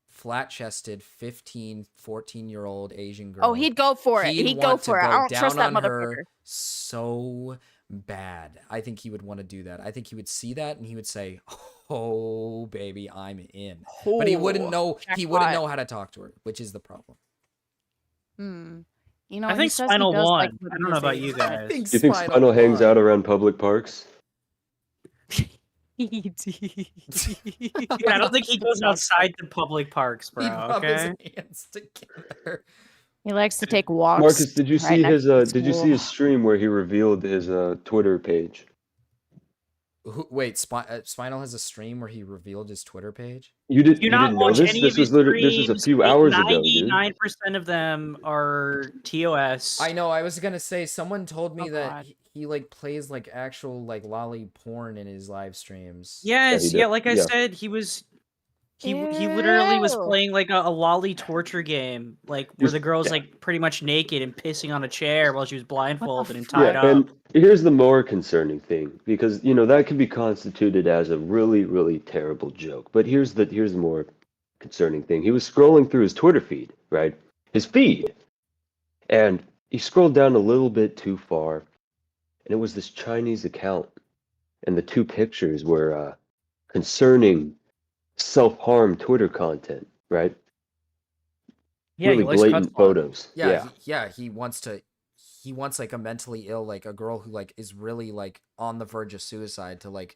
A: flat-chested 15, 14-year-old Asian girl.
Q: Oh, he'd go for it. He'd go
A: want to
Q: for it. I don't
A: down
Q: trust that
A: on her
Q: motherfucker.
A: so bad. I think he would want to do that. I think he would see that and he would say, "Oh, baby, I'm in." But he wouldn't know. He wouldn't
Q: jackpot.
A: know how to talk to her, which is the problem.
Q: You know,
R: I
Q: he
R: think
Q: says he
R: Spinal
Q: does
R: won.
Q: like
R: I don't know about you guys.
P: Do you think Spinal hangs out around public parks?
R: Yeah, I don't think he goes outside the public parks, bro.
A: He'd rub his
R: Okay.
A: hands together.
Q: He likes to take walks.
P: Marcus, did you
Q: right
P: see
Q: next
P: his
Q: to
P: did you see
Q: school.
P: his stream where he revealed his Twitter page?
A: Wait, Spinal has a stream where he revealed his Twitter page.
P: You
R: Do not
P: didn't know
R: watch
P: this?
R: any
P: This
R: of his
P: was literally this was a
R: streams.
P: few hours ago, dude.
R: 99% of them are TOS.
A: I know. I was gonna say someone told me
R: Oh,
A: that
R: God.
A: he like plays like actual like lolly porn in his live streams.
R: Yes, yeah, like I said, he literally was
Q: Ew.
R: playing like a lolly torture game, like where the girl's
P: yeah.
R: like pretty much naked and pissing on a chair while she was blindfolded and tied
P: Yeah,
R: up.
P: and here's the more concerning thing, because that can be constituted as a really, really terrible joke. But here's the more concerning thing. He was scrolling through his Twitter feed, right? His feed, and he scrolled down a little bit too far, and it was this Chinese account, and the two pictures were concerning self-harm Twitter content, right?
R: Yeah,
P: really
R: he likes
P: blatant
R: cuts.
P: photos.
A: Yeah. He wants like a mentally ill, like a girl who like is really like on the verge of suicide to like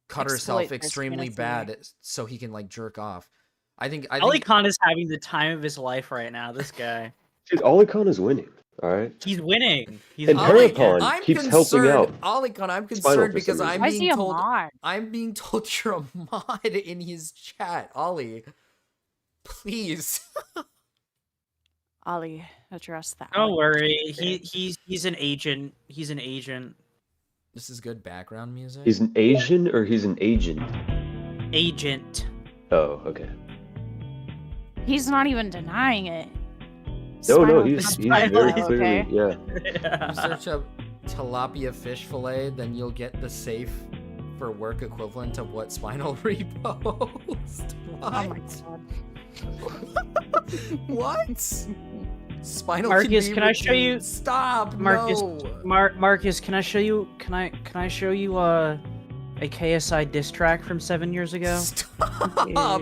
A: cut herself
Q: Exploit this
A: extremely
Q: fantasy.
A: bad so he can like jerk off. I think
R: Ali Khan is having the time of his life right now. This guy,
P: Dude, Ali Khan is winning. All right.
R: he's winning. He's
P: And
R: winning.
P: Parapon keeps helping out.
A: Olicon, I'm
P: Spinal
A: concerned
P: for
A: because
P: some
A: I'm
Q: Why is he
A: being
Q: a
A: told
Q: mod?
A: I'm being told you're a mod in his chat, Ollie. Please.
Q: Ollie, address that.
R: Don't worry. He's an agent. He's an agent.
A: This is good background music.
P: He's an Asian or he's an agent?
R: Agent.
P: Oh, okay.
Q: He's not even denying it.
P: No,
Q: Spinal
P: he's
Q: is
P: very
Q: Spinal,
P: clearly,
Q: okay?
P: yeah.
A: You search up tilapia fish fillet, then you'll get the safe for work equivalent of what Spinal repost.
Q: Oh my god.
A: What? Spinal
R: Marcus,
A: be
R: can I show you?
A: redeemed. Stop,
R: Marcus,
A: no.
R: Marcus, can I show you? Can I show you a KSI diss track from 7 years ago?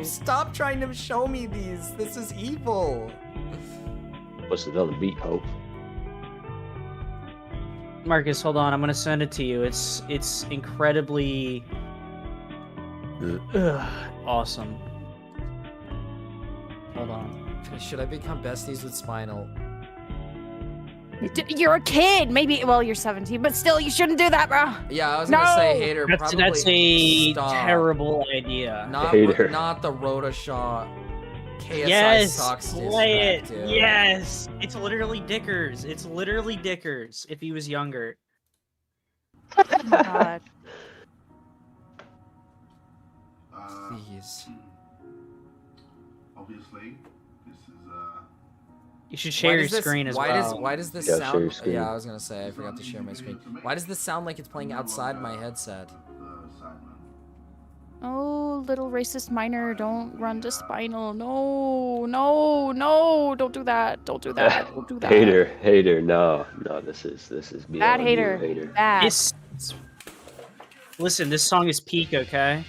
A: Stop trying to show me these. This is evil.
P: What's it on the beat, Hope?
R: Marcus, hold on. I'm gonna send it to you. It's incredibly awesome. Hold on.
A: Should I become besties with Spinal?
Q: You're a kid. Maybe. Well, you're 17, but still, you shouldn't do that, bro.
A: Yeah, I was gonna say hater.
R: That's
A: Probably
R: a
A: stop.
R: terrible idea.
A: Not the Rhoda Shaw KSI
R: Yes,
A: sucks diss
R: play
A: track,
R: it.
A: dude.
R: Yes, it's literally Dickers. It's literally Dickers if he was younger.
Q: Oh my god.
A: Please.
H: Obviously, this is
R: You should share your
A: does this-
R: screen as
A: why
R: well.
A: Why does this
P: Yeah, share your
A: sound?
P: screen.
A: Yeah, I was gonna say I forgot to share my screen. Why does this sound like it's playing outside my headset?
Q: Oh, little racist minor, don't run to Spinal. No, no, no, don't do that. Don't do that. Don't do that.
P: Hater, no, this is beyond
Q: Bad
P: you,
Q: hater.
P: hater.
Q: Bad.
R: Listen, this song is peak, okay?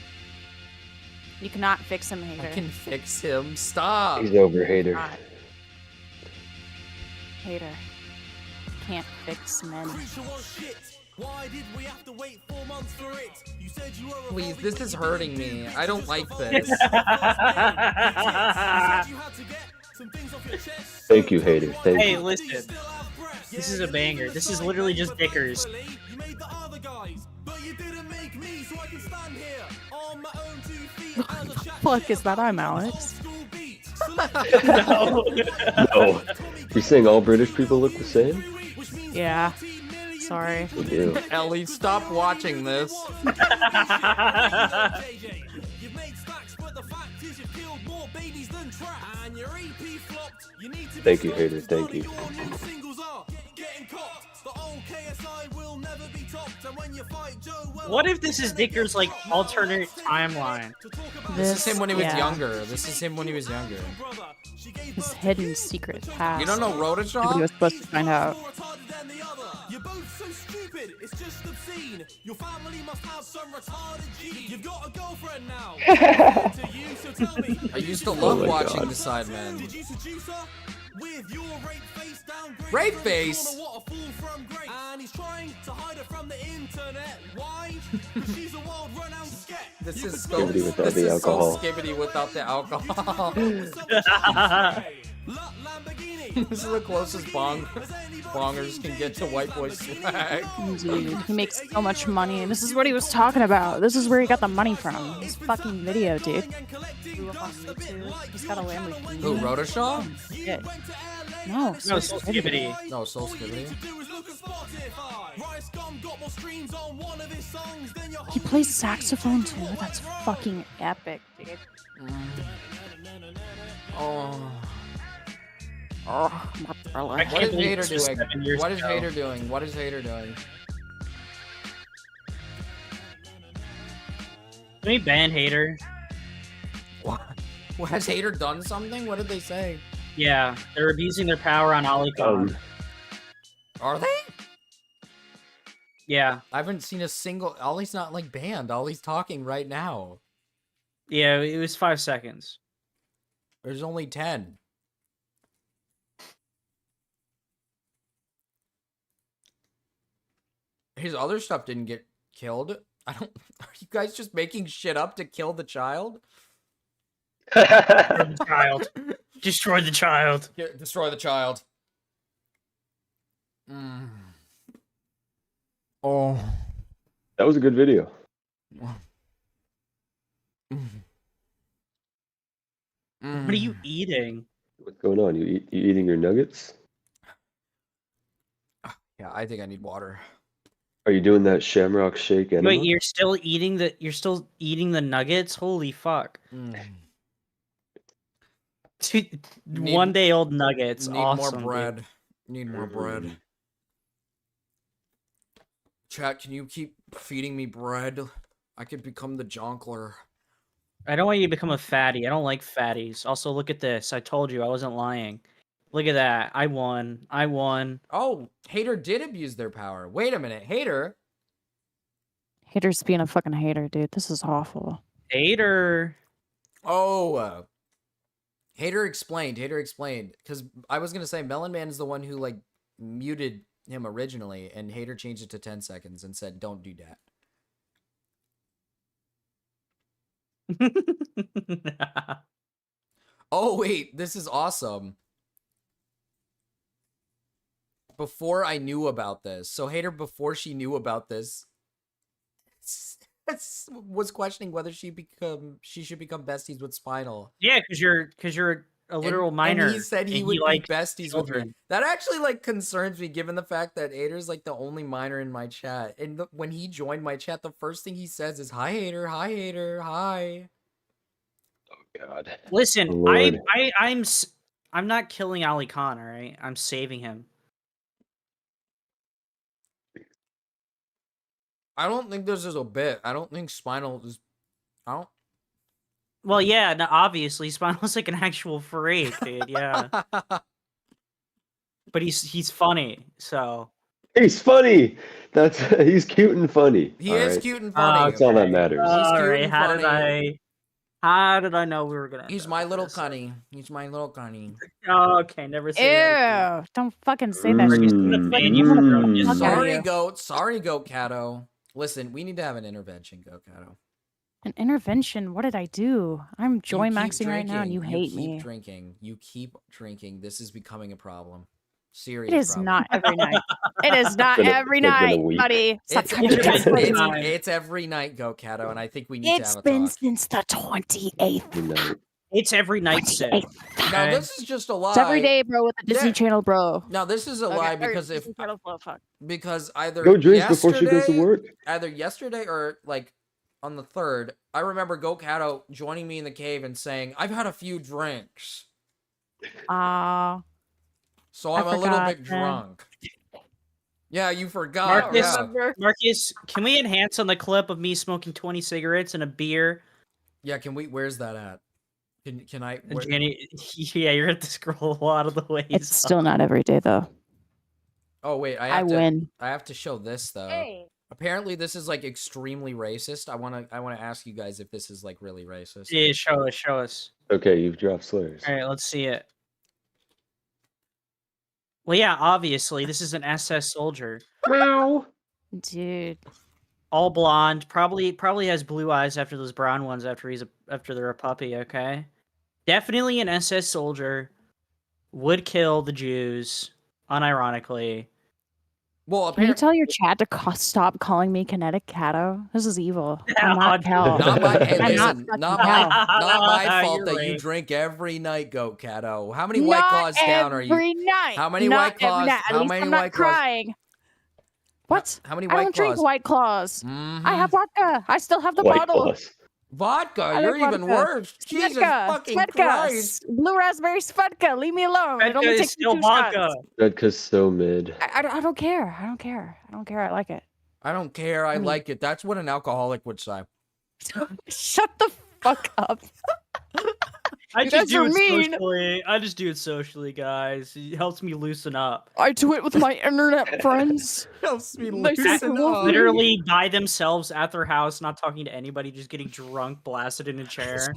Q: You cannot fix him, hater.
A: I can fix him. Stop.
P: He's over, hater.
Q: God. Hater. Can't fix men.
K: Why did we have to wait 4 months for it? You said you were
A: Please, this is hurting me. I don't like this.
P: Thank you, hater. Thank
R: Hey,
P: you.
R: listen. This is a banger. This is literally just Dickers.
K: You made the other guys, but you didn't make me, so I can stand here on my own 2 feet as a chat.
Q: Fuck is that? I'm Alex.
R: No.
P: No. You're saying all British people look the same?
Q: Yeah. Sorry.
P: They do.
A: Ellie, stop watching this.
P: Thank you, hater. Thank you.
K: The old KSI will never be topped.
R: What if this is Dicker's like alternate timeline?
A: This is him when he was
Q: yeah.
A: younger. This is him when he was younger.
Q: His hidden secret past.
A: You don't know Rotoshaw?
Q: Nobody was supposed to find out.
K: You're both so stupid, it's just obscene. Your family must have some retarded gene. You've got a girlfriend now. To you, so tell me,
A: I used to love
P: my
A: watching
P: God.
A: The Sidemen.
K: did you seduce her? With your rape face down great
A: Rape
K: friend,
A: face?
K: What a fool from grace. And he's trying to hide her from the internet. Why? Because she's a wild run-out sket.
A: This
K: You
A: is
K: could
A: so,
P: Skibbity without
A: this
P: the
A: is
P: alcohol.
A: so skibbity without the alcohol.
K: Lamborghini.
A: This is the closest bongers can get to white boy swag.
Q: Dude, he makes so much money. This is what he was talking about. This is where he got the money from. This fucking video, dude. Blew up on YouTube. He's got a Lamborghini.
A: Who, Rotoshaw?
Q: Yeah. No,
R: No,
Q: so
R: Soul Skibbity.
A: No, Soul Skibbity.
Q: He plays saxophone too. That's fucking epic, dude.
A: Oh.
Q: Oh, my brother.
A: What
R: can't
A: is
R: believe
A: Hater
R: this was
A: doing?
R: 7 years
A: What is
R: ago.
A: Hater doing? What is Hater doing?
R: Can we ban Hater?
A: What? Has Hater done something? What did they say?
R: Yeah, they're abusing their power on Ali Khan.
A: Are they?
R: Yeah,
A: I haven't seen a single. Ollie's not like banned. Ollie's talking right now.
R: yeah, it was 5 seconds.
A: There's only 10. His other stuff didn't get killed. I don't. Are you guys just making shit up to kill the child?
R: Destroy the child. Destroy the child.
A: Destroy the child. Mm. Oh.
P: That was a good video.
R: What are you eating?
P: What's going on? You eating your nuggets?
A: Yeah, I think I need water.
P: Are you doing that Shamrock Shake enema?
R: Wait, you're still eating the nuggets? Holy fuck. Dude,
A: Need-
R: 1 day old nuggets.
A: Need
R: Awesome,
A: more bread.
R: dude.
A: Need more bread. Chat, can you keep feeding me bread? I could become the Jonkler.
R: I don't want you to become a fatty. I don't like fatties. Also, look at this. I told you I wasn't lying. Look at that. I won. I won.
A: Oh, Hater did abuse their power. Wait a minute. Hater?
Q: Hater's being a fucking hater, dude. This is awful.
R: Hater.
A: Oh. Hater explained. Because I was going to say Melon Man is the one who, like, muted him originally, and Hater changed it to 10 seconds and said, don't do that. Oh, wait. This is awesome. Before I knew about this. So Hater, before she knew about this, was questioning whether she should become besties with Spinal.
R: Yeah, because you're a literal minor.
A: And he said he
R: and
A: would
R: you like
A: be besties with me.
R: children.
A: That actually like concerns me, given the fact that Hater's like the only minor in my chat. And when he joined my chat, the first thing he says is, "Hi Hater, hi Hater, hi."
P: God.
R: Listen,
P: Lord.
R: I'm not killing Ali Khan. All right, I'm saving him.
A: I don't think this is a bit. I don't think Spinal is. I don't.
R: Well, yeah, no, obviously, Spinal's like an actual freak, dude. Yeah, but he's funny, so
P: He's funny. He's cute and funny.
A: He
P: all
A: is
P: right?
A: cute and funny.
P: That's all that matters.
R: All
A: cute
R: right,
A: and
R: how did I know we were gonna?
A: He's my little cunny. He's my little cunny.
R: Oh, okay, never say that.
Q: Ew! Don't fucking say that shit.
P: Mm.
A: Sorry, goat. Sorry, goat Cato. Listen, we need to have an intervention, goat Cato.
Q: An intervention? What did I do? I'm joy maxing right now, and you hate me.
A: You keep drinking. This is becoming a problem.
Q: It
A: Serious.
Q: is
A: problem.
Q: not every night. It is not every
P: it's been a
Q: night,
P: week.
Q: buddy. Stop
A: It's,
Q: trying to guess what it is.
A: it's every night, Go Cato, and I think we need to
Q: It's
A: have a
Q: been
A: talk.
Q: since the 28th.
R: It's every night, Sid.
A: Now
R: Okay?
A: this is just a lie.
Q: It's every day, bro, with the Disney
A: Yeah.
Q: Channel, bro.
A: Now this is a
Q: Okay,
A: lie
Q: or
A: because if
Q: Disney Channel flow, fuck.
A: because either
P: Go drink before she goes to
A: yesterday-
P: work.
A: Either yesterday or like on the 3rd, I remember Go Cato joining me in the cave and saying, "I've had a few drinks,
Q: Ah.
A: so
Q: I
A: I'm a little
Q: forgot
A: bit
Q: then.
A: drunk." Yeah, you forgot.
R: Marcus,
A: Yeah.
R: Marcus, can we enhance on the clip of me smoking 20 cigarettes and a beer?
A: Yeah, can we? Where's that at? Can I? Where,
R: Jenny, yeah, you're gonna have to scroll a lot of the ways.
Q: It's still not every day though.
A: oh wait, I
Q: I
A: have to.
Q: win.
A: I have to show this though.
G: Hey.
A: Apparently, this is like extremely racist. I wanna ask you guys if this is like really racist.
R: Yeah, show us, show us.
P: Okay, you've dropped slurs.
R: All right, let's see it. Well, yeah, obviously, this is an SS soldier.
P: Wow.
Q: Dude.
R: All blonde, probably has blue eyes after those brown ones after they're a puppy, okay? Definitely an SS soldier. Would kill the Jews, unironically.
A: Well,
Q: Can you tell your chat to stop calling me Kinetic Cato? This is evil. I'm not Cal.
A: Not my, hey,
Q: I'm
A: listen,
Q: fucking
A: not
Q: Cal.
A: my fault
R: You're
A: that you
R: right.
A: drink every night, Goat Cato. How many White Claws down are you?
Q: Every night.
A: How many
Q: Not
A: White Claws?
Q: every night. At
A: How
Q: least
A: many
Q: I'm not
A: White Claws?
Q: crying. What?
A: How many
Q: I
A: White
Q: don't
A: Claws?
Q: drink White Claws.
A: Mhm.
Q: I have vodka. I still have the
P: White
Q: bottle.
P: Claws.
A: Vodka?
Q: I
A: You're
Q: like
A: even
Q: vodka.
A: worse. Jesus
Q: Svedka,
A: fucking
Q: Svedka,
A: Christ.
Q: Blue raspberry Svedka. Leave me alone. It
R: Svedka
Q: only
R: is
Q: takes me
R: still
Q: 2
R: vodka.
Q: shots.
P: Vodka's so mid.
Q: I don't care. I don't care. I don't care. I like it.
A: I don't care. I like it. That's what an alcoholic would say.
Q: Shut the fuck up.
R: I
Q: You
R: just
Q: guys
R: do
Q: are
R: it
Q: mean.
R: socially. I just do it socially, guys. It helps me loosen up.
Q: I do it with my internet friends.
A: Helps me
Q: Nice
A: loosen
Q: to
A: up.
R: Literally by themselves at their house, not talking to anybody, just getting drunk, blasted in a chair.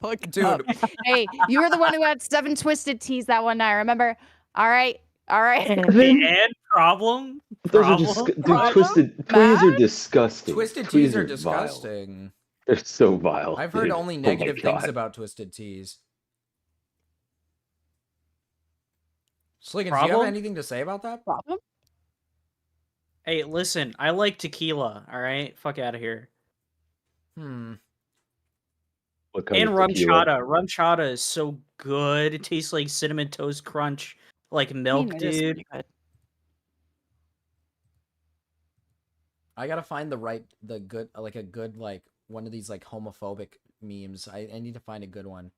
Q: Fuck
A: Dude.
Q: up. Hey, you were the one who had 7 twisted teas that one night, remember? All right. All right.
R: And problem?
P: Those are
R: Problem?
P: dude, twisted tweens are disgusting.
A: Twisted
P: Tweens
A: teas are
P: vile.
A: disgusting.
P: They're so vile.
A: I've heard
P: dude.
A: only
P: Oh my
A: negative things
P: God.
A: about twisted teas. Sliggins, do you
R: Problem?
A: have anything to say about that?
Q: Problem?
R: Hey, listen, I like tequila, alright? Fuck out of here.
A: Hmm.
P: What kind
R: And
P: of
R: rum
P: tequila?
R: chata. Rum chata is so good. It tastes like cinnamon toast crunch, like milk,
Q: it is
R: dude.
Q: pretty good.
A: I gotta find the good, like a good, like one of these like homophobic memes. I need to find a good one.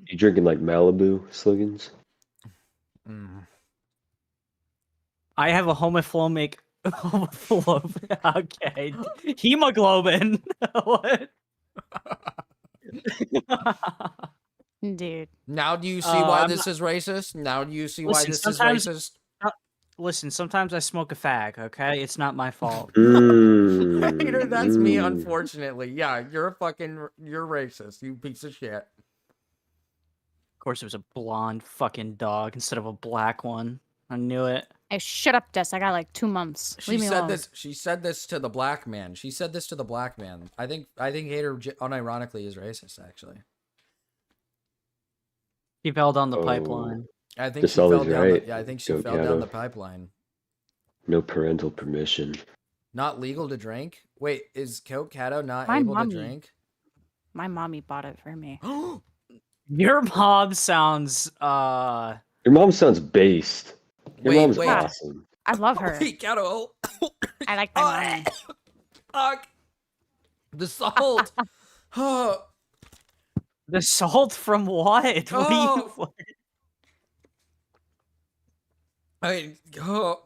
P: You drinking like Malibu, Sliggins?
A: Mm.
R: I have a homophobic. Okay. Hemoglobin. What?
Q: Dude.
A: Now do you see why
R: I'm
A: this is racist? Now do you see why
R: Listen,
A: this is
R: sometimes-
A: racist?
R: Listen, sometimes I smoke a fag, okay? It's not my fault.
A: Hater, that's me,
P: Mm.
A: unfortunately. Yeah, you're racist, you piece of shit.
R: Of course, it was a blonde fucking dog instead of a black one. I knew it.
Q: Hey, shut up, Des. I got like 2 months.
A: She
Q: Leave me
A: said
Q: alone.
A: this. She said this to the black man. She said this to the black man. I think Hater unironically is racist. Actually,
R: He fell down the
P: Oh.
R: pipeline.
A: I think
P: This
A: she fell
P: always
A: down.
P: right,
A: Yeah, I think she
P: Go
A: fell down
P: Gatto.
A: the pipeline.
P: No parental permission.
A: Not legal to drink. Wait, is Coke Cato not
Q: My
A: able
Q: mommy.
A: to drink?
Q: My mommy bought it for me.
R: Your mom sounds
P: Your mom sounds based. Your
A: Wait,
P: mom's
A: wait.
P: awesome.
Q: I love her.
A: Wait, Cato.
Q: I like my mommy.
A: Fuck. The salt. Oh,
R: the salt from what? What do
A: Oh.
R: you
A: oh.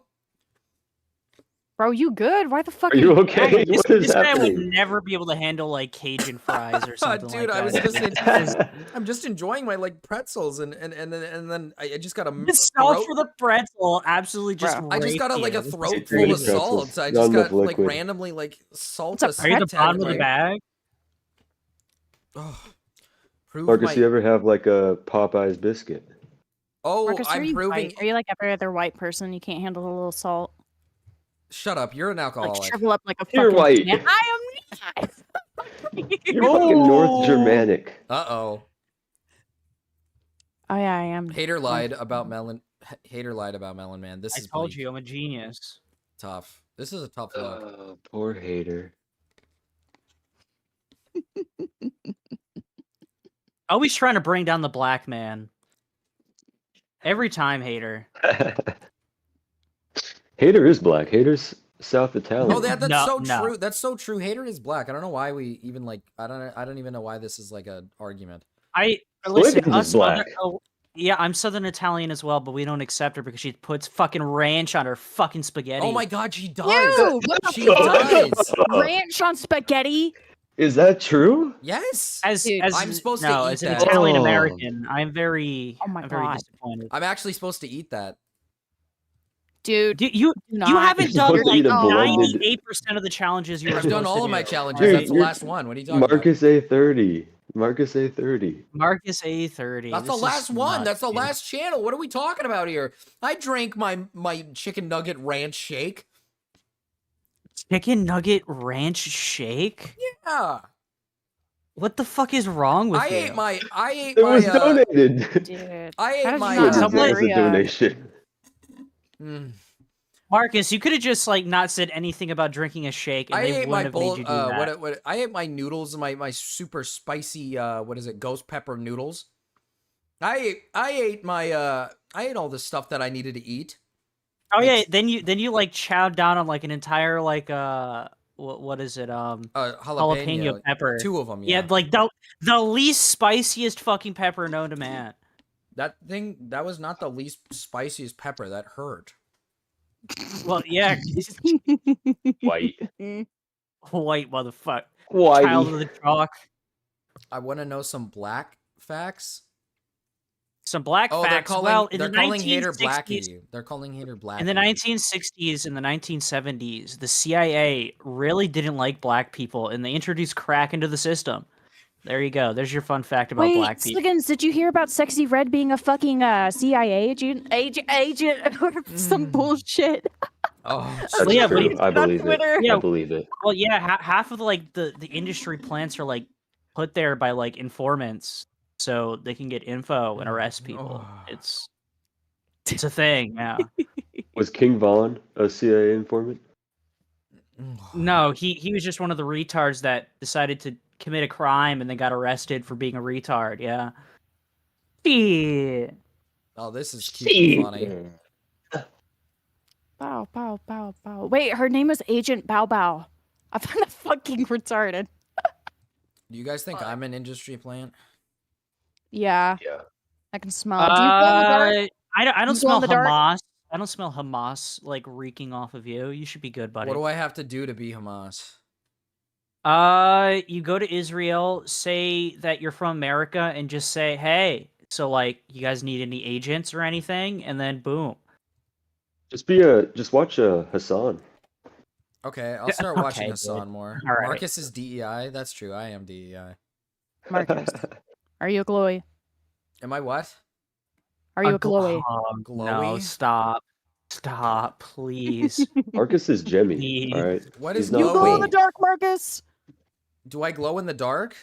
Q: Bro, you good? Why the fuck
P: Are you
Q: yelling?
P: okay?
R: This,
P: What is
R: this guy would
P: happening?
R: never be able to handle like Cajun fries or something
A: Dude,
R: like
A: I was
R: that.
A: I'm just enjoying my like pretzels and then I just got a
R: The salt for the pretzel absolutely just.
A: I just got
R: raped
A: a
R: you.
A: throat
P: You're
A: full
P: eating
A: of
P: pretzels,
A: salt. I
P: not
A: just
P: enough
A: got like
P: liquid.
A: randomly like salt.
Q: It's a
R: Are you the
Q: pretzel,
R: bottom of the
Q: dude.
R: bag?
A: Oh, prove
P: Marcus,
A: my-
P: you ever have like a Popeyes biscuit?
A: Oh,
Q: Marcus, are
A: I'm
Q: you
A: proving.
Q: white? Are you like every other white person? You can't handle a little salt?
A: Shut up! You're an
Q: Like
A: alcoholic.
Q: shrivel up like a
P: You're
Q: fucking
P: white.
Q: ant. I am not.
P: You're fucking North Germanic.
A: Oh,
Q: Oh yeah, I am.
A: Hater lied about Melon. Hater lied about Melon Man. This
R: I
A: is
R: told
A: bleak.
R: you I'm a genius.
A: Tough. This is a tough look.
P: Poor hater.
R: Always trying to bring down the black man. Every time, hater.
P: Hater is black. Hater's South Italian.
A: Oh, that's
R: No,
A: so
R: no.
A: true. That's so true. Hater is black. I don't know why we even like. I don't even know why this is like an argument.
R: Listen.
P: Sliggins is
R: Us other,
P: black.
R: Yeah, I'm Southern Italian as well, but we don't accept her because she puts fucking ranch on her fucking spaghetti.
A: Oh my god, she does.
Q: Ew, what the
A: She
Q: fuck?
A: does.
Q: Ranch on spaghetti?
P: Is that true?
A: Yes.
R: As
A: I'm supposed
R: no,
A: to eat
R: as an
A: that.
R: Italian American, I'm very
Q: Oh my
R: I'm very
Q: God.
R: disappointed.
A: I'm actually supposed to eat that.
Q: Dude,
R: You
Q: not.
R: haven't
P: You're
R: done
P: supposed to
R: like
P: eat a blended-
R: 98% of the challenges you were
A: I've
R: supposed
A: done all
R: to
A: of my
R: do.
A: challenges.
P: Dude,
A: That's the
P: you're-
A: last one. What are you talking about?
P: Marcus A30. Marcus A30.
R: Marcus A30.
A: That's the
R: This is
A: last one.
R: nuts,
A: That's the
R: dude.
A: last channel. What are we talking about here? I drank my chicken nugget ranch shake.
R: Chicken nugget ranch shake?
A: Yeah.
R: What the fuck is wrong with
A: I
R: you?
A: ate
P: It
A: my
P: was donated.
Q: Dude.
A: I
Q: How
A: ate
Q: did you
A: my
Q: not
P: As
Q: have
P: a
Q: diarrhea?
P: donation.
R: Marcus, you could have just like not said anything about drinking a shake, and
A: I
R: they
A: ate
R: wouldn't
A: my
R: have
A: bowl.
R: made you do that.
A: What I ate my noodles, my super spicy. What is it? Ghost pepper noodles. I ate all the stuff that I needed to eat.
R: Oh yeah, then you like chowed down on like an entire like what is it jalapeno pepper.
A: 2 of them.
R: Yeah,
A: Yeah.
R: like the least spiciest fucking pepper known to man.
A: That was not the least spiciest pepper. That hurt.
R: Well, yeah,
P: White.
R: white motherfucker.
P: Whitey.
R: Child of the chalk.
A: I want to know some black facts.
R: Some black
A: Oh,
R: facts.
A: they're
R: Well,
A: calling
R: in the
A: calling Hater
R: 1960s,
A: Blackie. They're calling Hater Blackie.
R: in the 1960s and the 1970s, the CIA really didn't like black people, and they introduced crack into the system. There you go. There's your fun fact about
Q: Wait,
R: black people.
Q: Sliggins, did you hear about Sexy Red being a fucking CIA agent or some bullshit?
A: Oh,
P: That's
R: yeah,
P: true.
R: but-
P: I believe it.
Q: Twitter.
R: Yeah.
P: I believe it.
R: Well, yeah, half of like the industry plants are like put there by like informants, so they can get info and arrest people. It's a thing. Yeah.
P: Was King Von a CIA informant?
R: No, he was just one of the retards that decided to commit a crime and then got arrested for being a retard. Yeah. Yeah.
A: Oh, this is cute and funny.
Q: Bow, bow, bow, bow. Wait, her name was Agent Bow Bow. I find that fucking retarded.
A: Do you guys think I'm an industry plant?
Q: Yeah.
P: Yeah.
Q: I can smell it. Do you glow in the dark?
R: I don't
Q: You glow in
R: smell
Q: the dark?
R: Hamas. I don't smell Hamas like reeking off of you. You should be good, buddy.
A: What do I have to do to be Hamas?
R: You go to Israel, say that you're from America, and just say, "Hey, so like, you guys need any agents or anything?" And then boom.
P: Just watch Hassan.
A: Okay, I'll start watching
R: Okay,
A: Hassan
R: dude.
A: more.
R: All right.
A: Marcus is DEI. That's true. I am DEI.
Q: Marcus, are you a glowy?
A: Am I what?
Q: Are you a glowy?
R: No,
A: Glowy?
R: stop, please.
P: Marcus is Jemmy.
R: Please.
P: All right.
A: What
P: He's
A: is
P: not
Q: You glow in the
P: Glowy.
Q: dark, Marcus?
A: Do I glow in the dark?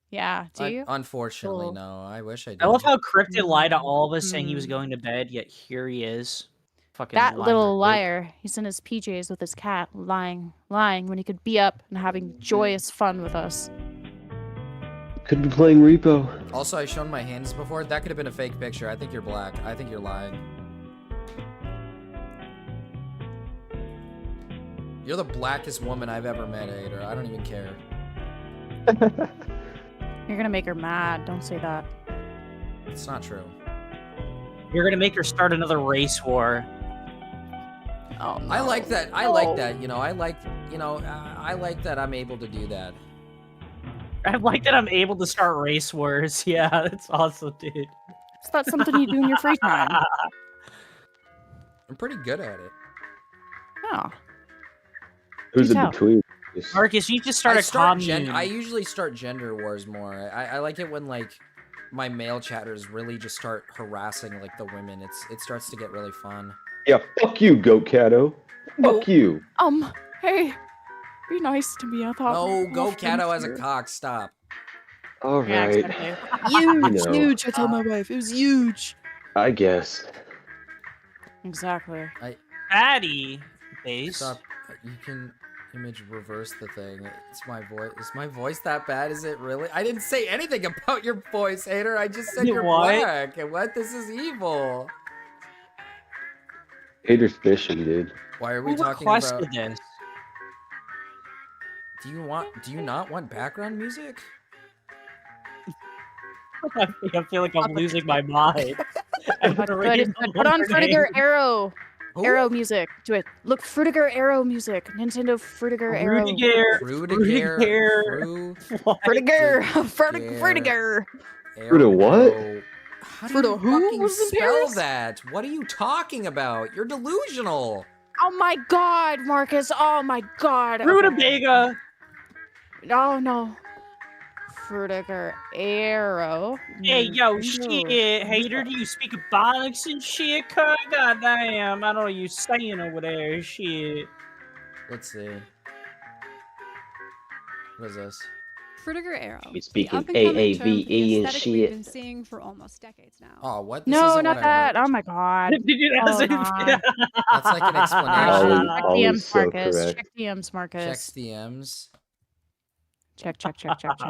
Q: Yeah, do you?
A: Unfortunately,
Q: Cool.
A: no. I wish I did.
R: I love how Cryptid lied to all of us saying he was going to bed, yet here he is. Fucking
Q: That
R: lying
Q: little
R: to-
Q: liar. He's in his PJs with his cat, lying when he could be up and having joyous fun with us.
P: Could be playing Repo.
A: Also, I shown my hands before. That could have been a fake picture. I think you're black. I think you're lying. You're the blackest woman I've ever met, Ader. I don't even care.
Q: You're gonna make her mad. Don't say that.
A: It's not true.
R: You're gonna make her start another race war.
Q: Oh,
A: I like that. I like that. You know, I like that I'm able to do that.
R: I like that I'm able to start race wars. Yeah, that's awesome, dude.
Q: Is that something you do in your free time?
A: I'm pretty good at it.
Q: Oh.
P: Who's
Q: Do
P: in
Q: tell.
P: between?
R: Marcus, you just start a commune.
A: I usually start gender wars more. I like it when like my male chatters really just start harassing like the women. It starts to get really fun.
P: Yeah, fuck you, Goat Cato. Fuck you.
Q: Hey, be nice to me. I thought.
A: No, Go
Q: often
A: Cato has a
Q: here.
A: cock. Stop.
P: All
Q: Yeah,
P: right.
Q: exactly. Huge,
P: know.
Q: huge. I told my wife it was huge.
P: I guess.
Q: Exactly.
R: Patty base.
A: Stop. You can image reverse the thing. It's my voice. Is my voice that bad? Is it really? I didn't say anything about your voice, Hater. I just said
R: You
A: you're
R: what?
A: black. And what? This is evil.
P: Hater's fishing, dude.
A: Why are we
R: Who
A: talking about?
R: requested this?
A: Do you not want background music?
R: I feel like I'm losing my mind.
Q: Put on Frutiger Arrow. Arrow music. Do it. Look, Frutiger Arrow music. Nintendo Frutiger Arrow. Frutiger. Frutiger.
P: Fruta what?
Q: Fruta who
A: Fucking
Q: was in
A: spell
Q: Paris?
A: that. What are you talking about? You're delusional.
Q: Oh my god, Marcus. Oh my god.
R: Rutabaga.
Q: Oh no. Frutiger Arrow.
R: Hey, yo, shit, hater, do you speak Ebonics and shit? God damn, I don't know what you saying over there, shit.
A: Let's see. What is this?
H: Frutiger Arrow.
P: We speaking
H: the up-and-coming
P: AAVE
H: term for the
P: and
H: aesthetic we've
P: shit.
H: been seeing for almost decades now.
A: Oh, what? This
Q: No,
A: isn't
Q: not
A: what I
Q: that.
A: wrote.
Q: Oh my god.
A: That's like an explanation.
Q: Check
P: Always
Q: DMs,
P: so
Q: Marcus.
P: correct.
Q: Check DMs, Marcus.
A: Checks DMs.
Q: Check, check, check, check, check.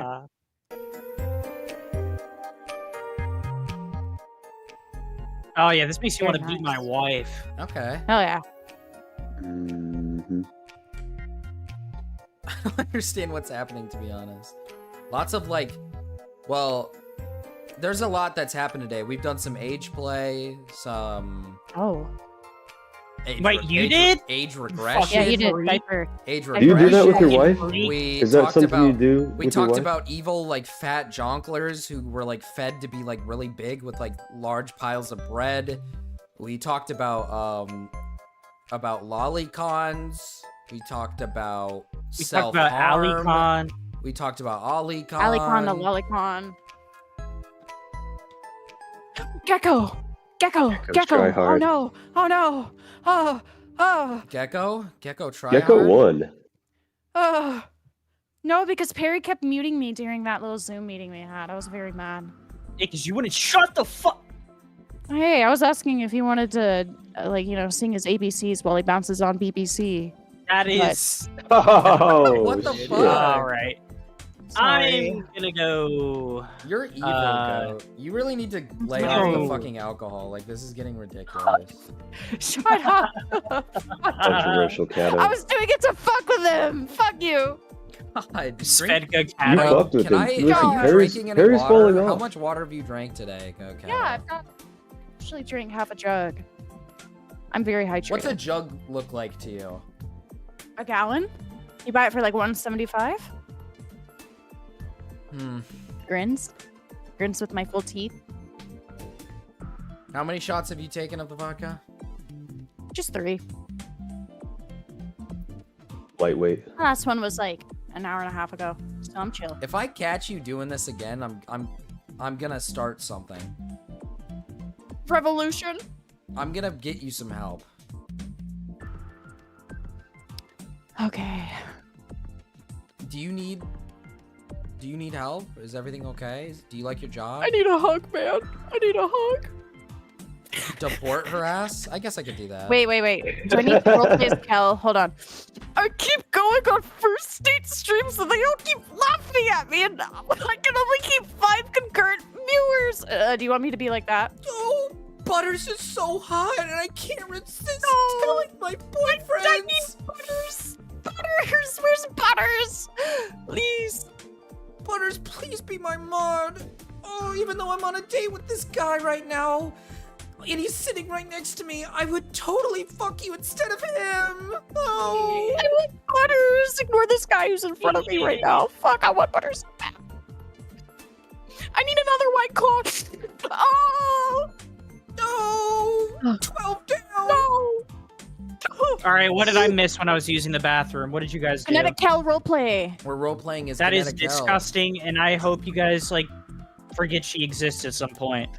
R: Oh yeah, this makes you
Q: Very
R: want to beat my wife.
A: Okay.
Q: Hell yeah.
A: I don't understand what's happening, to be honest. Lots of like, well, there's a lot that's happened today. We've done some age play, some.
Q: Oh.
R: Wait, you did?
A: Age regression.
Q: Yeah, you did. Diaper.
A: Age
P: Do
A: regression.
P: you do that with your wife?
A: We
P: Is that
A: talked
P: something
A: about,
P: you do
A: We
P: with your
A: talked
P: wife?
A: about evil, like fat jonglers who were like fed to be like really big with like large piles of bread. We talked about lolicons. We talked about
R: We talked
A: self
R: about
A: harm.
R: Alicon.
A: We talked about Olicon.
Q: Alicon the lolicon. Gecko! Gecko! Gecko!
P: try
Q: Oh
P: hard.
Q: no! Oh no! Oh! Oh!
A: Gecko? Gecko try
P: Gecko
A: hard?
P: won.
Q: Oh! No, because Perry kept muting me during that little Zoom meeting we had. I was very mad.
R: Yeah, because you wouldn't shut the fuck.
Q: Hey, I was asking if he wanted to, like, you know, sing his ABCs while he bounces on BBC.
R: That
Q: But-
R: is.
P: Oh,
A: What the
P: shit.
A: fuck?
R: All right.
Q: Sorry.
R: I'm gonna go.
A: You're evil, Goat. You really need to lay
R: No.
A: off the fucking alcohol. Like, this is getting ridiculous.
Q: Shut up!
P: Controversial Cato.
Q: I was doing it to fuck with him! Fuck you!
A: God, drink.
R: Svedka
P: You
R: Cato.
P: fucked with
A: Can
P: him.
A: I?
P: Listen,
A: Are you
P: Perry's
A: drinking any
P: Perry's
A: water?
P: falling
A: How
P: off.
A: much water have you drank today, Goat?
Q: Yeah, I've got actually drank half a jug. I'm very hydrated.
A: What's a jug look like to you?
Q: A gallon? You buy it for like $1.75?
A: Hmm.
Q: Grins? Grins with my full teeth?
A: How many shots have you taken of the vodka?
Q: Just 3.
P: Lightweight.
Q: The last one was like an hour and a half ago, so I'm chill.
A: If I catch you doing this again, I'm gonna start something.
Q: Revolution?
A: I'm gonna get you some help.
Q: Okay.
A: Do you need help? Is everything okay? Do you like your job?
Q: I need a hug, man. I need a hug.
A: Deport her ass? I guess I could do that.
Q: Wait. Do I need to roleplay as Kel? Hold on. I keep going on first date streams and they all keep laughing at me and I can only keep 5 concurrent viewers. Do you want me to be like that?
A: Oh, Butters is so hot and I can't resist telling my boyfriend.
Q: I need Butters. Butters, where's Butters? Please.
A: Butters, please be my mod. Oh, even though I'm on a date with this guy right now, and he's sitting right next to me, I would totally fuck you instead of him. Oh.
Q: I want Butters. Ignore this guy who's in front of me right now. Fuck, I want Butters so bad. I need another White Claw. Oh.
A: No. 12 down.
Q: No.
R: All right, what did I miss when I was using the bathroom? What did you guys do?
Q: Kinetic Kel roleplay.
A: We're role-playing as
R: That is
A: Kinetic Hell.
R: disgusting, and I hope you guys like forget she exists at some point.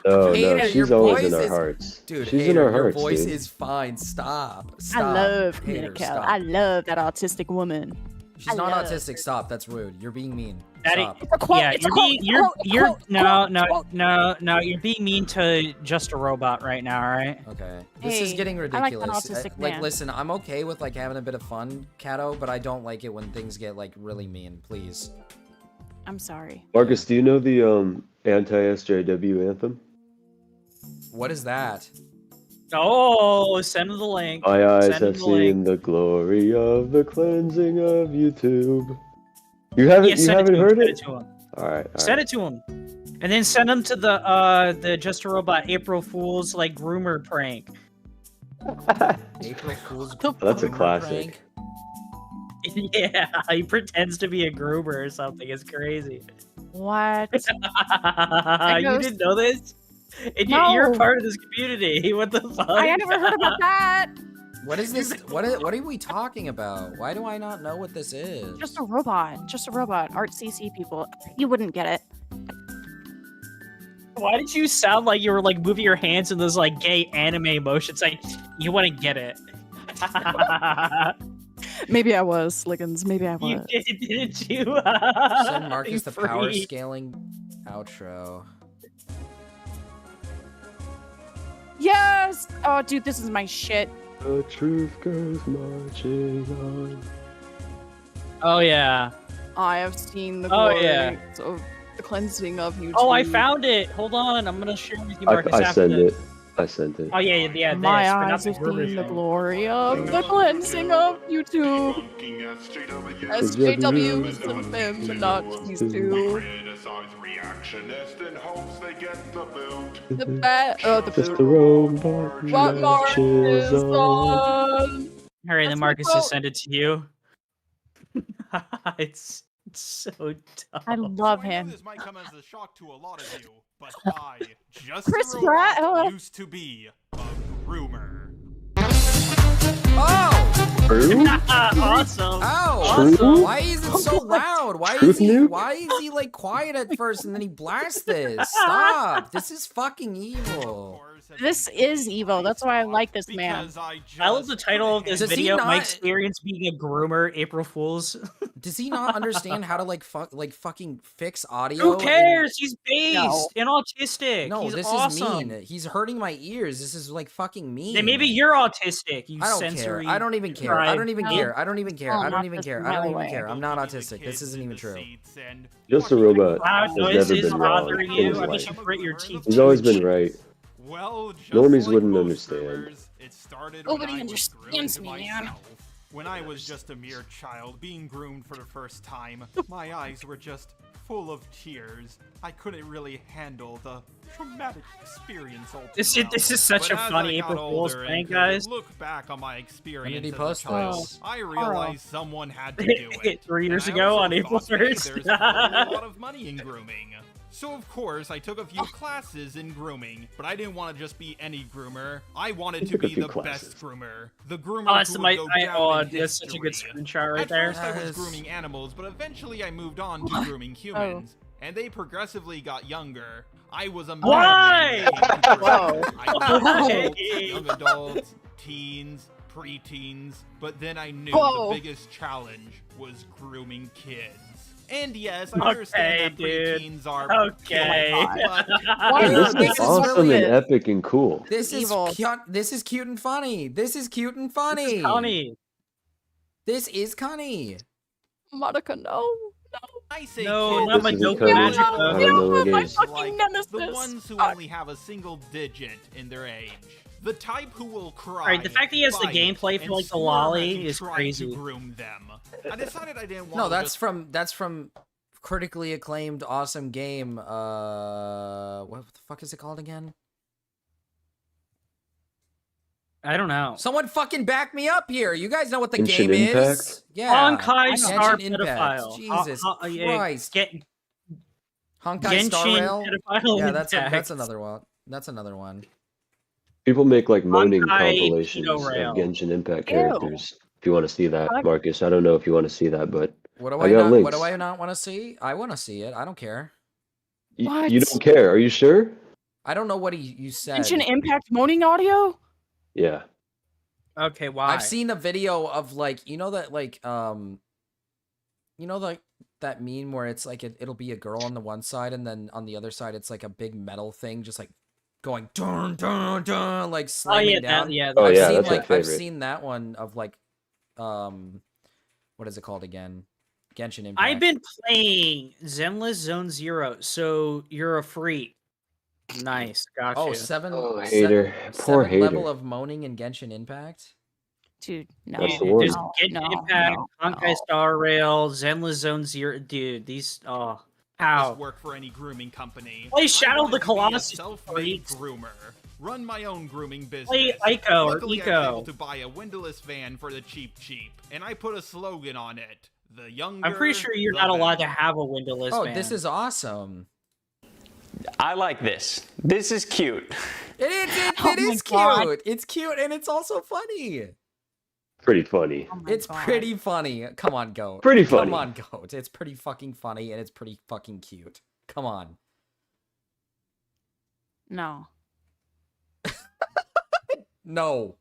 P: Oh
A: Hater,
P: no,
A: your
P: she's always
A: voice
P: in our
A: is-
P: hearts.
A: Dude,
P: she's
A: Hater,
P: in our
A: your
P: hearts,
A: voice
P: dude.
A: is fine. Stop.
Q: I
A: Stop.
Q: love
A: Hater,
Q: Kinetic Kel.
A: stop.
Q: I love that autistic woman.
A: She's
Q: I
A: not
Q: love
A: autistic. Stop. That's rude. You're being mean.
R: That
A: Stop.
Q: It's a quote.
R: Yeah,
Q: It's a
R: you're
Q: quote.
R: being
Q: It's a quote. It's a quote.
R: no, you're being mean to just a robot right now, all right?
A: Okay. This is
Q: Hey,
A: getting
Q: I like that
A: ridiculous.
Q: autistic
A: Like,
Q: man.
A: listen, I'm okay with like having a bit of fun, Cato, but I don't like it when things get like really mean. Please.
Q: I'm sorry.
P: Marcus, do you know the anti-SJW anthem?
A: What is that?
R: Oh, send the link.
P: My eyes
R: Send
P: have
R: the link.
P: seen the glory of the cleansing of YouTube. You haven't
R: Yeah, send
P: heard
R: send
P: it?
R: to him.
P: All right.
R: Send it to him, and then send him to the Just a Robot April Fool's like groomer prank.
A: April Fool's.
P: That's a
A: groomer
P: classic.
A: prank.
R: Yeah, he pretends to be a groomer or something. It's crazy.
Q: What?
R: You didn't know this? And
Q: No.
R: you're a part of this community. What the fuck?
Q: I never heard about that.
A: What is this? What are we talking about? Why do I not know what this is?
Q: Just a robot. Just a robot. Art CC people. You wouldn't get it.
R: Why did you sound like you were like moving your hands in those like gay anime motions? Like you wouldn't get it.
Q: Maybe I was, Slickens. Maybe I
R: You
Q: was.
R: didn't you?
A: Send Marcus the power
R: Freak.
A: scaling outro.
Q: Yes! Oh, dude, this is my shit.
P: The truth goes marching on.
R: Oh yeah.
Q: I have seen the
R: Oh,
Q: glories
R: yeah.
Q: of the cleansing of YouTube.
R: Oh, I found it. Hold on, I'm gonna share with you, Marcus.
P: I
R: after
P: sent
R: this.
P: it. I sent it.
R: Oh yeah.
Q: My
R: This, but not
Q: eyes
R: the
Q: have
R: groomer
Q: seen the
R: thing.
Q: glory of the cleansing of YouTube. SJWs and Feminazis too. The
P: Just a
Q: boot.
P: robot
Q: What more
P: marches
Q: is
P: on.
Q: on?
R: All right, then
Q: That's my
R: Marcus
Q: quote.
R: just sent it to you. it's so dumb.
Q: I love him.
I: This might come as a shock to a lot of you, but I, just
Q: Chris
I: a
Q: Pratt,
I: robot,
Q: hello.
I: used to be a groomer.
A: Oh!
P: True?
R: Awesome.
A: Oh!
P: True?
A: Why is it so loud? Why
P: Truth
A: is he?
P: nuke?
A: Why is he like quiet at first and then he blasts this? Stop! This is fucking evil.
Q: This is evil. That's why I like this man.
R: I love the title of this
A: Does he
R: video. My
A: not-
R: experience being a groomer, April Fools.
A: Does he not understand how to like fucking fix audio?
R: Who
A: and-
R: cares? He's based
Q: No.
R: and autistic.
A: No,
R: He's
A: this
R: awesome.
A: is mean. He's hurting my ears. This is like fucking mean.
R: Then maybe you're autistic. You
A: I don't
R: sensory.
A: care. I don't even care. I don't even
Q: No.
A: care. I don't even care.
Q: Oh,
A: I don't
Q: not
A: even
Q: this
A: care. I don't even
Q: way.
A: care. I'm not autistic. This isn't even true.
P: Just a robot
R: Loud
P: has never
R: noises
P: been wrong
R: bothering
P: in
R: you.
P: his
R: I bet
P: life.
R: you grit your teeth.
P: He's always been right.
I: Well, just
P: Normies
I: like
P: wouldn't
I: most
P: understand.
I: groomers, it started
Q: Nobody
I: when I was
Q: understands
I: groomed
Q: me, man.
I: myself. When I was just a mere child being groomed for the first time, my eyes were just full of tears. I couldn't really handle the traumatic experience all too
R: This
I: well.
R: is such
I: But
R: a
I: as
R: funny
I: I got
R: April Fool's
I: older and
R: prank,
I: could
R: guys.
I: Look back on my experience
A: When did he
I: as
A: post
I: a child,
A: this?
I: I realized someone had to do it.
R: 3 years
I: And I
R: ago
I: also
R: on April
I: thought, hey,
R: 1st.
I: there's probably a lot of money in grooming. So of course, I took a few classes in grooming, but I didn't want to just be any groomer. I wanted to
P: took a
I: be
P: few
I: the
P: classes.
I: best groomer. The groomer
R: Oh, that's
I: who
R: my.
I: would go down
R: Oh,
I: in
R: that's such a good
I: history.
R: screenshot right
I: At
R: there.
I: first, I was
A: Yes.
I: grooming animals, but eventually I moved on to grooming humans, and they progressively got younger. I was a
R: Why?
I: madman.
Q: Whoa.
I: I
R: Why?
I: groomed young adults, teens, preteens, but then I knew
Q: Whoa.
I: the biggest challenge was grooming kids. And yes, I
R: Okay,
I: understand that
R: dude.
I: preteens are
R: Okay.
I: but
Q: Why
P: Hey,
Q: not?
P: this
A: This
P: is
A: is
P: awesome
A: really
P: and
A: it.
P: epic and cool.
A: This is
Q: Evil.
A: cute. This is cute and funny. This is cute and funny.
R: Connie.
A: This is Connie.
Q: Monica, no.
I: I say
R: No,
I: kids
R: not my
P: This
R: dope
P: isn't
R: magic.
P: Cody. I don't know what
Q: my
P: it is.
Q: fucking
I: like
Q: nemesis.
I: the ones who
Q: Fuck.
I: only have a single digit in their age. The type who will cry.
R: Alright, the fact that he has the
I: bite,
R: gameplay for,
I: and
R: like, the
I: squirm
R: lolly
I: as you
R: is
I: try
R: crazy.
I: To groom them. I decided I didn't want
A: No,
I: to
A: that's
I: just
A: from critically acclaimed awesome game. What the fuck is it called again?
R: I don't know.
A: Someone fucking back me up here. You guys know what the
P: Genshin
A: game is?
P: Impact?
A: Yeah.
R: Honkai Star
A: Genshin Impact.
R: Pedophile.
A: Jesus Christ.
R: Get
A: Honkai Star Rail.
R: Pedophile
A: Yeah, that's
R: Impact.
A: another one. That's another one.
P: People make like moaning
R: Honkai
P: compilations
R: Pedo Rail.
P: of Genshin Impact
Q: Ew.
P: characters. If you want to see that,
Q: Fuck.
P: Marcus, I don't know if you want to see that, but
A: What do
P: I
A: I
P: got
A: not?
P: links.
A: What do I not want to see? I want to see it. I don't care.
Q: What?
P: You don't care? Are you sure?
A: I don't know what you said.
Q: Genshin Impact moaning audio?
P: Yeah.
R: Okay, why?
A: I've seen a video of like that that meme where it's like it'll be a girl on the one side and then on the other side it's like a big metal thing just like going dun dun dun like slamming down.
P: Oh,
A: I've
P: yeah,
A: seen,
P: that's my
A: like I've
P: favorite.
A: seen that one of like what is it called again? Genshin Impact.
R: I've been playing Zenless Zone Zero, so you're a freak. Nice, gotcha.
A: Oh, seven.
P: Oh, hater. Poor
A: Seven level
P: hater.
A: of moaning in Genshin Impact.
Q: Dude, no.
P: That's the
R: There's
P: one.
R: Genshin Impact, Honkai Star Rail, Zenless Zone Zero. Dude, these How?
I: work for any grooming company.
R: Play
I: I
R: Shadow
I: wanted
R: the
I: to be a
R: Colossus,
I: self-made groomer. Run my own grooming business.
R: Play Ico or
I: Luckily, I was
R: Eco.
I: able to buy a windowless van for the cheap, and I put a slogan on it: the younger.
R: I'm pretty sure you're
I: the
R: not allowed to
I: better.
R: have a windowless
A: Oh,
R: van.
A: this is awesome.
L: I like this. This is cute.
A: It is.
Q: Oh
A: It
Q: my
A: is
Q: God.
A: cute. It's cute and it's also funny.
P: Pretty funny.
Q: Oh my
A: It's
Q: God.
A: pretty funny. Come on, Goat.
P: Pretty
A: Come
P: funny.
A: on, Goat. It's pretty fucking funny and it's pretty fucking cute. Come on.
Q: No.
A: No.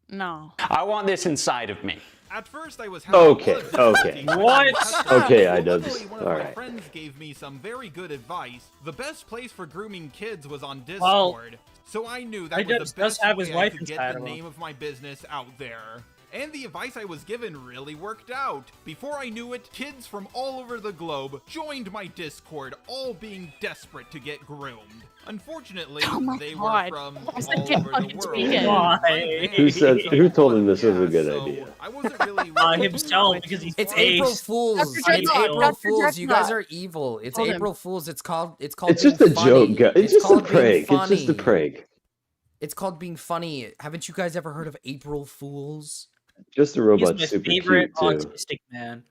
Q: No.
L: I want this inside of me.
I: At first, I was having
P: Okay,
I: a lot of difficulty
P: okay.
I: finding
R: What?
I: customers.
P: Okay, I
I: Luckily,
P: dubs.
I: one of my
P: Alright.
I: friends gave me some very good advice. The best place for grooming kids was on
R: Well,
I: Discord. So I knew that
R: iDubbbz
I: was
R: does
I: the best
R: have his
I: way I
R: wife
I: could get
R: inside
I: the
R: of him.
I: name of my business out there. And the advice I was given really worked out. Before I knew it, kids from all over the globe joined my Discord, all being desperate to get groomed. Unfortunately,
Q: Oh my
I: they
Q: God.
I: were from
Q: I said
I: all
Q: get
I: over the
Q: fucking
I: world.
Q: tweaking.
R: Why?
P: Who told him this was a good
I: So,
P: idea?
I: I wasn't really
R: Himself, because he's
A: It's
R: based.
A: April Fools.
Q: Dr.
A: It's
Q: Dreadnought,
A: April
Q: Dr.
A: Fools. You guys
Q: Dreadnought.
A: are evil. It's
Q: Hold him.
A: April Fools. It's called
P: It's
A: being
P: just a
A: funny.
P: joke, guys. It's just a
A: called being
P: prank. It's just a
A: funny.
P: prank.
A: It's called being funny. Haven't you guys ever heard of April Fools?
P: Just a
R: He's
P: robot's
R: my
P: super
R: favorite
P: cute too.
R: autistic man.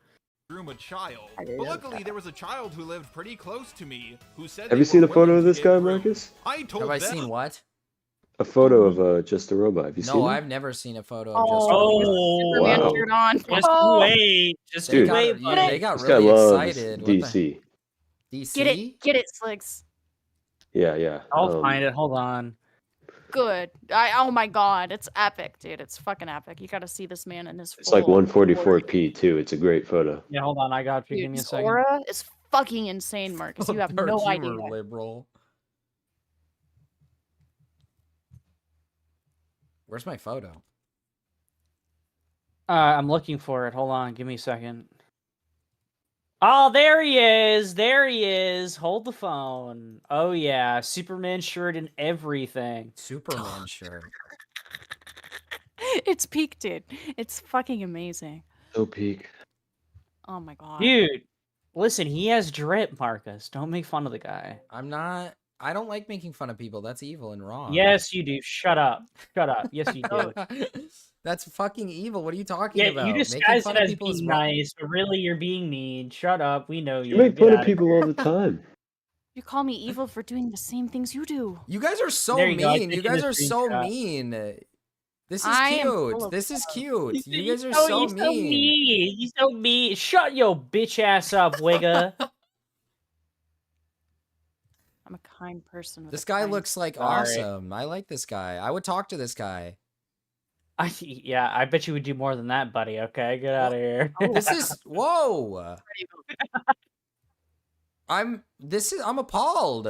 I: Groom a child.
Q: I
I: But
Q: love
I: luckily, there was a child who lived pretty close to me who said.
P: Have
I: they
P: you seen
I: were
P: a photo
I: willing
P: of
I: to
P: this
I: get
P: guy,
I: groomed.
P: Marcus?
I: I told
A: Have I
I: them.
A: seen what?
P: A photo of just a robot. Have you seen
A: No,
P: it?
A: I've never seen a photo of
Q: Oh,
A: just.
Q: Superman
P: Wow.
Q: shirt on.
R: Just
Q: Oh,
R: wait. Just
A: They
P: Dude.
A: got,
R: wait,
A: yeah,
R: buddy.
A: they got
P: This guy
A: really
P: loves
A: excited. What the-
P: DC.
A: DC?
Q: get it, Slicks.
P: Yeah, yeah.
R: I'll find it. Hold on.
Q: Good. Oh my God, it's epic, dude. It's fucking epic. You got to see this man in his.
P: It's like
Q: full
P: 144p too. It's a great photo.
R: Yeah, hold on. I got you.
Q: Dude,
R: Give me a
Q: his
R: second.
Q: aura is fucking insane, Marcus. You have
A: Dark
Q: no
A: humor,
Q: idea.
A: liberal. Where's my photo?
R: I'm looking for it. Hold on. Give me a second. Oh, there he is. There he is. Hold the phone. Oh, yeah. Superman shirt and everything.
A: Superman shirt.
Q: It's peak, dude. It's fucking amazing.
P: So peak.
Q: Oh my God.
R: Dude, listen, he has drip, Marcus. Don't make fun of the guy.
A: I'm not. I don't like making fun of people. That's evil and wrong.
R: Yes, you do. Shut up. Shut up. Yes, you do.
A: That's fucking evil. What are you talking
R: Yeah,
A: about?
R: you
A: Making
R: disguise
A: fun
R: it
A: of
R: as
A: people is
R: being
A: wrong.
R: nice, but really you're being mean. Shut up. We know you.
P: You make
R: Get
P: fun of
R: outta
P: people
R: here.
P: all the time.
Q: You call me evil for doing the same things you do.
A: You guys are so
R: There you go, I
A: mean. You
R: sent you
A: guys
R: the
A: are so
R: screenshot.
A: mean. This is
Q: I am full
A: cute.
Q: of
A: This is
Q: love.
A: cute. You guys are
R: Oh,
A: so
R: you're so
A: mean.
R: mean. You're so mean. Shut your bitch ass up, wigga.
Q: I'm a kind person. With
A: This
Q: a
A: guy
Q: kind
A: looks like
R: Sorry.
A: awesome. I like this guy. I would talk to this guy.
R: Yeah, I bet you would do more than that, buddy. Okay, get out of here.
A: This is whoa. I'm appalled.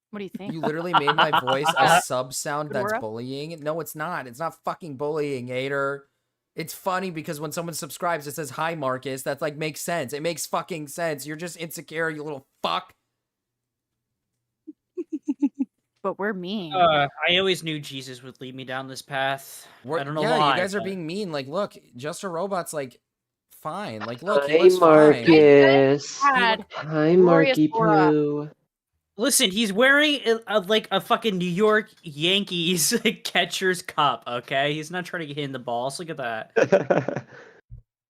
Q: What do you think?
A: You literally made my voice a sub sound that's
Q: Fedora?
A: bullying. No, it's not. It's not fucking bullying, hater. It's funny because when someone subscribes, it says hi Marcus. That's like makes sense. It makes fucking sense. You're just insecure, you little fuck.
Q: But we're mean.
R: I always knew Jesus would lead me down this path. I don't know
A: yeah,
R: why.
A: you guys are
R: but-
A: being mean. Like, look, Just a Robot's like fine. Like, look, he
P: Hi,
A: looks fine.
P: Marcus.
Q: Had
P: Hi,
Q: glorious
P: Marky
Q: aura.
P: Poo.
R: Listen, he's wearing like a fucking New York Yankees catcher's cup. Okay, he's not trying to get hit in the balls. Look at that.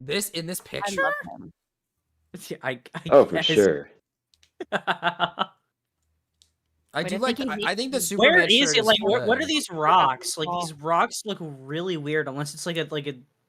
A: This in this
Q: I
A: picture?
Q: love him.
R: I
P: Oh, for
R: guess.
P: sure.
A: I
Q: Wait,
A: do
Q: I
A: like.
Q: think he
A: I think the
Q: needs-
A: Superman
R: Where is
A: shirt
R: it? Like, what are
A: good.
R: these rocks? Like, these rocks look really weird. Unless it's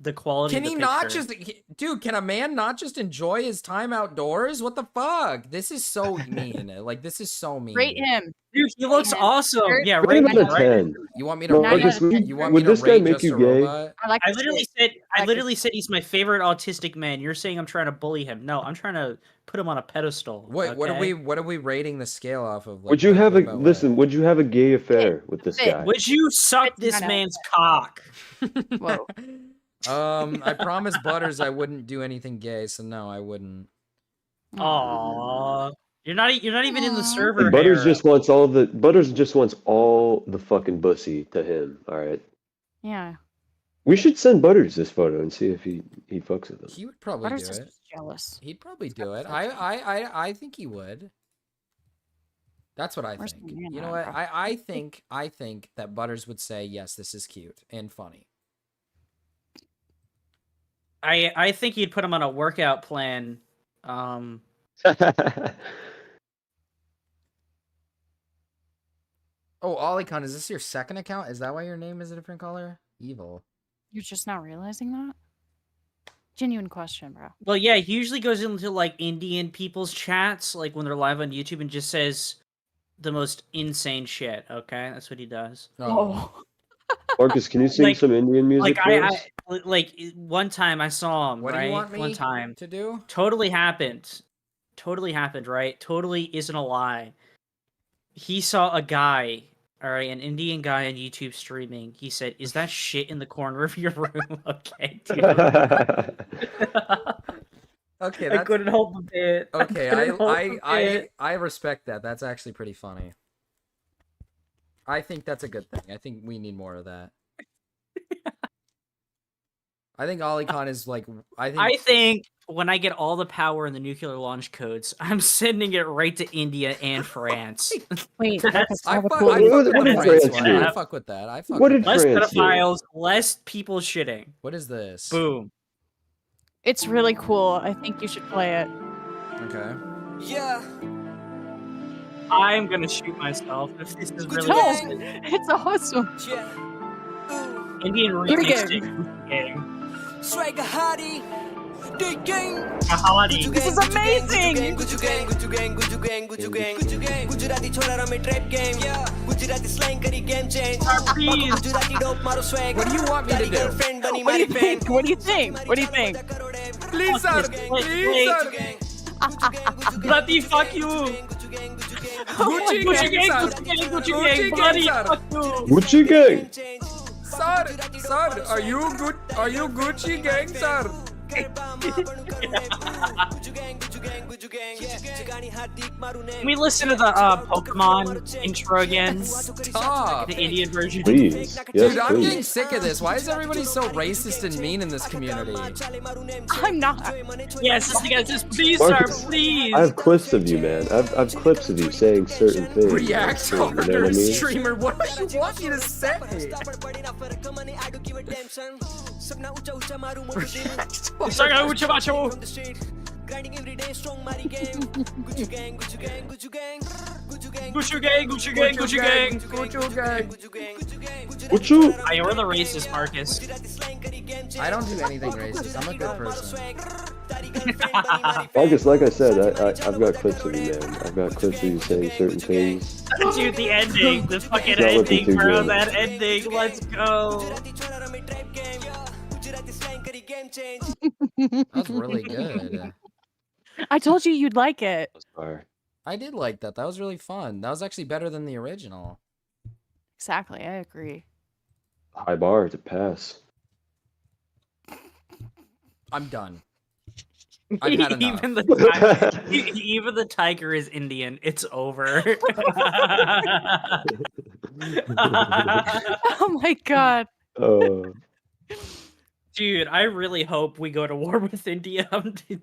R: the quality.
A: Can
R: of
A: he
R: the
A: not
R: picture.
A: just, dude? Can a man not just enjoy his time outdoors? What the fuck? This is so mean. Like, this is so mean.
Q: Rate him.
R: Dude, he looks
Q: him.
R: awesome.
Q: Very-
R: Yeah,
P: Rate him
R: right.
P: out of 10.
A: You want me to?
P: Marcus,
A: rate, you want me
P: would
A: to
P: this guy
A: rate
P: make
A: Just
P: you
A: a
P: gay?
A: Robot?
Q: I like.
R: I
Q: his
R: literally
Q: face.
R: said
Q: I like
R: literally said he's my favorite autistic man. You're saying I'm trying to bully him. No, I'm trying to put him on a pedestal.
A: What? What are
R: okay?
A: we rating the scale off of? Like,
P: Would you
A: what-
P: have
A: what
P: a
A: about
P: listen? Would you have a gay affair with this
Q: Fit.
P: guy?
R: Would you suck
Q: It's
R: this
Q: not
R: man's cock?
Q: Whoa.
A: I promised Butters I wouldn't do anything gay, so no, I wouldn't.
R: Aww. You're not even in the
Q: Aw.
R: server.
P: And Butters
R: Hera.
P: just wants all the fucking bussy to him. All right.
Q: Yeah.
P: We should send Butters this photo and see if he fucks with us.
A: He would probably
Q: Butters
A: do
Q: is
A: it.
Q: jealous.
A: He'd probably do it. I think he would. That's what I
Q: Where's
A: think.
Q: the man
A: You know
Q: at,
A: what?
Q: bro?
A: I think that Butters would say, yes, this is cute and funny.
R: I think you'd put him on a workout plan.
A: Oh, Olicon, is this your second account? Is that why your name is a different color? Evil.
Q: You're just not realizing that? Genuine question, bro.
R: Well, yeah, he usually goes into like Indian people's chats, like when they're live on YouTube, and just says the most insane shit. Okay, that's what he does.
Q: Oh.
P: Marcus, can you sing
R: Like-
P: some Indian music
R: Like
P: for us?
R: one time I saw him.
A: What do
R: right?
A: you want me
R: One time
A: to do?
R: Totally happened. Right? Totally isn't a lie. He saw a guy, all right, an Indian guy on YouTube streaming. He said, "Is that shit in the corner of your room?" Okay, dude.
A: Okay,
R: I
A: that's...
R: couldn't hold the bit.
A: Okay,
R: couldn't hold the bit.
A: I respect that. That's actually pretty funny. I think that's a good thing. I think we need more of that. I think Olicon is like
R: I think when I get all the power in the nuclear launch codes, I'm sending it right to India and France.
Q: Wait,
R: That's-
A: I
P: What
A: fuck
P: did
A: with the
P: France
A: France one.
P: do?
A: I fuck with that. I fuck
P: What
A: with
P: did
A: that.
R: less
P: France do?
R: pedophiles, less people shitting.
A: What is this?
R: Boom.
Q: It's really cool. I think you should play it.
A: Okay.
K: Yeah.
R: I'm gonna shoot myself if this is really
Q: No,
R: good.
Q: it's awesome.
R: Indian
Q: Here we
R: remix
Q: go.
R: to gang.
K: Swagger Hardy. The gang.
R: Kahani.
Q: This is amazing.
K: Gucci gang, Gucci gang, Gucci gang, Gucci gang, Gucci gang. Gujarati छोरा रमे trap game. Yeah. Gujarati slang करी game change. Gujarati dope मारो swag.
A: What do you want me to do?
K: Girlfriend बनी
Q: What do you
K: मेरी fan.
Q: think? What do you think? What do you think?
A: Please, sir. Please, sir.
R: Bloody fuck you.
A: Gucci
R: Gucci gang,
A: gang,
R: Gucci gang, Gucci
A: Gucci
R: gang,
A: gang,
R: bloody
A: sir.
R: fuck you.
P: Gucci gang.
A: Sir, are you good? Are you Gucci gang, sir?
R: Can we listen to the Pokemon intro again?
A: Stop.
R: The Indian version.
P: Please. Yes,
A: Dude, I'm getting
P: please.
A: sick of this. Why is everybody so racist and mean in this community?
Q: I'm not.
R: Yes, just please,
P: Marcus,
R: sir, please.
P: I have clips of you, man. I've clips of you saying certain things.
A: React
P: You know what I
A: harder,
P: mean?
A: streamer. What do you want me to say? React
R: Saga ucha macho. Gucci gang, Gucci gang, Gucci gang.
A: Gucci gang.
P: What you?
R: I you're the racist, Marcus.
A: I don't do anything racist. I'm a good person.
P: Marcus, like I said, I've got clips of you, man. I've got clips of you saying certain things.
R: Dude, the ending, the fucking
P: It's not looking
R: ending,
P: too
R: bro.
P: good.
R: That ending, let's go.
A: That was really good.
Q: I told you you'd like it.
P: Fire.
A: I did like that. That was really fun. That was actually better than the original.
Q: Exactly, I agree.
P: High bar to pass.
A: I'm done. I've had enough.
R: Even even the tiger is Indian. It's over.
Q: Oh my god.
R: Dude, I really hope we go to war with India. Dude.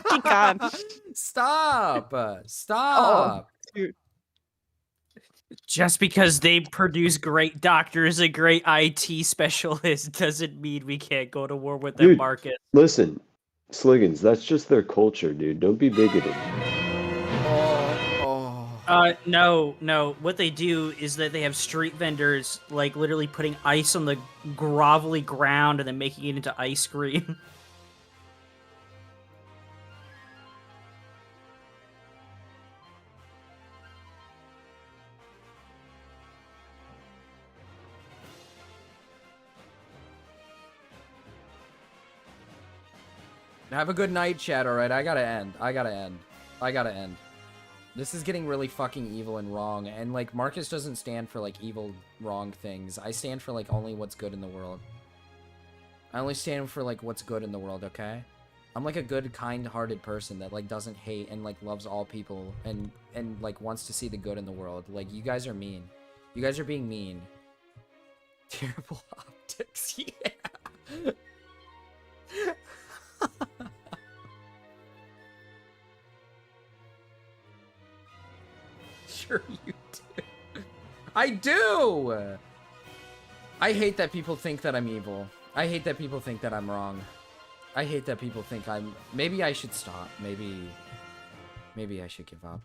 Q: Oh god.
A: Stop. Stop.
Q: Dude.
R: Just because they produce great doctors and great IT specialists doesn't mean we can't go to war with their
P: Dude,
R: market.
P: listen, Sliggins, that's just their culture, dude. Don't be bigoted.
R: No. What they do is that they have street vendors, like, literally putting ice on the grovelly ground and then making it into ice cream.
A: Have a good night, chat, alright? I gotta end. This is getting really fucking evil and wrong, and, like, Marcus doesn't stand for, like, evil, wrong things. I stand for, like, only what's good in the world. I only stand for, like, what's good in the world, okay? I'm, like, a good, kind-hearted person that, like, doesn't hate and, like, loves all people and, like, wants to see the good in the world. Like, you guys are mean. You guys are being mean. Terrible. politics. Yeah. Sure you do. I do. I hate that people think that I'm evil. I hate that people think that I'm wrong. I hate that people think I'm... Maybe I should stop. Maybe I should give up.